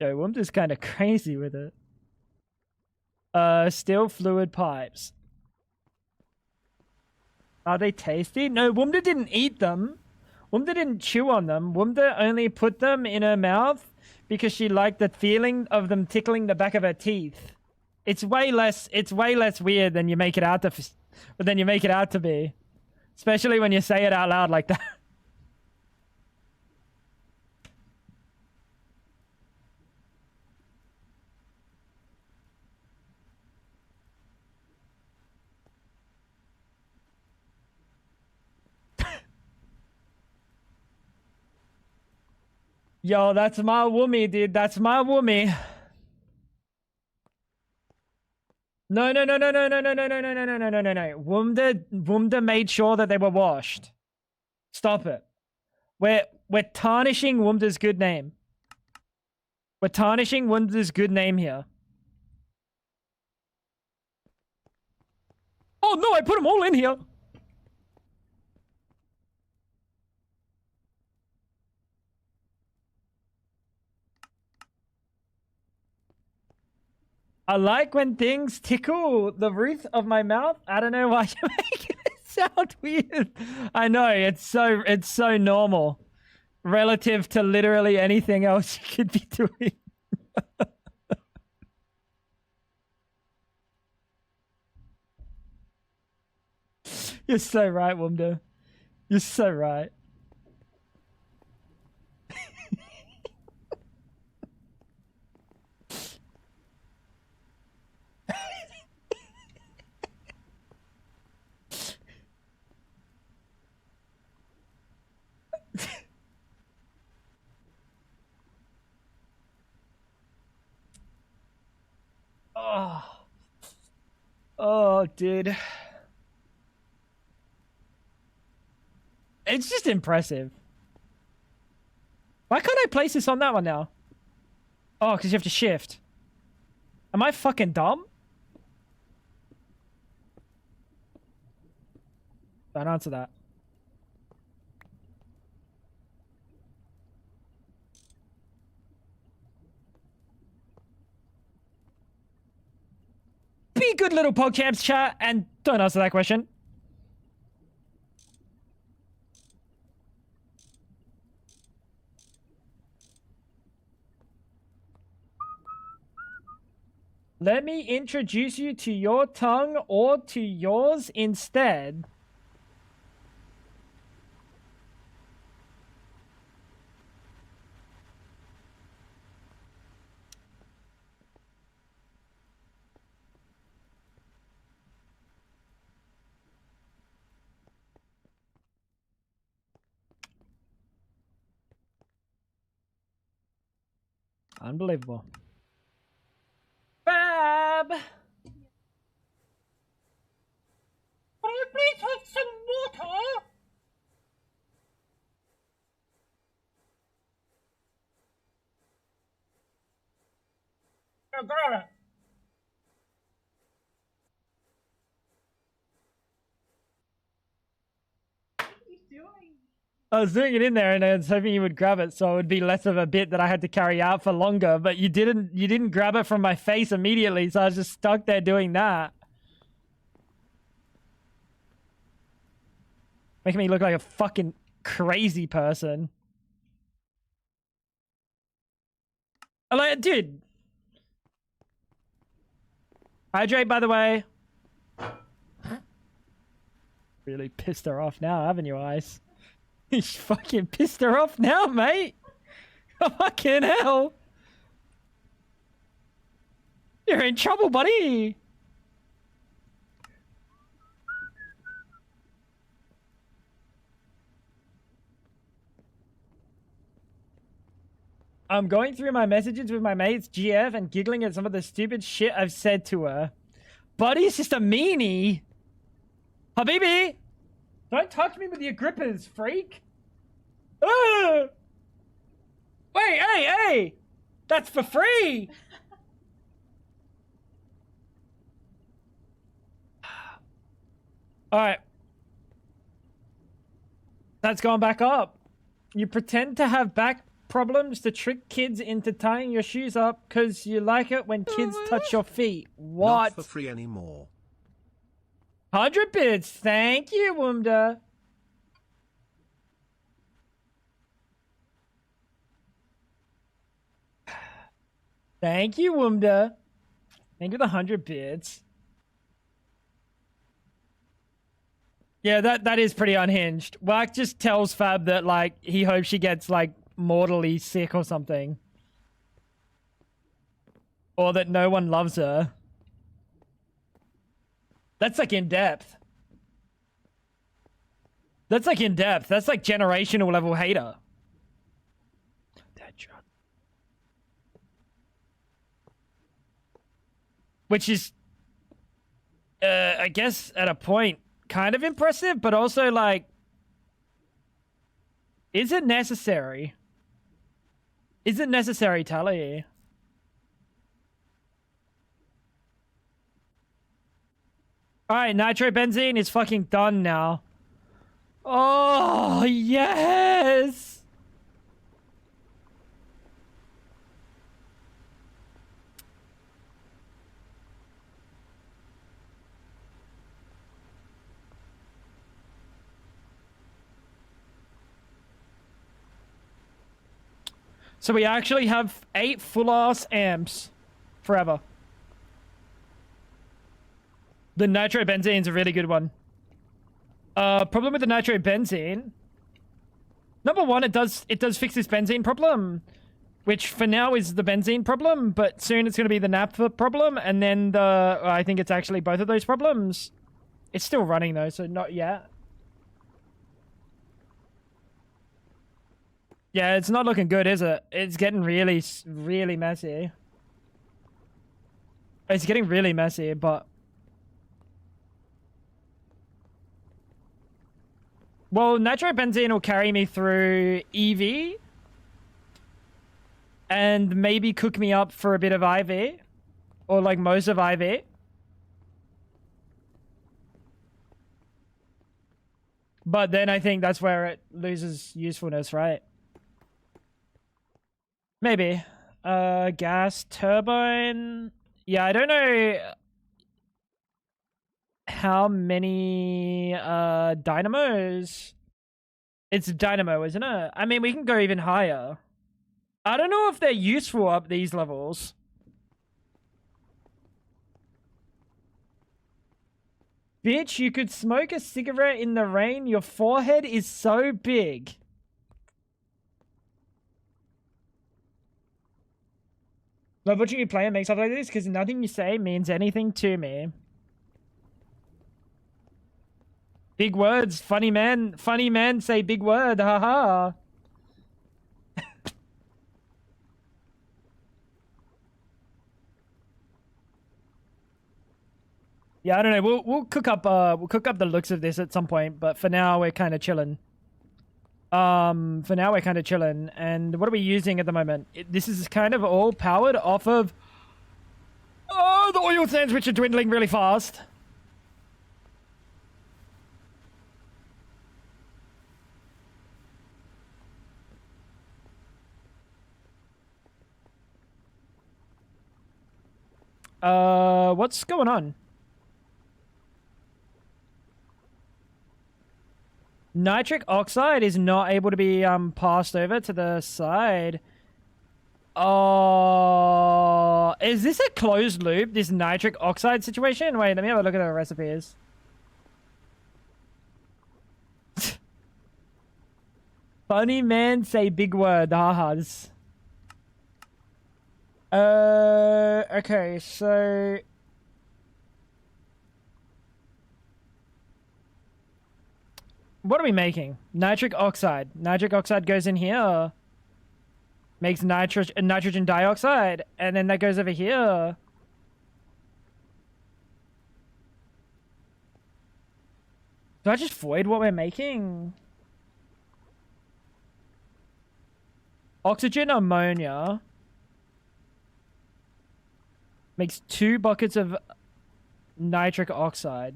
Yo, I'm just kind of crazy with it. Still fluid pipes. Are they tasty? No, Wumda didn't eat them. Wumda didn't chew on them. Wumda only put them in her mouth because she liked the feeling of them tickling the back of her teeth. It's way less weird than you make it out to be. Especially when you say it out loud like that. Yo, that's my woomie, dude. That's my woomie. No. Wumda made sure that they were washed. Stop it. We're tarnishing Wumda's good name. We're tarnishing Wumda's good name here. Oh no, I put them all in here. I like when things tickle the roof of my mouth. I don't know why you're making it sound weird. I know, it's so normal. Relative to literally anything else you could be doing. You're so right, Wumda. You're so right. Oh, dude. It's just impressive. Why can't I place this on that one now? Oh, because you have to shift. Am I fucking dumb? Don't answer that. Be good little PogChamps chat and don't answer that question. Let me introduce you to your tongue or to yours instead. Unbelievable. Fab! Will you please have some water? Oh, grab it. What are you doing? I was doing it in there and I was hoping you would grab it so it would be less of a bit that I had to carry out for longer, but you didn't grab it from my face immediately, so I was just stuck there doing that. Making me look like a fucking crazy person. I'm like, dude. Hydrate, by the way. Really pissed her off now, haven't you, Ice? You fucking pissed her off now, mate. Fucking hell. You're in trouble, buddy. I'm going through my messages with my mates, GF, and giggling at some of the stupid shit I've said to her. Buddy's just a meanie. Habibi! Don't touch me with your grippers, freak! Ah! Wait, hey! That's for free! Alright. That's gone back up. You pretend to have back problems to trick kids into tying your shoes up because you like it when kids touch your feet. What? Not for free anymore. 100 bits. Thank you, Wumda. Thank you, Wumda. Thank you for the 100 bits. Yeah, that is pretty unhinged. Wack just tells Fab that, like, he hopes she gets, like, mortally sick or something. Or that no one loves her. That's, like, in depth. That's, like, in depth. That's, like, generational level hater. Which is, I guess, at a point, kind of impressive, but also, like, is it necessary? Is it necessary, Tally? Alright, nitrobenzene is fucking done now. Oh, yes! So we actually have 8 full-ass amps forever. The nitrobenzene's a really good one. Problem with the nitrobenzene. Number one, it does fix this benzene problem, which for now is the benzene problem, but soon it's going to be the naphtha problem, and then I think it's actually both of those problems. It's still running though, so not yet. Yeah, it's not looking good, is it? It's getting really, really messy. It's getting really messy, but... Well, nitrobenzene will carry me through EV. And maybe cook me up for a bit of IV. Or like most of IV. But then I think that's where it loses usefulness, right? Maybe. Gas turbine. Yeah, I don't know how many dynamos. It's dynamo, isn't it? I mean, we can go even higher. I don't know if they're useful up these levels. Bitch, you could smoke a cigarette in the rain. Your forehead is so big. Love watching you play and make stuff like this because nothing you say means anything to me. Big words, funny man say big word, haha. Yeah, I don't know. We'll cook up the looks of this at some point, but for now we're kind of chilling. And what are we using at the moment? This is kind of all powered off of the oil sands, which are dwindling really fast. What's going on? Nitric oxide is not able to be passed over to the side. Oh, is this a closed loop, this nitric oxide situation? Wait, let me have a look at the recipes. Funny man say big word, hahas. Okay, so... What are we making? Nitric oxide. Nitric oxide goes in here. Makes nitrogen dioxide. And then that goes over here. Do I just void what we're making? Oxygen ammonia. Makes 2 buckets of nitric oxide.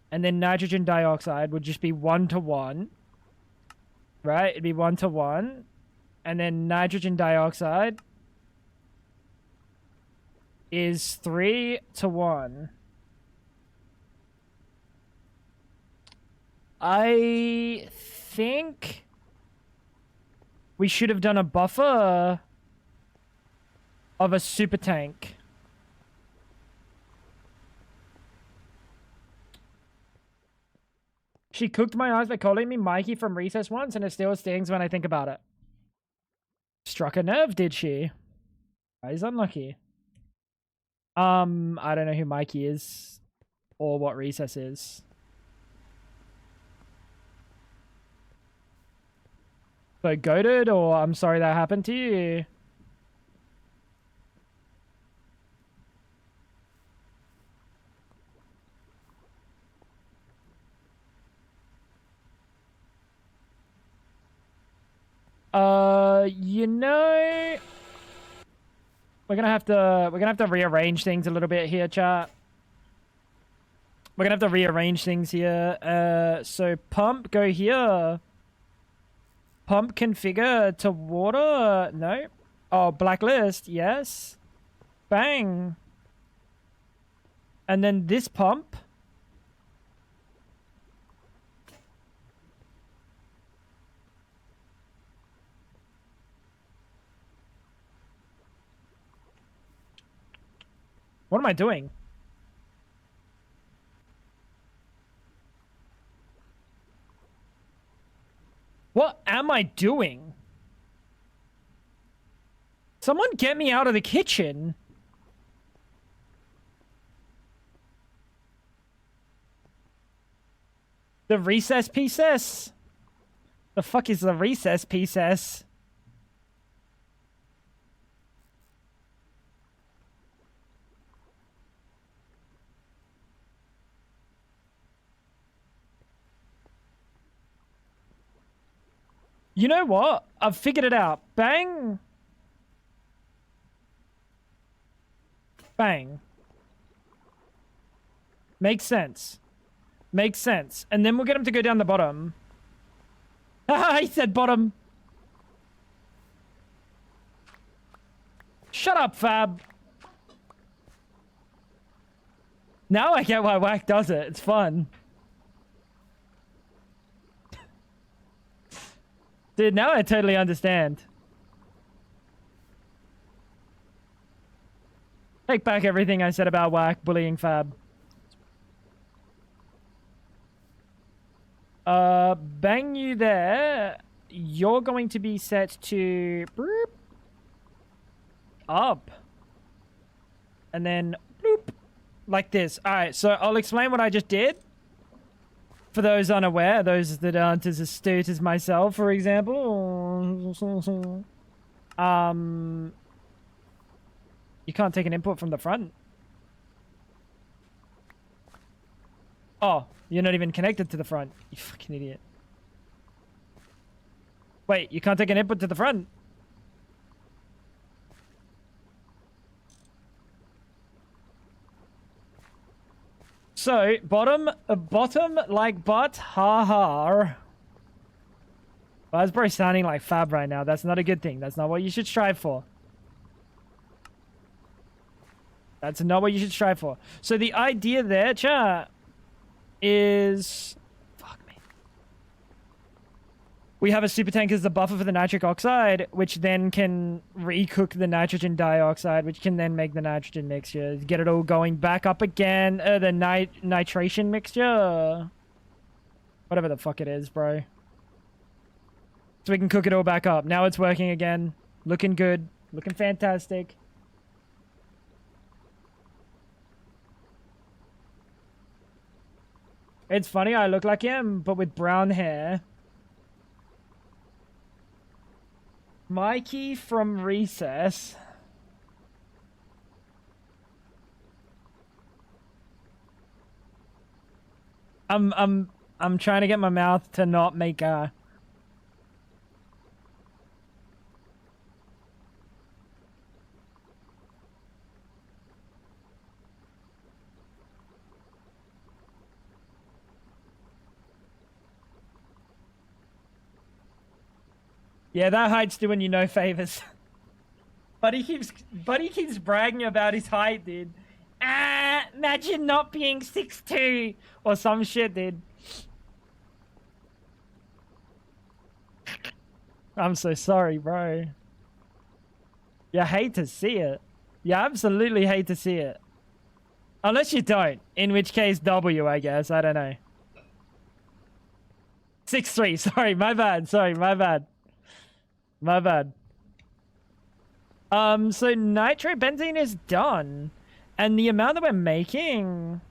And then nitrogen dioxide would just be 1-to-1. Right? It'd be 1-to-1. And then nitrogen dioxide is 3-to-1. I think we should have done a buffer of a super tank. She cooked my eyes by calling me Mikey from recess once, and it still stings when I think about it. Struck a nerve, did she? That is unlucky. I don't know who Mikey is or what recess is. So goated, or I'm sorry that happened to you. You know, we're gonna have to rearrange things a little bit here, chat. We're gonna have to rearrange things here. So pump, go here. Pump configure to water. No. Oh, blacklist. Yes. Bang. And then this pump. What am I doing? What am I doing? Someone get me out of the kitchen. The recess pieces? The fuck is the recess pieces? You know what? I've figured it out. Bang. Bang. Makes sense. Makes sense. And then we'll get him to go down the bottom. Haha, he said bottom. Shut up, Fab. Now I get why Whack does it. It's fun. Dude, now I totally understand. Take back everything I said about Whack bullying Fab. Bang you there. You're going to be set to... Boop, up. And then... Bloop. Like this. Alright, so I'll explain what I just did. For those unaware, those that aren't as astute as myself, for example. You can't take an input from the front. Oh, you're not even connected to the front. You fucking idiot. Wait, you can't take an input to the front? So, bottom like butt, ha. Raspberry sounding like Fab right now. That's not a good thing. That's not what you should strive for. That's not what you should strive for. So the idea there, chat, is... Fuck me. We have a super tank as the buffer for the nitric oxide, which then can recook the nitrogen dioxide, which can then make the nitrogen mixture. Get it all going back up again. The nitration mixture. Whatever the fuck it is, bro. So we can cook it all back up. Now it's working again. Looking good. Looking fantastic. It's funny, I look like him, but with brown hair. Mikey from Recess. I'm trying to get my mouth to not make a... Yeah, that height's doing you no favors. Buddy keeps bragging about his height, dude. Imagine not being 6'2" or some shit, dude. I'm so sorry, bro. You hate to see it. You absolutely hate to see it. Unless you don't, in which case W, I guess. I don't know. 6'3", sorry, my bad. Sorry, my bad. My bad. So nitrobenzene is done. And the amount that we're making...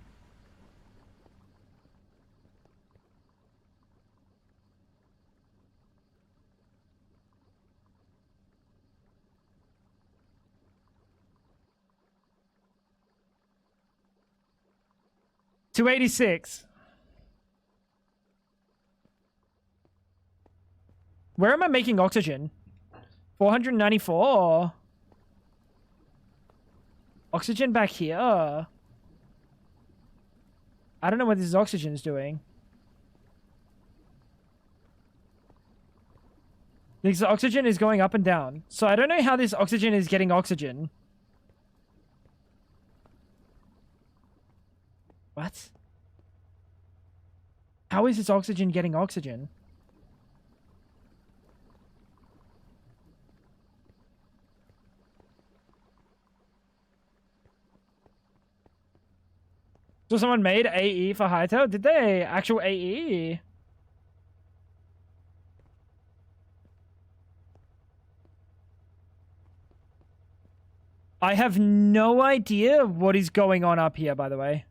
$286. Where am I making oxygen? 494. Oxygen back here. I don't know what this oxygen is doing. Because the oxygen is going up and down. So I don't know how this oxygen is getting oxygen. What? How is this oxygen getting oxygen? So someone made AE for Hightail? Did they? Actual AE? I have no idea what is going on up here, by the way.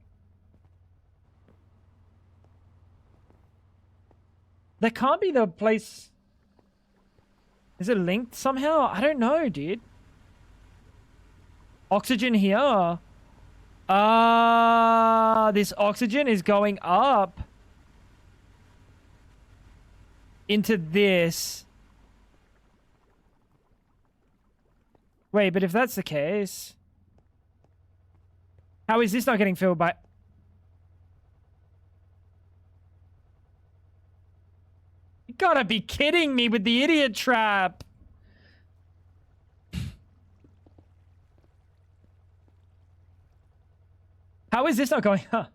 That can't be the place... Is it linked somehow? I don't know, dude. Oxygen here. This oxygen is going up into this. Wait, but if that's the case, how is this not getting filled by... You gotta be kidding me with the idiot trap. How is this not going? Huh.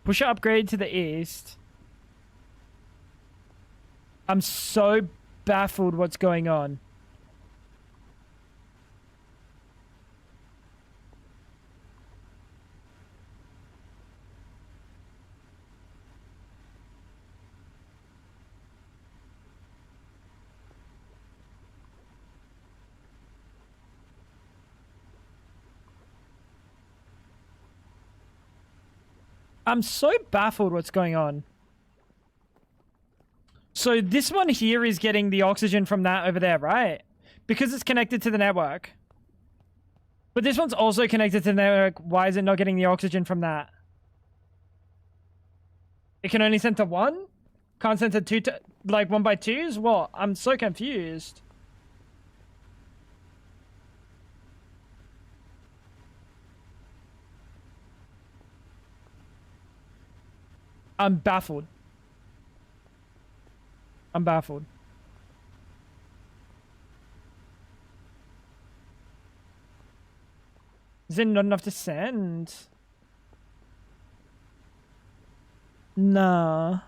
Push upgrade to the east. I'm so baffled what's going on. I'm so baffled what's going on. So this one here is getting the oxygen from that over there, right? Because it's connected to the network. But this one's also connected to the network. Why is it not getting the oxygen from that? It can only send to one? Can't send to two, like 1x2s? What? I'm so confused. I'm baffled. I'm baffled. Is it not enough to send? Nah.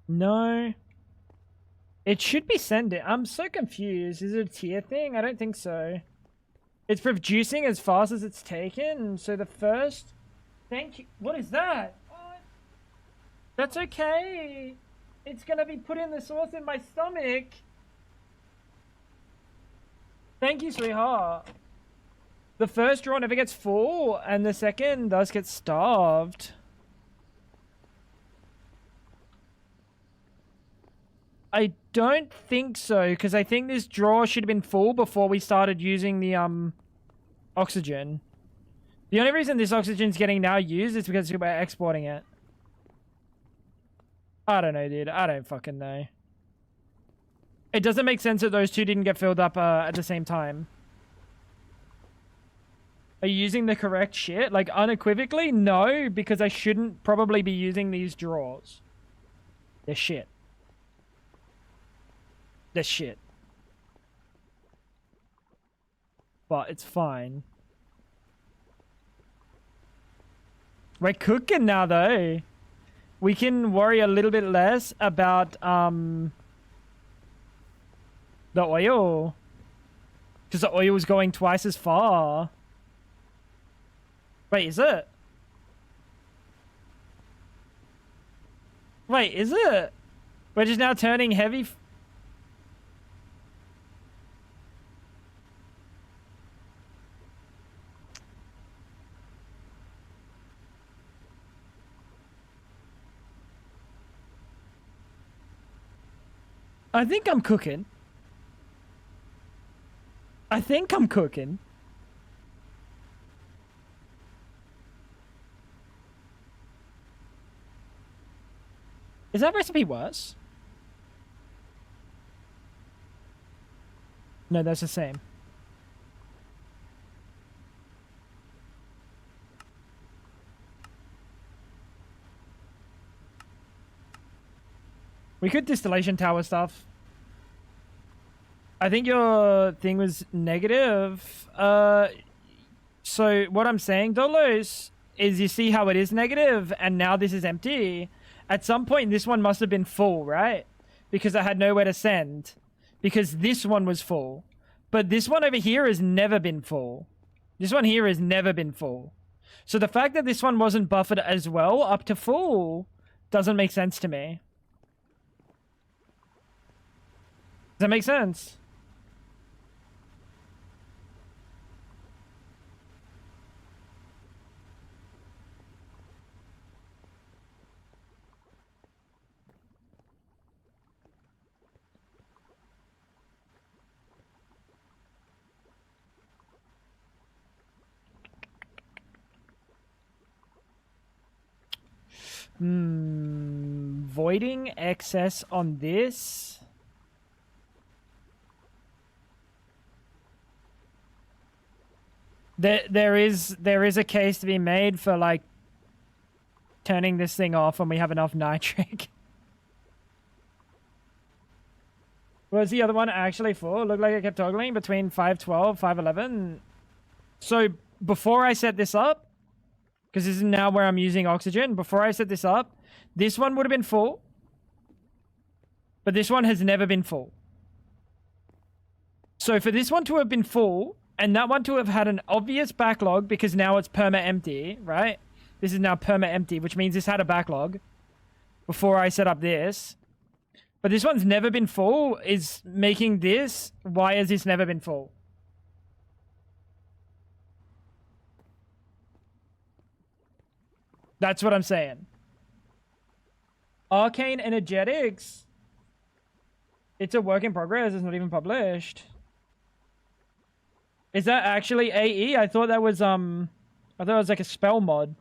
No. It should be sending. I'm so confused. Is it a tier thing? I don't think so. It's producing as fast as it's taken. So the first... Thank you. What is that? Oh, that's okay. It's gonna be put in the sauce in my stomach. Thank you, sweetheart. The first draw never gets full, and the second does get starved. I don't think so, because I think this drawer should have been full before we started using the oxygen. The only reason this oxygen's getting now used is because we're exporting it. I don't know, dude. I don't fucking know. It doesn't make sense that those two didn't get filled up at the same time. Are you using the correct shit? Like, unequivocally, no, because I shouldn't probably be using these drawers. They're shit. They're shit. But it's fine. We're cooking now, though. We can worry a little bit less about, the oil. Because the oil is going twice as far. Wait, is it? Wait, is it? We're just now turning heavy... I think I'm cooking. I think I'm cooking. Is that recipe worse? No, that's the same. We could distillation tower stuff. I think your thing was negative. So what I'm saying, Dolos, is you see how it is negative and now this is empty. At some point, this one must have been full, right? Because I had nowhere to send. Because this one was full. But this one over here has never been full. This one here has never been full. So the fact that this one wasn't buffered as well up to full doesn't make sense to me. Does that make sense? Voiding excess on this. There is a case to be made for like turning this thing off when we have enough nitric. Was the other one actually full? Looked like it kept toggling between 512, 511. So before I set this up, because this is now where I'm using oxygen, before I set this up, this one would have been full. But this one has never been full. So for this one to have been full, and that one to have had an obvious backlog, because now it's perma-empty, right? This is now perma-empty, which means this had a backlog before I set up this. But this one's never been full, is making this, why has this never been full? That's what I'm saying. Arcane Energetics. It's a work in progress. It's not even published. Is that actually AE? I thought that was, I thought it was like a spell mod.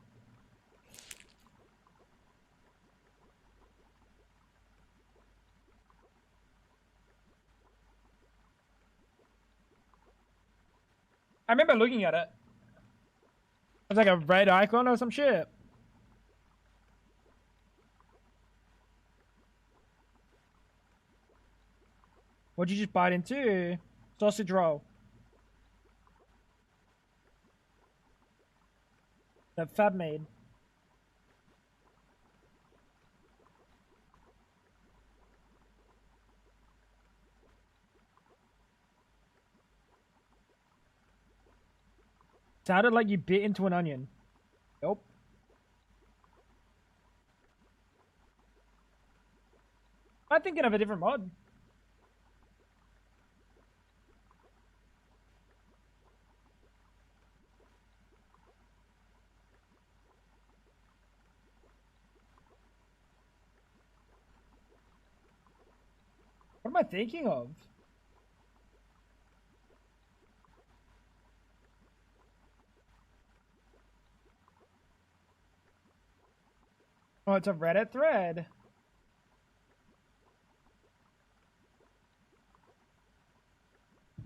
I remember looking at it. It's like a red icon or some shit. What'd you just bite into? Sausage roll. That Fab made. Sounded like you bit into an onion. Nope. I'm thinking of a different mod. What am I thinking of? Oh, it's a Reddit thread. I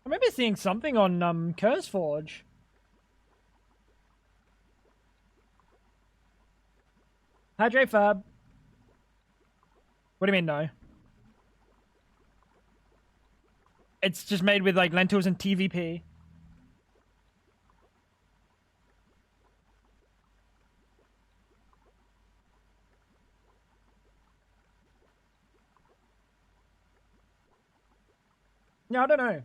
remember seeing something on CurseForge. Hydrate Fab. What do you mean no? It's just made with like lentils and TVP. No, I don't know.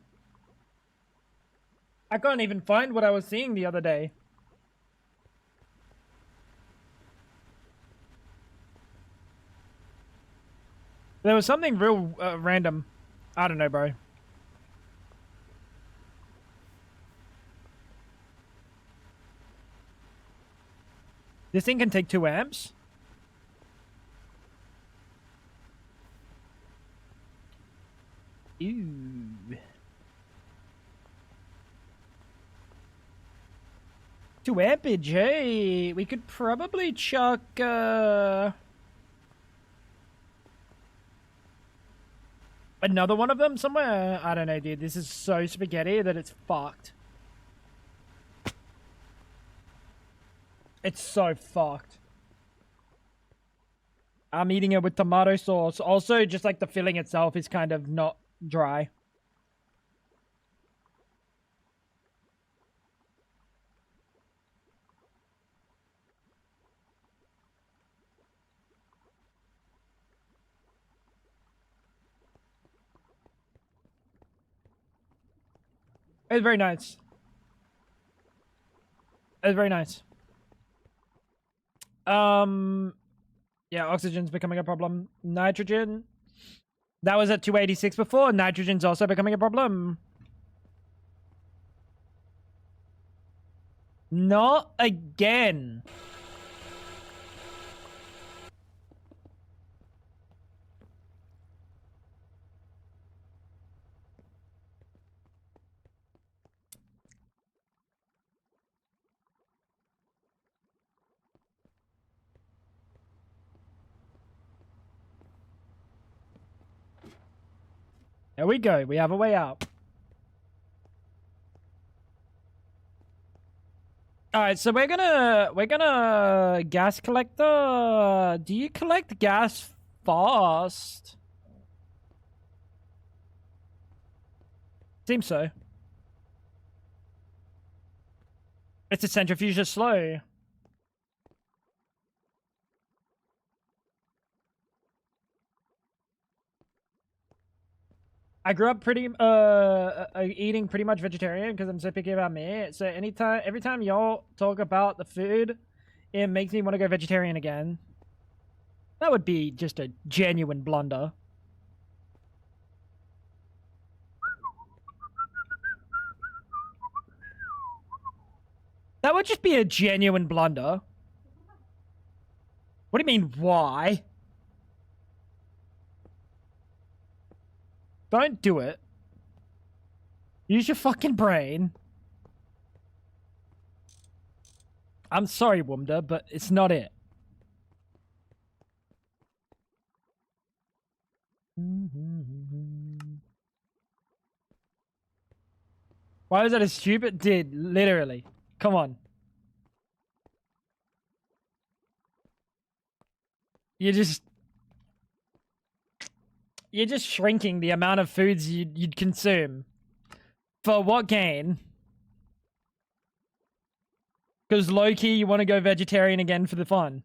I can't even find what I was seeing the other day. There was something real random. I don't know, bro. This thing can take 2 amps? Ew. 2 ampage, hey. We could probably chuck, another one of them somewhere? I don't know, dude. This is so spaghetti that it's fucked. It's so fucked. I'm eating it with tomato sauce. Also, just like the filling itself is kind of not dry. It's very nice. It's very nice. Yeah, oxygen's becoming a problem. Nitrogen. That was at 286 before. Nitrogen's also becoming a problem. Not again. There we go. We have a way out. All right, so we're gonna gas collector. Do you collect gas fast? Seems so. It's a centrifuge is slow. I grew up pretty eating pretty much vegetarian because I'm so picky about meat. So every time y'all talk about the food, it makes me want to go vegetarian again. That would be just a genuine blunder. That would just be a genuine blunder. What do you mean, why? Don't do it. Use your fucking brain. I'm sorry, Wumda, but it's not it. Why was that a stupid? Dude, literally. Come on. You're just shrinking the amount of foods you'd consume. For what gain? Because low-key, you want to go vegetarian again for the fun.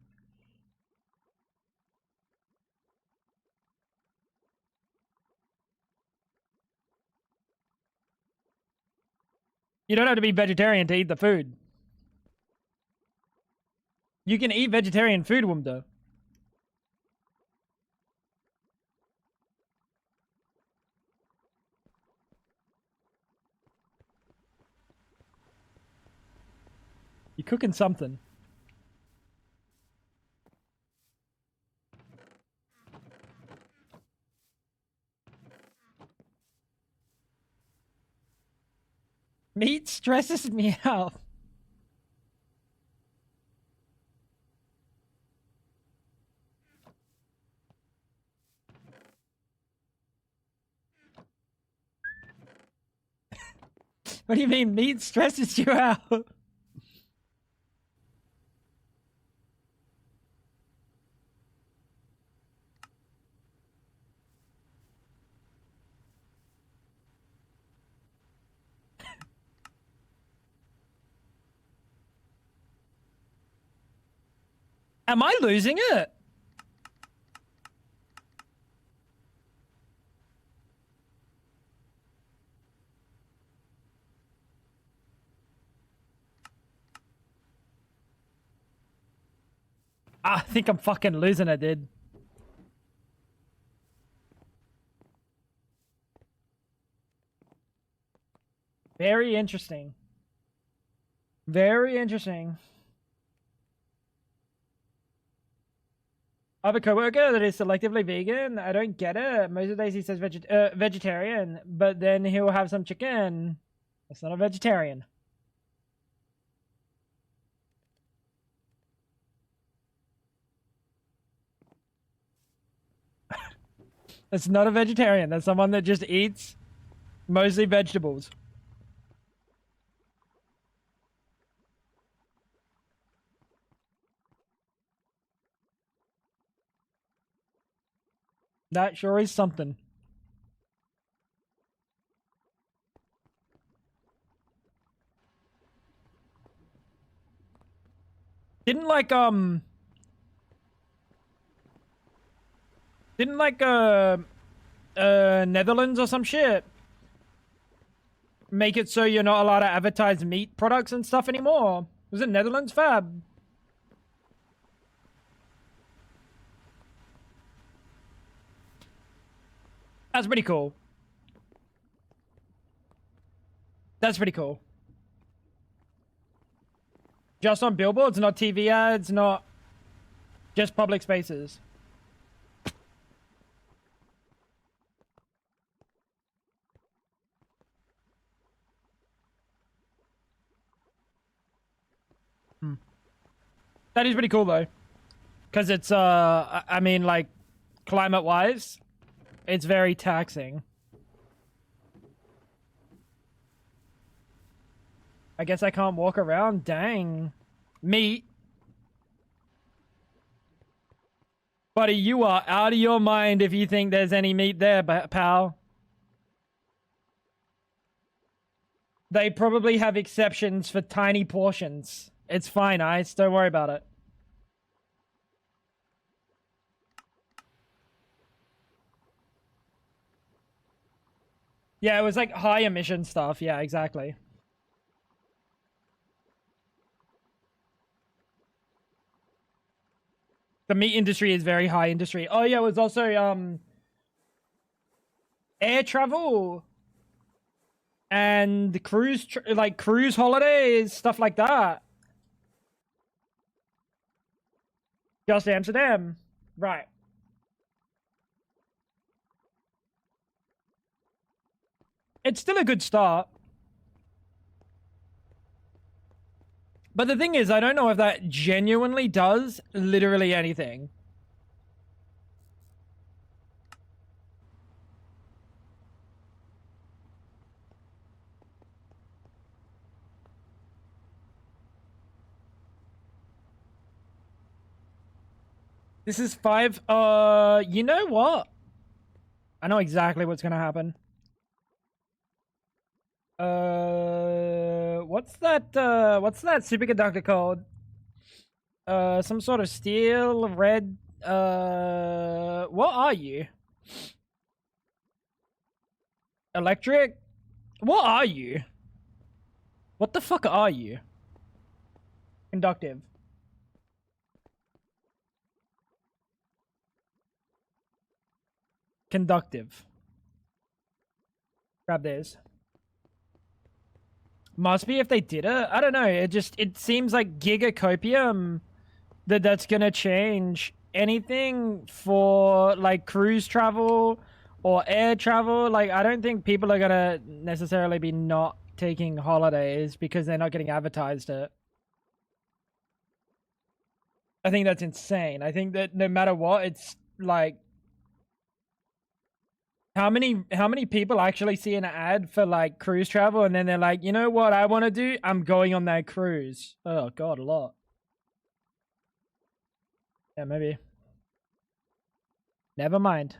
You don't have to be vegetarian to eat the food. You can eat vegetarian food, Wumdo. You're cooking something. Meat stresses me out. What do you mean meat stresses you out? Am I losing it? I think I'm fucking losing it, dude. Very interesting. Very interesting. I have a coworker that is selectively vegan. I don't get it. Most of the days he says vegetarian, but then he'll have some chicken. That's not a vegetarian. That's not a vegetarian. That's someone that just eats mostly vegetables. That sure is something. Didn't like Netherlands or some shit make it so you're not allowed to advertise meat products and stuff anymore? Was it Netherlands, Fab? That's pretty cool. That's pretty cool. Just on billboards, not TV ads, not just public spaces. That is pretty cool though. Because it's, I mean, like, climate-wise, it's very taxing. I guess I can't walk around? Dang. Meat. Buddy, you are out of your mind if you think there's any meat there, pal. They probably have exceptions for tiny portions. It's fine, Ice. Don't worry about it. Yeah, it was like high emission stuff. Yeah, exactly. The meat industry is very high industry. Oh yeah, it was also air travel and like cruise holidays, stuff like that. Just Amsterdam. Right. It's still a good start. But the thing is, I don't know if that genuinely does literally anything. This is 5. You know what? I know exactly what's gonna happen. What's that superconductor called? Some sort of steel, red, what are you? Electric? What are you? What the fuck are you? Conductive. Conductive. Grab theirs. Must be if they did it. I don't know. It seems like gigacopium that's gonna change anything for like cruise travel or air travel. Like, I don't think people are gonna necessarily be not taking holidays because they're not getting advertised it. I think that's insane. I think that no matter what, it's like how many people actually see an ad for like cruise travel and then they're like, you know what I want to do? I'm going on that cruise. Oh god, a lot. Yeah, maybe. Never mind.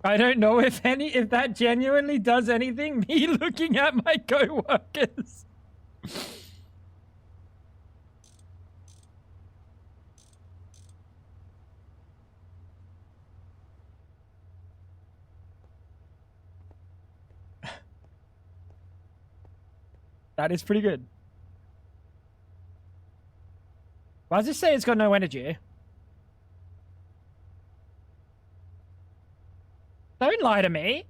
I don't know if that genuinely does anything. Me looking at my coworkers. That is pretty good. Why does it say it's got no energy? Don't lie to me.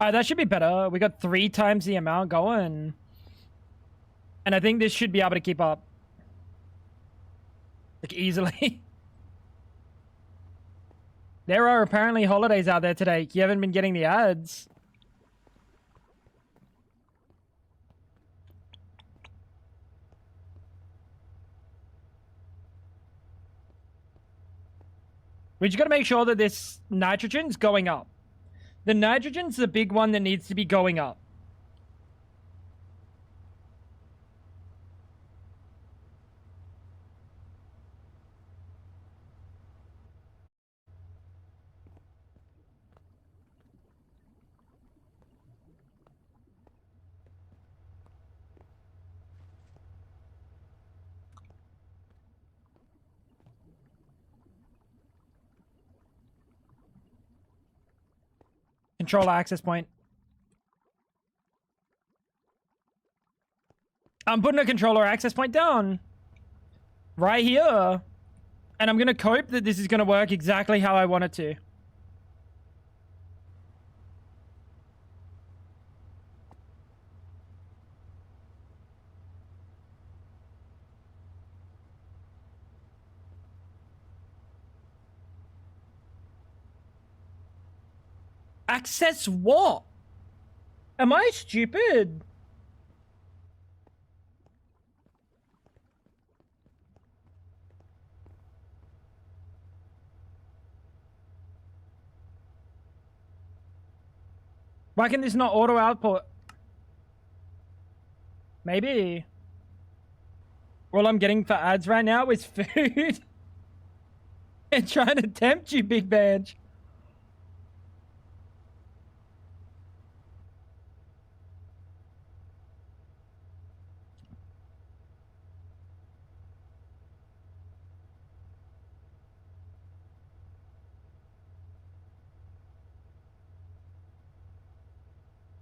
Alright, that should be better. We got 3 times the amount going. And I think this should be able to keep up. Like, easily. There are apparently holidays out there today. You haven't been getting the ads. We just gotta make sure that this nitrogen's going up. The nitrogen's the big one that needs to be going up. Controller access point. I'm putting a controller access point down. Right here. And I'm gonna cope that this is gonna work exactly how I want it to. Access what? Am I stupid? Why can this not auto output? Maybe. All I'm getting for ads right now is food. And trying to tempt you, Big Badge.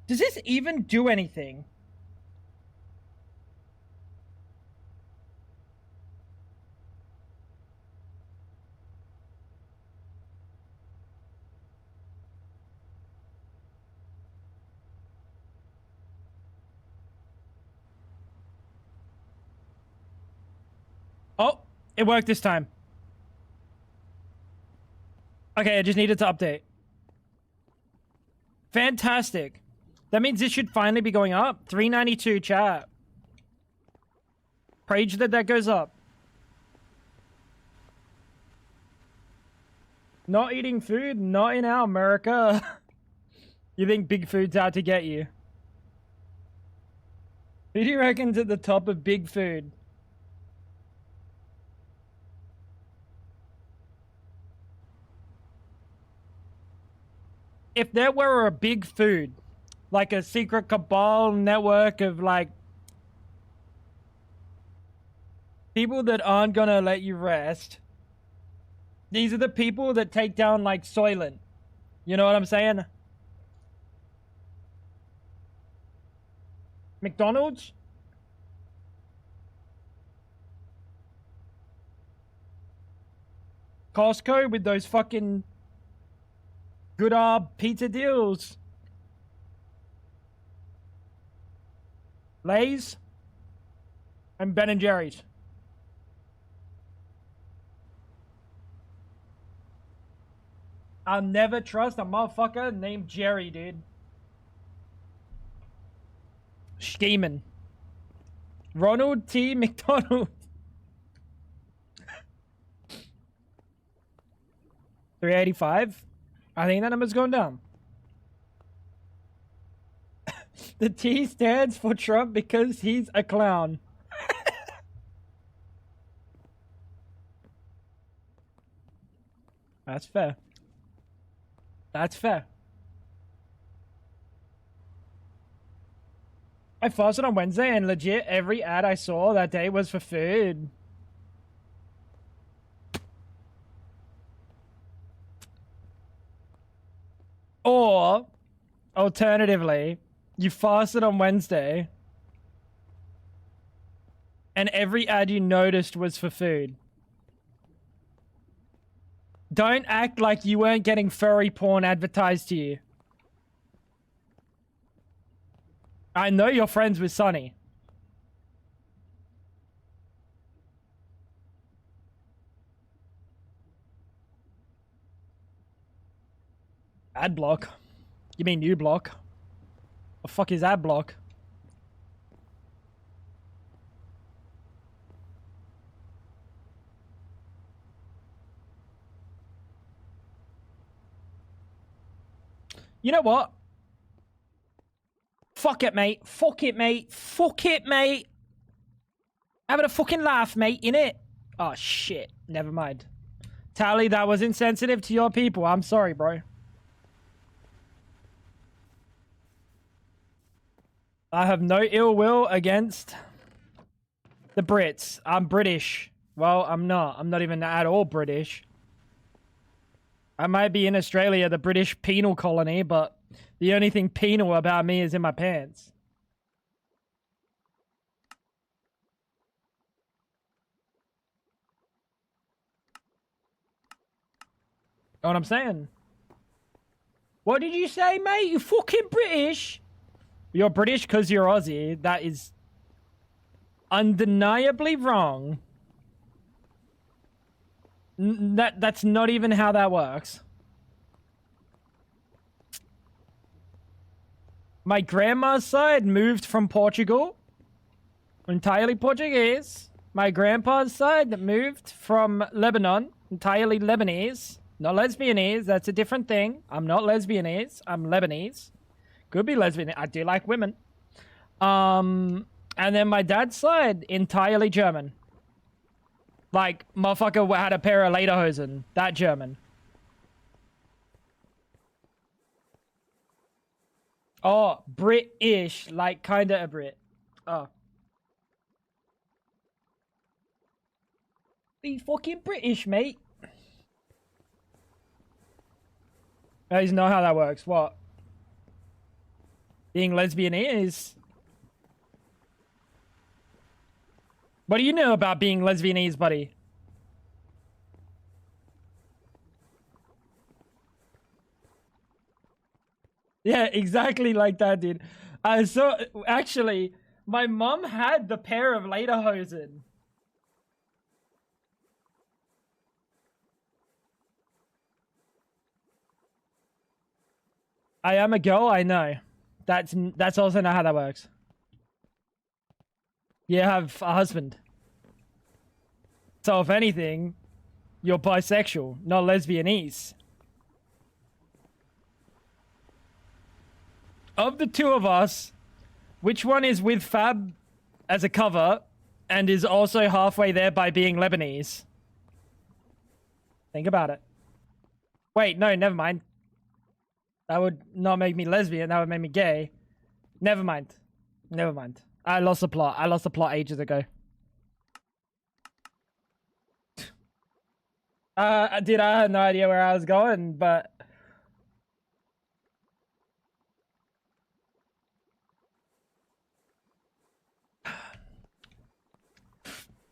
Does this even do anything? Oh, it worked this time. Okay, I just needed to update. Fantastic. That means this should finally be going up. 392 chat. Page that goes up. Not eating food? Not in our America. You think big food's out to get you? Who do you reckon's at the top of big food? If there were a big food, like a secret cabal network of like people that aren't gonna let you rest, these are the people that take down like Soylent. You know what I'm saying? McDonald's? Costco with those fucking good pizza deals. Lay's and Ben and Jerry's. I'll never trust a motherfucker named Jerry, dude. Scheming. Ronald T. McDonald. 385. I think that number's going down. The T stands for Trump because he's a clown. That's fair. That's fair. I fasted on Wednesday and legit every ad I saw that day was for food. Or, alternatively, you fasted on Wednesday and every ad you noticed was for food. Don't act like you weren't getting furry porn advertised to you. I know you're friends with Sonny. Ad block? You mean you block? The fuck is ad block? You know what? Fuck it, mate. Fuck it, mate. Fuck it, mate. Having a fucking laugh, mate, innit? Oh, shit. Never mind. Tally, that was insensitive to your people. I'm sorry, bro. I have no ill will against the Brits. I'm British. Well, I'm not. I'm not even at all British. I might be in Australia, the British penal colony, but the only thing penal about me is in my pants. Know what I'm saying? What did you say, mate? You fucking British? You're British because you're Aussie. That is undeniably wrong. That's not even how that works. My grandma's side moved from Portugal. Entirely Portuguese. My grandpa's side moved from Lebanon. Entirely Lebanese. Not Lesbianese. That's a different thing. I'm not Lesbianese. I'm Lebanese. Could be lesbian. I do like women. And then my dad's side, entirely German. Like, motherfucker had a pair of lederhosen. That German. Oh, British. Like, kinda a Brit. Oh. He's fucking British, mate. I just know how that works. What? Being lesbian is. What do you know about being lesbianese, buddy? Yeah, exactly like that, dude. I saw, actually, my mom had the pair of lederhosen. I am a girl, I know. That's also not how that works. You have a husband. So if anything, you're bisexual, not lesbianese. Of the two of us, which one is with Fab as a cover and is also halfway there by being Lebanese? Think about it. Wait, no, never mind. That would not make me lesbian. That would make me gay. Never mind. Never mind. I lost the plot. I lost the plot ages ago. I had no idea where I was going, but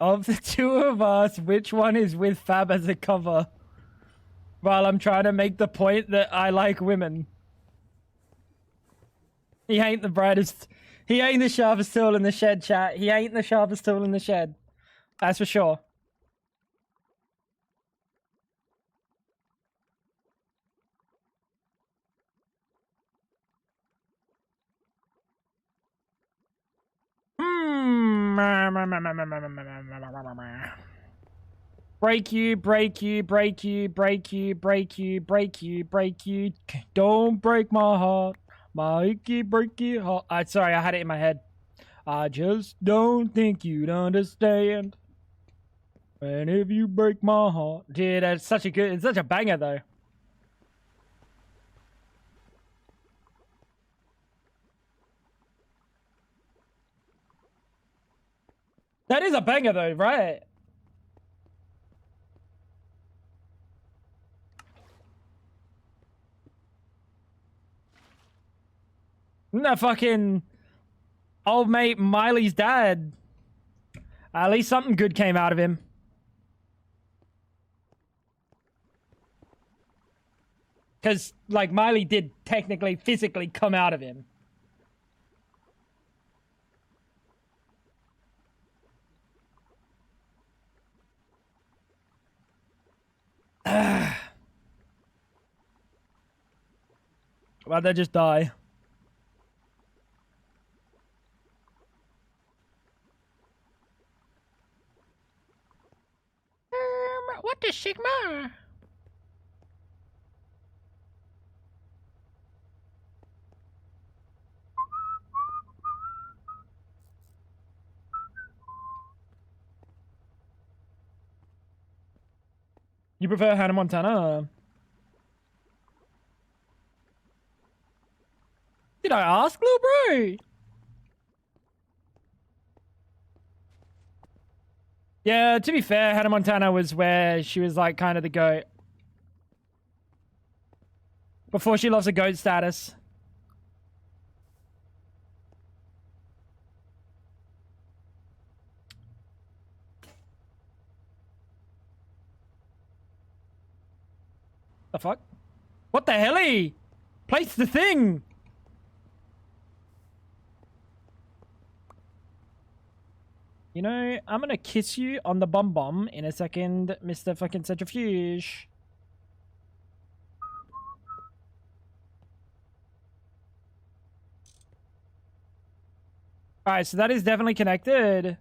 of the two of us, which one is with Fab as a cover? While I'm trying to make the point that I like women. He ain't the brightest. He ain't the sharpest tool in the shed, chat. He ain't the sharpest tool in the shed. That's for sure. Break you, break you, break you, break you, break you, break you, break you. Don't break my heart. My icky breaky heart. Sorry, I had it in my head. I just don't think you'd understand. And if you break my heart. Dude, it's such a banger though. That is a banger though, right? Isn't that fucking old mate Miley's dad? At least something good came out of him. Because, like, Miley did technically, physically come out of him. Why'd they just die? What the Sigma? You prefer Hannah Montana? Did I ask, little bro? Yeah, to be fair, Hannah Montana was where she was like kind of the goat. Before she lost her goat status. The fuck? What the helly? Place the thing! You know, I'm gonna kiss you on the bum bum in a second, Mr. fucking Centrifuge. Alright, so that is definitely connected.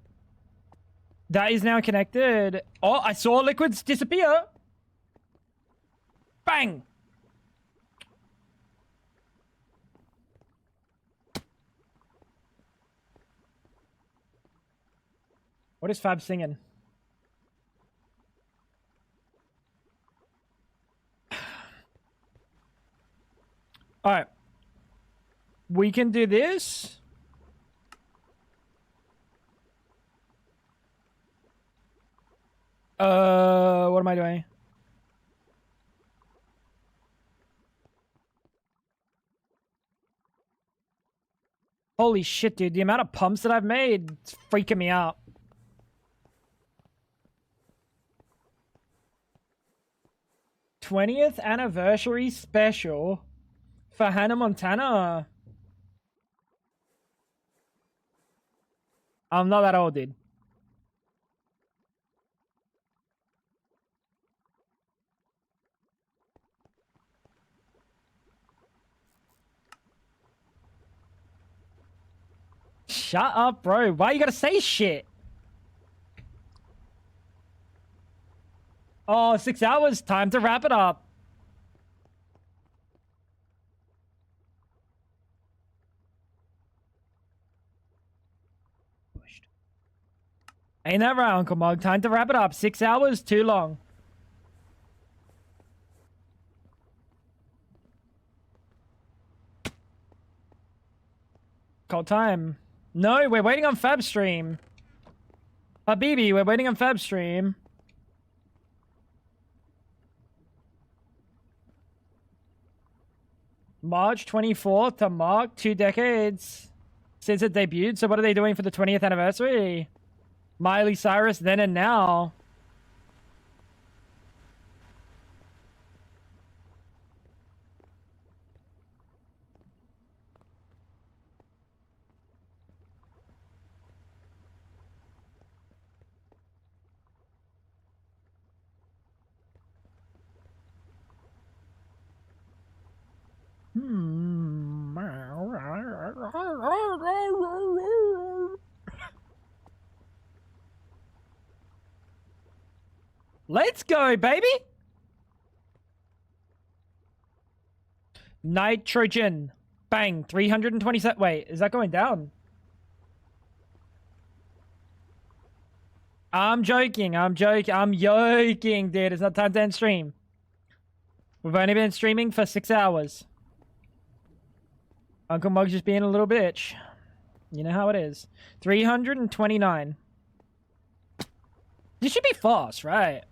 That is now connected. Oh, I saw liquids disappear. Bang! What is Fab singing? Alright. We can do this. What am I doing? Holy shit, dude. The amount of pumps that I've made, it's freaking me out. '20th anniversary special for Hannah Montana. I'm not that old, dude. shut up, bro. Why you gotta say shit? Oh, 6 hours. Time to wrap it up. Ain't that right, Uncle Mug? Time to wrap it up. 6 hours, too long. Call time. No, we're waiting on Fab Stream. Habibi, we're waiting on Fab Stream. March 24th to mark 2 decades since it debuted. So what are they doing for the 20th anniversary? Miley Cyrus then and now. Let's go, baby. Nitrogen. Bang. 327. Wait, is that going down? I'm joking. I'm joking, dude. It's not time to end stream. We've only been streaming for 6 hours. Uncle Mug's just being a little bitch. You know how it is. 329. This should be fast, right?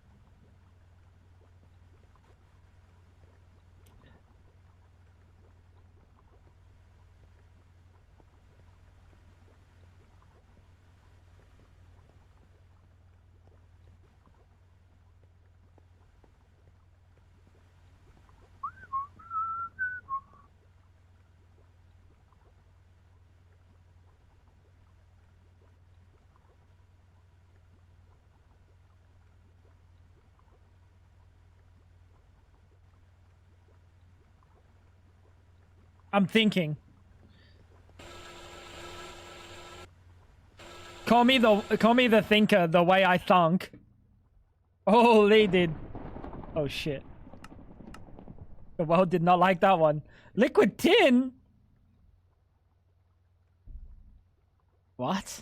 I'm thinking. Call me the thinker, the way I thunk. Holy did. Oh shit. The world did not like that one. Liquid tin? What?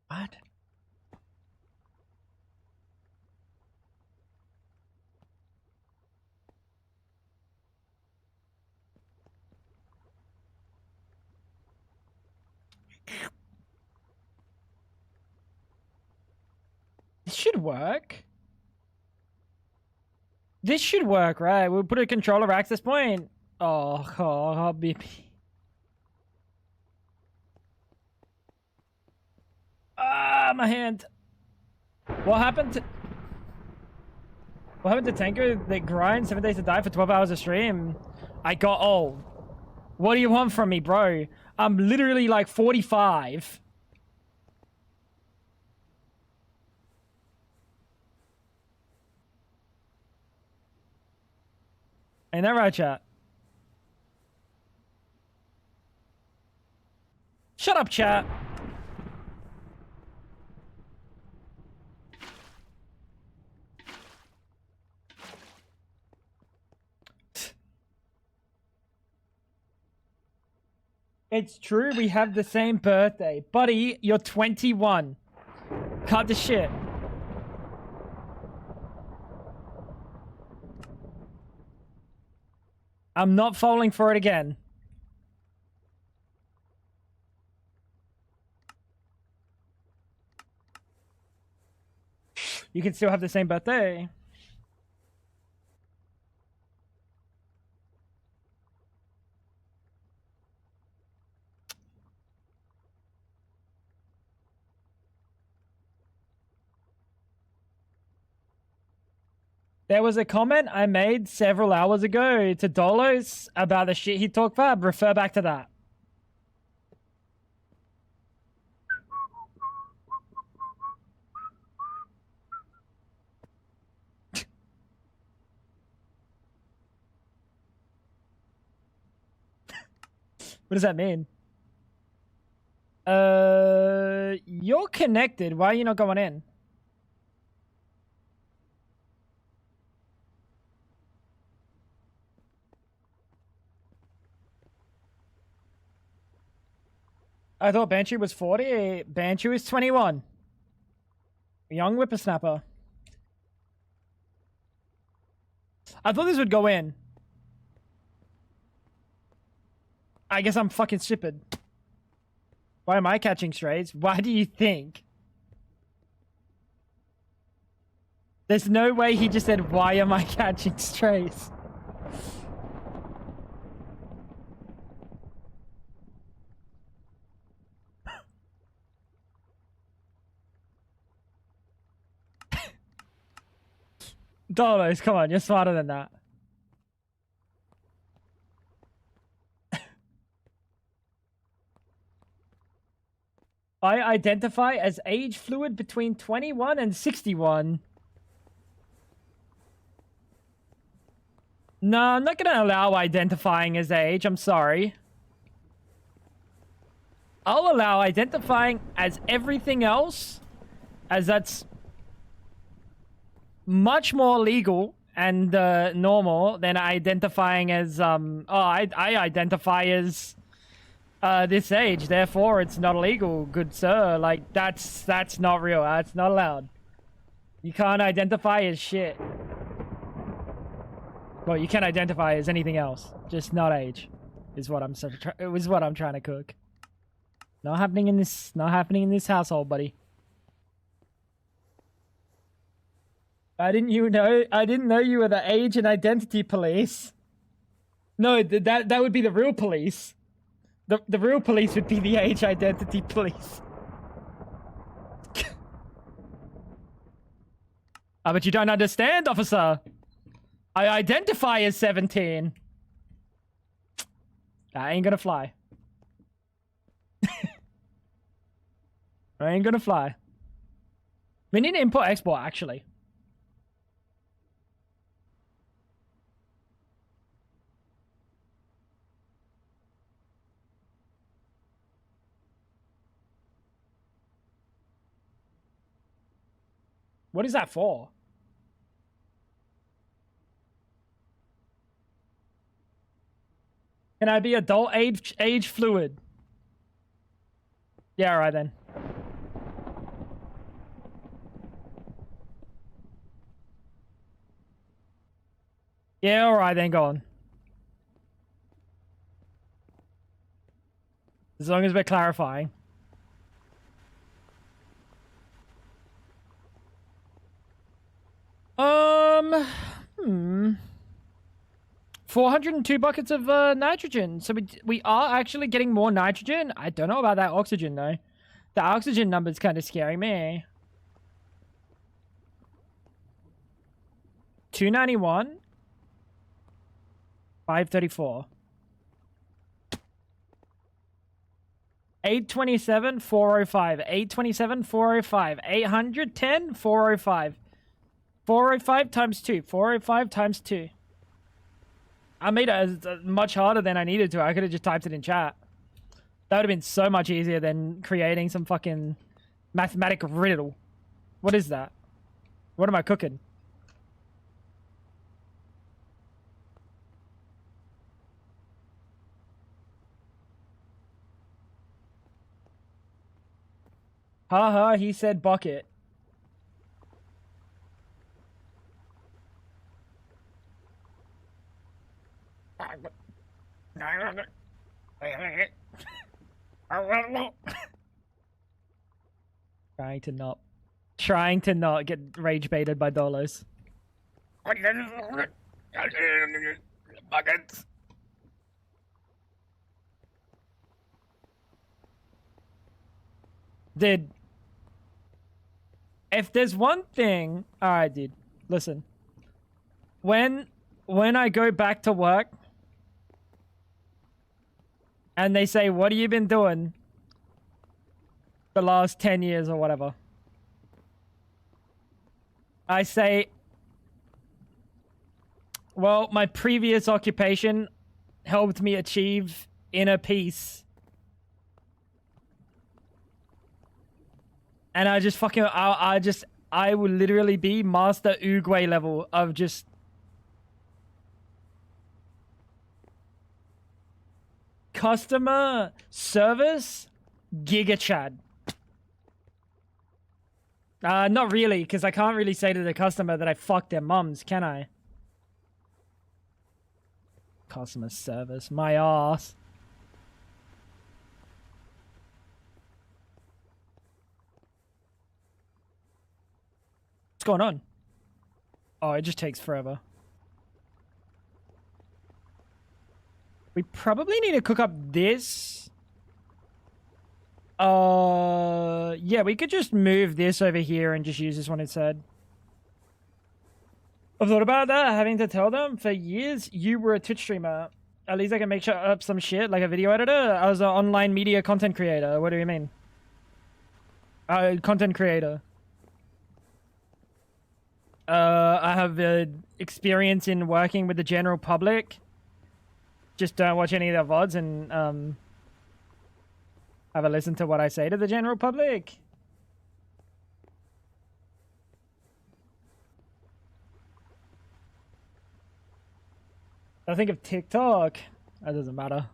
What? This should work. This should work, right? We'll put a controller access point. Oh, baby. Ah, my hand. What happened to Tanker that grinds 7 days to die for 12 hours of stream? I got old. What do you want from me, bro? I'm literally like 45. Ain't that right, chat? Shut up, chat. It's true, we have the same birthday. Buddy, you're 21. Cut the shit. I'm not falling for it again. You can still have the same birthday. There was a comment I made several hours ago to Dolos about the shit he talked about. Refer back to that. What does that mean? You're connected. Why are you not going in? I thought Banshee was 40. Banshee is 21. Young whippersnapper. I thought this would go in. I guess I'm fucking stupid. Why am I catching strays? Why do you think? There's no way he just said, why am I catching strays? Dolos, come on, you're smarter than that. I identify as age fluid between 21 and 61. No, I'm not gonna allow identifying as age, I'm sorry. I'll allow identifying as everything else, as that's much more legal and normal than identifying as, I identify as this age, therefore it's not illegal, good sir. Like, that's not real. That's not allowed. You can't identify as shit. Well, you can identify as anything else, just not age, is what I'm trying to cook. Not happening in this household, buddy. I didn't know you were the age and identity police. No, that would be the real police. The real police would be the age identity police. But you don't understand, officer. I identify as 17. That ain't gonna fly. I ain't gonna fly. We need to import export, actually. What is that for? Can I be adult age fluid? Yeah, alright then. Yeah, alright then, go on. As long as we're clarifying. Hmm. 402 buckets of nitrogen. So we are actually getting more nitrogen. I don't know about that oxygen though. The oxygen number's kind of scaring me. 291. 534. 827, 405. 827, 405. 810, 405. 405 times 2. 405 times 2. I made it much harder than I needed to. I could have just typed it in chat. That would have been so much easier than creating some fucking mathematical riddle. What is that? What am I cooking? Haha, he said bucket. Trying to not get rage baited by dollars. Buckets. Dude, if there's one thing, all right, dude, listen. When I go back to work and they say, what have you been doing the last 10 years or whatever? I say, well, my previous occupation helped me achieve inner peace. And I just fucking, I will literally be Master Uguay level of just... Customer service Giga Chad. Not really, because I can't really say to the customer that I fucked their mums, can I? Customer service, my ass. What's going on? Oh, it just takes forever. We probably need to cook up this. Yeah, we could just move this over here and just use this one instead. I've thought about that, having to tell them for years you were a Twitch streamer. At least I can make up some shit like a video editor. I was an online media content creator. What do you mean? Content creator. I have experience in working with the general public. Just don't watch any of their VODs and have a listen to what I say to the general public. I think of TikTok. That doesn't matter.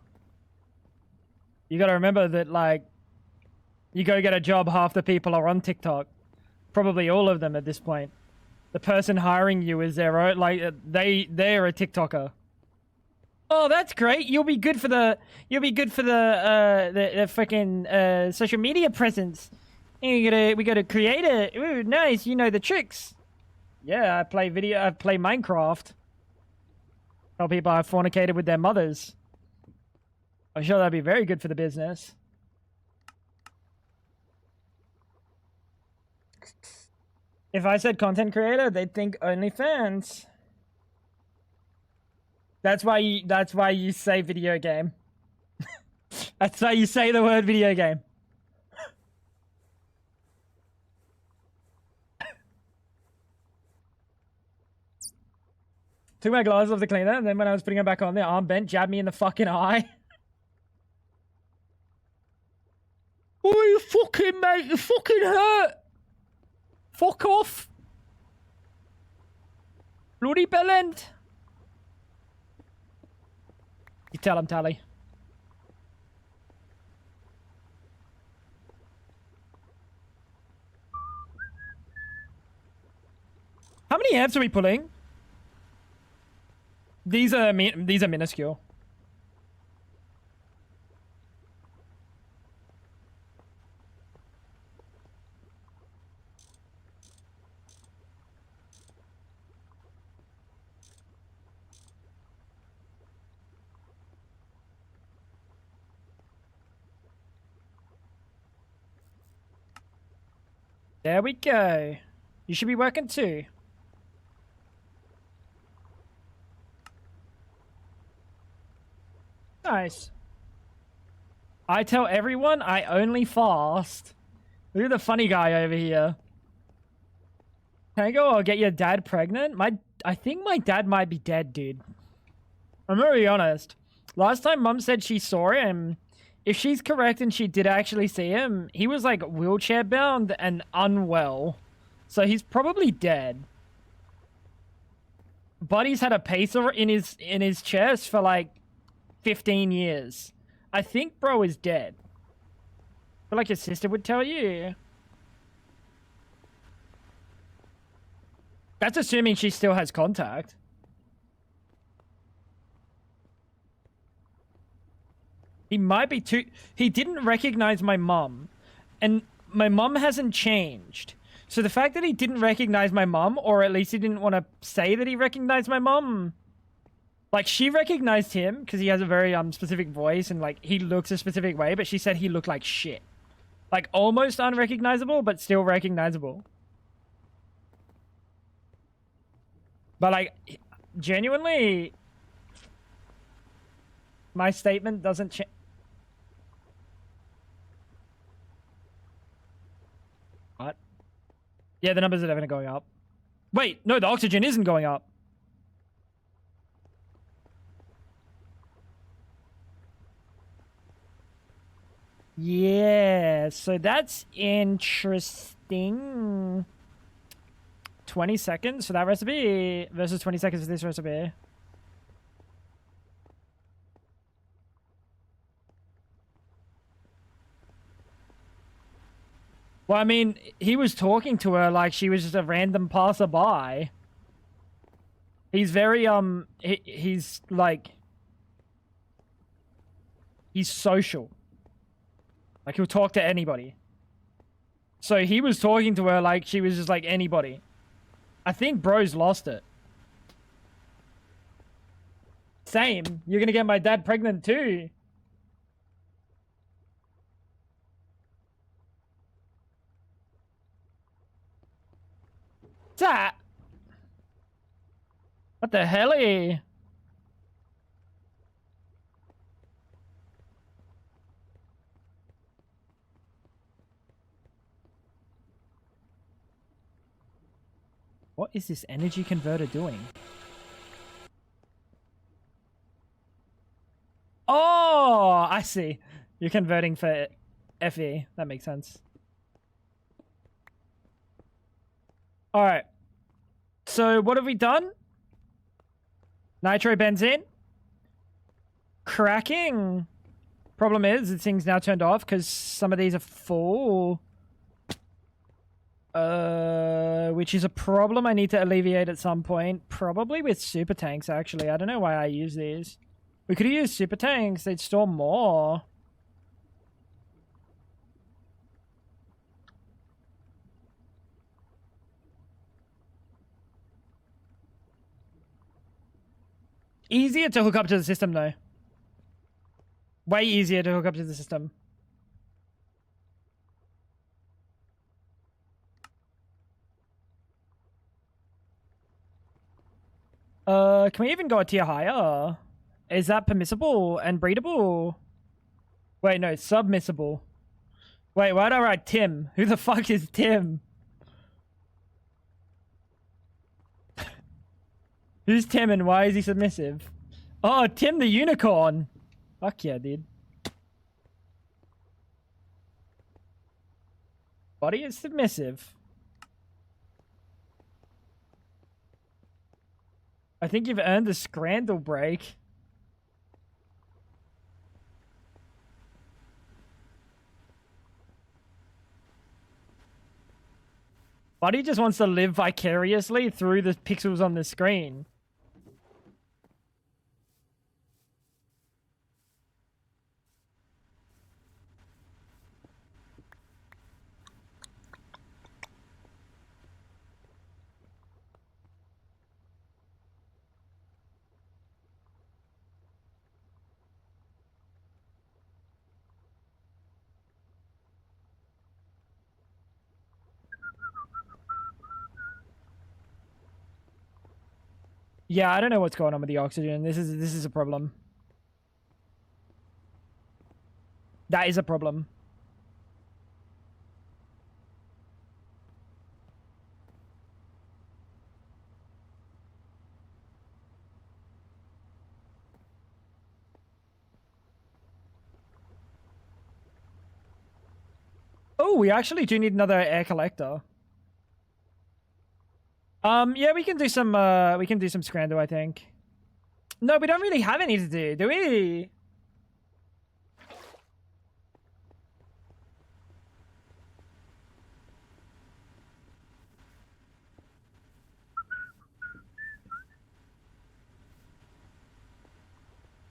You gotta remember that, like, you go get a job, half the people are on TikTok. Probably all of them at this point. The person hiring you is their own, like, they're a TikToker. Oh, that's great. You'll be good for the freaking social media presence. We gotta create it. Ooh, nice. You know the tricks. Yeah, I play Minecraft. Tell people I fornicated with their mothers. I'm sure that'd be very good for the business. If I said content creator, they'd think OnlyFans. That's why you say video game. That's why you say the word video game. Took my glasses off the cleaner, and then when I was putting them back on, the arm bent, jabbed me in the fucking eye. Oh, you fucking mate, you fucking hurt. Fuck off. Bloody bellend. You tell him, Tally. How many amps are we pulling? These are minuscule. There we go. You should be working too. Nice. I tell everyone I only fast. Look at the funny guy over here. Can I go or get your dad pregnant? I think my dad might be dead, dude. I'm very honest. Last time Mum said she saw him, if she's correct and she did actually see him, he was like wheelchair bound and unwell. So he's probably dead. Buddy's had a pacer in his chest for like 15 years. I think bro is dead. But like your sister would tell you. That's assuming she still has contact. He might be too... He didn't recognize my mum. And my mum hasn't changed. So the fact that he didn't recognize my mum, or at least he didn't want to say that he recognized my mum... Like, she recognized him, because he has a very specific voice, and, like, he looks a specific way, but she said he looked like shit. Like, almost unrecognizable, but still recognizable. But, like, genuinely... My statement doesn't change... What? Yeah, the numbers are definitely going up. Wait, no, the oxygen isn't going up. Yeah, so that's interesting. 20 seconds for that recipe versus 20 seconds for this recipe. Well, I mean, he was talking to her like she was just a random passerby. He's very, he's like, he's social. Like, he'll talk to anybody. So he was talking to her like she was just like anybody. I think bro's lost it. Same. You're gonna get my dad pregnant too. What's that? What the hell? What is this energy converter doing? Oh, I see. You're converting for FE. That makes sense. All right. So what have we done? Nitrobenzene. Cracking. Problem is, this thing's now turned off because some of these are full. Which is a problem I need to alleviate at some point. Probably with super tanks, actually. I don't know why I use these. We could have used super tanks. They'd store more. Easier to hook up to the system, though. Way easier to hook up to the system. Can we even go a tier higher? Is that permissible and breedable? Wait, no, submissible. Wait, why'd I write Tim? Who the fuck is Tim? Who's Tim and why is he submissive? Oh, Tim the unicorn. Fuck yeah, dude. Body is submissive. I think you've earned a scrandal break. Buddy just wants to live vicariously through the pixels on the screen. Yeah, I don't know what's going on with the oxygen. This is a problem. That is a problem. Oh, we actually do need another air collector. Yeah, we can do some Scrando, I think. No, we don't really have any to do we?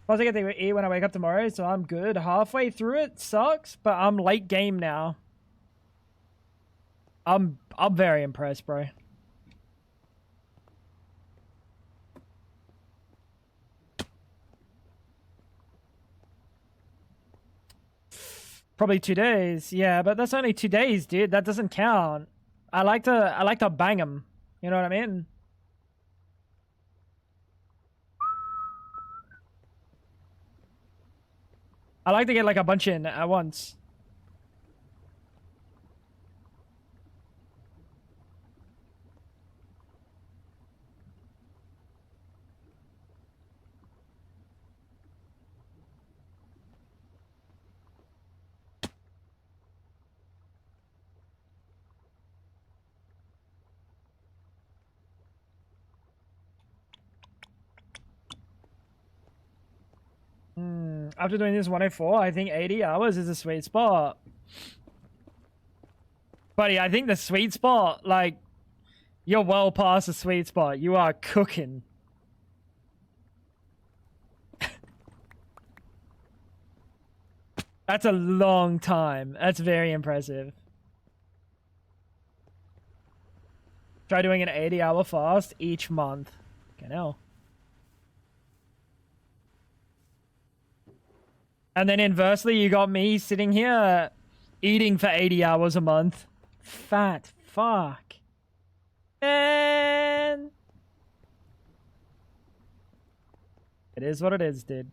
Plus I get to eat when I wake up tomorrow, so I'm good. Halfway through it sucks, but I'm late game now. I'm very impressed, bro. Probably 2 days. Yeah, but that's only 2 days, dude. That doesn't count. I like to bang them. You know what I mean? I like to get like a bunch in at once. After doing this 104, I think 80 hours is a sweet spot. Buddy, I think the sweet spot, like, you're well past the sweet spot. You are cooking. That's a long time. That's very impressive. Try doing an 80-hour fast each month. Okay, now. And then inversely, you got me sitting here eating for 80 hours a month. Fat fuck. Man. It is what it is, dude.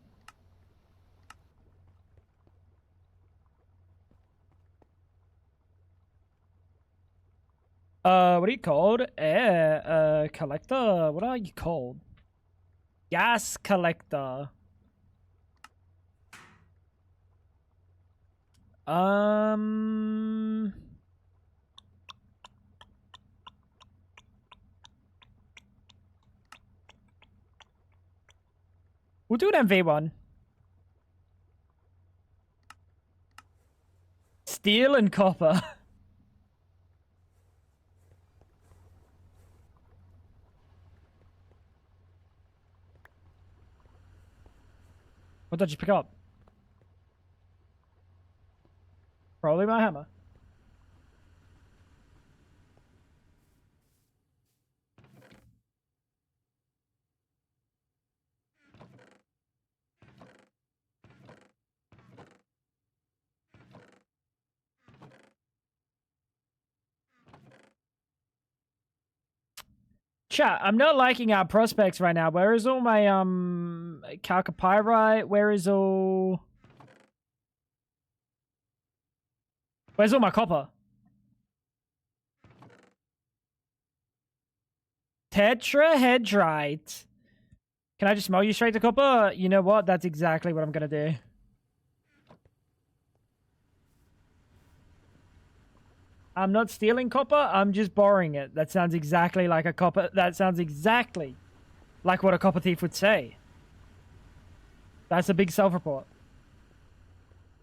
What are you called? Air, collector? What are you called? Gas collector. We'll do an MV1. Steel and copper. What did you pick up? Probably my hammer. Chat, I'm not liking our prospects right now. Where is all my chalcopyrite? Where's all my copper? Tetrahedrite. Can I just smell you straight to copper? You know what? That's exactly what I'm gonna do. I'm not stealing copper, I'm just borrowing it. That sounds exactly like a copper. That sounds exactly like what a copper thief would say. That's a big self-report.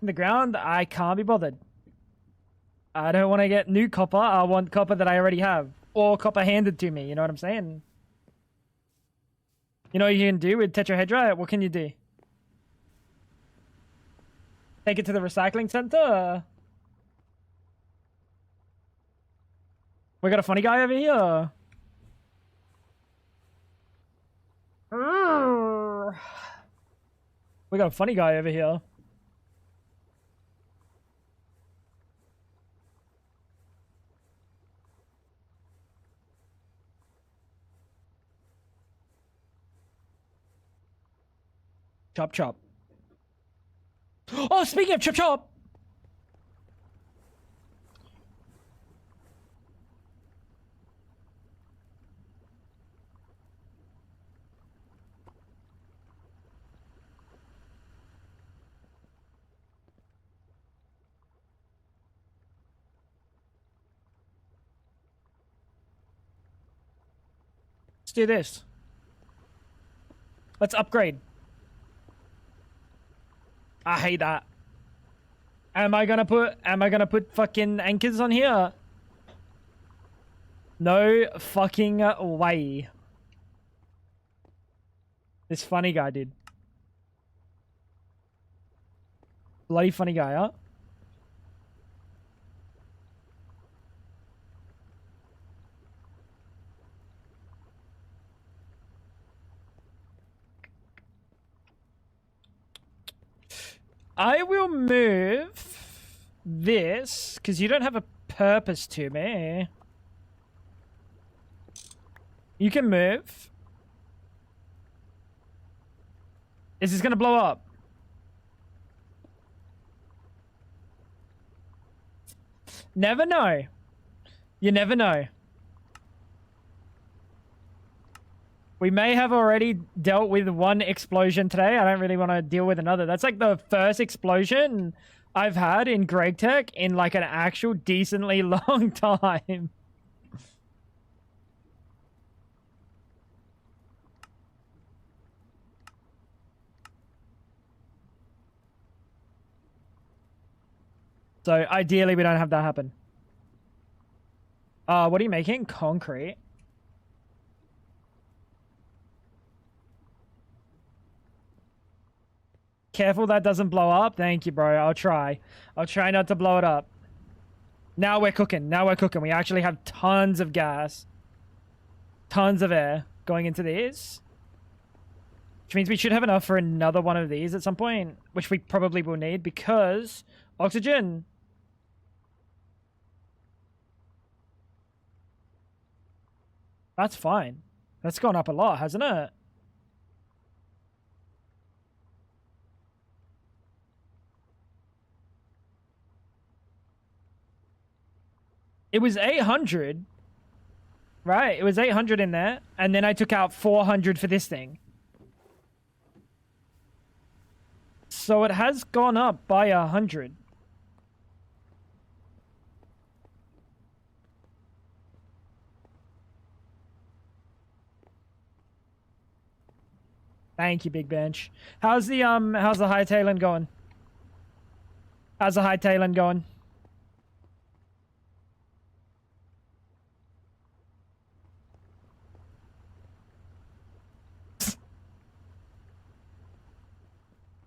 In the ground, I can't be bothered. I don't want to get new copper. I want copper that I already have. Or copper handed to me, you know what I'm saying? You know what you can do with tetrahedrite? What can you do? Take it to the recycling center? We got a funny guy over here. We got a funny guy over here. Chop chop. Oh, speaking of chop chop. Let's do this. Let's upgrade. I hate that. Am I gonna put fucking anchors on here? No fucking way. This funny guy, dude. Bloody funny guy, huh? I will move this, because you don't have a purpose to me. You can move. Is this going to blow up? Never know. You never know. We may have already dealt with one explosion today. I don't really want to deal with another. That's like the first explosion I've had in Greg Tech in like an actual decently long time. So ideally, we don't have that happen. What are you making? Concrete. Careful that doesn't blow up. Thank you, bro. I'll try. I'll try not to blow it up. Now we're cooking. Now we're cooking. We actually have tons of gas. Tons of air going into these. Which means we should have enough for another one of these at some point. Which we probably will need because oxygen. That's fine. That's gone up a lot, hasn't it? It was 800. Right, it was 800 in there. And then I took out 400 for this thing. So it has gone up by 100. Thank you, Big Bench. How's the hightailing going? How's the hightailing going?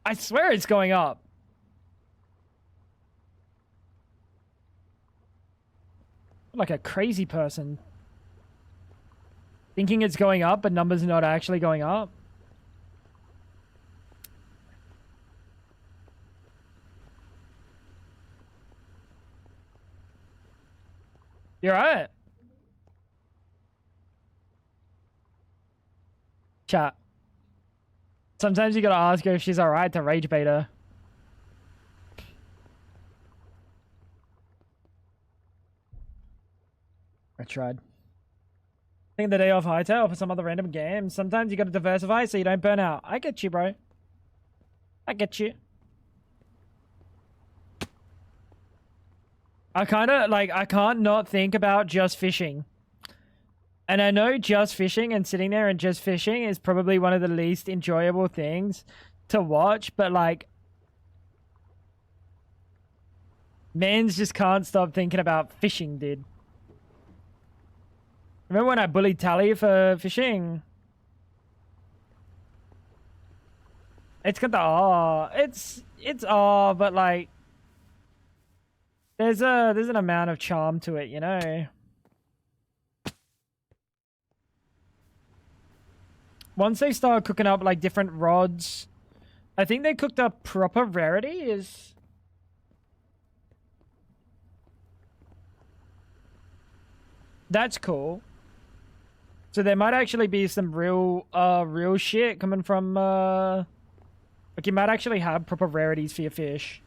I swear it's going up. Like a crazy person. Thinking it's going up, but numbers not actually going up. You're right. Chat. Sometimes you gotta ask her if she's alright to rage bait her. I tried. Taking the day off hightail for some other random game. Sometimes you gotta diversify so you don't burn out. I get you, bro. I get you. I kinda, like, I can't not think about just fishing. And I know just fishing and sitting there and just fishing is probably one of the least enjoyable things to watch, but like, mans just can't stop thinking about fishing, dude. Remember when I bullied Tally for fishing? It's got the it's but like, there's an amount of charm to it, you know. Once they start cooking up like different rods, I think they cooked up proper rarity is. That's cool. So there might actually be some real shit coming from, like you might actually have proper rarities for your fish.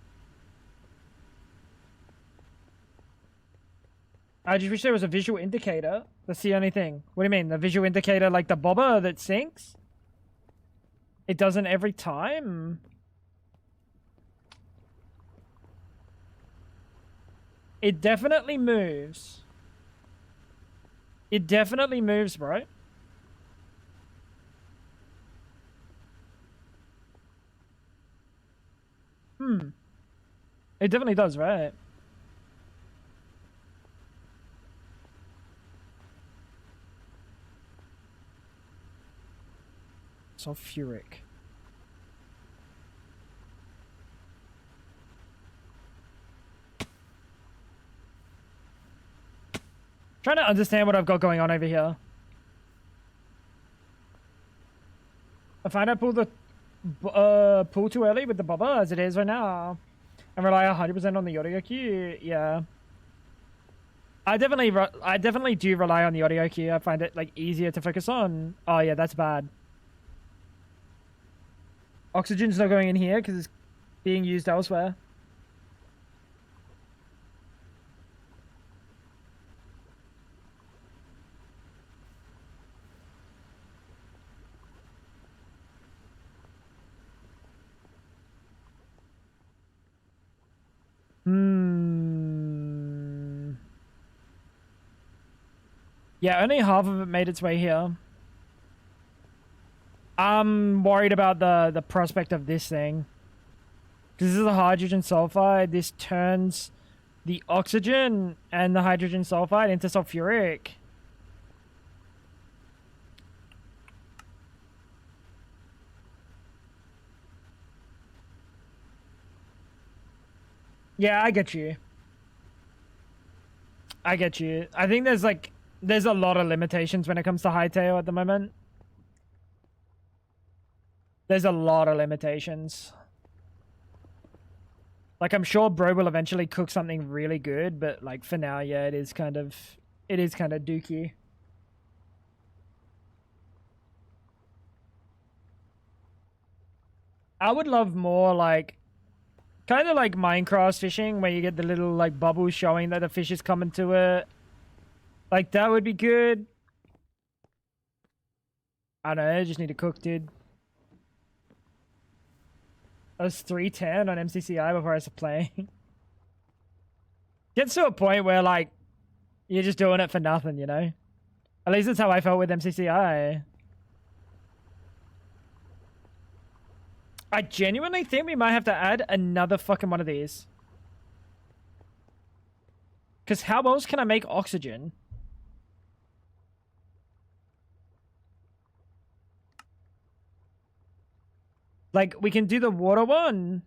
I just wish there was a visual indicator. That's the only thing. What do you mean? The visual indicator, like the bobber that sinks? It doesn't every time? It definitely moves. It definitely moves, bro. It definitely does, right? Sulfuric. Trying to understand what I've got going on over here. I find I pull the pull too early with the bobber as it is right now, and rely 100% on the audio cue. Yeah, I definitely do rely on the audio cue. I find it like easier to focus on. Oh yeah, that's bad. Oxygen's not going in here because it's being used elsewhere. Yeah, only half of it made its way here. I'm worried about the prospect of this thing. Because this is a hydrogen sulfide. This turns the oxygen and the hydrogen sulfide into sulfuric. Yeah, I get you. I get you. I think there's a lot of limitations when it comes to hightail at the moment. There's a lot of limitations. Like, I'm sure bro will eventually cook something really good, but like for now, yeah, it is kind of dookie. I would love more like kind of like Minecraft fishing where you get the little like bubbles showing that the fish is coming to it. Like that would be good. I don't know, I just need to cook, dude. I was 310 on MCCI before I started playing. Gets to a point where like you're just doing it for nothing, you know? At least that's how I felt with MCCI. I genuinely think we might have to add another fucking one of these. Because how else can I make oxygen? Like, we can do the water one.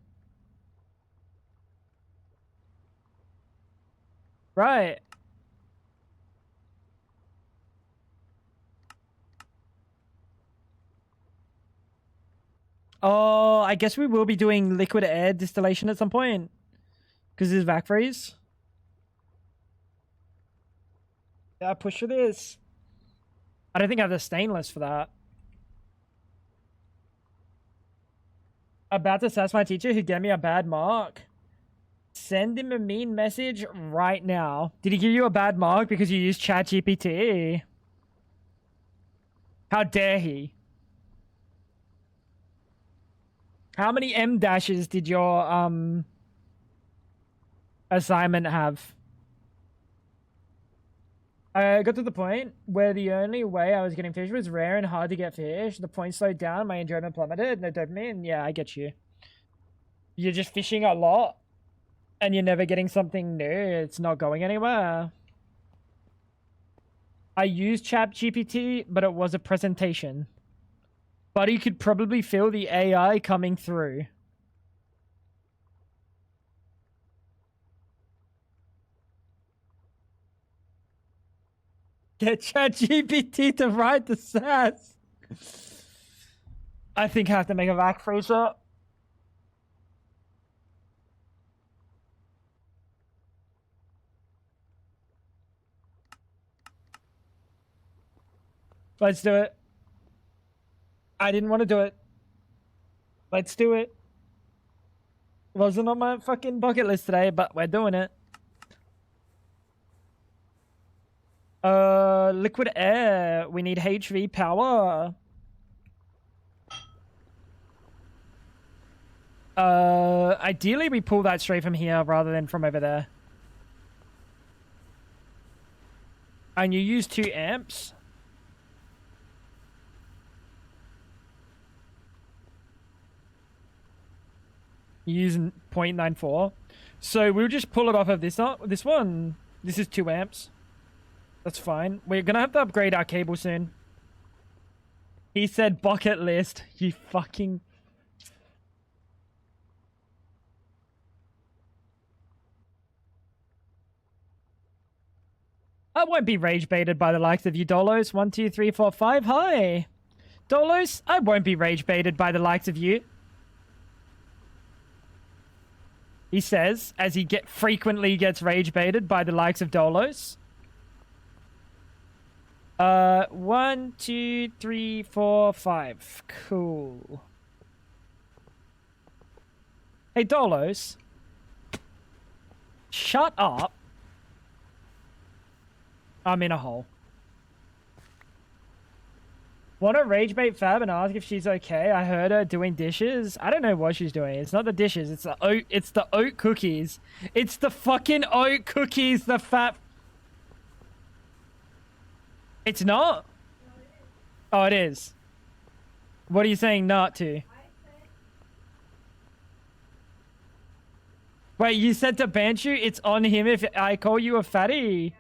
Right. Oh, I guess we will be doing liquid air distillation at some point. Because there's vac freeze. Yeah, push for this. I don't think I have the stainless for that. About to sass my teacher who gave me a bad mark. Send him a mean message right now. Did he give you a bad mark because you used ChatGPT? How dare he? How many M dashes did your assignment have? I got to the point where the only way I was getting fish was rare and hard to get fish. The point slowed down, my enjoyment plummeted, no dopamine. Yeah, I get you. You're just fishing a lot and you're never getting something new. It's not going anywhere. I used ChatGPT, but it was a presentation. But you could probably feel the AI coming through. Get ChatGPT to write the sass. I think I have to make a vac freezer. Let's do it. I didn't want to do it. Let's do it. Wasn't on my fucking bucket list today, but we're doing it. Liquid air. We need HV power. Ideally we pull that straight from here rather than from over there. And you use 2 amps. You use 0.94. So we'll just pull it off of this one. This is 2 amps. That's fine. We're gonna have to upgrade our cable soon. He said bucket list. You fucking... I won't be rage baited by the likes of you, Dolos. 1, 2, 3, 4, 5. Hi. Dolos, I won't be rage baited by the likes of you. He says, as he frequently gets rage baited by the likes of Dolos. 1, 2, 3, 4, 5. Cool. Hey, Dolos. Shut up. I'm in a hole. Want to rage bait Fab and ask if she's okay? I heard her doing dishes. I don't know what she's doing. It's not the dishes. It's the oat. It's the oat cookies. It's the fucking oat cookies. The fat. It's not. Oh, it is. What are you saying not to? Wait, you said to ban you? It's on him if I call you a fatty.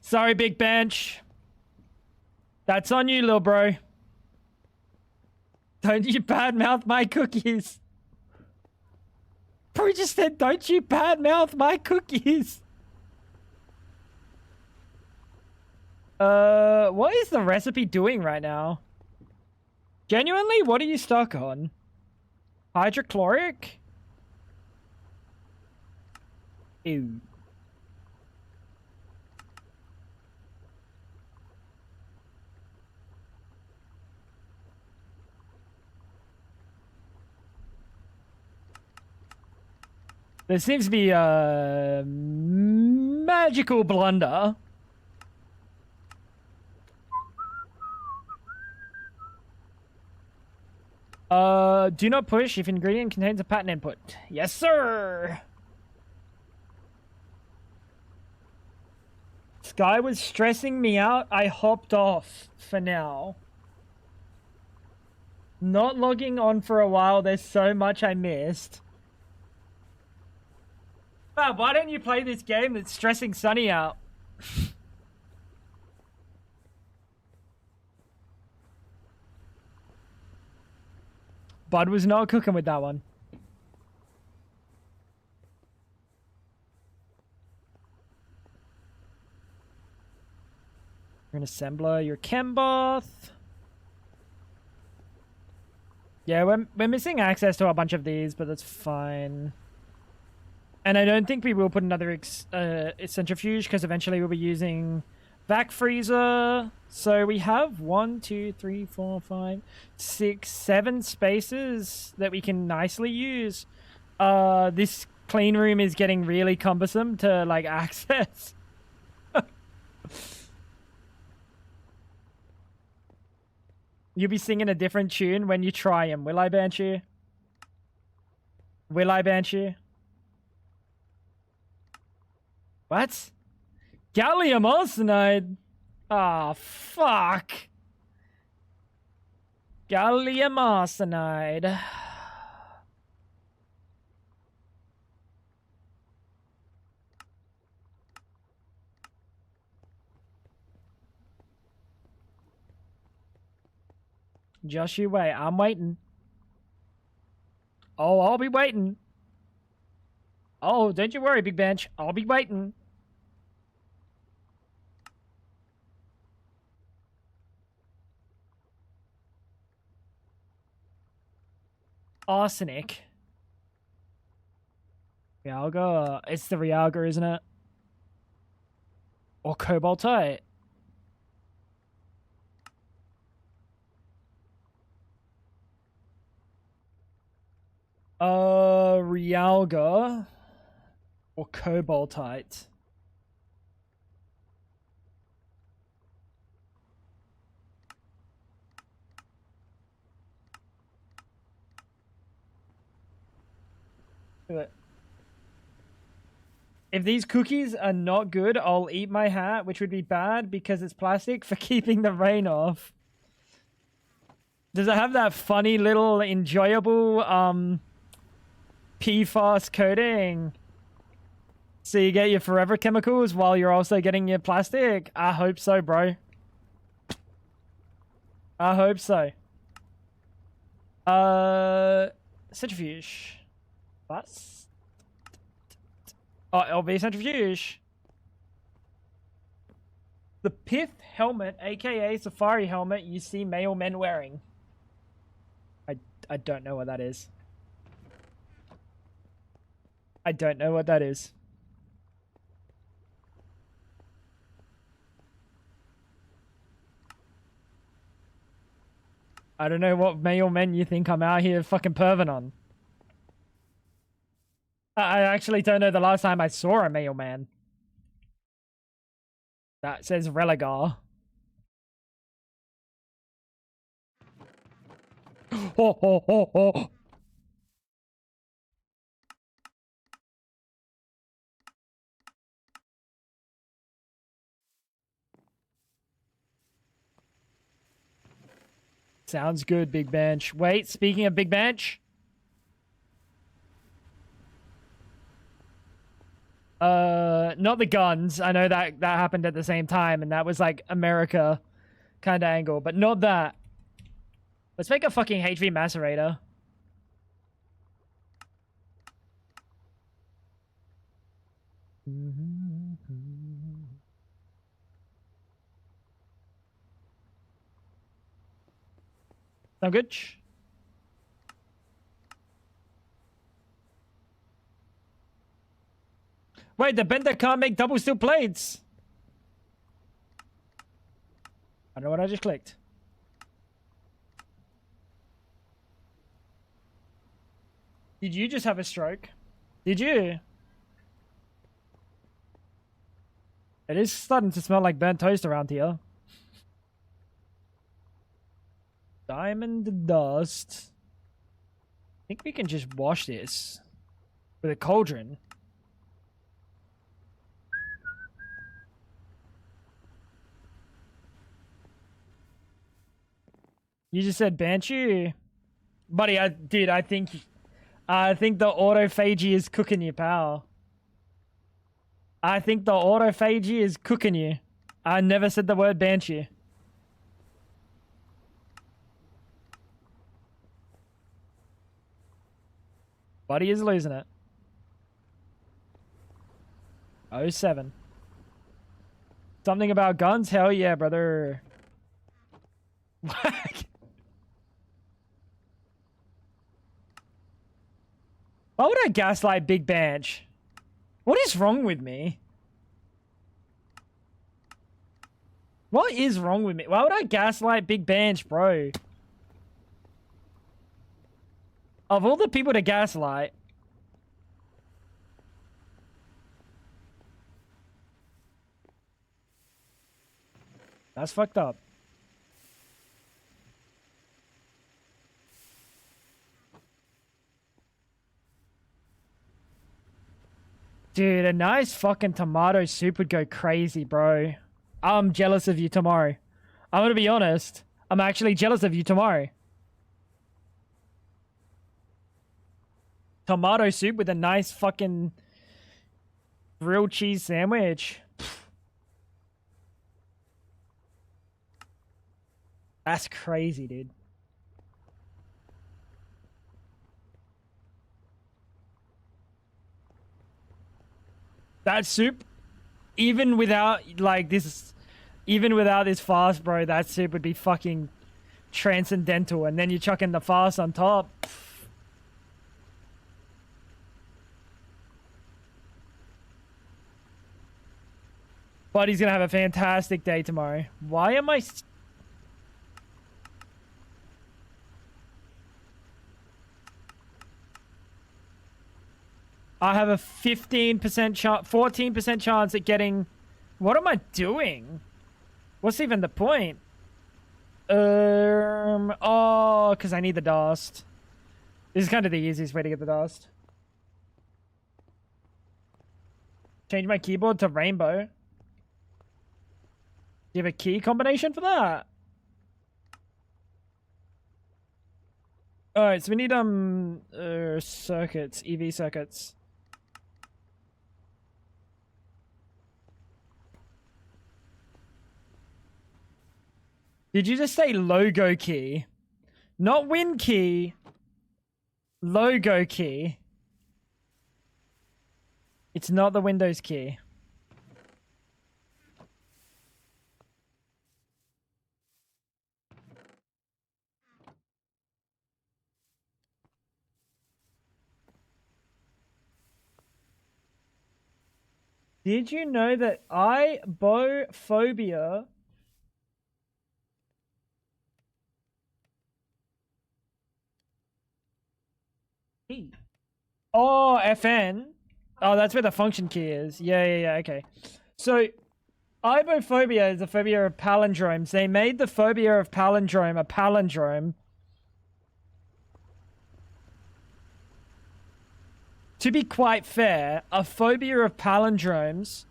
Sorry, Big Bench. That's on you, little bro. Don't you badmouth my cookies. Bro just said, don't you badmouth my cookies. What is the recipe doing right now? Genuinely, what are you stuck on? Hydrochloric? Ew. There seems to be a magical blunder. Do not push if ingredient contains a pattern input. Yes, sir. This guy was stressing me out. I hopped off for now. Not logging on for a while. There's so much I missed. Wow, why don't you play this game that's stressing Sunny out? Bud was not cooking with that one. You're an assembler. You're Chembath. Yeah, we're missing access to a bunch of these, but that's fine. And I don't think we will put another centrifuge because eventually we'll be using vac freezer. So we have 1, 2, 3, 4, 5, 6, 7 spaces that we can nicely use. This clean room is getting really cumbersome to like access. You'll be singing a different tune when you try him. Will I, Banshee? Will I, Banshee? What? Gallium arsenide? Ah, fuck. Gallium arsenide. Just you wait. I'm waiting. Oh, I'll be waiting. Oh, don't you worry, Big Bench. I'll be waiting. Arsenic. Realga. It's the Realga, isn't it? Or cobaltite. Realga. Or cobaltite. If these cookies are not good, I'll eat my hat, which would be bad because it's plastic for keeping the rain off. Does it have that funny little enjoyable PFAS coating? So you get your forever chemicals while you're also getting your plastic? I hope so, bro. I hope so. Centrifuge. That's... Oh, it'll be a centrifuge. The pith helmet, aka safari helmet, you see male men wearing. I don't know what that is. I don't know what that is. I don't know what male men you think I'm out here fucking perving on. I actually don't know the last time I saw a male man. That says Religar. Oh, oh, oh, oh. Sounds good, Big Bench. Wait, speaking of Big Bench. Not the guns. I know that happened at the same time, and that was like America kind of angle, but not that. Let's make a fucking HV macerator. Sound good? Wait, the bender can't make double steel plates. I don't know what I just clicked. Did you just have a stroke? Did you? It is starting to smell like burnt toast around here. Diamond dust. I think we can just wash this with a cauldron. You just said Banshee? Buddy, I think the autophagy is cooking you, pal. I think the autophagy is cooking you. I never said the word Banshee. Buddy is losing it. 07. Something about guns? Hell yeah, brother. Why would I gaslight Big Bench? What is wrong with me? What is wrong with me? Why would I gaslight Big Bench, bro? Of all the people to gaslight. That's fucked up. Dude, a nice fucking tomato soup would go crazy, bro. I'm jealous of you tomorrow. I'm gonna be honest. I'm actually jealous of you tomorrow. Tomato soup with a nice fucking grilled cheese sandwich. That's crazy, dude. That soup, even without like this, even without this fast, bro, that soup would be fucking transcendental. And then you chuck in the fast on top. But he's gonna have a fantastic day tomorrow. Why am I? I have a 15% chance, 14% chance at getting... What am I doing? What's even the point? Oh, because I need the dust. This is kind of the easiest way to get the dust. Change my keyboard to rainbow. Do you have a key combination for that? Alright, so we need circuits, EV circuits. Did you just say logo key? Not win key. Logo key. It's not the Windows key. Did you know that ibophobia key? Oh, FN. Oh, that's where the function key is. Yeah, okay. So, ibophobia is a phobia of palindromes. They made the phobia of palindrome a palindrome. To be quite fair, a phobia of palindromes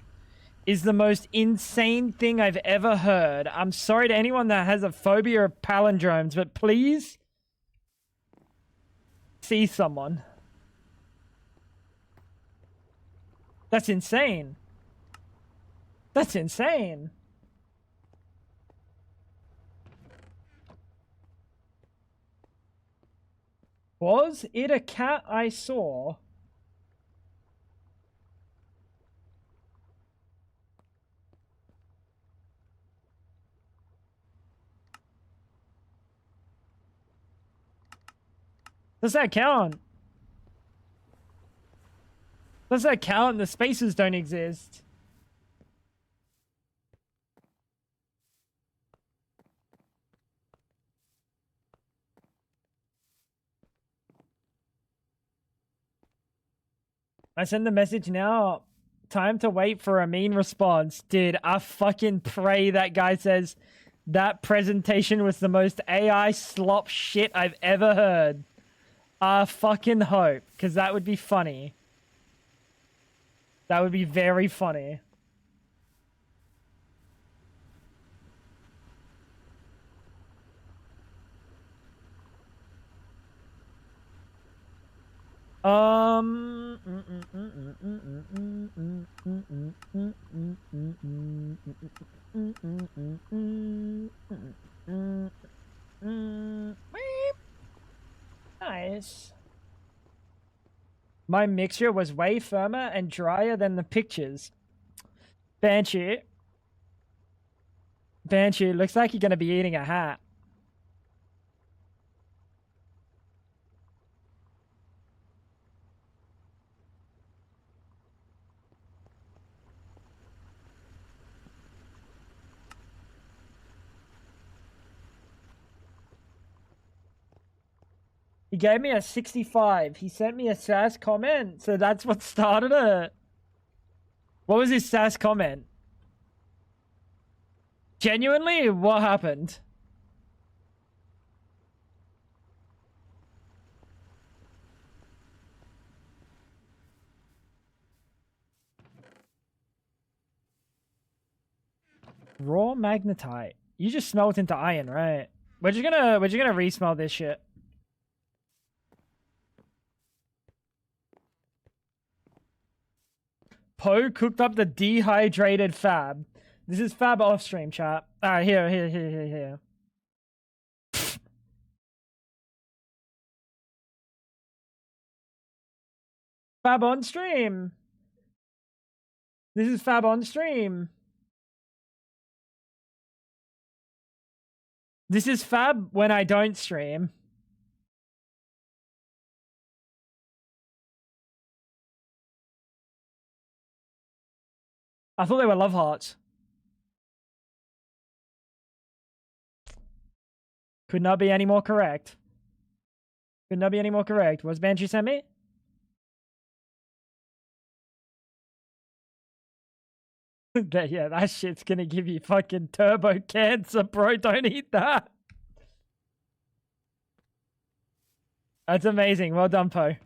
is the most insane thing I've ever heard. I'm sorry to anyone that has a phobia of palindromes, but please see someone. That's insane. That's insane. Was it a cat I saw? Does that count? Does that count? The spaces don't exist. I send the message now. Time to wait for a mean response. Dude, I fucking pray that guy says that presentation was the most AI slop shit I've ever heard. I fucking hope, because that would be funny. That would be very funny. Nice. My mixture was way firmer and drier than the pictures. Banshee. Banshee, looks like you're gonna be eating a hat. He gave me a 65. He sent me a sass comment, so that's what started it. What was his sass comment? Genuinely, what happened? Raw magnetite. You just smelt into iron, right? We're just gonna resmelt this shit. Poe cooked up the dehydrated fab. This is fab off stream, chat. Alright, here. Fab on stream. This is fab on stream. This is fab when I don't stream. I thought they were love hearts. Could not be any more correct. Could not be any more correct. Was Banshee sent me? Yeah, that shit's gonna give you fucking turbo cancer, bro. Don't eat that. That's amazing. Well done, Poe.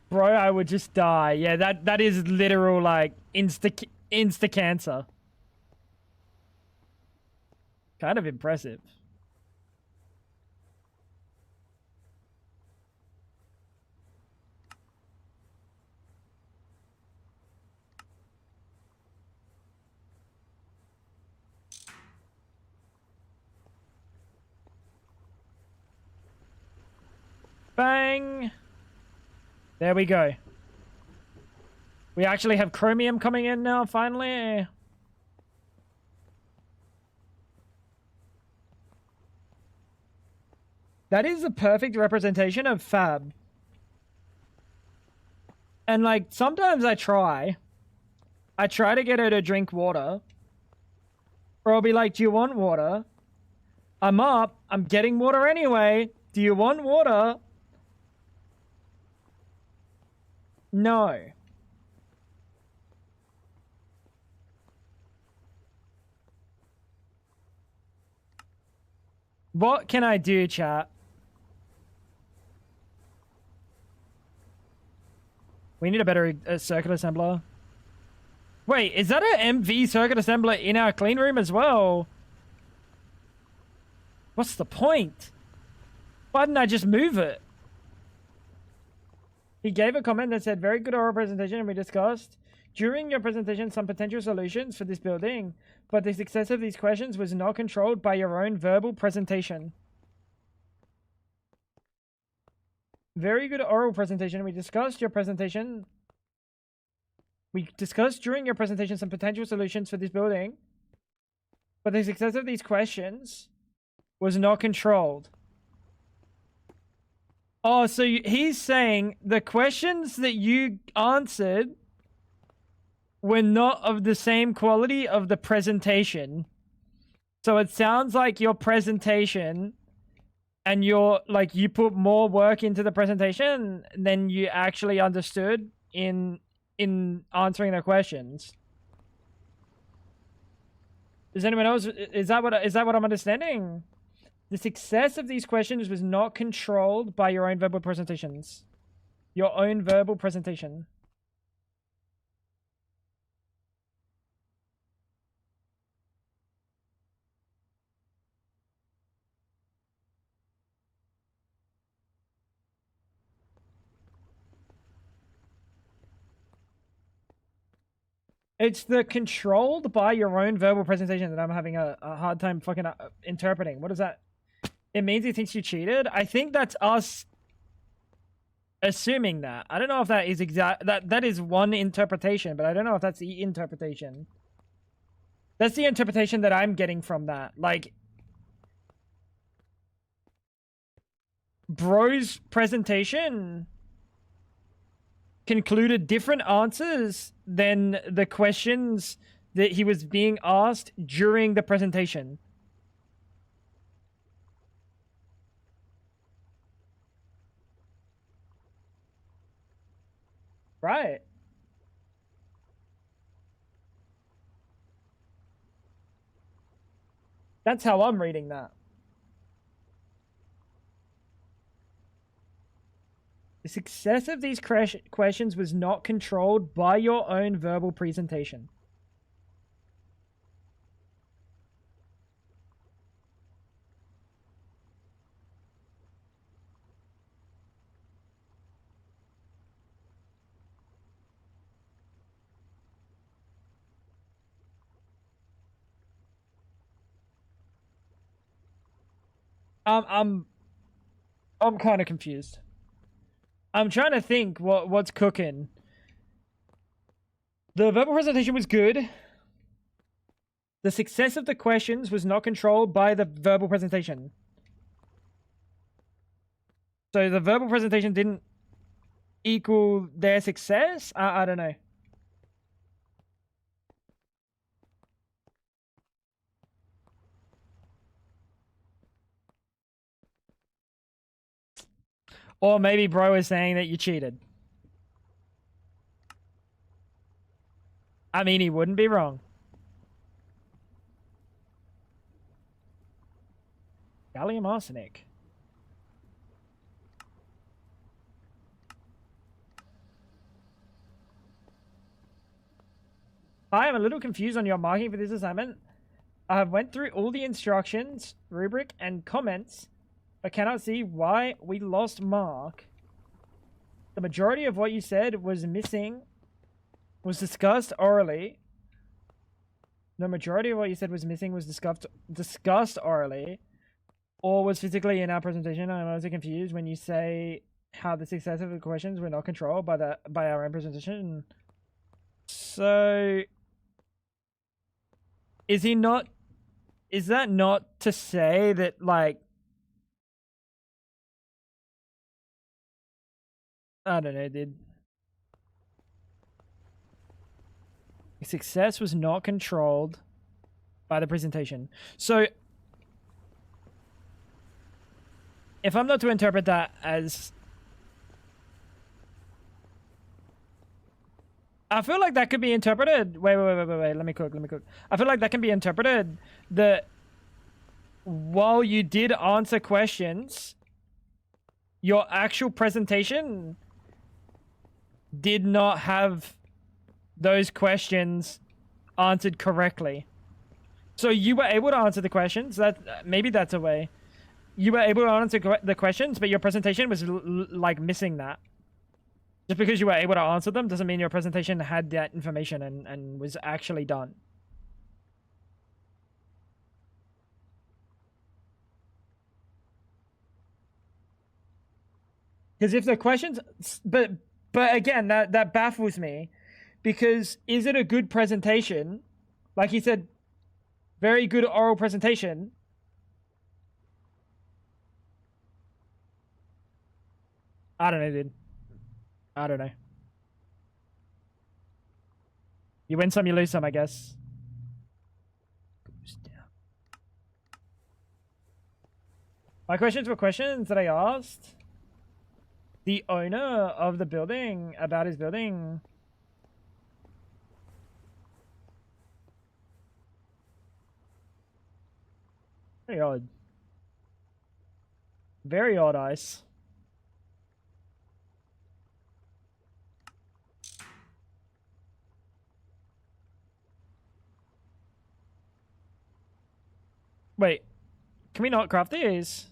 Bro, I would just die. Yeah, that is literal, like, insta cancer. Kind of impressive. Bang! There we go. We actually have chromium coming in now, finally. That is a perfect representation of fab. And, like, sometimes I try to get her to drink water. Or I'll be like, do you want water? I'm up. I'm getting water anyway. Do you want water? No. What can I do, chat? We need a better circuit assembler. Wait, is that an MV circuit assembler in our clean room as well? What's the point? Why didn't I just move it? He gave a comment that said, very good oral presentation, and we discussed during your presentation some potential solutions for this building, but the success of these questions was not controlled by your own verbal presentation. Very good oral presentation. We discussed your presentation. We discussed during your presentation some potential solutions for this building, but the success of these questions was not controlled. Oh, so he's saying the questions that you answered were not of the same quality of the presentation. So it sounds like your presentation and you put more work into the presentation than you actually understood in answering the questions. Does anyone else, is that what I'm understanding? The success of these questions was not controlled by your own verbal presentations. Your own verbal presentation. It's the controlled by your own verbal presentation that I'm having a hard time fucking interpreting. What is that? It means he thinks you cheated? I think that's us assuming that. I don't know if that is that is one interpretation, but I don't know if that's the interpretation. That's the interpretation that I'm getting from that. Like, bro's presentation concluded different answers than the questions that he was being asked during the presentation. Right. That's how I'm reading that. The success of these questions was not controlled by your own verbal presentation. I'm kind of confused. I'm trying to think what's cooking. The verbal presentation was good. The success of the questions was not controlled by the verbal presentation. So the verbal presentation didn't equal their success? I don't know. Or maybe bro is saying that you cheated. I mean, he wouldn't be wrong. Gallium arsenic. I am a little confused on your marking for this assignment. I have went through all the instructions, rubric, and comments, but cannot see why we lost mark. The majority of what you said was missing, was discussed orally. The majority of what you said was missing was discussed orally, or was physically in our presentation. I'm also confused when you say how the success of the questions were not controlled by our own presentation. So, is that not to say that, like, I don't know, dude. Success was not controlled by the presentation. So, if I'm not to interpret that as... I feel like that could be interpreted... Wait. Let me cook. I feel like that can be interpreted that while you did answer questions, your actual presentation did not have those questions answered correctly. So you were able to answer the questions. That maybe that's a way. You were able to answer the questions, but your presentation was like missing that. Just because you were able to answer them doesn't mean your presentation had that information and was actually done. Because if the questions, but again, that baffles me, because is it a good presentation? Like he said, very good oral presentation. I don't know, dude. I don't know. You win some, you lose some, I guess. My questions were questions that I asked the owner of the building about his building. Very odd. Very odd, Ice. Wait, can we not craft these?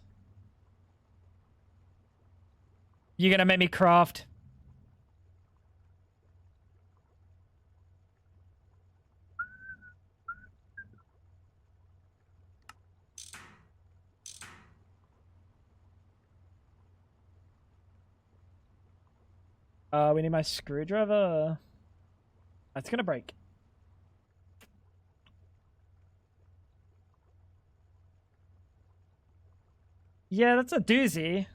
You're gonna make me craft. We need my screwdriver. That's gonna break. Yeah, that's a doozy.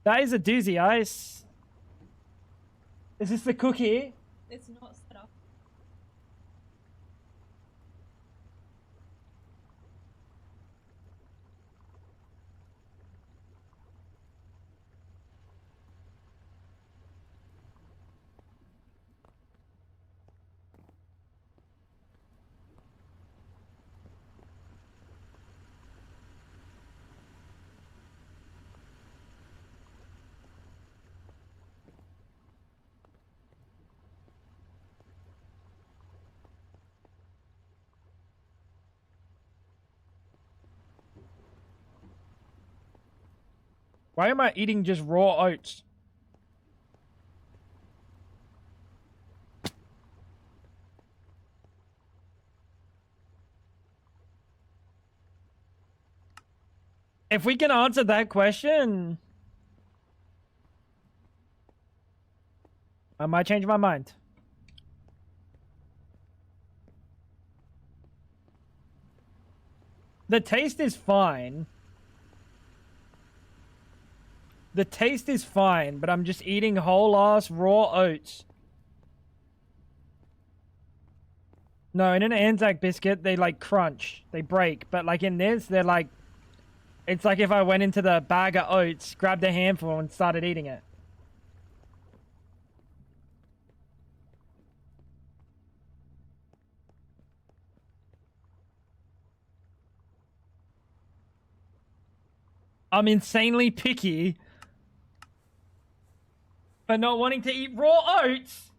That is a doozy, Ice. Is this the cookie? It's not set up. Why am I eating just raw oats? If we can answer that question, I might change my mind. The taste is fine. The taste is fine, but I'm just eating whole ass raw oats. No, in an Anzac biscuit, they like crunch. They break. But like in this, they're like... It's like if I went into the bag of oats, grabbed a handful, and started eating it. I'm insanely picky for not wanting to eat raw oats.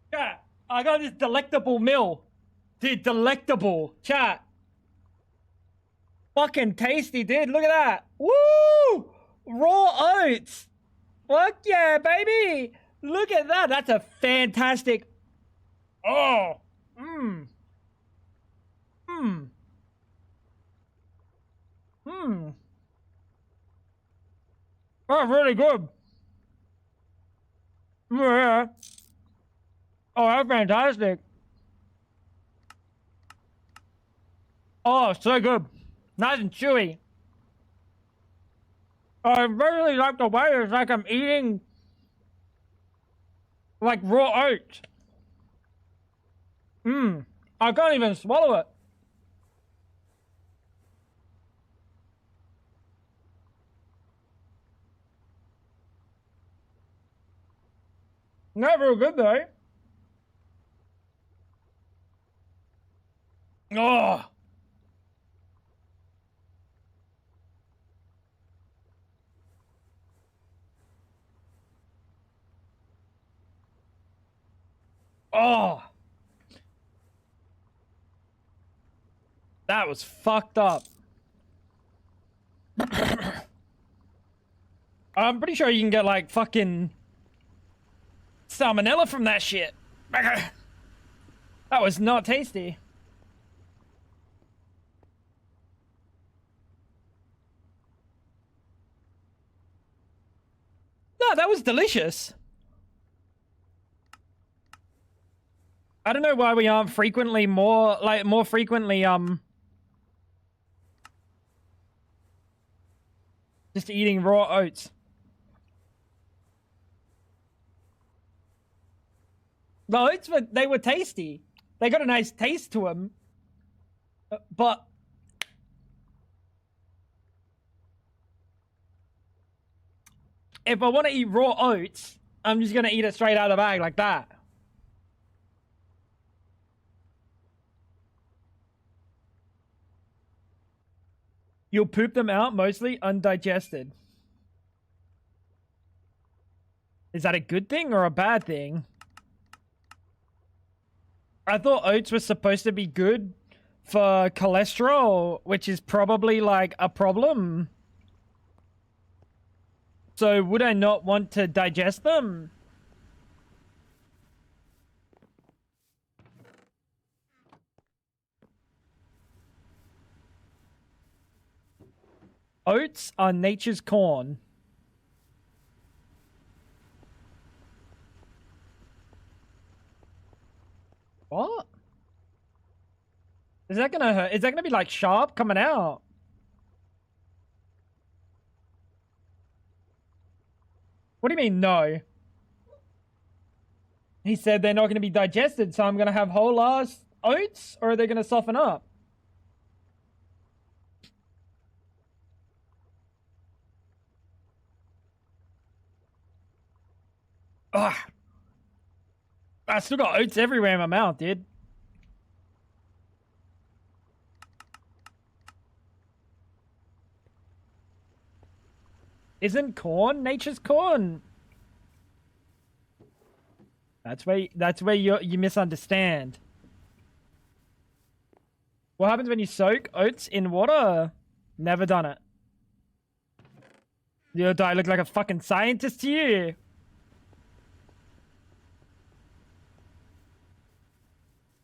Chat, I got this delectable meal. Dude, delectable. Chat. Fucking tasty, dude. Look at that. Woo! Raw oats. Fuck yeah, baby. Look at that. That's a fantastic... Oh. Mmm. Mmm. Mmm. That's really good. Yeah. Oh, that's fantastic. Oh, so good. Nice and chewy. I really like the way it's like I'm eating like raw oats. I can't even swallow it. Not real good though. Oh. Oh. That was fucked up. I'm pretty sure you can get like fucking salmonella from that shit. That was not tasty. No, that was delicious. I don't know why we aren't frequently more frequently just eating raw oats. The oats they were tasty. They got a nice taste to them. But if I want to eat raw oats, I'm just going to eat it straight out of the bag like that. You'll poop them out mostly undigested. Is that a good thing or a bad thing? I thought oats were supposed to be good for cholesterol, which is probably like a problem. So would I not want to digest them? Oats are nature's corn. What? Is that gonna hurt? Is that gonna be like sharp coming out? What do you mean, no? He said they're not gonna be digested, so I'm gonna have whole ass oats, or are they gonna soften up? Ugh. I still got oats everywhere in my mouth, dude. Isn't corn nature's corn? That's where you misunderstand. What happens when you soak oats in water? Never done it. Do I look like a fucking scientist to you?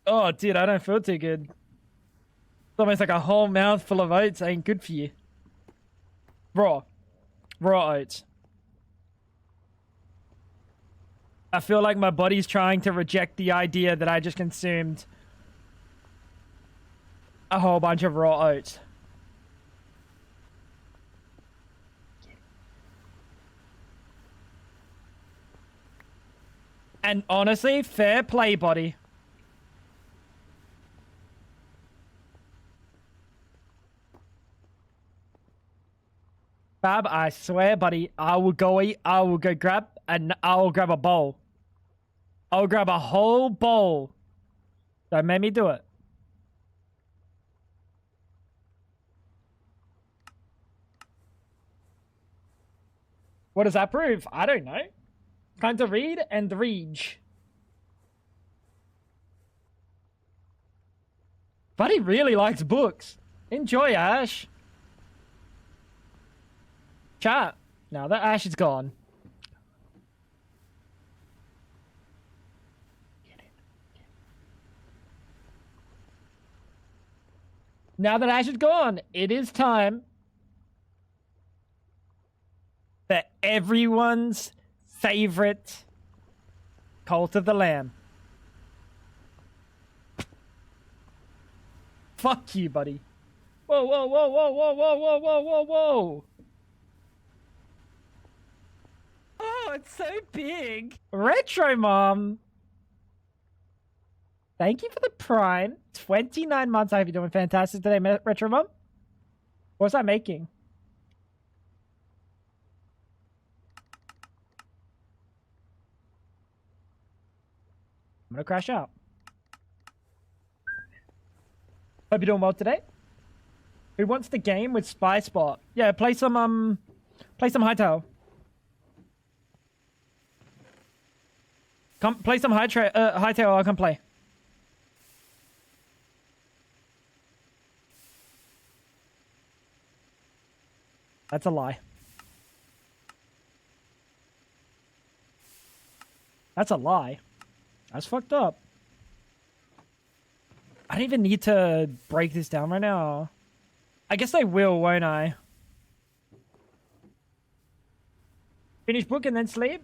Oh, dude, I don't feel too good. It's almost like a whole mouthful of oats ain't good for you. Raw oats. I feel like my body's trying to reject the idea that I just consumed a whole bunch of raw oats. And honestly, fair play, body. Fab, I swear, buddy, I will go grab a bowl. I'll grab a whole bowl. Don't make me do it. What does that prove? I don't know. Time to read and read. Buddy really likes books. Enjoy, Ash. Chat. Now that Ash is gone. Now that Ash is gone, it is time for everyone's favorite Cult of the Lamb. Fuck you, buddy. Whoa, whoa, whoa, whoa, whoa, whoa, whoa, whoa, whoa, whoa. Oh, it's so big. Retro Mom. Thank you for the Prime. 29 months. I hope you're doing fantastic today, Retro Mom. What's that making? I'm gonna crash out. Hope you're doing well today. Who wants the game with Spy Spot? Yeah, play some Hightail. Come play some Hightail. I'll come play. That's a lie. That's a lie. That's fucked up. I don't even need to break this down right now. I guess I will, won't I? Finish book and then sleep?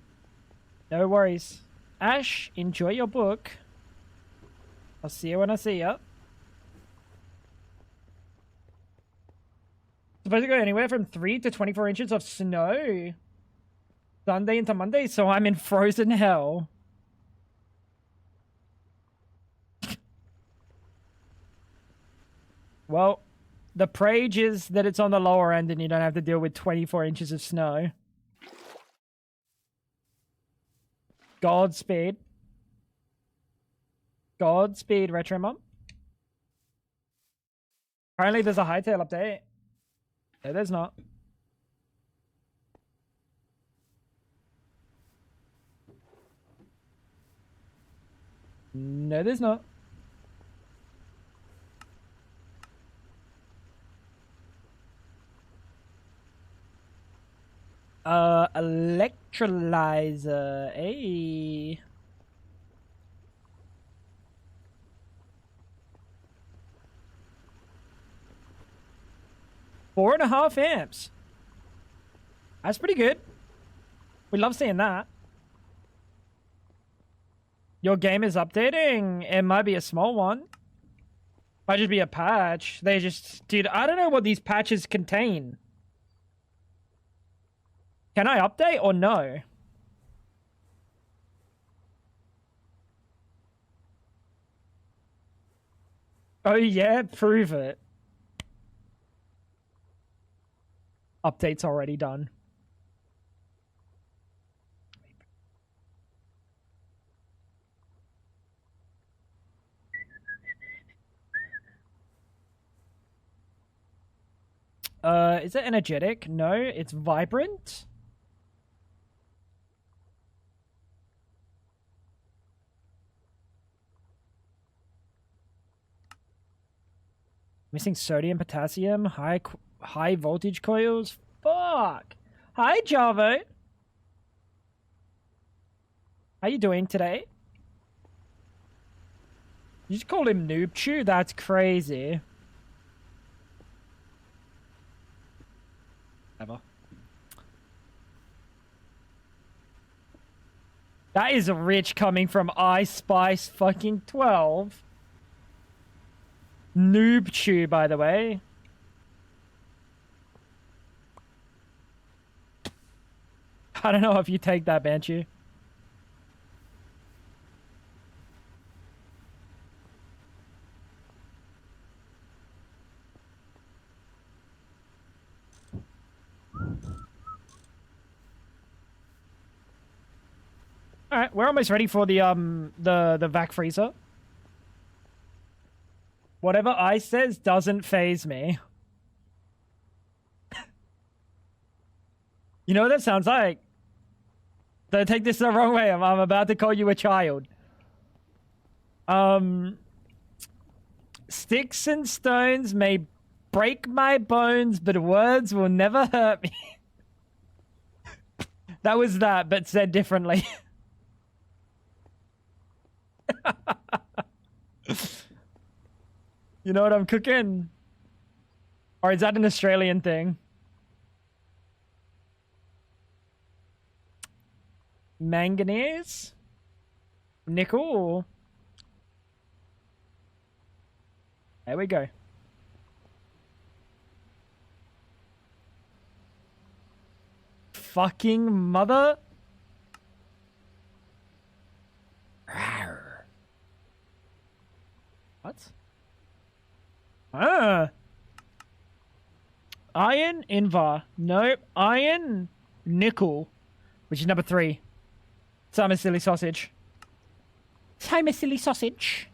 No worries. Ash, enjoy your book. I'll see you when I see you. Supposed to go anywhere from 3 to 24 inches of snow. Sunday into Monday, so I'm in frozen hell. Well, the praise is that it's on the lower end and you don't have to deal with 24 inches of snow. Godspeed. Godspeed, Retro Mom. Apparently there's a Hightail update. No, there's not. No, there's not. Electrolyzer. Hey. Four and a half amps. That's pretty good. We love seeing that. Your game is updating. It might be a small one. Might just be a patch. They just... Dude, I don't know what these patches contain. Can I update or no? Oh yeah? Prove it. Update's already done. Is it energetic? No, it's vibrant. Missing sodium, potassium, high voltage coils. Fuck. Hi, Javo. How you doing today? You just called him Noob Chew? That's crazy. Ever. That is rich coming from iSpice fucking 12. Noob Chew, by the way. I don't know if you take that, Banshee. Alright, we're almost ready for the vac freezer. Whatever Ice says doesn't phase me. You know what that sounds like? Don't take this the wrong way. I'm about to call you a child. Sticks and stones may break my bones, but words will never hurt me. That was that, but said differently. You know what I'm cooking? Or is that an Australian thing? Manganese? Nickel? There we go. fucking mother. Rawr. What? Ah. Iron, Invar. Nope. Iron, nickel. Which is number 3. Time a silly sausage. Time a silly sausage.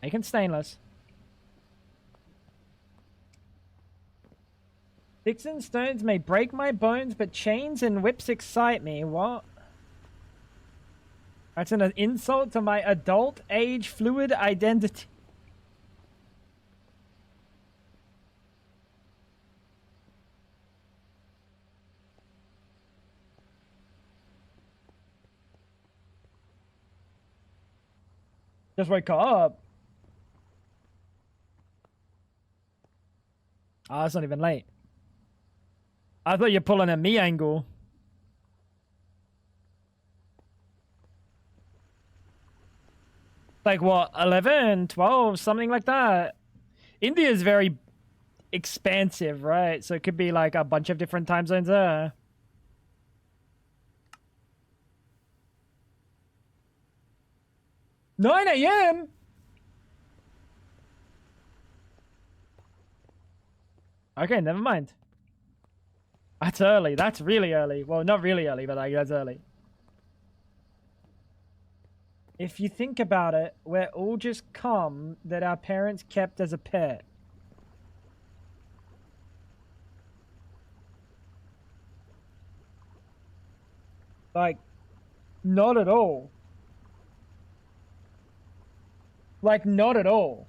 Making stainless. Sticks and stones may break my bones, but chains and whips excite me. What? That's an insult to my adult age fluid identity. Just wake up. Oh, it's not even late. I thought you're pulling a me angle. Like what, 11, 12, something like that. India is very expansive, right? So it could be like a bunch of different time zones there. "9 a.m. Okay, never mind. That's early. That's really early. Well, not really early, but like that's early. If you think about it, we're all just cum that our parents kept as a pet. Like, not at all. Like, not at all.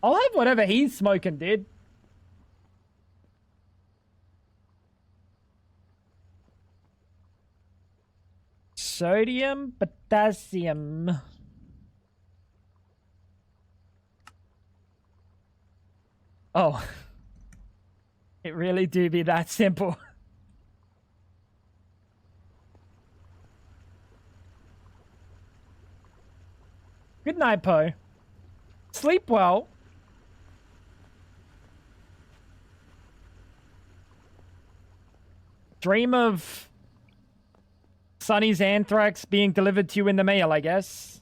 I'll have whatever he's smoking, dude. Sodium, potassium. Oh. It really do be that simple. Good night, Poe. Sleep well. Dream of Sonny's anthrax being delivered to you in the mail, I guess.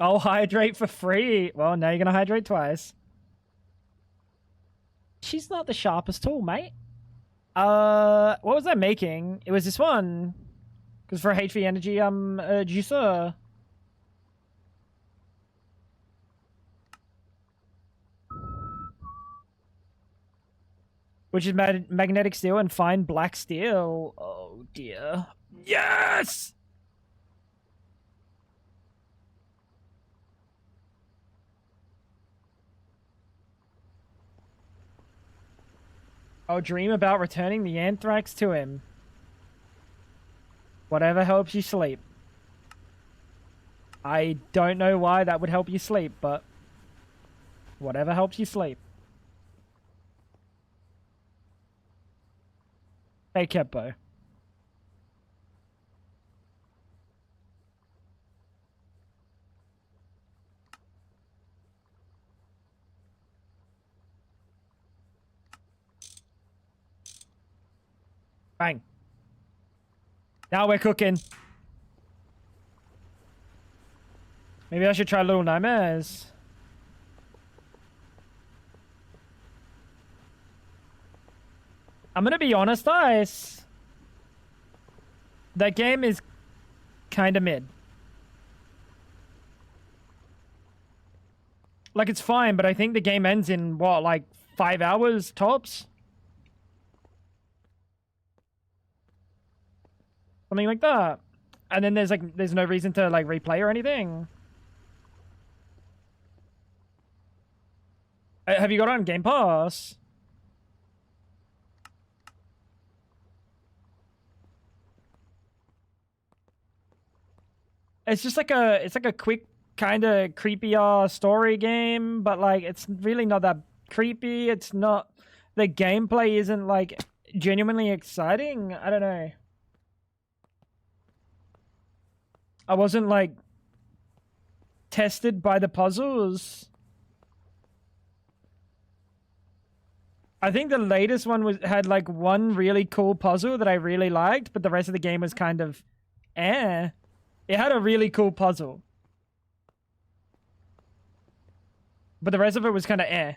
I'll hydrate for free. Well, now you're gonna hydrate twice. She's not the sharpest tool, mate. What was I making? It was this one. Because for HV energy, I'm a juicer. Which is magnetic steel and fine black steel. Oh, dear. Yes! I'll dream about returning the anthrax to him. Whatever helps you sleep. I don't know why that would help you sleep, but whatever helps you sleep. Hey, Keppo. Bang. Now we're cooking. Maybe I should try Little Nightmares. I'm gonna be honest, guys. That game is kind of mid. Like, it's fine, but I think the game ends in, what, like 5 hours tops? Something like that. And then there's no reason to, like, replay or anything. Have you got it on Game Pass? It's just like a quick kind of creepier story game, but like it's really not that creepy. It's not, the gameplay isn't like genuinely exciting. I don't know. I wasn't like tested by the puzzles. I think the latest one had like one really cool puzzle that I really liked, but the rest of the game was kind of eh. It had a really cool puzzle, but the rest of it was kind of eh.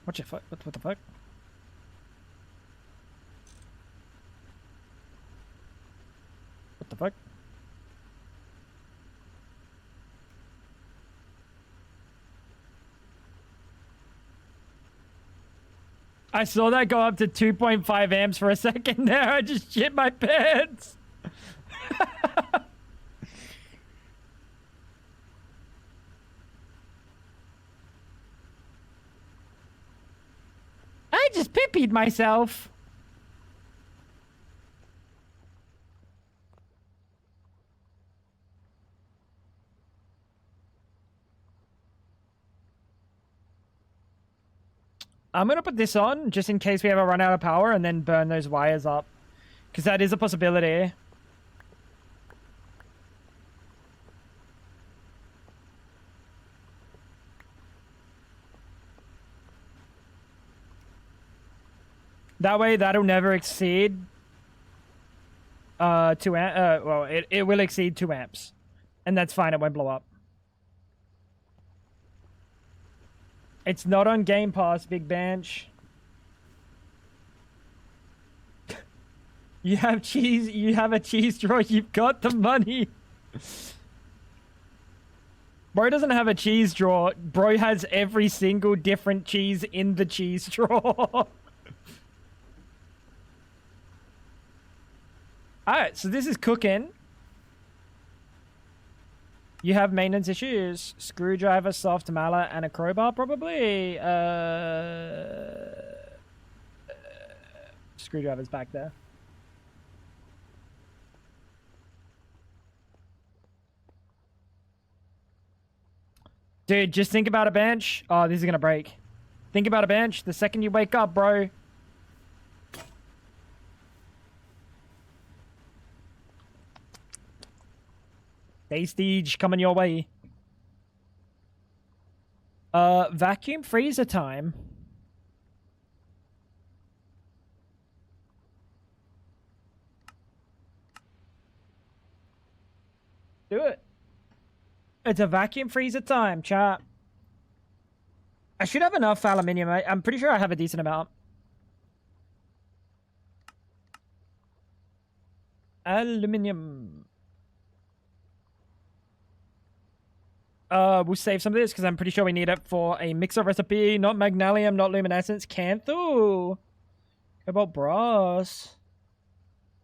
What the fuck? What the fuck? What the fuck? I saw that go up to 2.5 amps for a second there. I just shit my pants. I just pee-peed myself. I'm going to put this on just in case we ever run out of power and then burn those wires up. Because that is a possibility. That way, that'll never exceed 2 amps. Well, it will exceed 2 amps. And that's fine, it won't blow up. It's not on Game Pass, Big Bench. You have cheese, you have a cheese drawer, you've got the money. Bro doesn't have a cheese drawer. Bro has every single different cheese in the cheese drawer. Alright, so this is cooking. You have maintenance issues. Screwdriver, soft mallet, and a crowbar, probably. Screwdriver's back there. Dude, just think about a bench. Oh, this is gonna break. Think about a bench. The second you wake up, bro. Tastage coming your way. Vacuum freezer time. Do it. It's a vacuum freezer time, chat. I should have enough aluminium. I'm pretty sure I have a decent amount. Aluminium. We'll save some of this because I'm pretty sure we need it for a mixer recipe. Not magnesium, not luminescence. Canthu. Cobalt brass.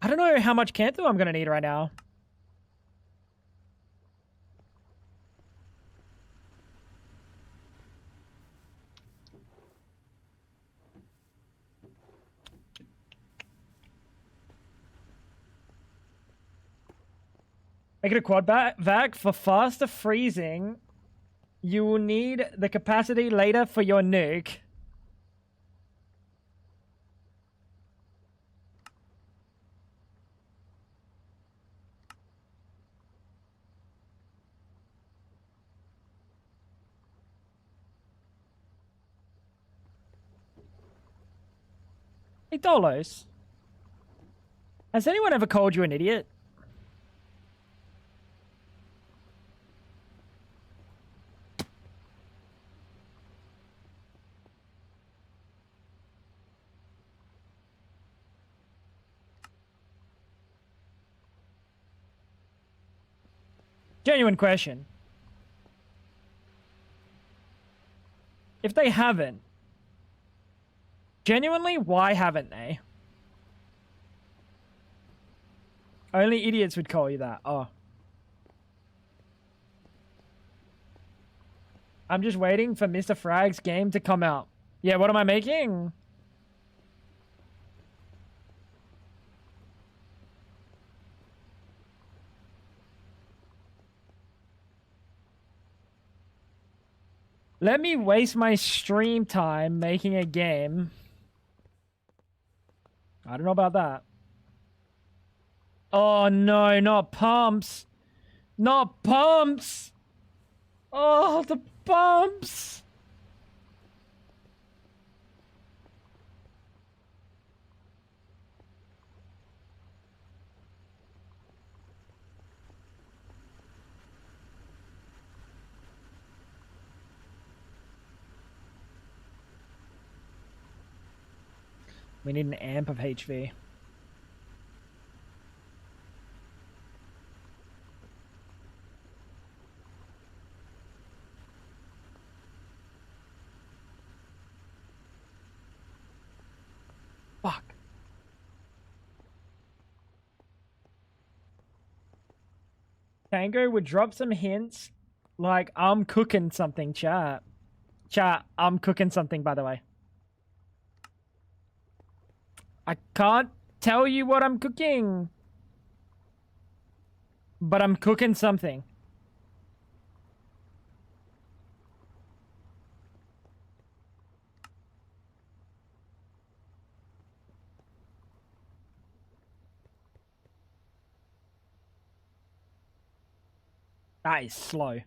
I don't know how much canthu I'm going to need right now. Make it a quad vac for faster freezing. You will need the capacity later for your nuke. Hey, Dolos. Has anyone ever called you an idiot? Genuine question. If they haven't, genuinely, why haven't they? Only idiots would call you that. Oh. I'm just waiting for Mr. Frag's game to come out. Yeah, what am I making? Let me waste my stream time making a game. I don't know about that. Oh no, not pumps. Not pumps. Oh, the pumps. We need an amp of HV. Fuck. Tango would drop some hints like, I'm cooking something, chat. Chat, I'm cooking something, by the way. I can't tell you what I'm cooking. But I'm cooking something. That is slow.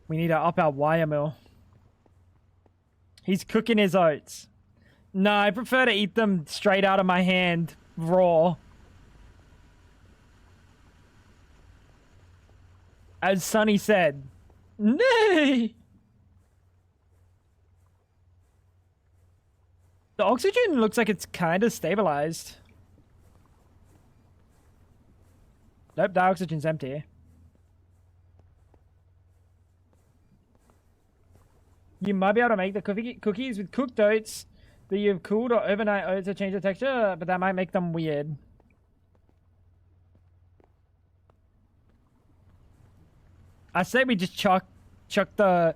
We need to up our wire mill. He's cooking his oats. No, I prefer to eat them straight out of my hand, raw. As Sonny said, nay! The oxygen looks like it's kind of stabilized. Nope, the oxygen's empty. You might be able to make the cookies with cooked oats that you've cooled or overnight oats to change the texture, but that might make them weird. I say we just chuck the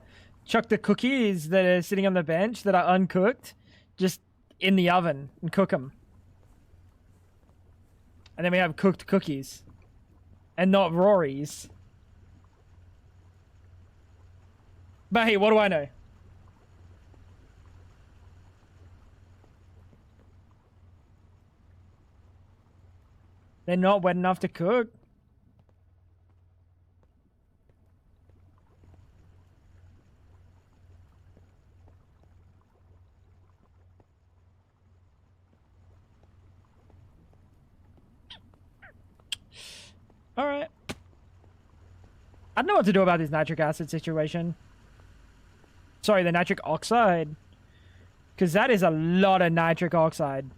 cookies that are sitting on the bench that are uncooked, just in the oven and cook them. And then we have cooked cookies. And not Rory's. But hey, what do I know? They're not wet enough to cook. Alright. I don't know what to do about this nitric acid situation. Sorry, the nitric oxide. Because that is a lot of nitric oxide.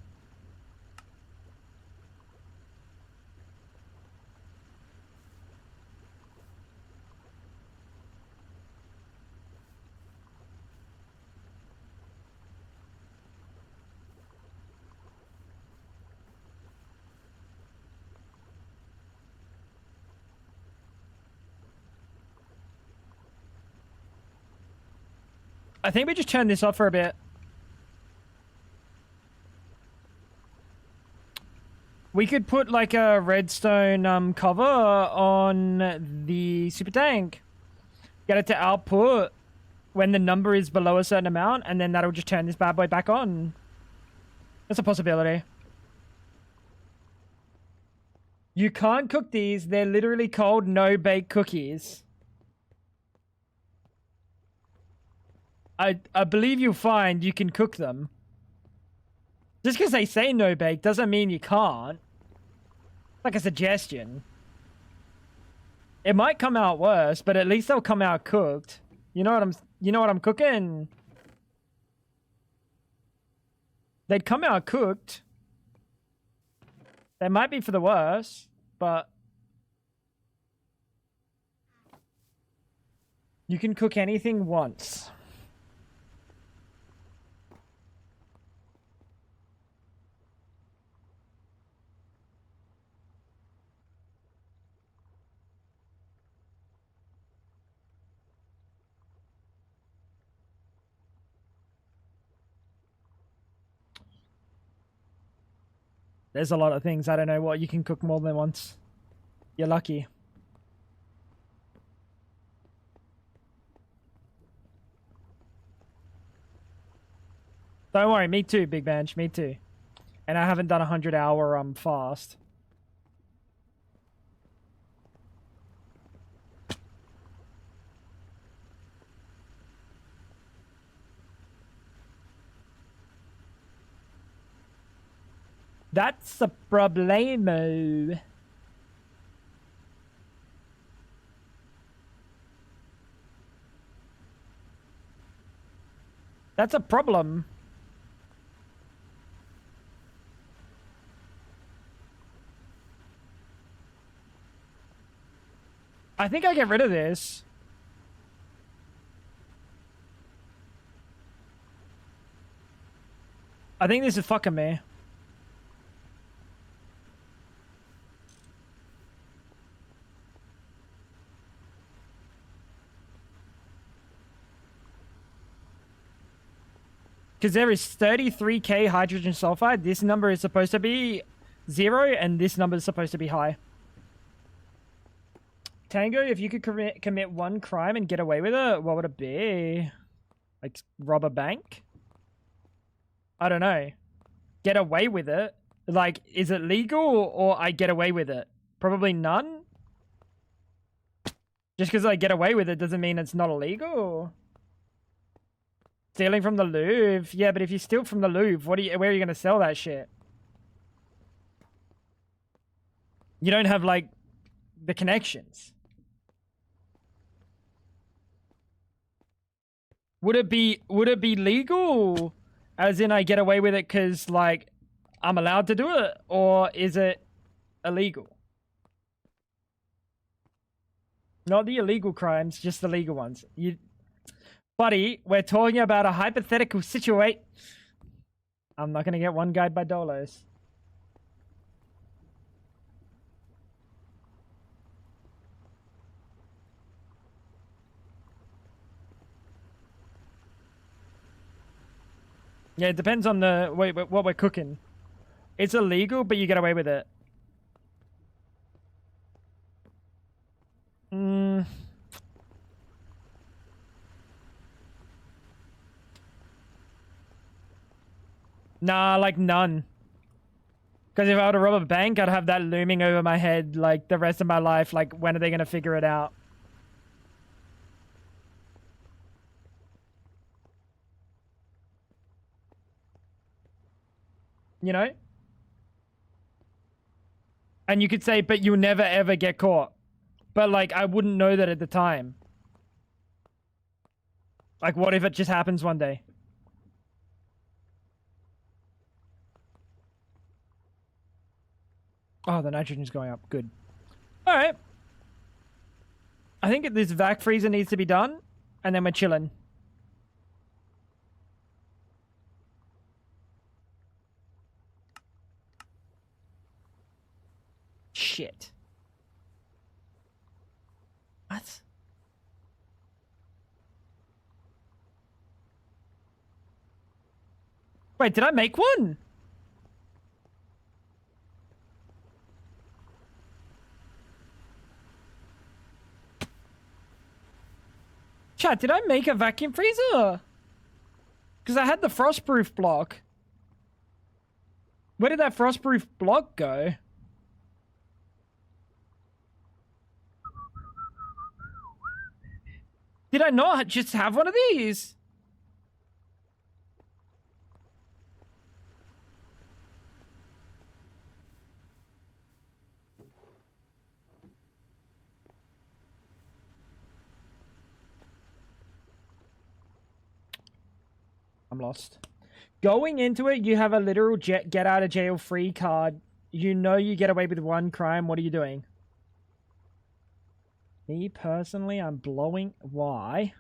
I think we just turn this off for a bit. We could put like a redstone cover on the super tank. Get it to output when the number is below a certain amount, and then that'll just turn this bad boy back on. That's a possibility. You can't cook these. They're literally called no-bake cookies. I believe you'll find you can cook them. Just because they say no bake doesn't mean you can't. Like a suggestion. It might come out worse, but at least they'll come out cooked. You know what I'm cooking? They'd come out cooked. They might be for the worse, but you can cook anything once. There's a lot of things. I don't know what you can cook more than once. You're lucky. Don't worry, me too, Big Bench, me too. And I haven't done a 100-hour fast. That's a problemo. That's a problem. I think I get rid of this. I think this is fucking me. Because there is 33k hydrogen sulfide. This number is supposed to be 0, and this number is supposed to be high. Tango, if you could commit one crime and get away with it, what would it be? Like, rob a bank? I don't know. Get away with it? Like, is it legal or I get away with it? Probably none? Just because I get away with it doesn't mean it's not illegal. Stealing from the Louvre? Yeah, but if you steal from the Louvre, where are you going to sell that shit? You don't have, like, the connections. Would it be legal? As in I get away with it because, like, I'm allowed to do it? Or is it illegal? Not the illegal crimes, just the legal ones. Buddy, we're talking about a hypothetical situation. I'm not going to get one guide by Dolos. Yeah, it depends on what we're cooking. It's illegal, but you get away with it. Nah, like none. Because if I were to rob a bank, I'd have that looming over my head like the rest of my life. Like, when are they going to figure it out? You know? And you could say, but you'll never ever get caught. But, like, I wouldn't know that at the time. Like, what if it just happens one day? Oh, the nitrogen's going up. Good. Alright. I think this vac freezer needs to be done. And then we're chilling. Shit. What? Wait, did I make one? Chat, did I make a vacuum freezer? Because I had the frostproof block. Where did that frostproof block go? Did I not just have one of these? I'm lost. Going into it, you have a literal get out of jail free card. You know you get away with one crime. What are you doing? Me personally, I'm blowing. Why?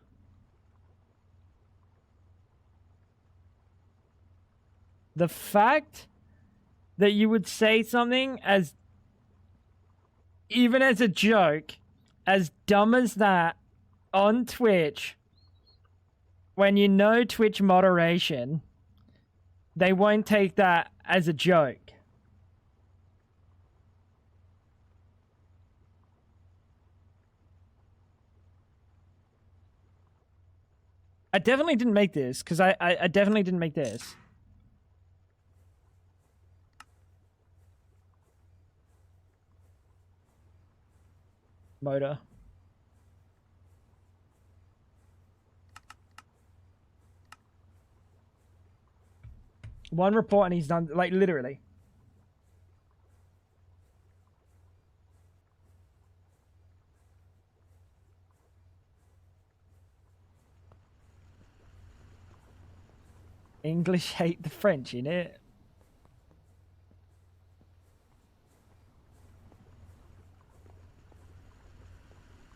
The fact that you would say something as, even as a joke, as dumb as that on Twitch, when you know Twitch moderation, they won't take that as a joke. I definitely didn't make this, because I definitely didn't make this. Motor. One report and he's done, like, literally. English hate the French, innit?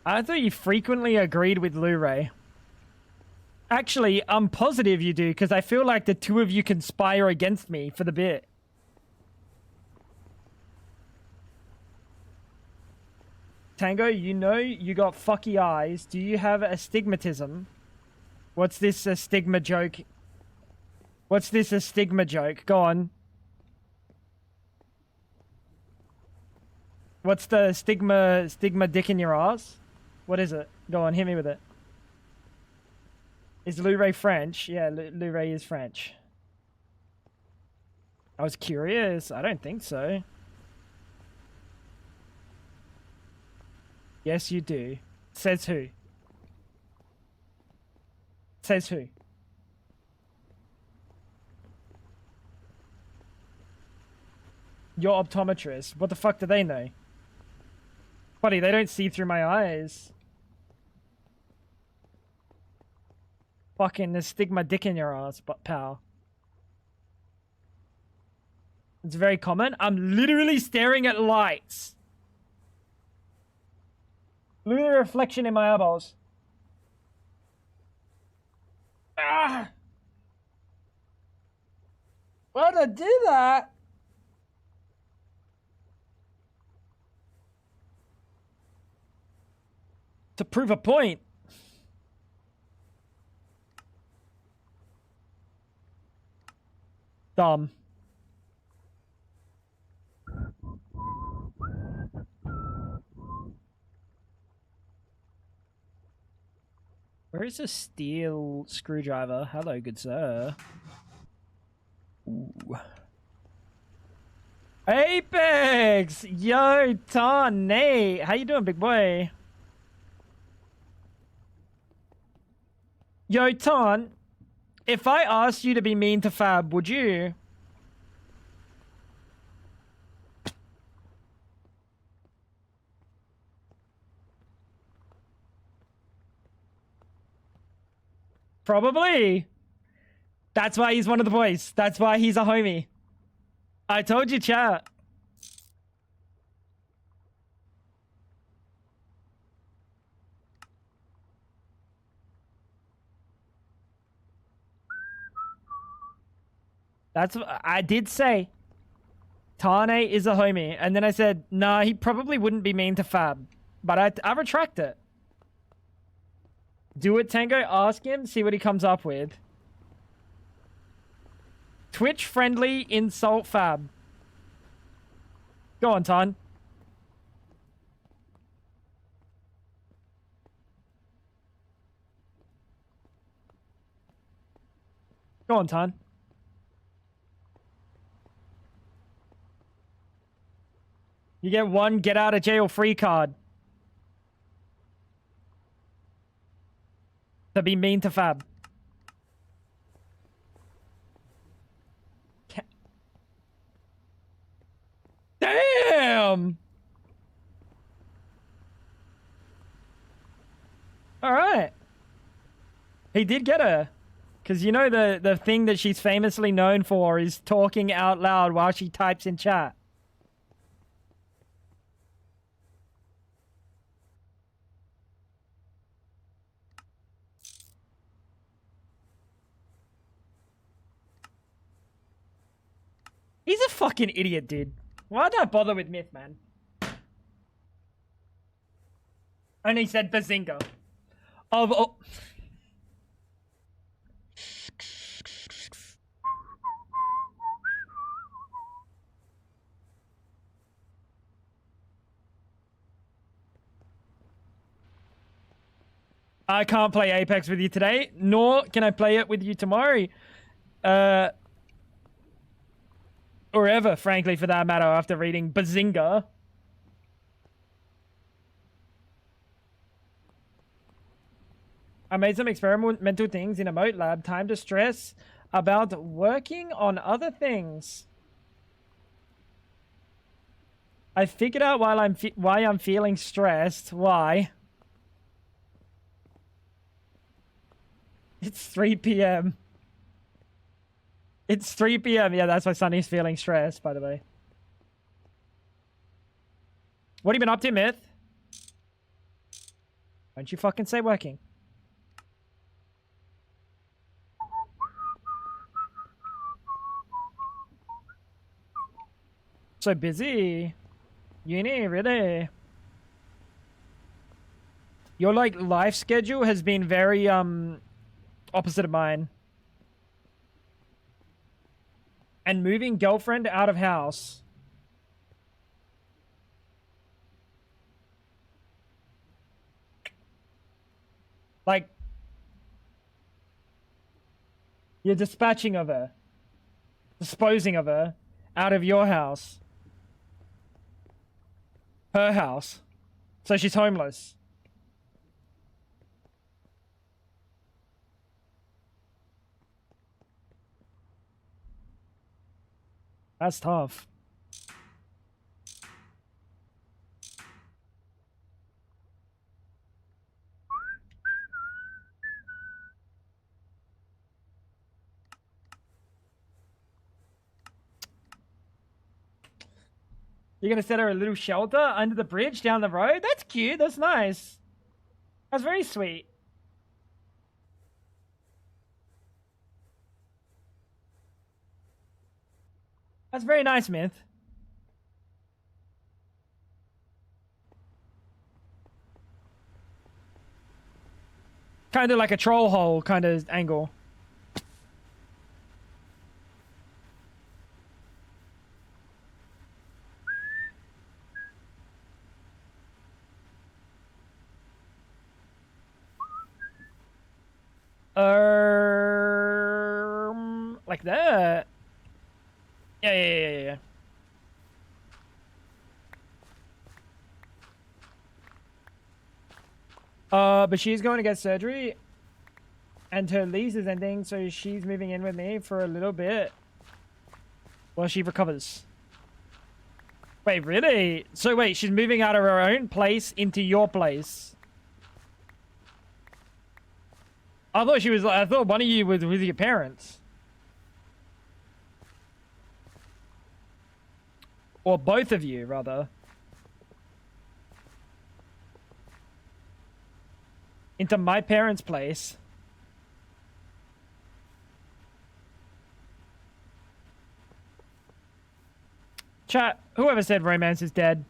I thought you frequently agreed with Luray. Actually, I'm positive you do, because I feel like the two of you conspire against me for the bit. Tango, you know you got fucky eyes. Do you have astigmatism? What's this a stigma joke? What's this a stigma joke? Go on. What's the stigma dick in your ass? What is it? Go on, hit me with it. Is Luray French? Yeah, Luray is French. I was curious. I don't think so. Yes, you do. Says who? Says who? Your optometrist. What the fuck do they know? Buddy, they don't see through my eyes. Fucking the stigma dick in your ass, but pal. It's very common. I'm literally staring at lights. Look at the reflection in my eyeballs. Ah! Why'd I do that? To prove a point. Dumb. Where is a steel screwdriver? Hello, good sir. Ooh. Apex! Yo, Ton, Nate. How you doing, big boy? Yo, Ton, if I asked you to be mean to Fab, would you? Probably. That's why he's one of the boys. That's why he's a homie. I told you, chat. That's what I did say. Tane is a homie. And then I said, nah, he probably wouldn't be mean to Fab. But I retract it. Do it, Tango. Ask him. See what he comes up with. Twitch friendly insult Fab. Go on, Ton. Go on, Ton. You get one get out of jail free card. To be mean to Fab. Damn! Alright. He did get her. Because you know the thing that she's famously known for is talking out loud while she types in chat. He's a fucking idiot, dude. Why'd I bother with Myth, man? And he said Bazinga. Oh. I can't play Apex with you today, nor can I play it with you tomorrow. Or ever, frankly, for that matter, after reading Bazinga. I made some experimental things in a moat lab. Time to stress about working on other things. I figured out why I'm feeling stressed. Why? It's 3 p.m. It's 3 p.m. Yeah, that's why Sunny's feeling stressed, by the way. What have you been up to, Myth? Don't you fucking say working. So busy. Uni, really? Your, like, life schedule has been very, opposite of mine. And moving girlfriend out of house. Like, you're dispatching of her. Disposing of her out of your house. Her house. So she's homeless. That's tough. You're gonna set her a little shelter under the bridge down the road? That's cute. That's nice. That's very sweet. That's very nice, Myth. Kind of like a troll hole kind of angle. Like that. Yeah. But she's going to get surgery, and her lease is ending, so she's moving in with me for a little bit while she recovers. Wait, really? So wait, she's moving out of her own place into your place. I thought one of you was with your parents. Or both of you, rather. Into my parents' place. Chat, whoever said romance is dead.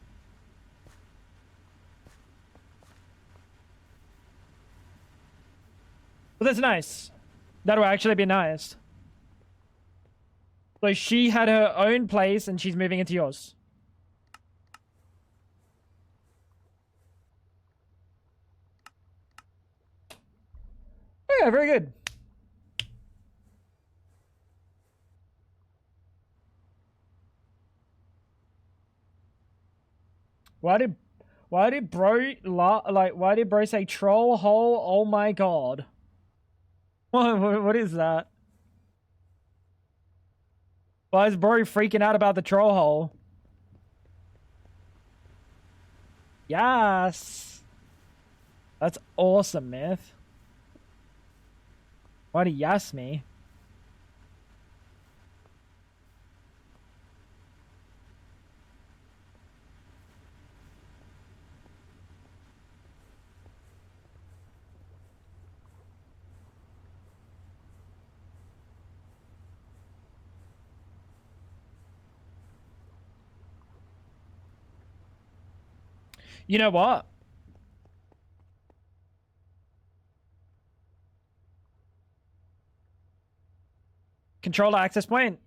Well, that's nice. That'll actually be nice. So she had her own place and she's moving into yours. Yeah, very good. Why did bro say troll hole? Oh my god. What is that? Why is bro freaking out about the troll hole? Yes. That's awesome, Myth. Why do you yes me? You know what? Controller access point.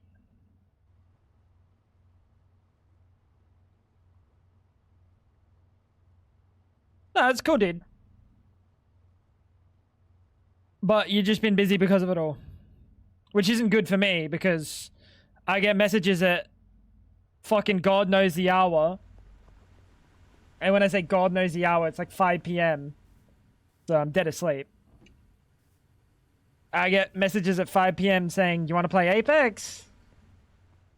No, that's cool, dude. But you've just been busy because of it all. Which isn't good for me because I get messages at fucking God knows the hour. And when I say God knows the hour, it's like 5 p.m. So I'm dead asleep. I get messages at 5 p.m. saying, you want to play Apex?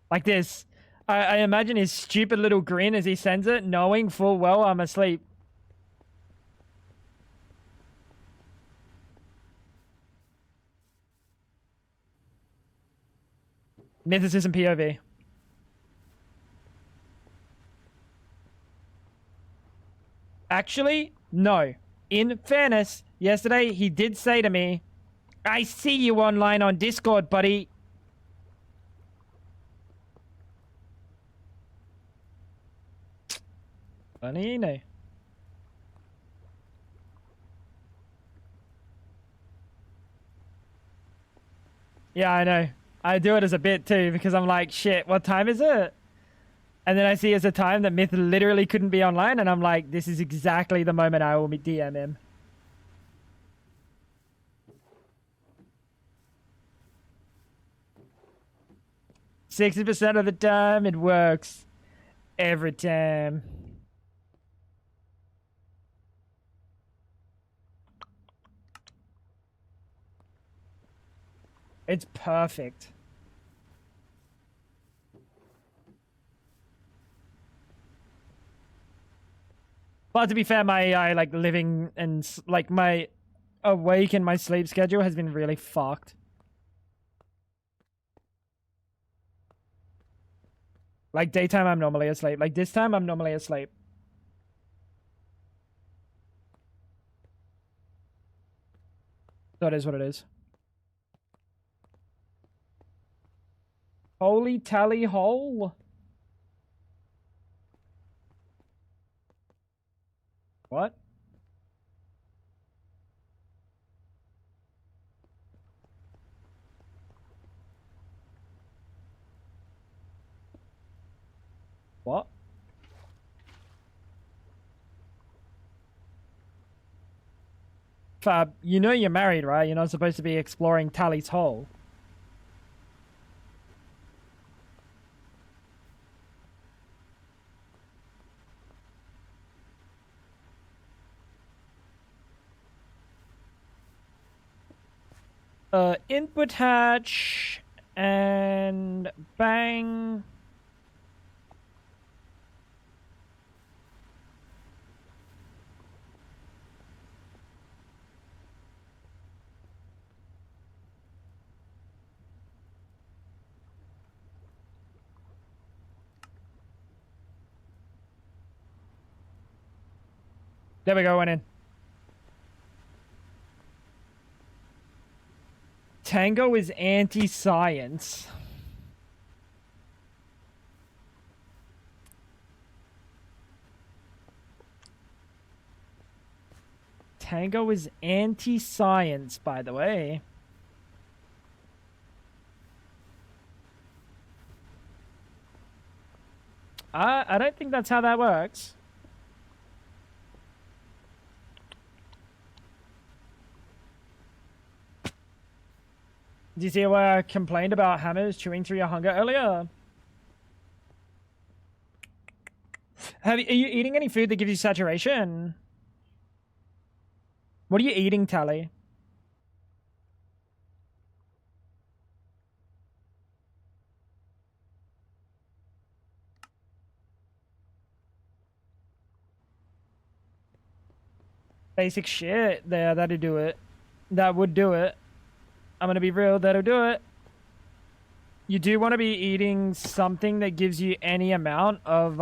Like this. I imagine his stupid little grin as he sends it, knowing full well I'm asleep. Mythicism POV. Actually, no. In fairness, yesterday he did say to me, I see you online on Discord, buddy. Funny, you know. Yeah, I know. I do it as a bit too because I'm like, shit, what time is it? And then I see it's a time that Myth literally couldn't be online, and I'm like, this is exactly the moment I will DM him. %60 of the time, it works. Every time. It's perfect. But to be fair, my like living and like my awake and my sleep schedule has been really fucked. Like daytime, I'm normally asleep. Like this time, I'm normally asleep. So it is what it is. Holy tally hole. What? What? Fab, you know you're married, right? You're not supposed to be exploring Tally's hole. Input hatch and bang. There we go, went in. Tango is anti-science. Tango is anti-science, by the way. I don't think that's how that works. Did you see where I complained about hammers chewing through your hunger earlier? Are you eating any food that gives you saturation? What are you eating, Tally? Basic shit. There, that'd do it. That would do it. I'm gonna be real, that'll do it. You do want to be eating something that gives you any amount of,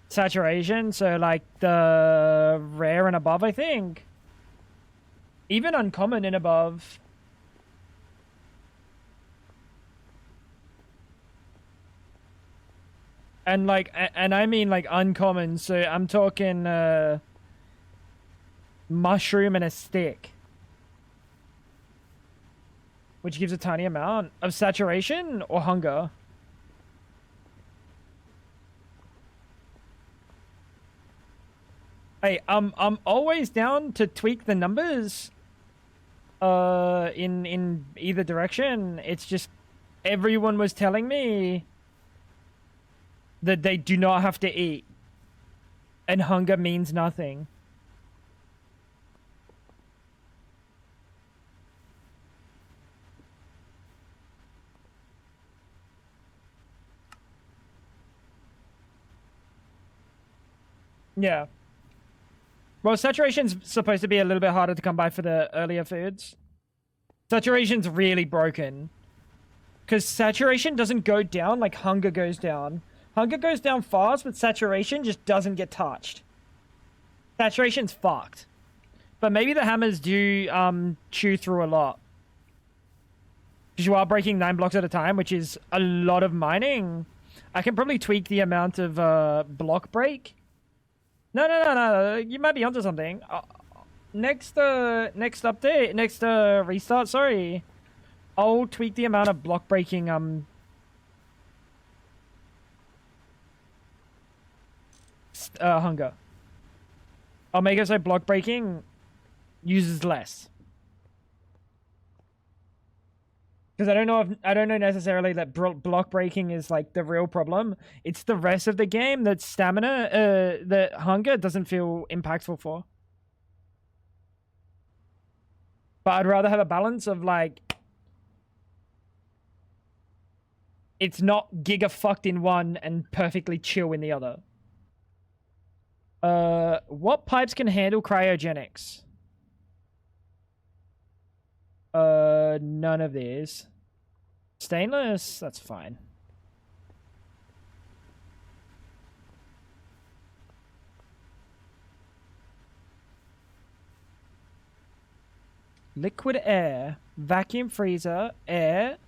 saturation. So, like, the rare and above, I think. Even uncommon and above. And, like, and I mean, like, uncommon. So, I'm talking, mushroom and a stick. Which gives a tiny amount of saturation or hunger. Hey, I'm always down to tweak the numbers. In either direction. It's just everyone was telling me that they do not have to eat, and hunger means nothing. Yeah. Well, saturation's supposed to be a little bit harder to come by for the earlier foods. Saturation's really broken. Because saturation doesn't go down like hunger goes down. Hunger goes down fast, but saturation just doesn't get touched. Saturation's fucked. But maybe the hammers do chew through a lot. Because you are breaking 9 blocks at a time, which is a lot of mining. I can probably tweak the amount of block break. No. You might be onto something. Next update, next restart. Sorry, I'll tweak the amount of block breaking. Hunger. I'll make it so block breaking uses less. Because I don't know necessarily that block breaking is like the real problem. It's the rest of the game that stamina, that hunger doesn't feel impactful for. But I'd rather have a balance of like, it's not giga fucked in one and perfectly chill in the other. What pipes can handle cryogenics? None of these. Stainless, that's fine. Liquid air, vacuum freezer, air.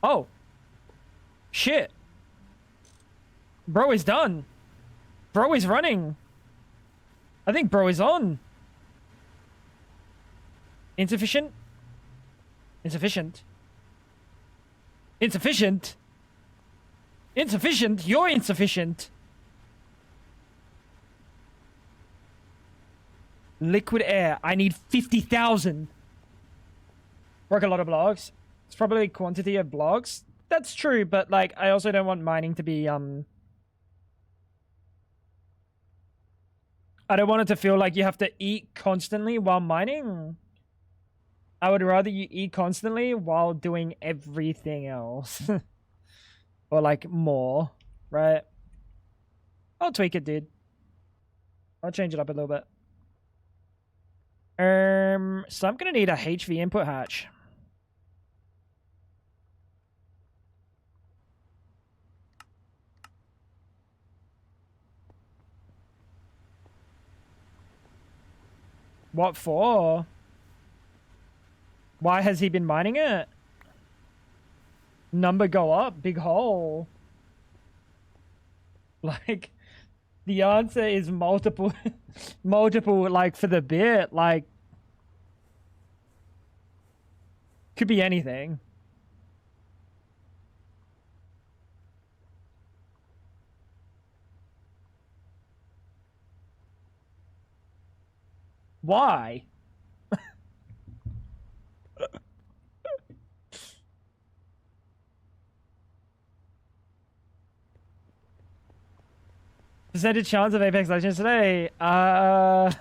Oh. Shit. Bro is done. Bro is running. I think bro is on. Insufficient? Insufficient? Insufficient? Insufficient? You're insufficient. Liquid air. I need 50,000. Broke a lot of blocks. It's probably quantity of blocks. That's true, but like, I also don't want mining to be, I don't want it to feel like you have to eat constantly while mining. I would rather you eat constantly while doing everything else. Or like more, right? I'll tweak it, dude. I'll change it up a little bit. So I'm gonna need a HV input hatch. What for? Why has he been mining it? Number go up, big hole. Like, the answer is multiple, multiple, like, for the bit, like, could be anything. Why? Percentage chance of Apex Legends today? Ton.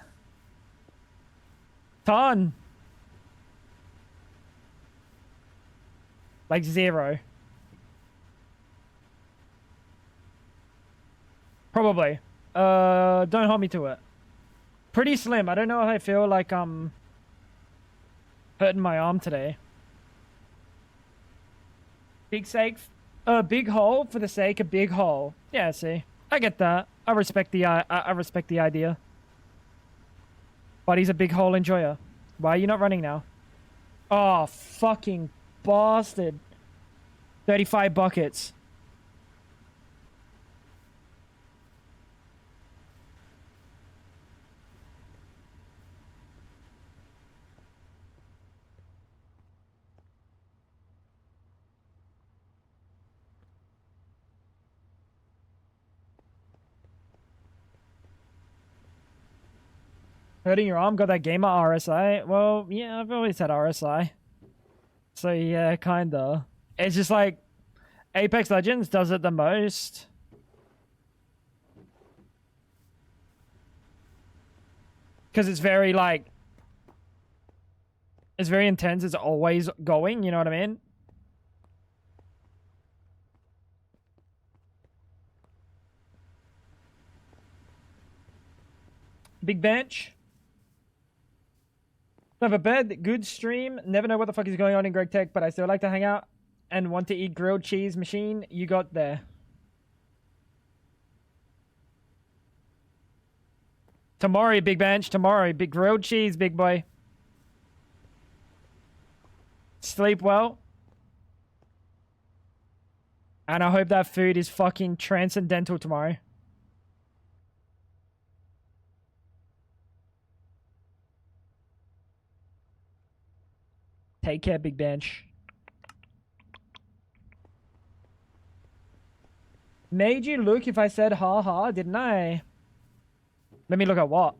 Like 0. Probably. Don't hold me to it. Pretty slim. I don't know if I feel like hurting my arm today. Big hole for the sake of big hole. Yeah, see. I get that. I respect the idea. But he's a big hole enjoyer. Why are you not running now? Oh, fucking bastard. 35 buckets. Hurting your arm, got that gamer RSI? Well, yeah, I've always had RSI. So yeah, kinda. It's just like Apex Legends does it the most. Because it's very like, it's very intense. It's always going, you know what I mean? Big bench. Have a bed, good stream. Never know what the fuck is going on in Greg Tech, but I still like to hang out and want to eat grilled cheese machine. You got there. Tomorrow, big bench. Tomorrow, big grilled cheese, big boy. Sleep well. And I hope that food is fucking transcendental tomorrow. Take care, big bench. Made you look if I said ha ha, didn't I? Let me look at what?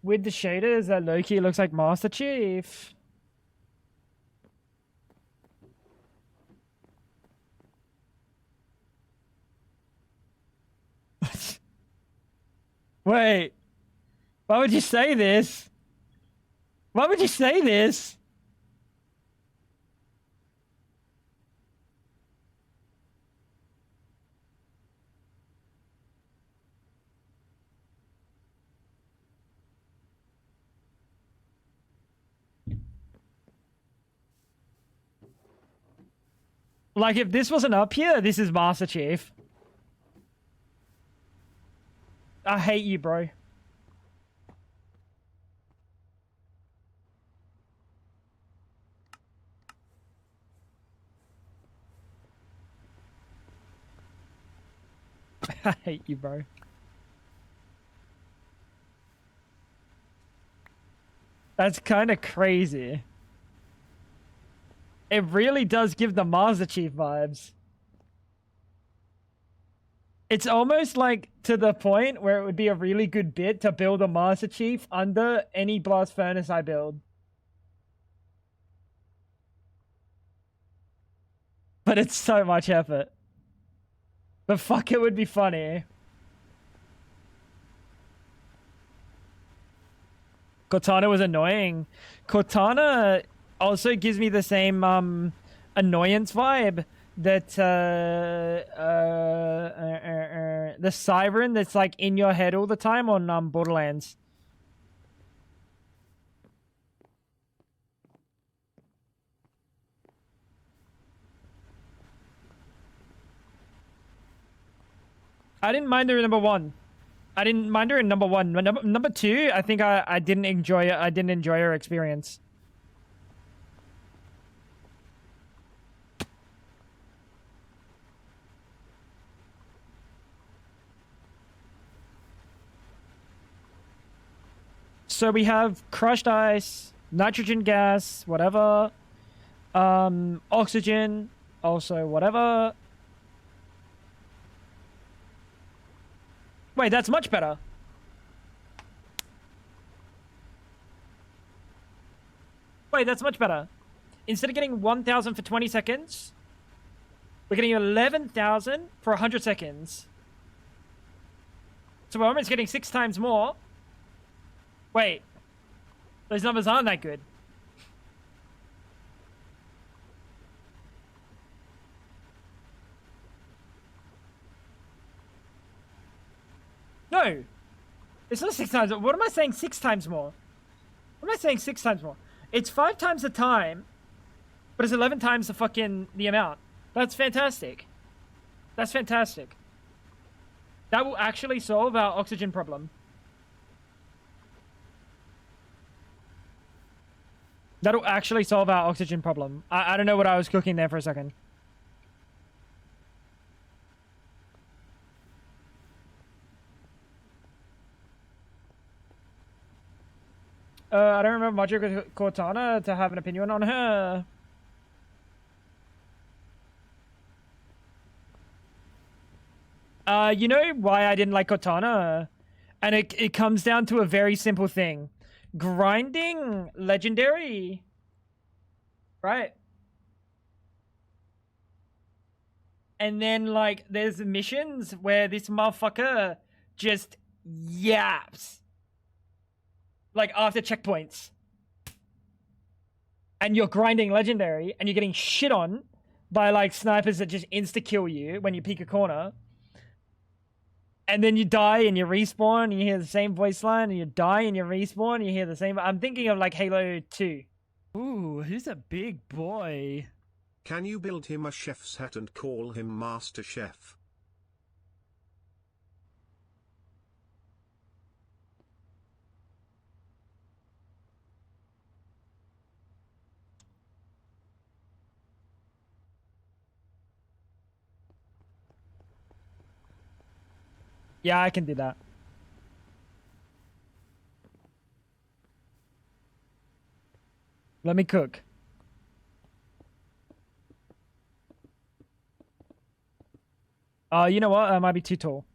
With the shaders, that Loki looks like Master Chief. Wait. Why would you say this? Why would you say this? Like, if this wasn't up here, this is Master Chief. I hate you, bro. I hate you, bro. That's kind of crazy. It really does give the Master Chief vibes. It's almost like to the point where it would be a really good bit to build a Master Chief under any blast furnace I build. But it's so much effort. But fuck, it would be funny. Cortana was annoying. Cortana also gives me the same annoyance vibe that the siren that's like in your head all the time on Borderlands. I didn't mind her in number one. I didn't mind her in number one. Number two, I think I didn't enjoy it. I didn't enjoy her experience. So we have crushed ice, nitrogen gas, whatever. Oxygen, also whatever. Wait, that's much better. Wait, that's much better. Instead of getting 1,000 for 20 seconds, we're getting 11,000 for 100 seconds. So we're almost getting 6 times more. Wait, those numbers aren't that good. No, it's not 6 times. What am I saying 6 times more? What am I saying 6 times more? It's 5 times the time, but it's 11 times the fucking the amount. That's fantastic. That's fantastic. That will actually solve our oxygen problem. That'll actually solve our oxygen problem. I don't know what I was cooking there for a second. I don't remember much of Cortana to have an opinion on her. You know why I didn't like Cortana? And it comes down to a very simple thing. Grinding legendary. Right. And then, like, there's missions where this motherfucker just yaps. Like, after checkpoints. And you're grinding legendary, and you're getting shit on by, like, snipers that just insta-kill you when you peek a corner. And then you die, and you respawn, and you hear the same voice line, and you die, and you respawn, and you hear the same... I'm thinking of, like, Halo 2. Ooh, who's a big boy? Can you build him a chef's hat and call him Master Chef? Yeah, I can do that. Let me cook. You know what? I might be too tall.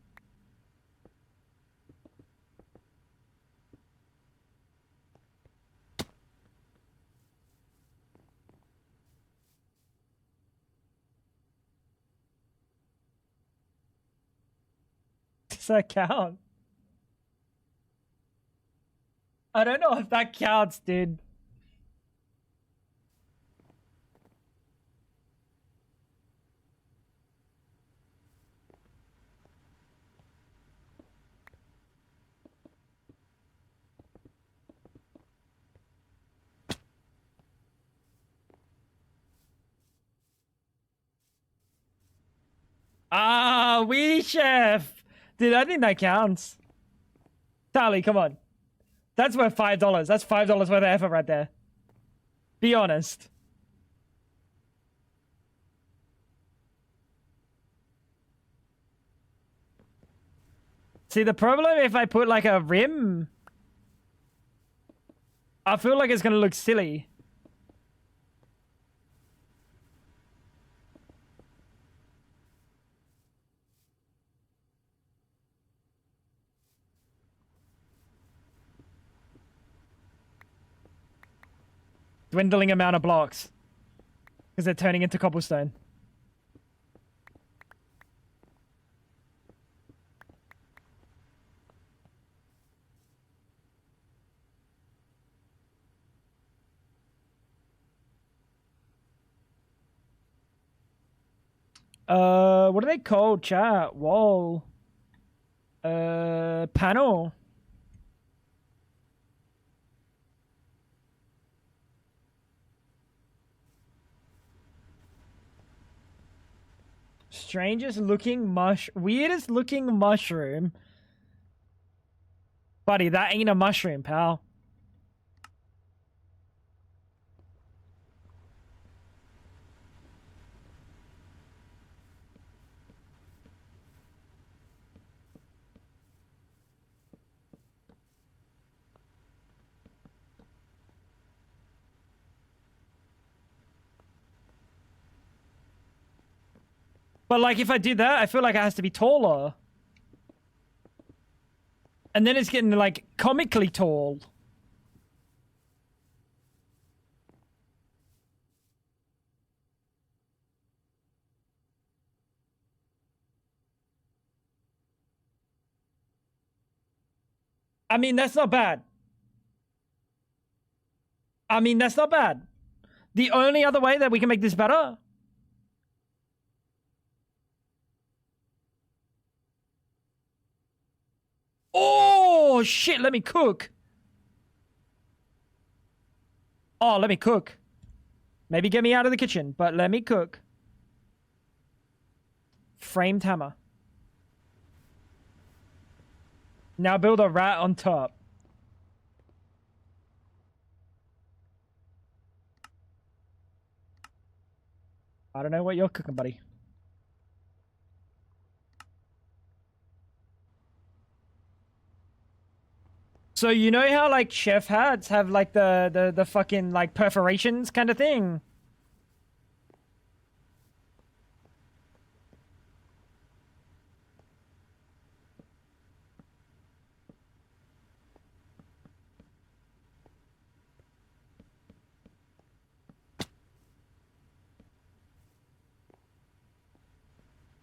Does that count? I don't know if that counts, dude. Ah, Wee Chef! Dude, I think that counts. Tally, come on. That's worth $5. That's $5 worth of effort right there. Be honest. See, the problem if I put like a rim, I feel like it's gonna look silly. Dwindling amount of blocks. Because they're turning into cobblestone. What are they called, chat? Wall. Panel. Strangest looking weirdest looking mushroom. Buddy, that ain't a mushroom, pal. But like if I do that, I feel like it has to be taller. And then it's getting like comically tall. I mean, that's not bad. I mean, that's not bad. The only other way that we can make this better. Oh, shit, let me cook. Oh, let me cook. Maybe get me out of the kitchen, but let me cook. Framed hammer. Now build a rat on top. I don't know what you're cooking, buddy. So you know how like chef hats have like the fucking like perforations kind of thing?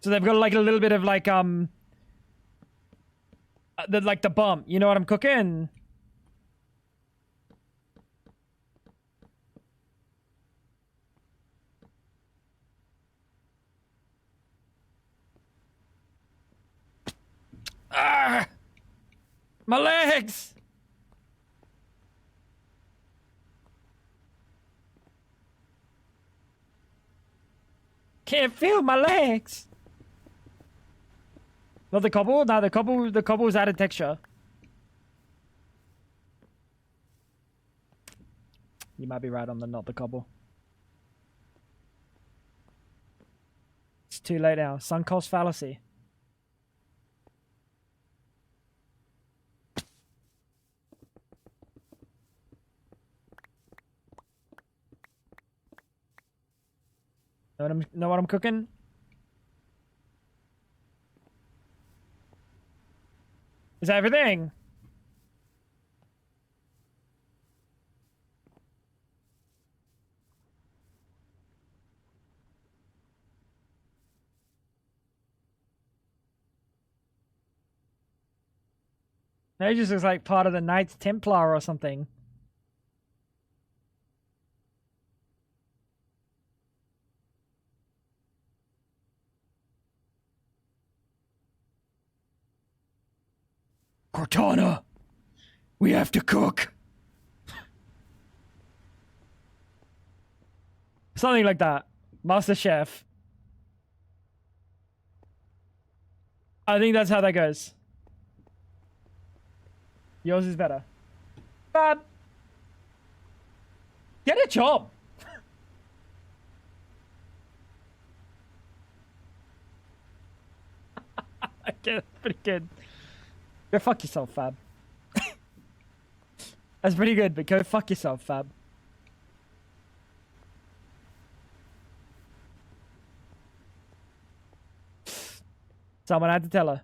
So they've got like a little bit of like the bump. You know what I'm cooking? Ah! My legs! Can't feel my legs. Not the cobble? No, the cobble's added texture. You might be right on the not the cobble. It's too late now. Sunk cost fallacy. Know what I'm cooking? Is that everything? No, it just looks like part of the Knights Templar or something. Cortana, we have to cook. Something like that. Master Chef. I think that's how that goes. Yours is better. Fab. Get a job. Okay, pretty good. Go fuck yourself, Fab. That's pretty good, but go fuck yourself, Fab. Someone had to tell her.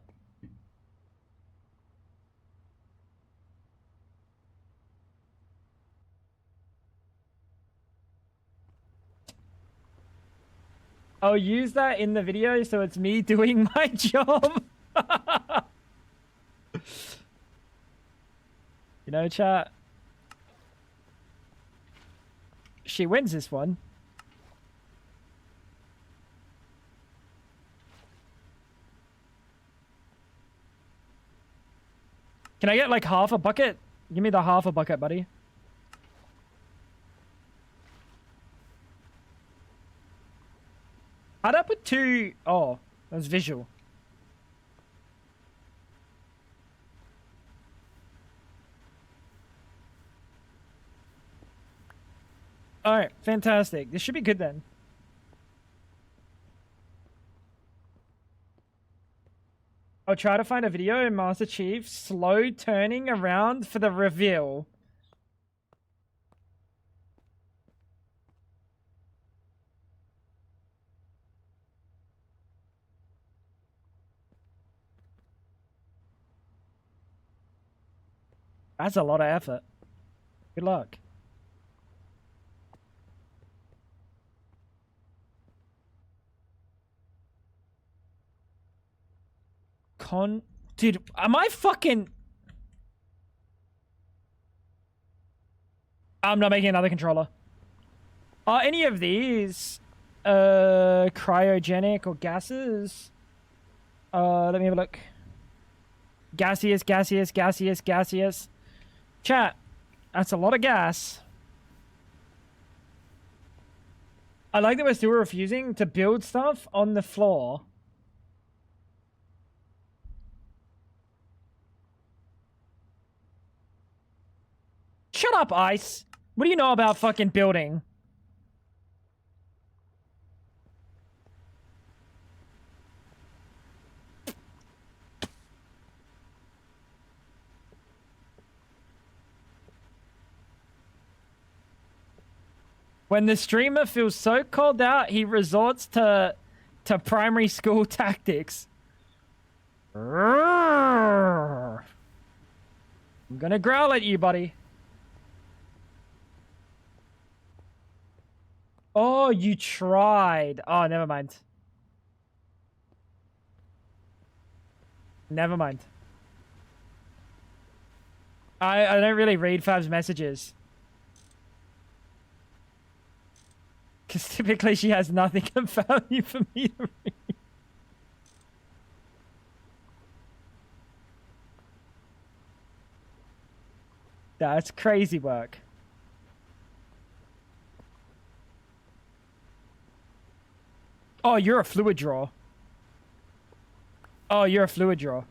I'll use that in the video so it's me doing my job. You know, chat. She wins this one. Can I get like half a bucket? Give me the half a bucket, buddy. How'd I put two? Oh, that's visual. Alright, fantastic. This should be good then. I'll try to find a video in Master Chief slow turning around for the reveal. That's a lot of effort. Good luck. Dude, am I fucking... I'm not making another controller. Are any of these cryogenic or gases? Let me have a look. Gaseous, gaseous, gaseous, gaseous. Chat, that's a lot of gas. I like that we're still refusing to build stuff on the floor. Shut up, Ice. What do you know about fucking building? When the streamer feels so called out, he resorts to primary school tactics. I'm gonna growl at you, buddy. Oh, you tried. Oh, never mind. Never mind. I don't really read Fab's messages. Because typically she has nothing of value for me to read. That's crazy work. Oh, you're a fluid draw. Oh, you're a fluid draw.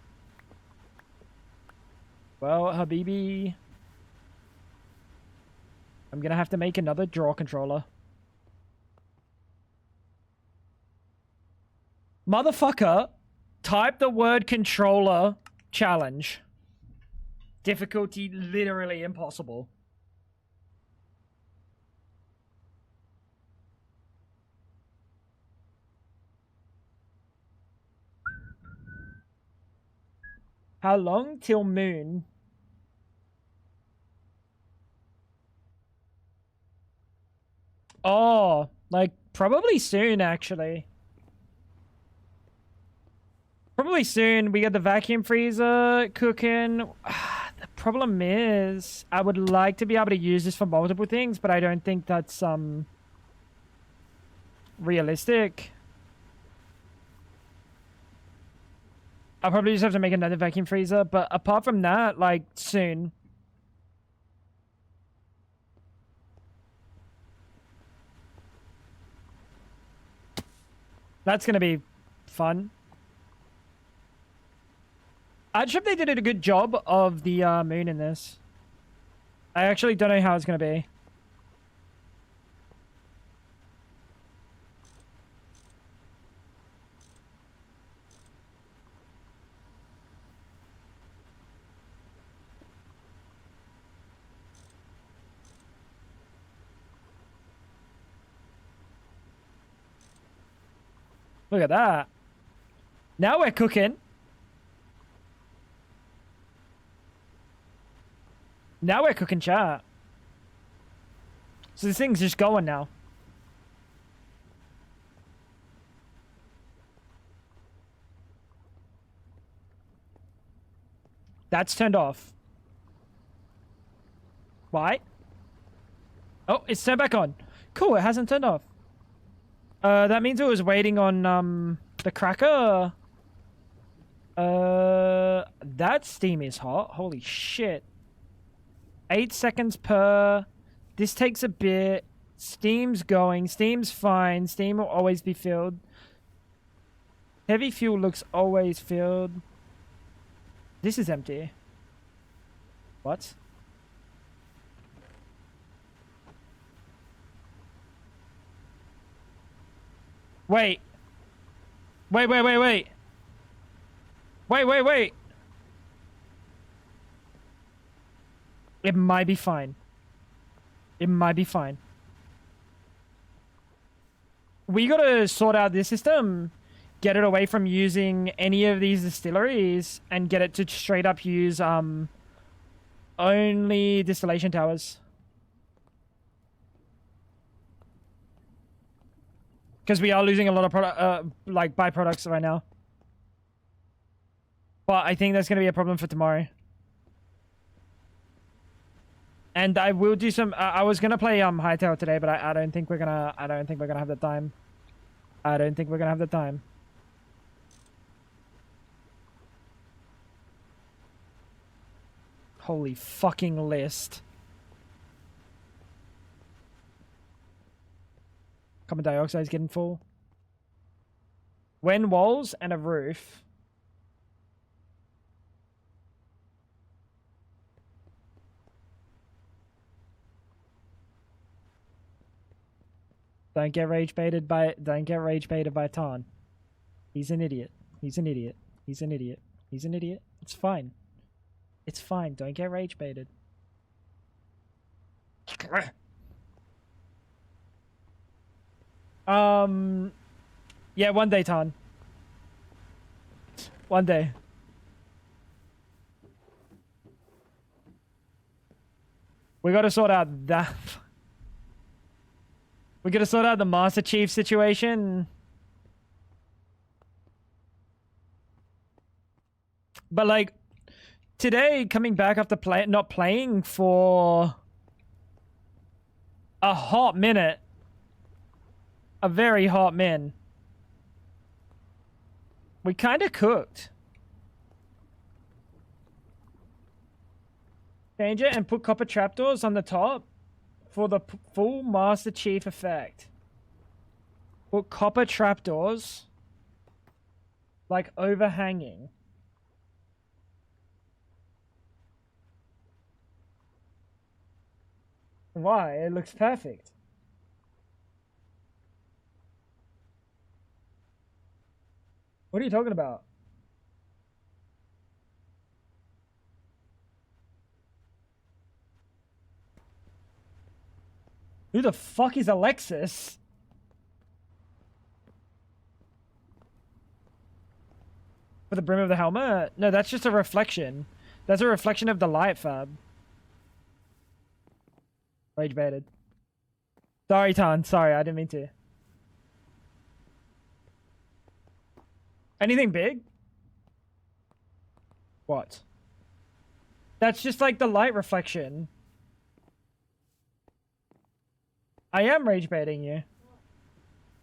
Well, Habibi, I'm gonna have to make another draw controller. Motherfucker, type the word controller challenge. Difficulty literally impossible. How long till moon? Oh, like probably soon actually. Probably soon. We got the vacuum freezer cooking. The problem is I would like to be able to use this for multiple things, but I don't think that's realistic. I'll probably just have to make another vacuum freezer, but apart from that, like soon. That's gonna be fun. I just hope they did a good job of the moon in this. I actually don't know how it's gonna be. Look at that. Now we're cooking. Now we're cooking, chat. So this thing's just going now. That's turned off. Why? Oh, it's turned back on. Cool, it hasn't turned off. That means it was waiting on, the cracker. That steam is hot. Holy shit. 8 seconds per. This takes a bit. Steam's going. Steam's fine. Steam will always be filled. Heavy fuel looks always filled. This is empty. What? Wait. Wait. Wait. It might be fine. It might be fine. We gotta sort out this system. Get it away from using any of these distilleries and get it to straight up use only distillation towers. Because we are losing a lot of product, like byproducts right now. But I think that's gonna be a problem for tomorrow. And I will do some. I was gonna play Hightail today, but I don't think we're gonna. I don't think we're gonna have the time. I don't think we're gonna have the time. Holy fucking list. Carbon dioxide is getting full. When walls and a roof. Don't get rage baited by Ton. He's an idiot. He's an idiot. He's an idiot. He's an idiot. It's fine. It's fine. Don't get rage baited. Yeah, one day, Ton. One day. We gotta sort out that. We gotta sort out the Master Chief situation. But like today, coming back after not playing for a hot minute, a very hot min, we kind of cooked. Change it and put copper trapdoors on the top for the full Master Chief effect. Put copper trapdoors, like overhanging. Why? It looks perfect. What are you talking about? Who the fuck is Alexis? For the brim of the helmet? No, that's just a reflection. That's a reflection of the light, Fab. Rage baited. Sorry, Tan. Sorry, I didn't mean to. Anything big? What? That's just like the light reflection. I am rage baiting you.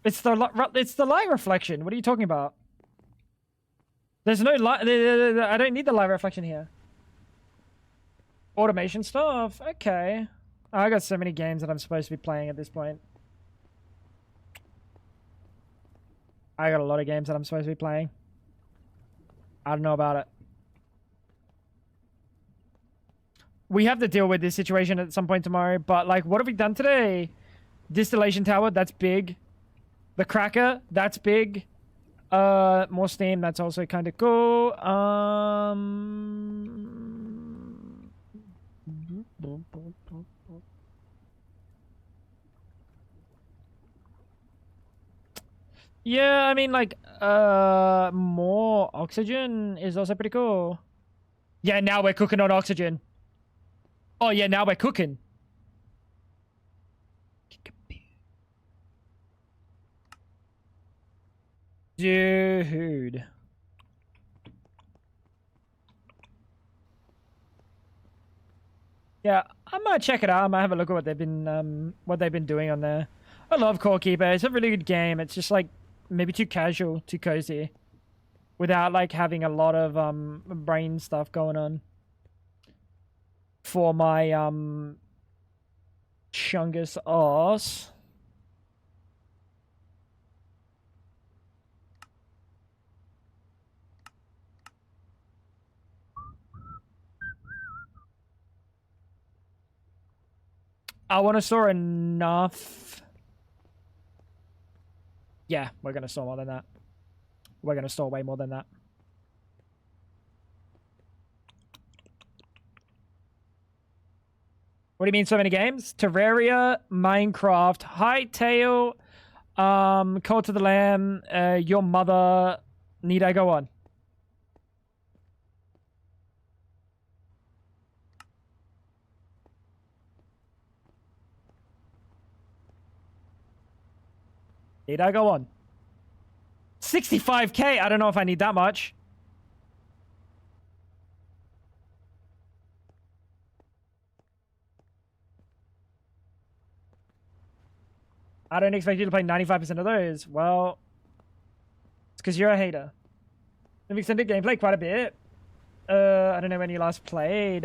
It's the light reflection. What are you talking about? There's no light. I don't need the light reflection here. Automation stuff. Okay. I got so many games that I'm supposed to be playing at this point. I got a lot of games that I'm supposed to be playing. I don't know about it. We have to deal with this situation at some point tomorrow, but like, what have we done today? Distillation tower, that's big. The cracker, that's big. More steam, that's also kind of cool. Yeah, I mean, like, more oxygen is also pretty cool. Yeah, now we're cooking on oxygen. Oh, yeah, now we're cooking. Dude. Yeah, I might check it out. I might have a look at what they've been doing on there. I love Core Keeper. It's a really good game. It's just like maybe too casual, too cozy, without like having a lot of brain stuff going on. For my chungus ass. I want to store enough. Yeah, we're going to store more than that. We're going to store way more than that. What do you mean so many games? Terraria, Minecraft, Hytale, Cult of the Lamb, Your Mother. Need I go on? Need I go on? 65k? I don't know if I need that much. I don't expect you to play 95% of those. Well, it's because you're a hater. I've extended gameplay quite a bit. I don't know when you last played.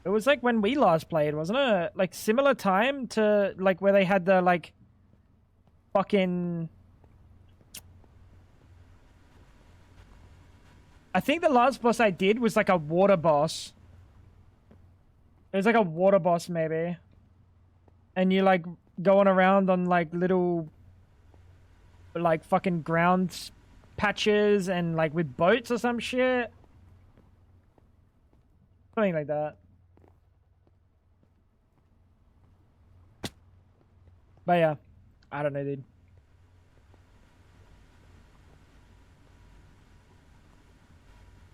It was like when we last played, wasn't it? Like similar time to like where they had the like fucking... I think the last boss I did was like a water boss. It was like a water boss maybe. And you like going around on like little like fucking ground patches and like with boats or some shit. Something like that. But yeah, I don't know, dude.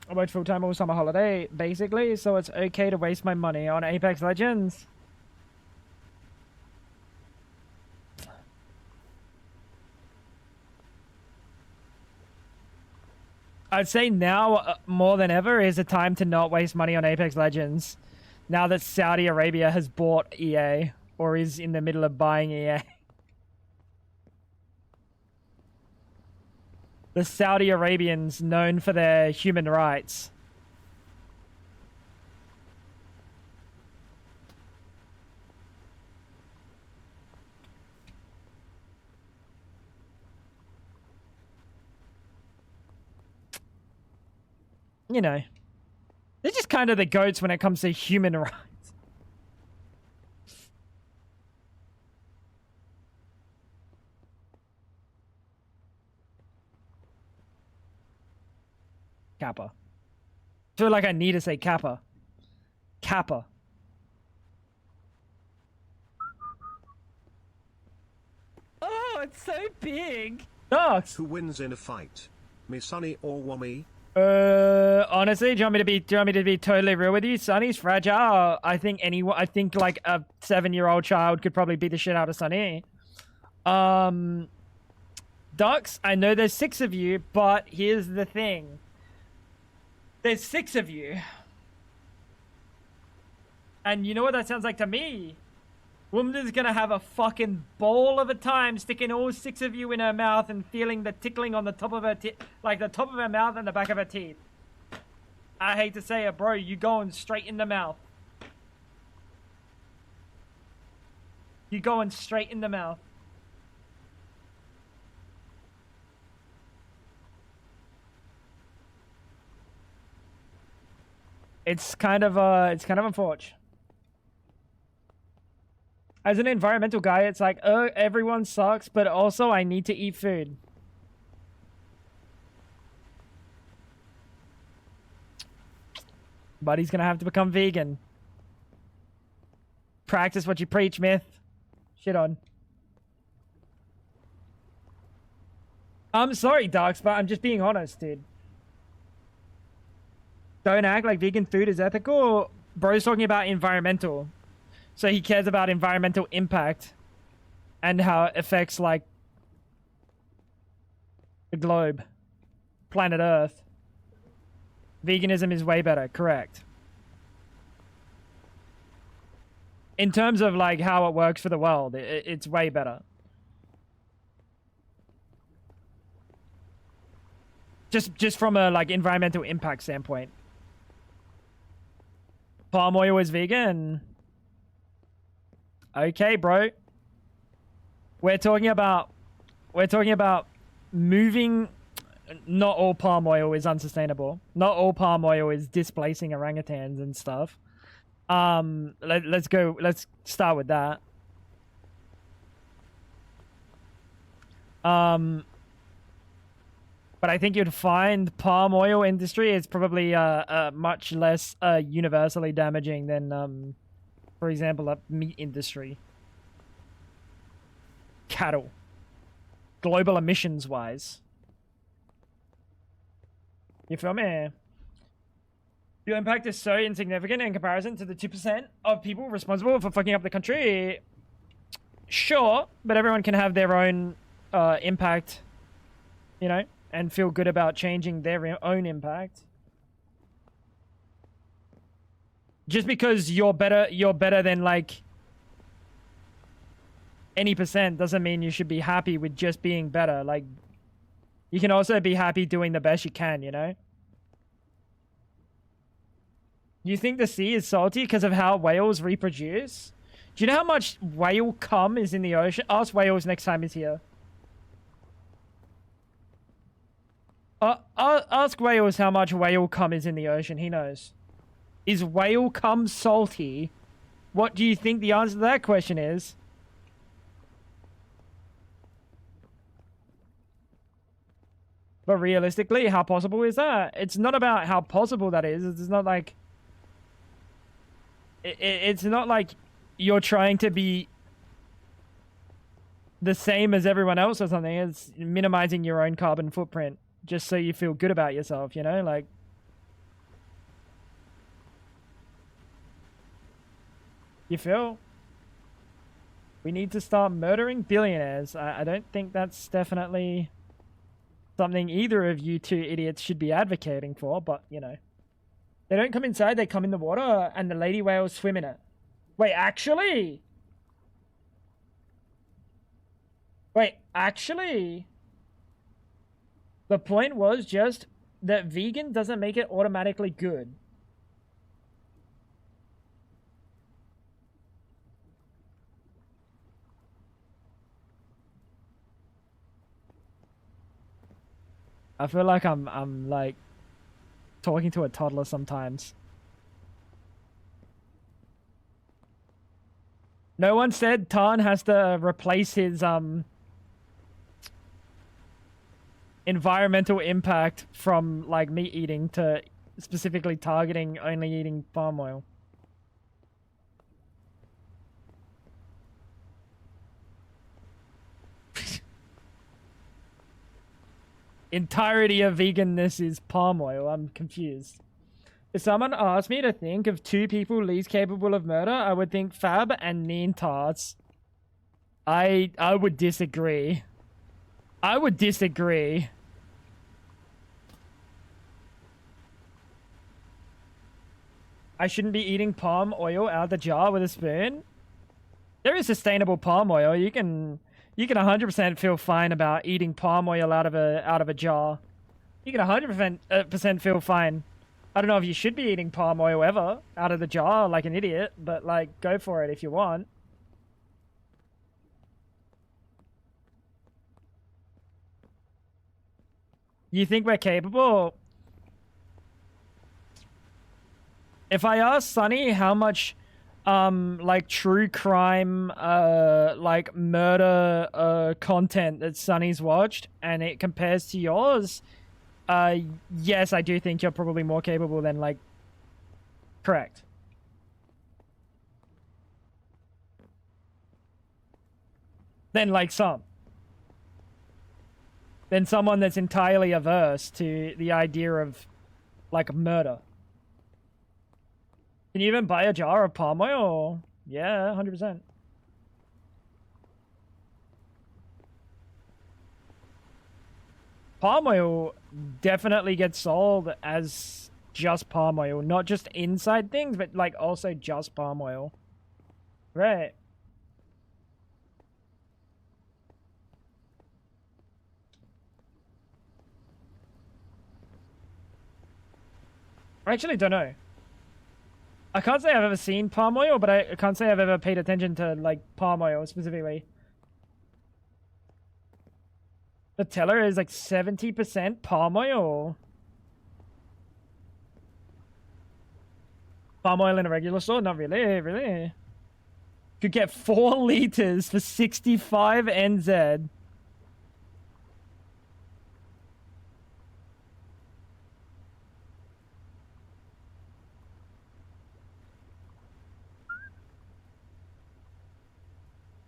I worked full-time all summer holiday, basically, so it's okay to waste my money on Apex Legends. I'd say now more than ever is a time to not waste money on Apex Legends. Now that Saudi Arabia has bought EA or is in the middle of buying EA. The Saudi Arabians known for their human rights. You know, they're just kind of the goats when it comes to human rights. Kappa. I feel like I need to say Kappa. Kappa. Oh, it's so big. Dogs. Who wins in a fight? Me, Sunny, or Wummy? Honestly, do you want me to be totally real with you? Sunny's fragile. I think like a 7-year-old child could probably beat the shit out of Sunny. Ducks, I know there's 6 of you, but here's the thing. There's 6 of you. And you know what that sounds like to me? Woman's gonna have a fucking ball of a time sticking all 6 of you in her mouth and feeling the tickling on the top of her like the top of her mouth and the back of her teeth. I hate to say it, bro, you going straight in the mouth. You going straight in the mouth. It's kind of unfortunate. As an environmental guy, it's like, oh, everyone sucks, but also I need to eat food. But he's gonna have to become vegan. Practice what you preach, myth. Shit on. I'm sorry, Darks, but I'm just being honest, dude. Don't act like vegan food is ethical. Bro's talking about environmental. So he cares about environmental impact and how it affects, like, the globe, planet Earth. Veganism is way better, correct. In terms of, like, how it works for the world, it's way better. Just from a, like, environmental impact standpoint. Palm oil is vegan. Okay, bro. We're talking about moving. Not all palm oil is unsustainable. Not all palm oil is displacing orangutans and stuff. Let's start with that. But I think you'd find palm oil industry is probably much less universally damaging than for example, a meat industry. Cattle. Global emissions wise. You feel me? Your impact is so insignificant in comparison to the 2% of people responsible for fucking up the country. Sure, but everyone can have their own impact, you know, and feel good about changing their own impact. Just because you're better than, like, any percent doesn't mean you should be happy with just being better. Like, you can also be happy doing the best you can, you know? You think the sea is salty because of how whales reproduce? Do you know how much whale cum is in the ocean? Ask whales next time he's here. Ask whales how much whale cum is in the ocean. He knows. Is whale cum salty? What do you think the answer to that question is? But realistically, how possible is that? It's not about how possible that is. It's not like... It's not like you're trying to be the same as everyone else or something. It's minimizing your own carbon footprint just so you feel good about yourself, you know? Like... You feel? We need to start murdering billionaires. I don't think that's definitely something either of you two idiots should be advocating for, but, you know. They don't come inside, they come in the water, and the lady whales swim in it. Wait, actually? Wait, actually? The point was just that vegan doesn't make it automatically good. I feel like I'm like talking to a toddler sometimes. No one said Tarn has to replace his environmental impact from like meat eating to specifically targeting only eating palm oil. Entirety of veganness is palm oil. I'm confused. If someone asked me to think of 2 people least capable of murder, I would think Fab and Neen Tarts. I would disagree. I would disagree. I shouldn't be eating palm oil out of the jar with a spoon. There is sustainable palm oil. You can 100% feel fine about eating palm oil out of a jar. You can 100% feel fine. I don't know if you should be eating palm oil ever out of the jar like an idiot, but like go for it if you want. You think we're capable? If I ask Sunny how much like true crime like murder content that Sunny's watched and it compares to yours, yes, I do think you're probably more capable than like correct. Than like than someone that's entirely averse to the idea of like murder. Can you even buy a jar of palm oil? Yeah, 100%. Palm oil definitely gets sold as just palm oil, not just inside things, but like also just palm oil. Right. I actually don't know. I can't say I've ever seen palm oil, but I can't say I've ever paid attention to like palm oil specifically. The teller is like 70% palm oil. Palm oil in a regular store? Not really, really. Could get 4 liters for 65 NZ.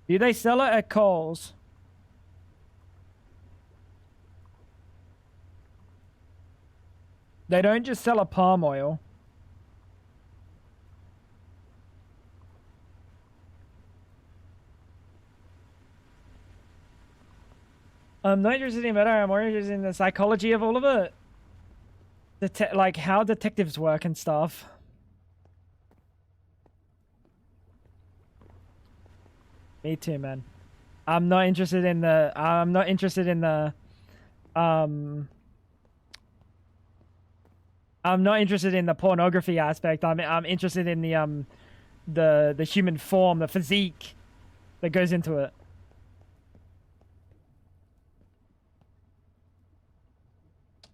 Do they sell it at Coles? They don't just sell a palm oil. I'm not interested in murder. I'm more interested in the psychology of all of it. Like how detectives work and stuff. Me too, man. I'm not interested in the. I'm not interested in the. I'm not interested in the pornography aspect. I'm interested in the human form, the physique that goes into it.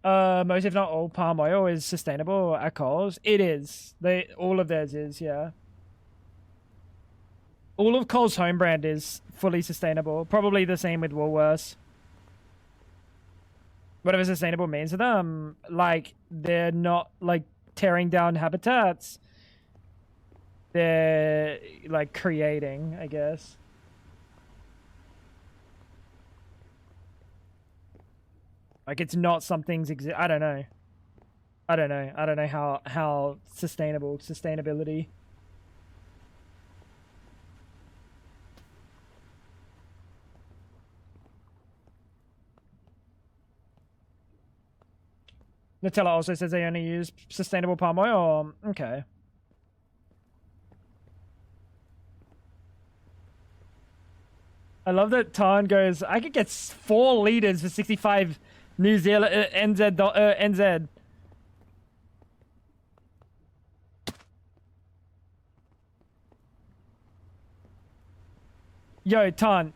Most if not all palm oil is sustainable at Coles. It is. All of theirs is, yeah. All of Cole's home brand is fully sustainable. Probably the same with Woolworths. Whatever sustainable means to them, like they're not like tearing down habitats. They're like creating, I guess. Like it's not something's I don't know. I don't know. I don't know how sustainability. Nutella also says they only use sustainable palm oil. Okay. I love that Tan goes, I could get 4 liters for 65 New Zealand NZ. Yo, Tan,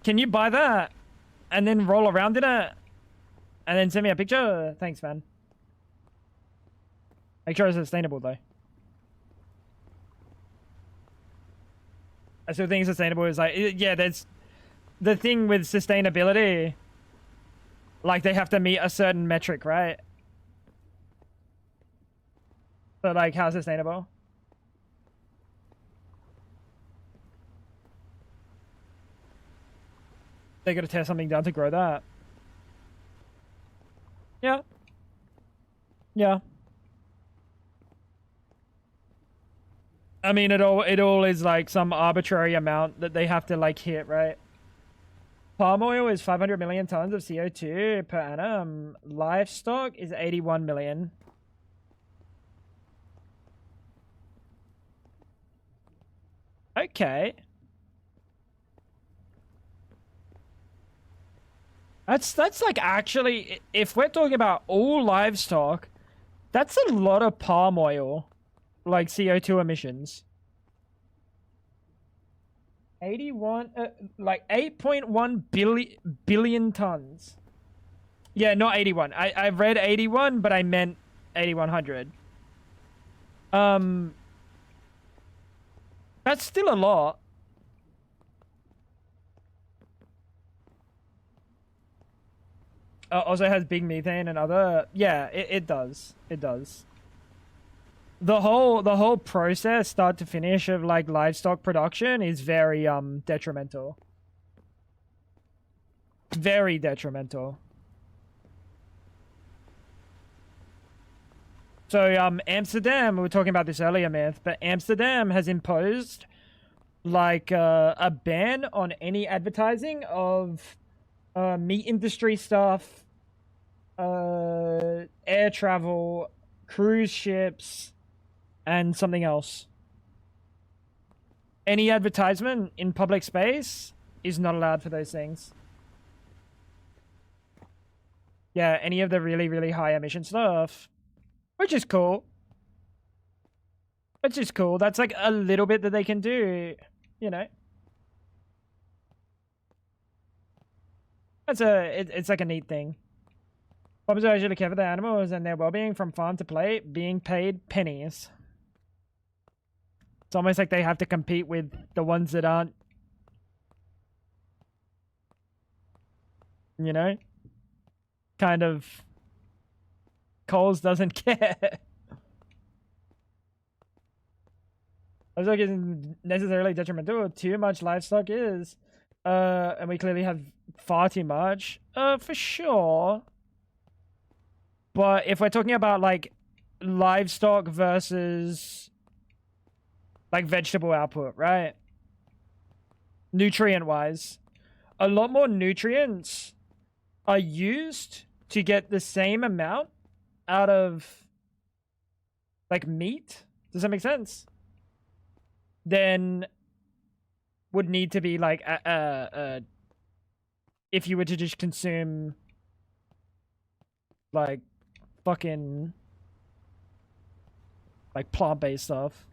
can you buy that and then roll around in it and then send me a picture? Thanks, man. Make sure it's sustainable, though. I still think sustainable is like, yeah, that's the thing with sustainability. Like, they have to meet a certain metric, right? So, like, how sustainable? They gotta tear something down to grow that. Yeah. Yeah. I mean, it all is like some arbitrary amount that they have to like hit, right? Palm oil is 500 million tons of CO2 per annum. Livestock is 81 million. Okay. That's like actually, if we're talking about all livestock, that's a lot of palm oil. Like CO2 emissions. 81, like 8.1 billion tons. Yeah, not 81. I read 81, but I meant 8100. That's still a lot. Also has big methane and other. Yeah, it does. It does. The whole process, start to finish, of like livestock production is very detrimental. Very detrimental. So Amsterdam, we were talking about this earlier, Myth, but Amsterdam has imposed like a ban on any advertising of meat industry stuff, air travel, cruise ships, and something else. Any advertisement in public space is not allowed for those things. Yeah, any of the really, really high emission stuff, which is cool. Which is cool. That's like a little bit that they can do, you know. It's like a neat thing. Farmers are usually care for their animals and their well-being from farm to plate, being paid pennies. It's almost like they have to compete with the ones that aren't, you know, kind of. Coles doesn't care. Livestock isn't necessarily detrimental. Too much livestock is. And we clearly have far too much. For sure. But if we're talking about like livestock versus like vegetable output, right? Nutrient wise, a lot more nutrients are used to get the same amount out of like meat. Does that make sense? Then would need to be like if you were to just consume like fucking like plant-based stuff.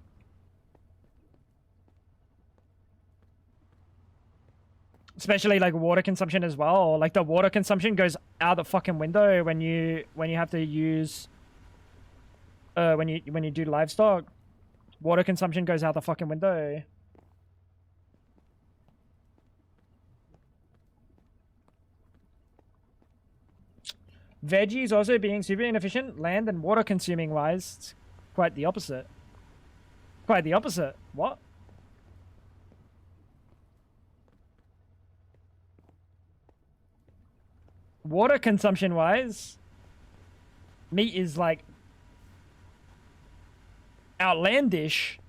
Especially like water consumption as well. Like the water consumption goes out the fucking window when you have to use when you do livestock. Water consumption goes out the fucking window. Veggies also being super inefficient, land and water consuming wise. It's quite the opposite. Quite the opposite. What? Water consumption wise, meat is like outlandish.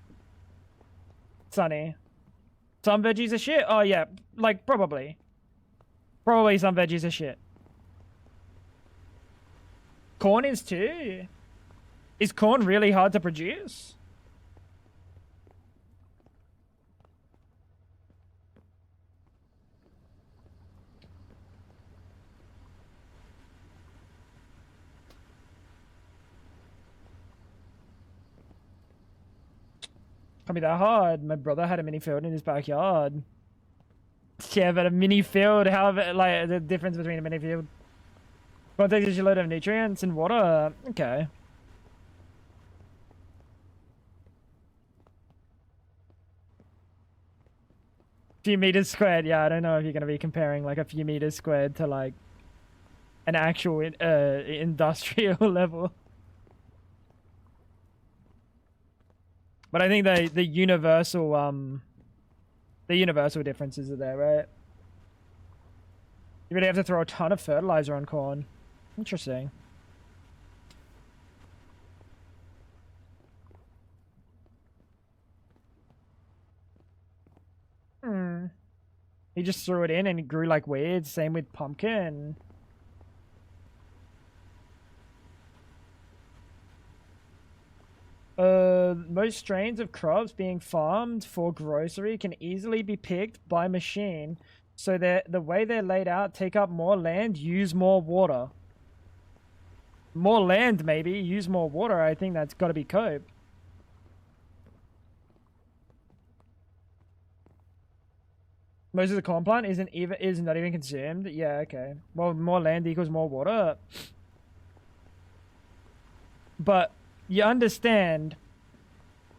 Sunny. Some veggies are shit. Oh yeah, like probably some veggies are shit. corn is too. Is corn really hard to produce? Can't be that hard. My brother had a mini field in his backyard. Yeah, but a mini field, however, like the difference between a mini field. Context is your load of nutrients and water. Okay. Few meters squared. Yeah, I don't know if you're gonna be comparing like a few meters squared to like an actual industrial level. But I think the universal differences are there, right? You really have to throw a ton of fertilizer on corn. Interesting. He just threw it in and it grew like weird. Same with pumpkin. Most strains of crops being farmed for grocery can easily be picked by machine, so that the way they're laid out take up more land, use more water. More land, maybe, use more water. I think that's got to be cope. Most of the corn plant is not even consumed. Yeah, okay. Well, more land equals more water. But you understand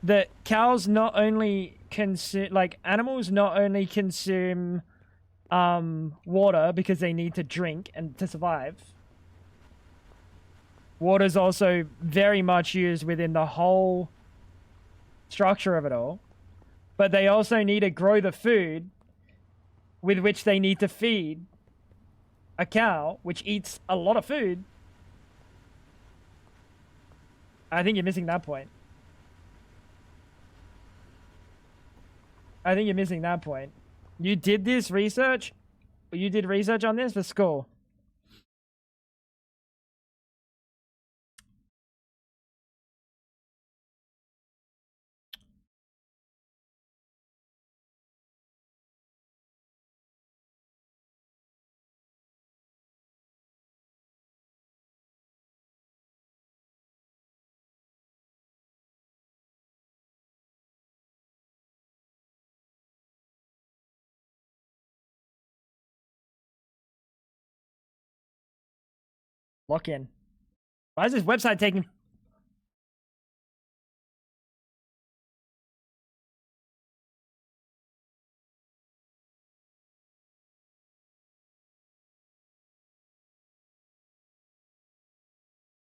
that cows not only consume, like animals not only consume water because they need to drink and to survive. Water is also very much used within the whole structure of it all. But they also need to grow the food with which they need to feed a cow, which eats a lot of food. I think you're missing that point. I think you're missing that point. You did this research? You did research on this for school? Lock in. Why is this website taking...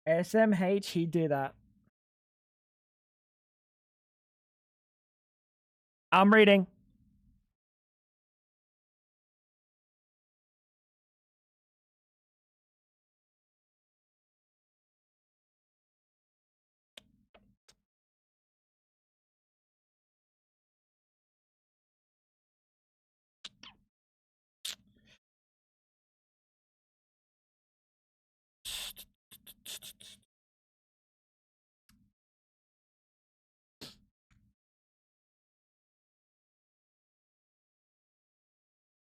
SMH, he did that. I'm reading.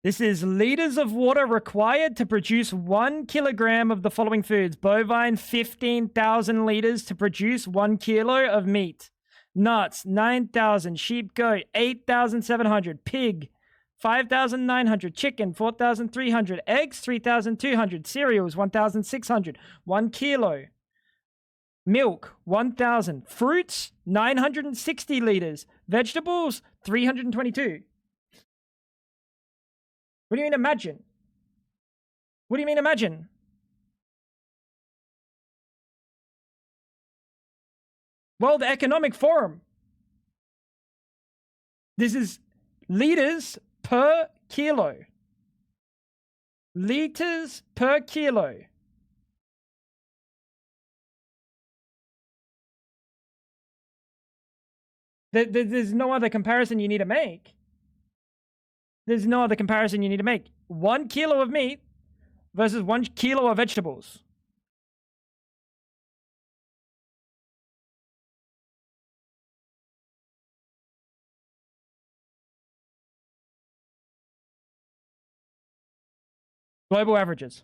This is liters of water required to produce 1 kilogram of the following foods. Bovine, 15,000 liters to produce 1 kilo of meat. Nuts, 9,000. Sheep, goat, 8,700. Pig, 5,900. Chicken, 4,300. Eggs, 3,200. Cereals, 1,600. 1 kilo. Milk, 1,000. Fruits, 960 liters. Vegetables, 322. What do you mean imagine? What do you mean imagine? World Economic Forum. This is liters per kilo. Liters per kilo. There's no other comparison you need to make. There's no other comparison you need to make. 1 kilo of meat versus 1 kilo of vegetables. Global averages.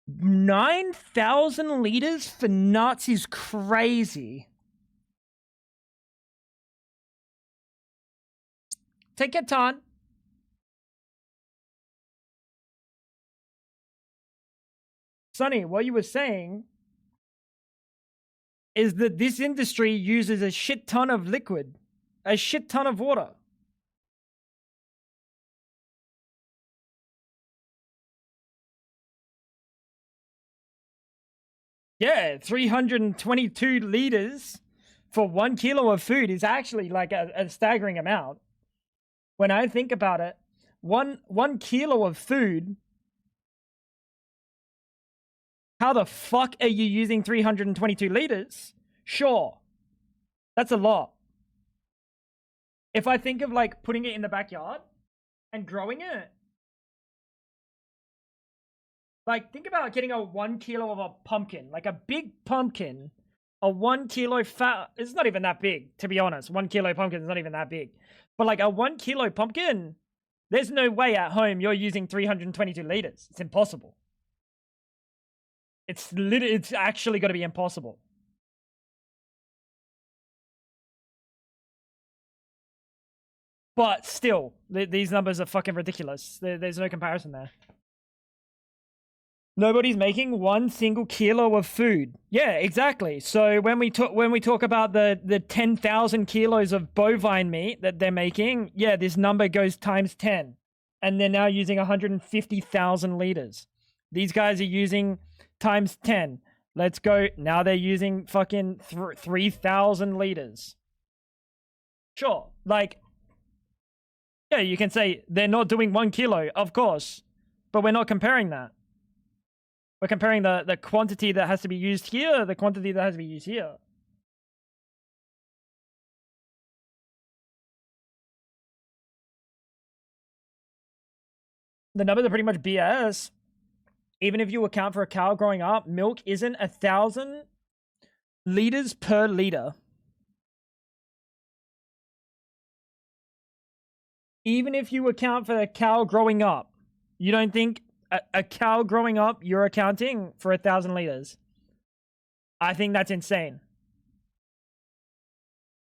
$9,000 for nuts is crazy. Take your time. Sonny, what you were saying is that this industry uses a shit ton of liquid, a shit ton of water. Yeah, 322 liters for 1 kilo of food is actually like a staggering amount. When I think about it, one kilo of food, how the fuck are you using 322 liters? Sure, that's a lot. If I think of like putting it in the backyard and growing it, like think about getting a 1 kilo of a pumpkin, like a big pumpkin, a 1 kilo fat. It's not even that big, to be honest. 1 kilo pumpkin is not even that big, but like a 1 kilo pumpkin, there's no way at home you're using 322 liters. It's impossible. It's actually going to be impossible. But still, these numbers are fucking ridiculous. There's no comparison there. Nobody's making 1 single kilo of food. Yeah, exactly. So when we talk about the 10,000 kilos of bovine meat that they're making, yeah, this number goes times 10, and they're now using 150,000 liters. These guys are using times 10. Let's go. Now they're using fucking 3,000 liters. Sure, like, yeah, you can say they're not doing 1 kilo, of course, but we're not comparing that. We're comparing the quantity that has to be used here, the quantity that has to be used here. The numbers are pretty much BS. Even if you account for a cow growing up, milk isn't 1,000 liters per liter. Even if you account for a cow growing up, you don't think a cow growing up, you're accounting for 1,000 liters? I think that's insane.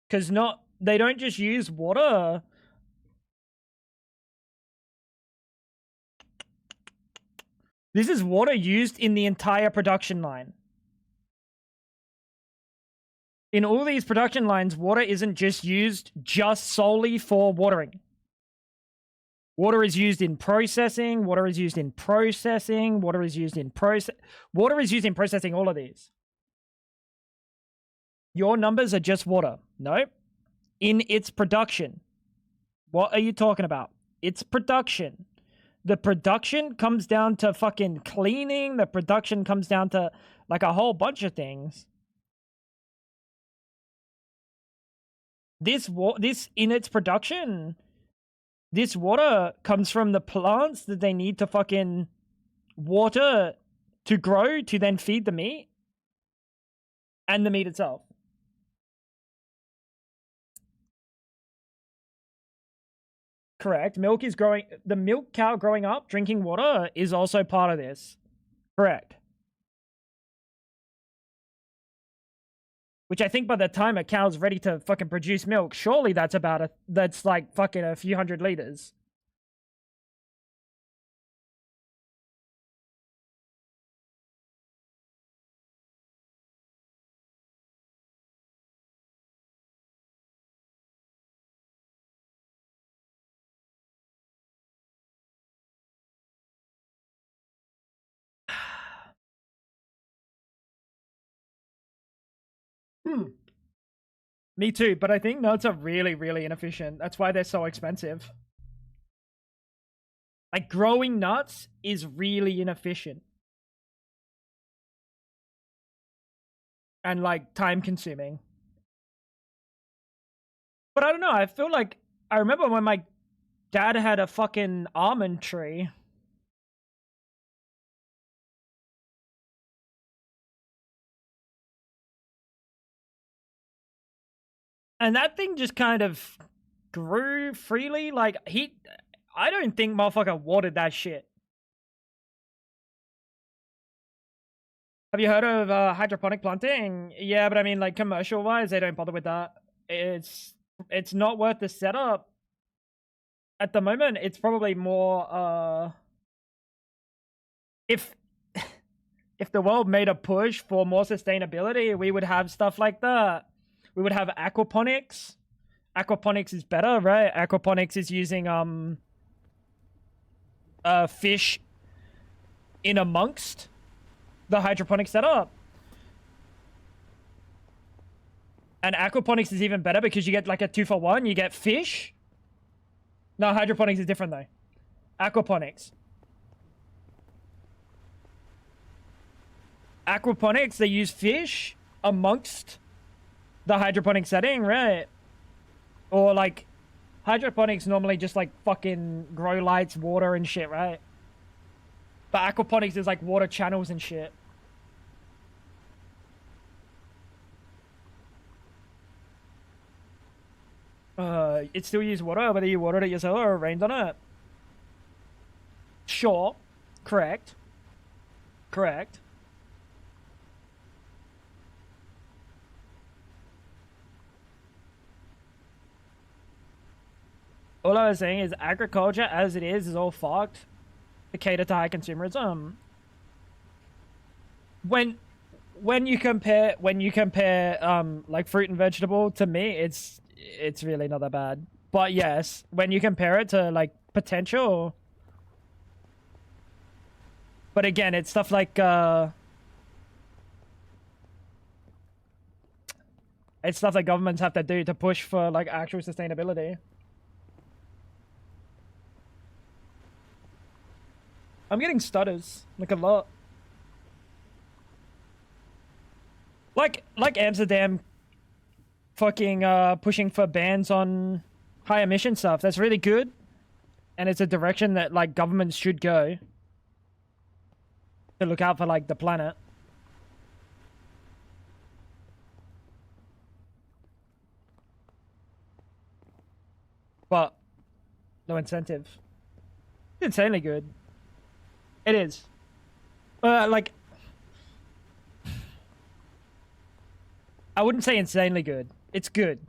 Because they don't just use water. This is water used in the entire production line. In all these production lines, water isn't just used just solely for watering. Water is used in processing. Water is used in processing. Water is used in processing all of these. Your numbers are just water. No. In its production. What are you talking about? It's production. The production comes down to fucking cleaning. The production comes down to like a whole bunch of things. This in its production, this water comes from the plants that they need to fucking water to grow to then feed the meat and the meat itself. Correct. Milk is growing. The milk cow growing up drinking water is also part of this. Correct. Which I think by the time a cow's ready to fucking produce milk, surely that's that's like fucking a few hundred liters. Me too, but I think nuts are really, really inefficient. That's why they're so expensive. Like, growing nuts is really inefficient. And, like, time consuming. But I don't know, I feel like, I remember when my dad had a fucking almond tree. And that thing just kind of grew freely. Like, I don't think motherfucker watered that shit. Have you heard of hydroponic planting? Yeah, but I mean, like, commercial wise, they don't bother with that. It's not worth the setup at the moment. It's probably more if if the world made a push for more sustainability, we would have stuff like that. We would have aquaponics. Aquaponics is better, right? Aquaponics is using fish in amongst the hydroponic setup. And aquaponics is even better because you get like a 2-for-1. You get fish. No, hydroponics is different though. Aquaponics. Aquaponics, they use fish amongst the hydroponic setting, right? Or like, hydroponics normally just like fucking grow lights, water and shit, right? But aquaponics is like water channels and shit. It still uses water, whether you watered it yourself or rained on it. Sure. Correct. Correct. All I was saying is agriculture as it is all fucked to cater to high consumerism. When you compare like fruit and vegetable, to me it's really not that bad. But yes, when you compare it to like potential, but again, it's stuff like it's stuff that governments have to do to push for like actual sustainability. I'm getting stutters, like a lot. Like Amsterdam fucking pushing for bans on high emission stuff. That's really good. And it's a direction that like governments should go to look out for like the planet. But no incentive. It's insanely good. It is. Like, I wouldn't say insanely good. It's good.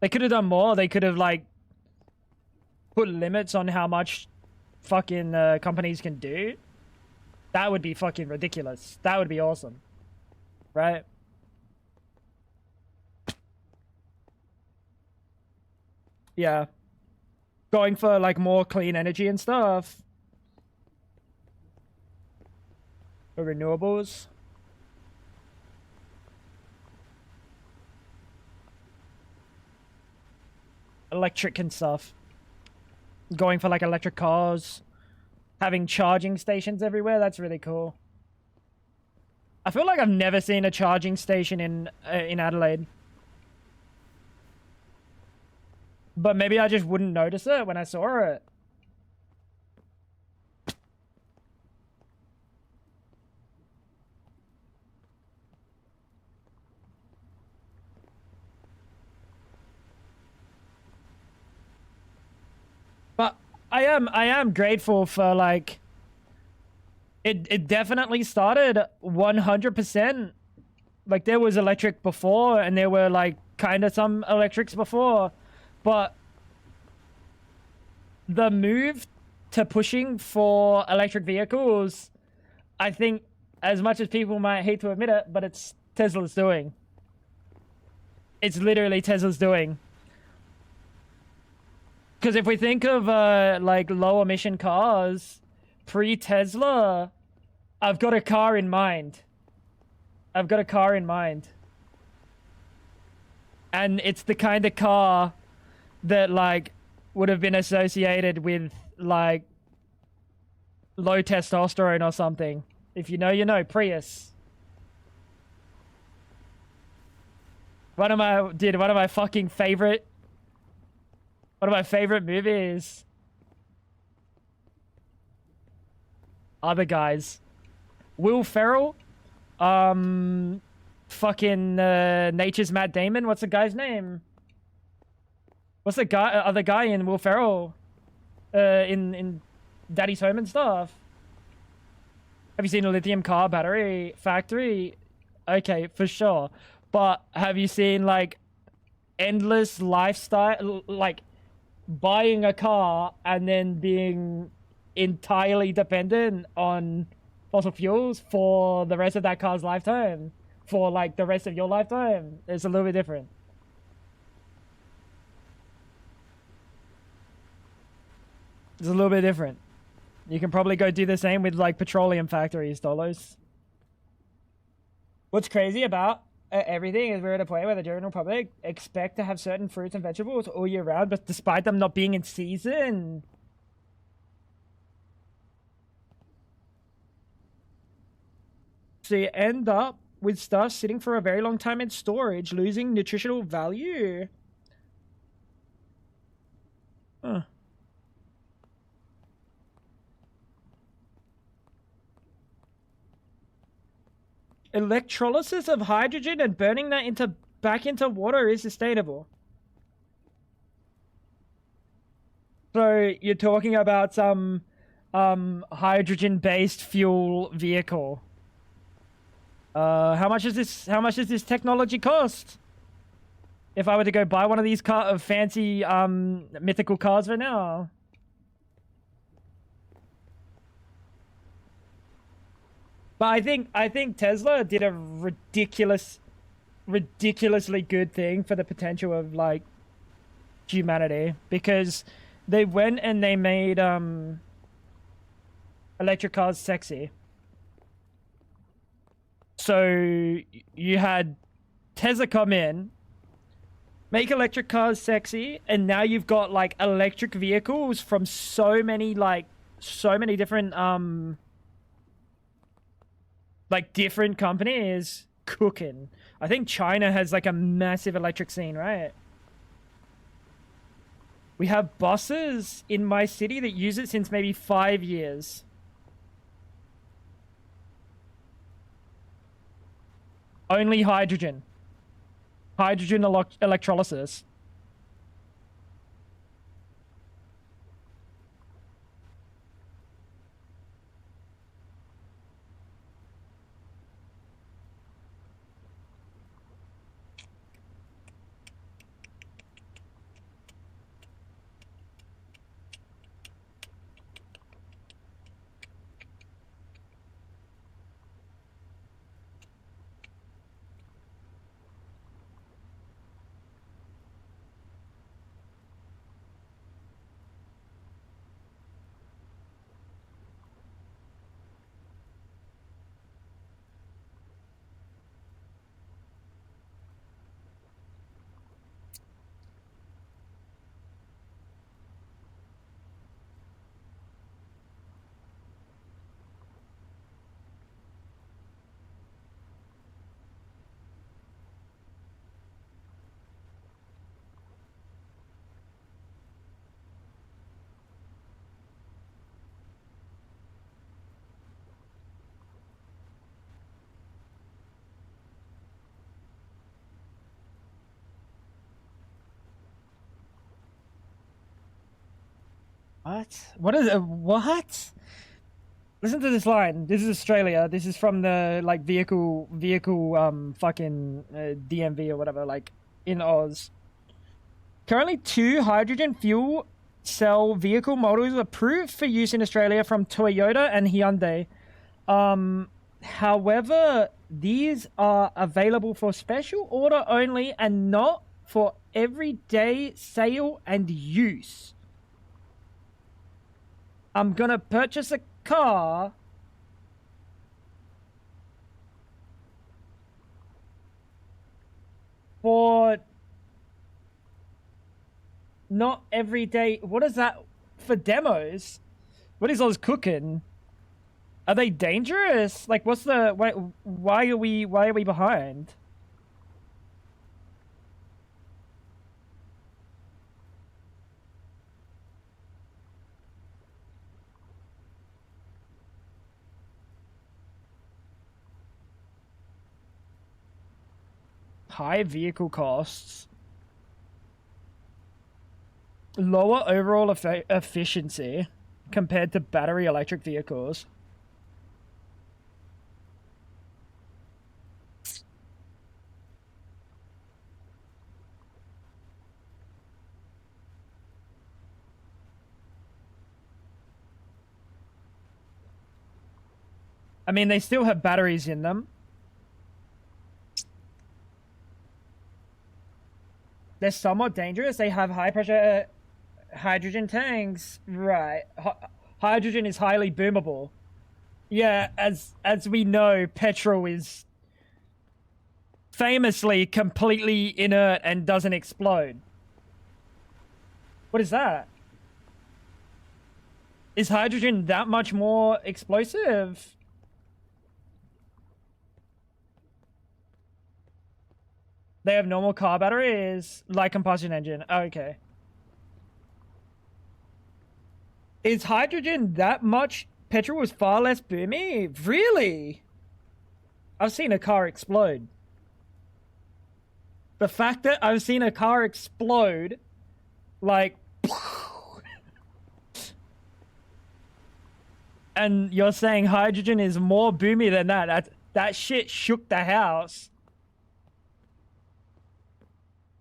They could have done more. They could have, like, put limits on how much fucking companies can do. That would be fucking ridiculous. That would be awesome. Right? Yeah. Going for, like, more clean energy and stuff. Or renewables. Electric and stuff. Going for like electric cars. Having charging stations everywhere. That's really cool. I feel like I've never seen a charging station in Adelaide. But maybe I just wouldn't notice it when I saw it. But I am grateful for like it definitely started 100%. Like there was electric before and there were like kind of some electrics before, but the move to pushing for electric vehicles, I think as much as people might hate to admit it, but it's Tesla's doing. It's literally Tesla's doing. Because if we think of like low emission cars pre-Tesla, I've got a car in mind. I've got a car in mind. And it's the kind of car that like would have been associated with like low testosterone or something. If you know, you know. Prius. One of my fucking favorite. One of my favorite movies. Other guys. Will Ferrell. fucking Nature's Matt Damon. What's the guy's name? What's the guy other guy in Will Ferrell? In Daddy's Home and stuff. Have you seen a lithium car battery factory? Okay, for sure. But have you seen like endless lifestyle, like buying a car and then being entirely dependent on fossil fuels for the rest of that car's lifetime? For like the rest of your lifetime? It's a little bit different. It's a little bit different. You can probably go do the same with like petroleum factories, dollars. What's crazy about everything is we're at a point where the general public expect to have certain fruits and vegetables all year round, but despite them not being in season. So you end up with stuff sitting for a very long time in storage, losing nutritional value. Huh. Electrolysis of hydrogen and burning that back into water is sustainable. So you're talking about some hydrogen-based fuel vehicle. How much does this technology cost? If I were to go buy one of these fancy mythical cars right now. But I think Tesla did a ridiculously good thing for the potential of like humanity, because they went and they made electric cars sexy. So you had Tesla come in, make electric cars sexy, and now you've got like electric vehicles from so many different different companies cooking. I think China has like a massive electric scene, right? We have buses in my city that use it since maybe 5 years. Only hydrogen. Hydrogen electrolysis. What? What is it? What? Listen to this line. This is Australia. This is from the like vehicle fucking DMV or whatever, like in Oz. Currently, 2 hydrogen fuel cell vehicle models approved for use in Australia from Toyota and Hyundai. However, these are available for special order only and not for everyday sale and use. I'm gonna purchase a car for not every day. What is that for demos? What is all this cooking? Are they dangerous? Like, what's the why are we behind? High vehicle costs. Lower overall efficiency compared to battery electric vehicles. I mean, they still have batteries in them. They're somewhat dangerous. They have high pressure hydrogen tanks. Right. Hydrogen is highly boomable. Yeah, as we know, petrol is famously completely inert and doesn't explode. What is that? Is hydrogen that much more explosive? They have normal car batteries, like combustion engine. Oh, okay. Is hydrogen that much? Petrol was far less boomy? Really? I've seen a car explode. The fact that I've seen a car explode, like, and you're saying hydrogen is more boomy than that. That shit shook the house.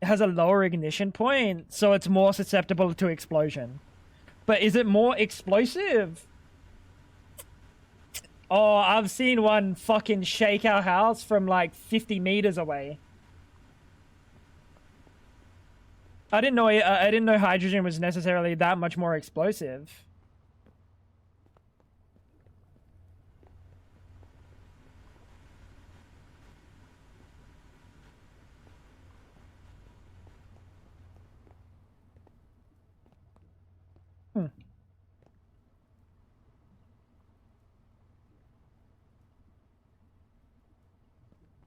It has a lower ignition point, so it's more susceptible to explosion. But is it more explosive? Oh, I've seen one fucking shake our house from like 50 meters away. I didn't know hydrogen was necessarily that much more explosive.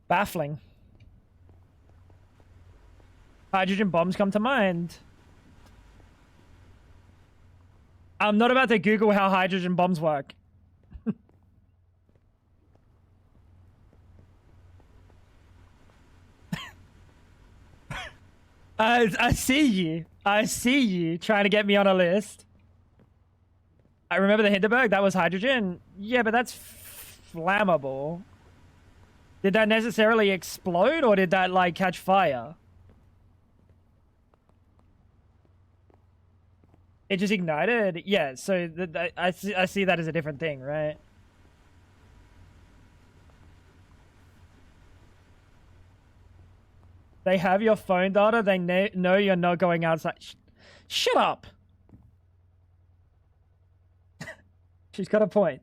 Baffling. Hydrogen bombs come to mind. I'm not about to Google how hydrogen bombs work. I see you. I see you trying to get me on a list. I remember the Hindenburg. That was hydrogen. Yeah, but that's flammable. Did that necessarily explode, or did that, like, catch fire? It just ignited? Yeah, so I see that as a different thing, right? They have your phone data. They know you're not going outside. Shut up! She's got a point.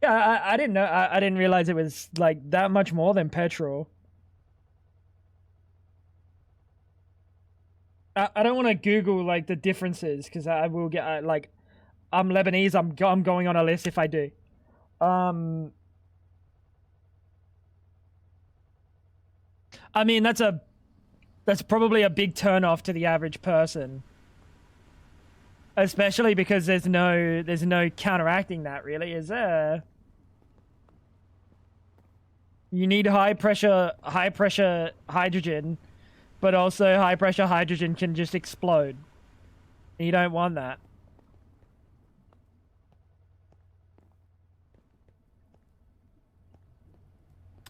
Yeah, I didn't know. I didn't realize it was like that much more than petrol. I don't want to Google like the differences because I will get like I'm Lebanese. I'm going on a list if I do. I mean that's probably a big turnoff to the average person, especially because there's no counteracting that really, is there? You need high pressure hydrogen, but also high pressure hydrogen can just explode. You don't want that.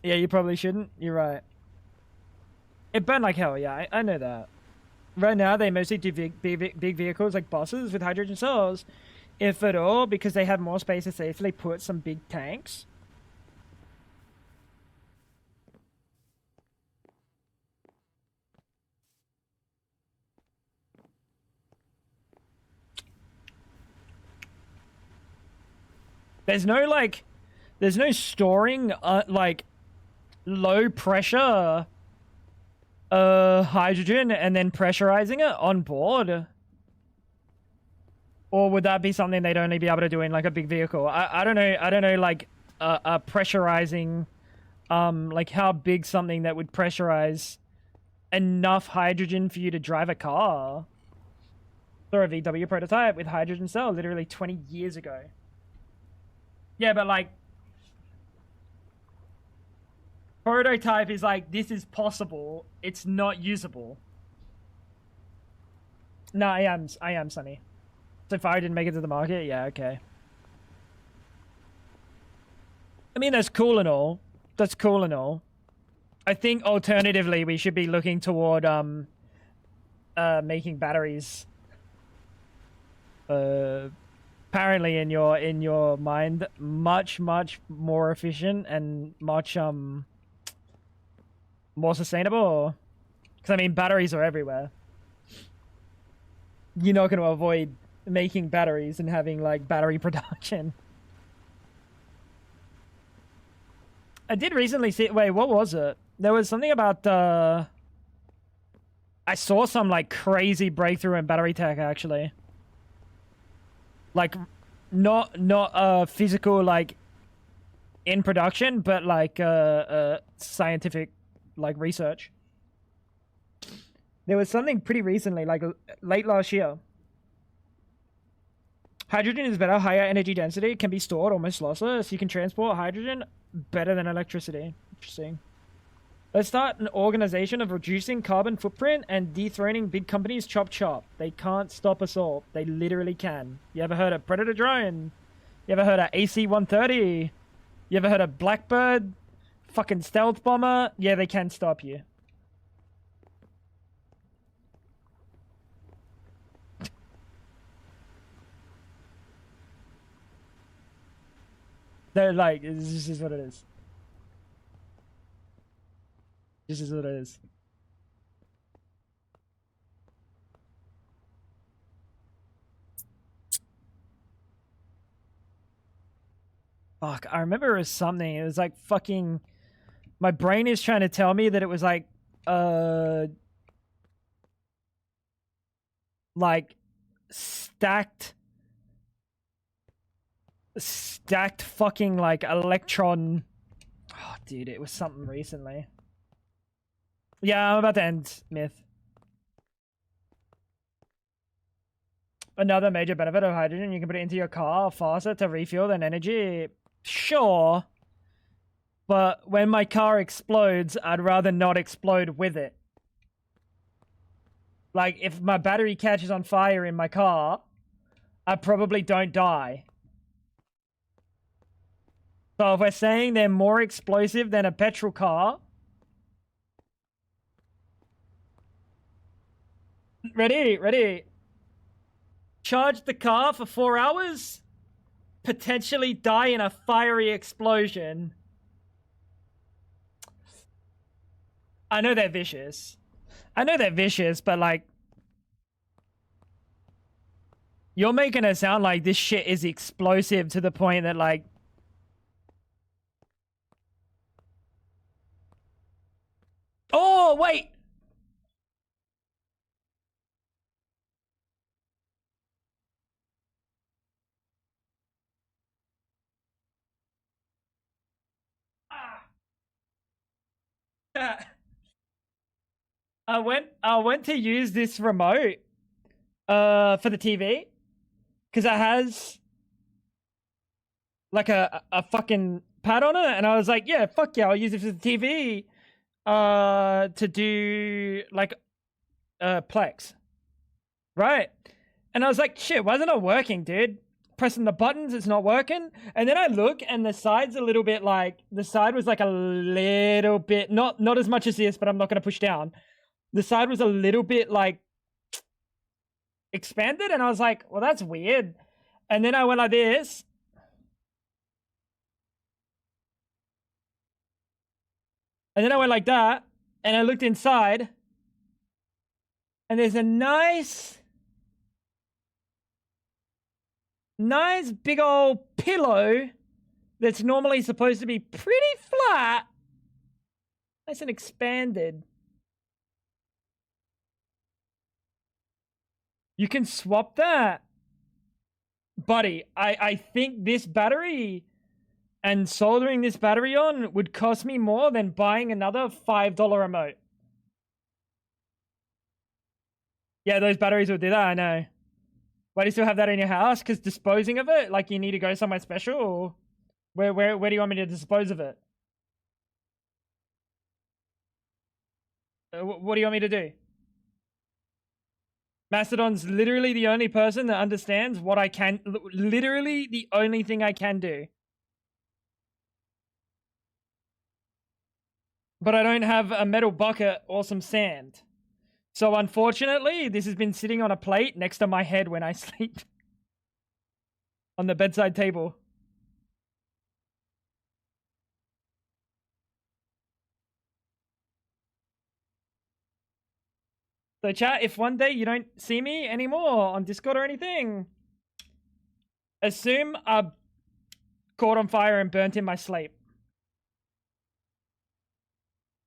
Yeah, you probably shouldn't. You're right. It burned like hell, yeah, I know that. Right now, they mostly do big vehicles like buses with hydrogen cells, if at all, because they have more space to safely put some big tanks. There's no storing, like, low pressure hydrogen and then pressurizing it on board. Or would that be something they'd only be able to do in like a big vehicle? I don't know like pressurizing like how big something that would pressurize enough hydrogen for you to drive a car. Or a VW prototype with hydrogen cell literally 20 years ago. Yeah, but like Prototype is like, this is possible. It's not usable. No, I am Sunny. So far, didn't make it to the market. Yeah, okay. I mean, that's cool and all. That's cool and all. I think alternatively, we should be looking toward making batteries. Apparently, in your mind, much more efficient and much more sustainable. Because I mean, batteries are everywhere. You're not going to avoid making batteries and having like battery production. I did recently see. Wait, what was it? There was something about. I saw some like crazy breakthrough in battery tech actually. Like, not physical like in production, but like scientific like research. There was something pretty recently, like late last year. Hydrogen is better, higher energy density, can be stored almost lossless. You can transport hydrogen better than electricity. Interesting. Let's start an organization of reducing carbon footprint and dethroning big companies. Chop chop. They can't stop us all. They literally can. You ever heard of Predator drone? You ever heard of AC-130? You ever heard of Blackbird? Fucking stealth bomber? Yeah, they can stop you. They're like, this is what it is. This is what it is. Fuck, I remember it was something. It was like fucking. My brain is trying to tell me that it was like stacked fucking like electron. Oh, dude, it was something recently. Yeah, I'm about to end myth. Another major benefit of hydrogen, you can put it into your car faster to refuel than energy. Sure. But when my car explodes, I'd rather not explode with it. Like, if my battery catches on fire in my car, I probably don't die. So if we're saying they're more explosive than a petrol car... Ready. Charge the car for 4 hours, potentially die in a fiery explosion. I know they're vicious, but like, you're making it sound like this shit is explosive to the point that like, oh wait, I went to use this remote for the TV because it has like a fucking pad on it, and I was like, yeah, fuck yeah, I'll use it for the TV to do like Plex, right? And I was like, shit, why isn't it working, dude? Pressing the buttons, it's not working. And then I look, and the side's a little bit like, the side was like a little bit, not as much as this, but I'm not going to push down. The side was a little bit like expanded, and I was like, well, that's weird. And then I went like this. And then I went like that, and I looked inside, and there's a nice big old pillow that's normally supposed to be pretty flat. Nice and expanded. You can swap that. Buddy, I think this battery and soldering this battery on would cost me more than buying another $5 remote. Yeah, those batteries will do that, I know. Why do you still have that in your house? Because disposing of it, like you need to go somewhere special? Or where do you want me to dispose of it? What do you want me to do? Mastodon's literally the only person that understands what I can. Literally the only thing I can do. But I don't have a metal bucket or some sand. So unfortunately, this has been sitting on a plate next to my head when I sleep. On the bedside table. So chat, if one day you don't see me anymore on Discord or anything, assume I caught on fire and burnt in my sleep.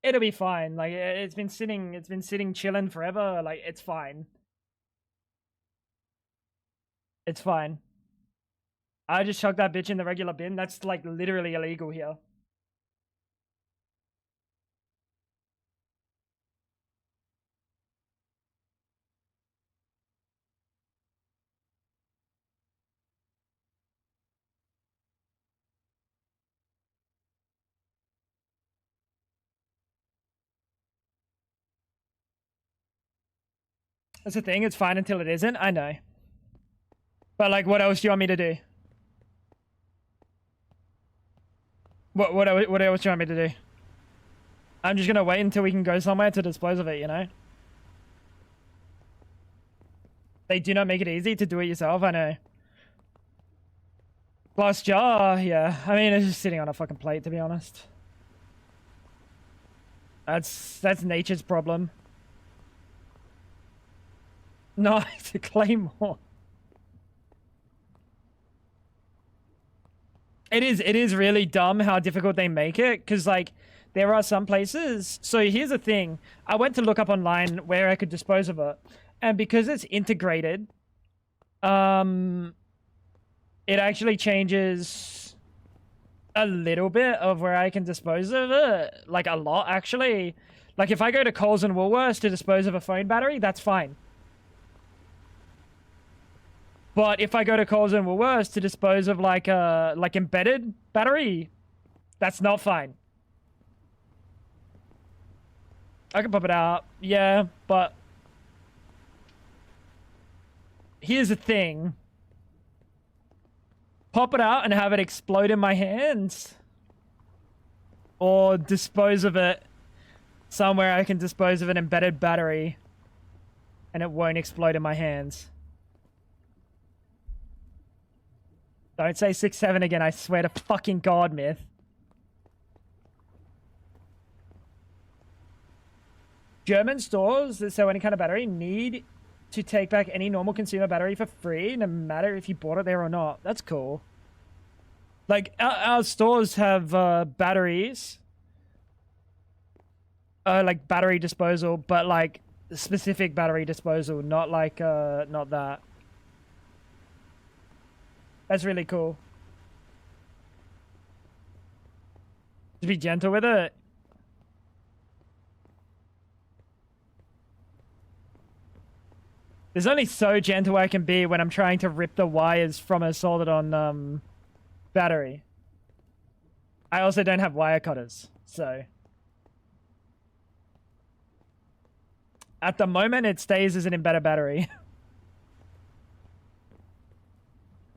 It'll be fine. Like it's been sitting chilling forever. Like it's fine. It's fine. I just chucked that bitch in the regular bin. That's like literally illegal here. That's the thing. It's fine until it isn't. I know. But like, what else do you want me to do? What else do you want me to do? I'm just gonna wait until we can go somewhere to dispose of it, you know? They do not make it easy to do it yourself, I know. Glass jar, yeah. I mean, it's just sitting on a fucking plate, to be honest. That's nature's problem. No, it's a claymore. It is really dumb how difficult they make it, because like there are some places. So here's the thing. I went to look up online where I could dispose of it. And because it's integrated, it actually changes a little bit of where I can dispose of it. Like a lot, actually. Like if I go to Coles and Woolworths to dispose of a phone battery, that's fine. But if I go to Coles and Woolworths to dispose of like a embedded battery, that's not fine. I can pop it out, yeah, but here's the thing. Pop it out and have it explode in my hands. Or dispose of it somewhere I can dispose of an embedded battery and it won't explode in my hands. Don't say 6-7 again, I swear to fucking God, Myth. German stores that sell any kind of battery need to take back any normal consumer battery for free, no matter if you bought it there or not. That's cool. Like, our stores have batteries. Like battery disposal, but like specific battery disposal, not like, not that. That's really cool. Just be gentle with it. There's only so gentle I can be when I'm trying to rip the wires from a soldered on battery. I also don't have wire cutters, so. At the moment, it stays as an embedded battery.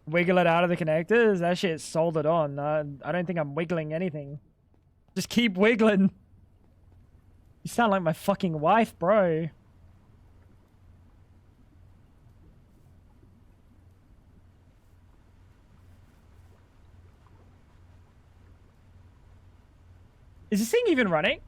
Wiggle it out of the connectors? That shit's soldered on. I don't think I'm wiggling anything. Just keep wiggling. You sound like my fucking wife, bro. Is this thing even running?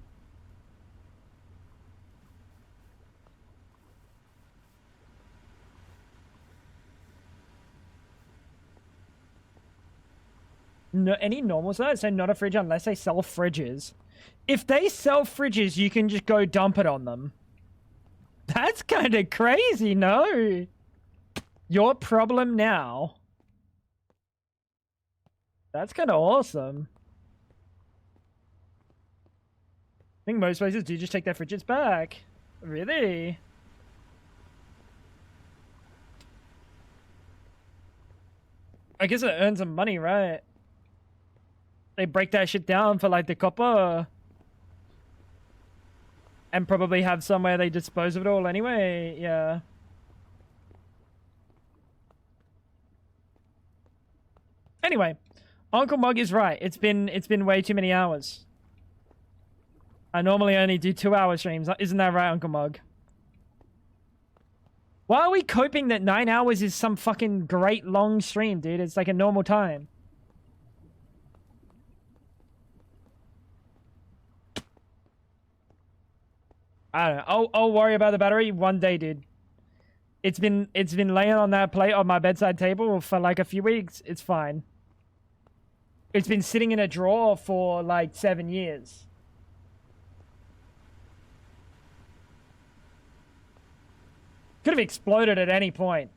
No, any normal size? So not a fridge unless they sell fridges. If they sell fridges, you can just go dump it on them. That's kind of crazy, no? Your problem now. That's kind of awesome. I think most places do just take their fridges back. Really? I guess it earns some money, right? They break that shit down for like the copper. And probably have somewhere they dispose of it all anyway. Yeah. Anyway, Uncle Mug is right. It's been way too many hours. I normally only do 2-hour streams. Isn't that right, Uncle Mug? Why are we coping that 9 hours is some fucking great long stream, dude? It's like a normal time. I don't know. I'll worry about the battery one day, dude. It's been laying on that plate on my bedside table for like a few weeks. It's fine. It's been sitting in a drawer for like 7 years. Could have exploded at any point.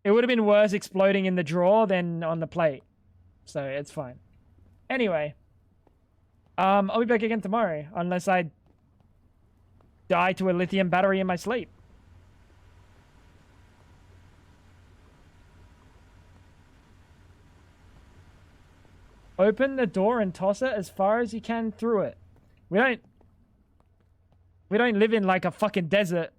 It would have been worse exploding in the drawer than on the plate. So it's fine. Anyway. I'll be back again tomorrow. Unless I die to a lithium battery in my sleep. Open the door and toss it as far as you can through it. We don't live in like a fucking desert.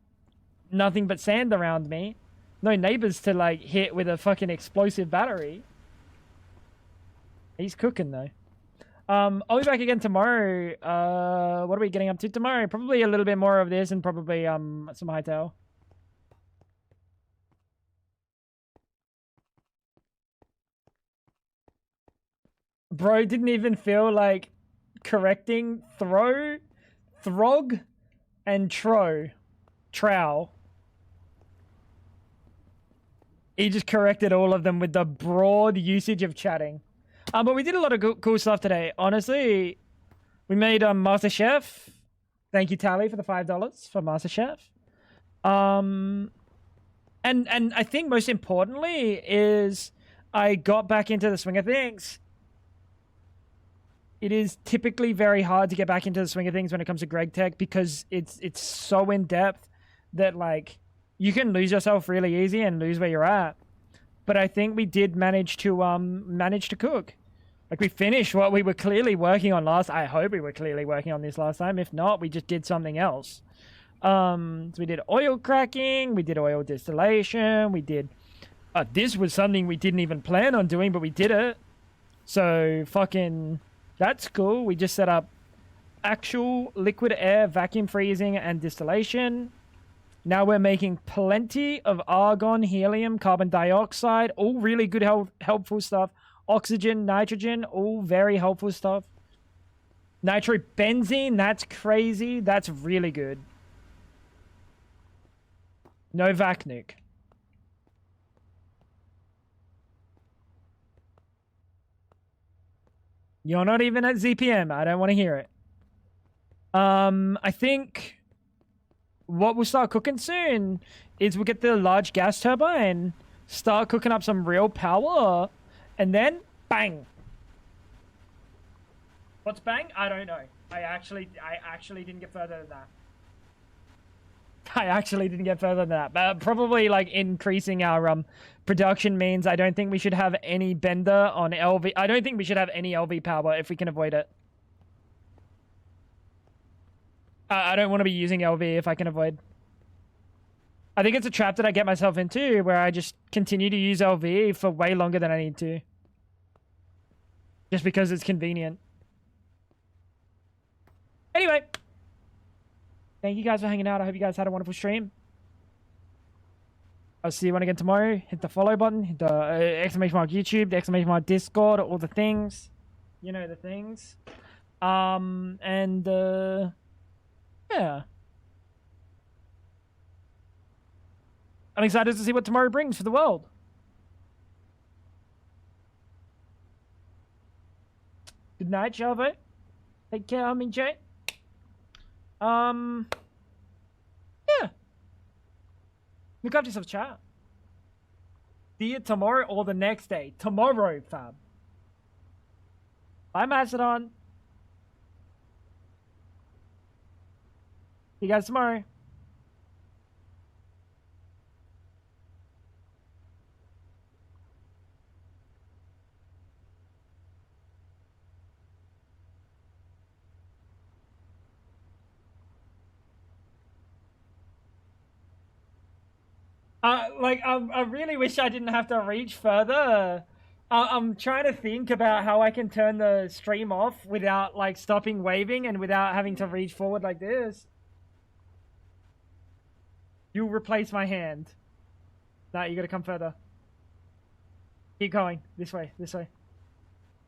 Nothing but sand around me. No neighbors to like hit with a fucking explosive battery. He's cooking though. I'll be back again tomorrow. What are we getting up to tomorrow? Probably a little bit more of this and probably some hightail. Bro didn't even feel like correcting throg, and trow. He just corrected all of them with the broad usage of chatting. But we did a lot of cool stuff today. Honestly, we made MasterChef. Thank you, Tally, for the $5 for MasterChef. And I think most importantly is I got back into the swing of things. It is typically very hard to get back into the swing of things when it comes to Greg Tech because it's so in depth that like you can lose yourself really easy and lose where you're at. But I think we did manage to cook. Like we finished what we were clearly working on last. I hope we were clearly working on this last time. If not, we just did something else. So we did oil cracking, we did oil distillation, we did. This was something we didn't even plan on doing, but we did it. So fucking, that's cool. We just set up actual liquid air vacuum freezing and distillation. Now we're making plenty of argon, helium, carbon dioxide, all really good, helpful stuff. Oxygen, nitrogen, all very helpful stuff. Nitrobenzene, that's crazy. That's really good. No Vacnuke. You're not even at ZPM. I don't want to hear it. I think what we'll start cooking soon is we'll get the large gas turbine, start cooking up some real power, and then bang. What's bang? I don't know. I actually didn't get further than that. I actually didn't get further than that. But probably like increasing our production means I don't think we should have any bender on LV. I don't think we should have any LV power if we can avoid it. I don't want to be using LV if I can avoid. I think it's a trap that I get myself into where I just continue to use LV for way longer than I need to. Just because it's convenient. Anyway. Thank you guys for hanging out. I hope you guys had a wonderful stream. I'll see you again tomorrow. Hit the follow button. Hit the exclamation mark YouTube. The exclamation mark Discord. All the things. You know the things. Yeah. I'm excited to see what tomorrow brings for the world. Good night, Chavo. Take care, homie Jay. Yeah. Look after yourself, chat. See you tomorrow or the next day. Tomorrow, fam. Bye, Mastodon. See you guys tomorrow. I really wish I didn't have to reach further. I'm trying to think about how I can turn the stream off without like stopping waving and without having to reach forward like this. You replace my hand. No, you gotta come further. Keep going. This way, this way.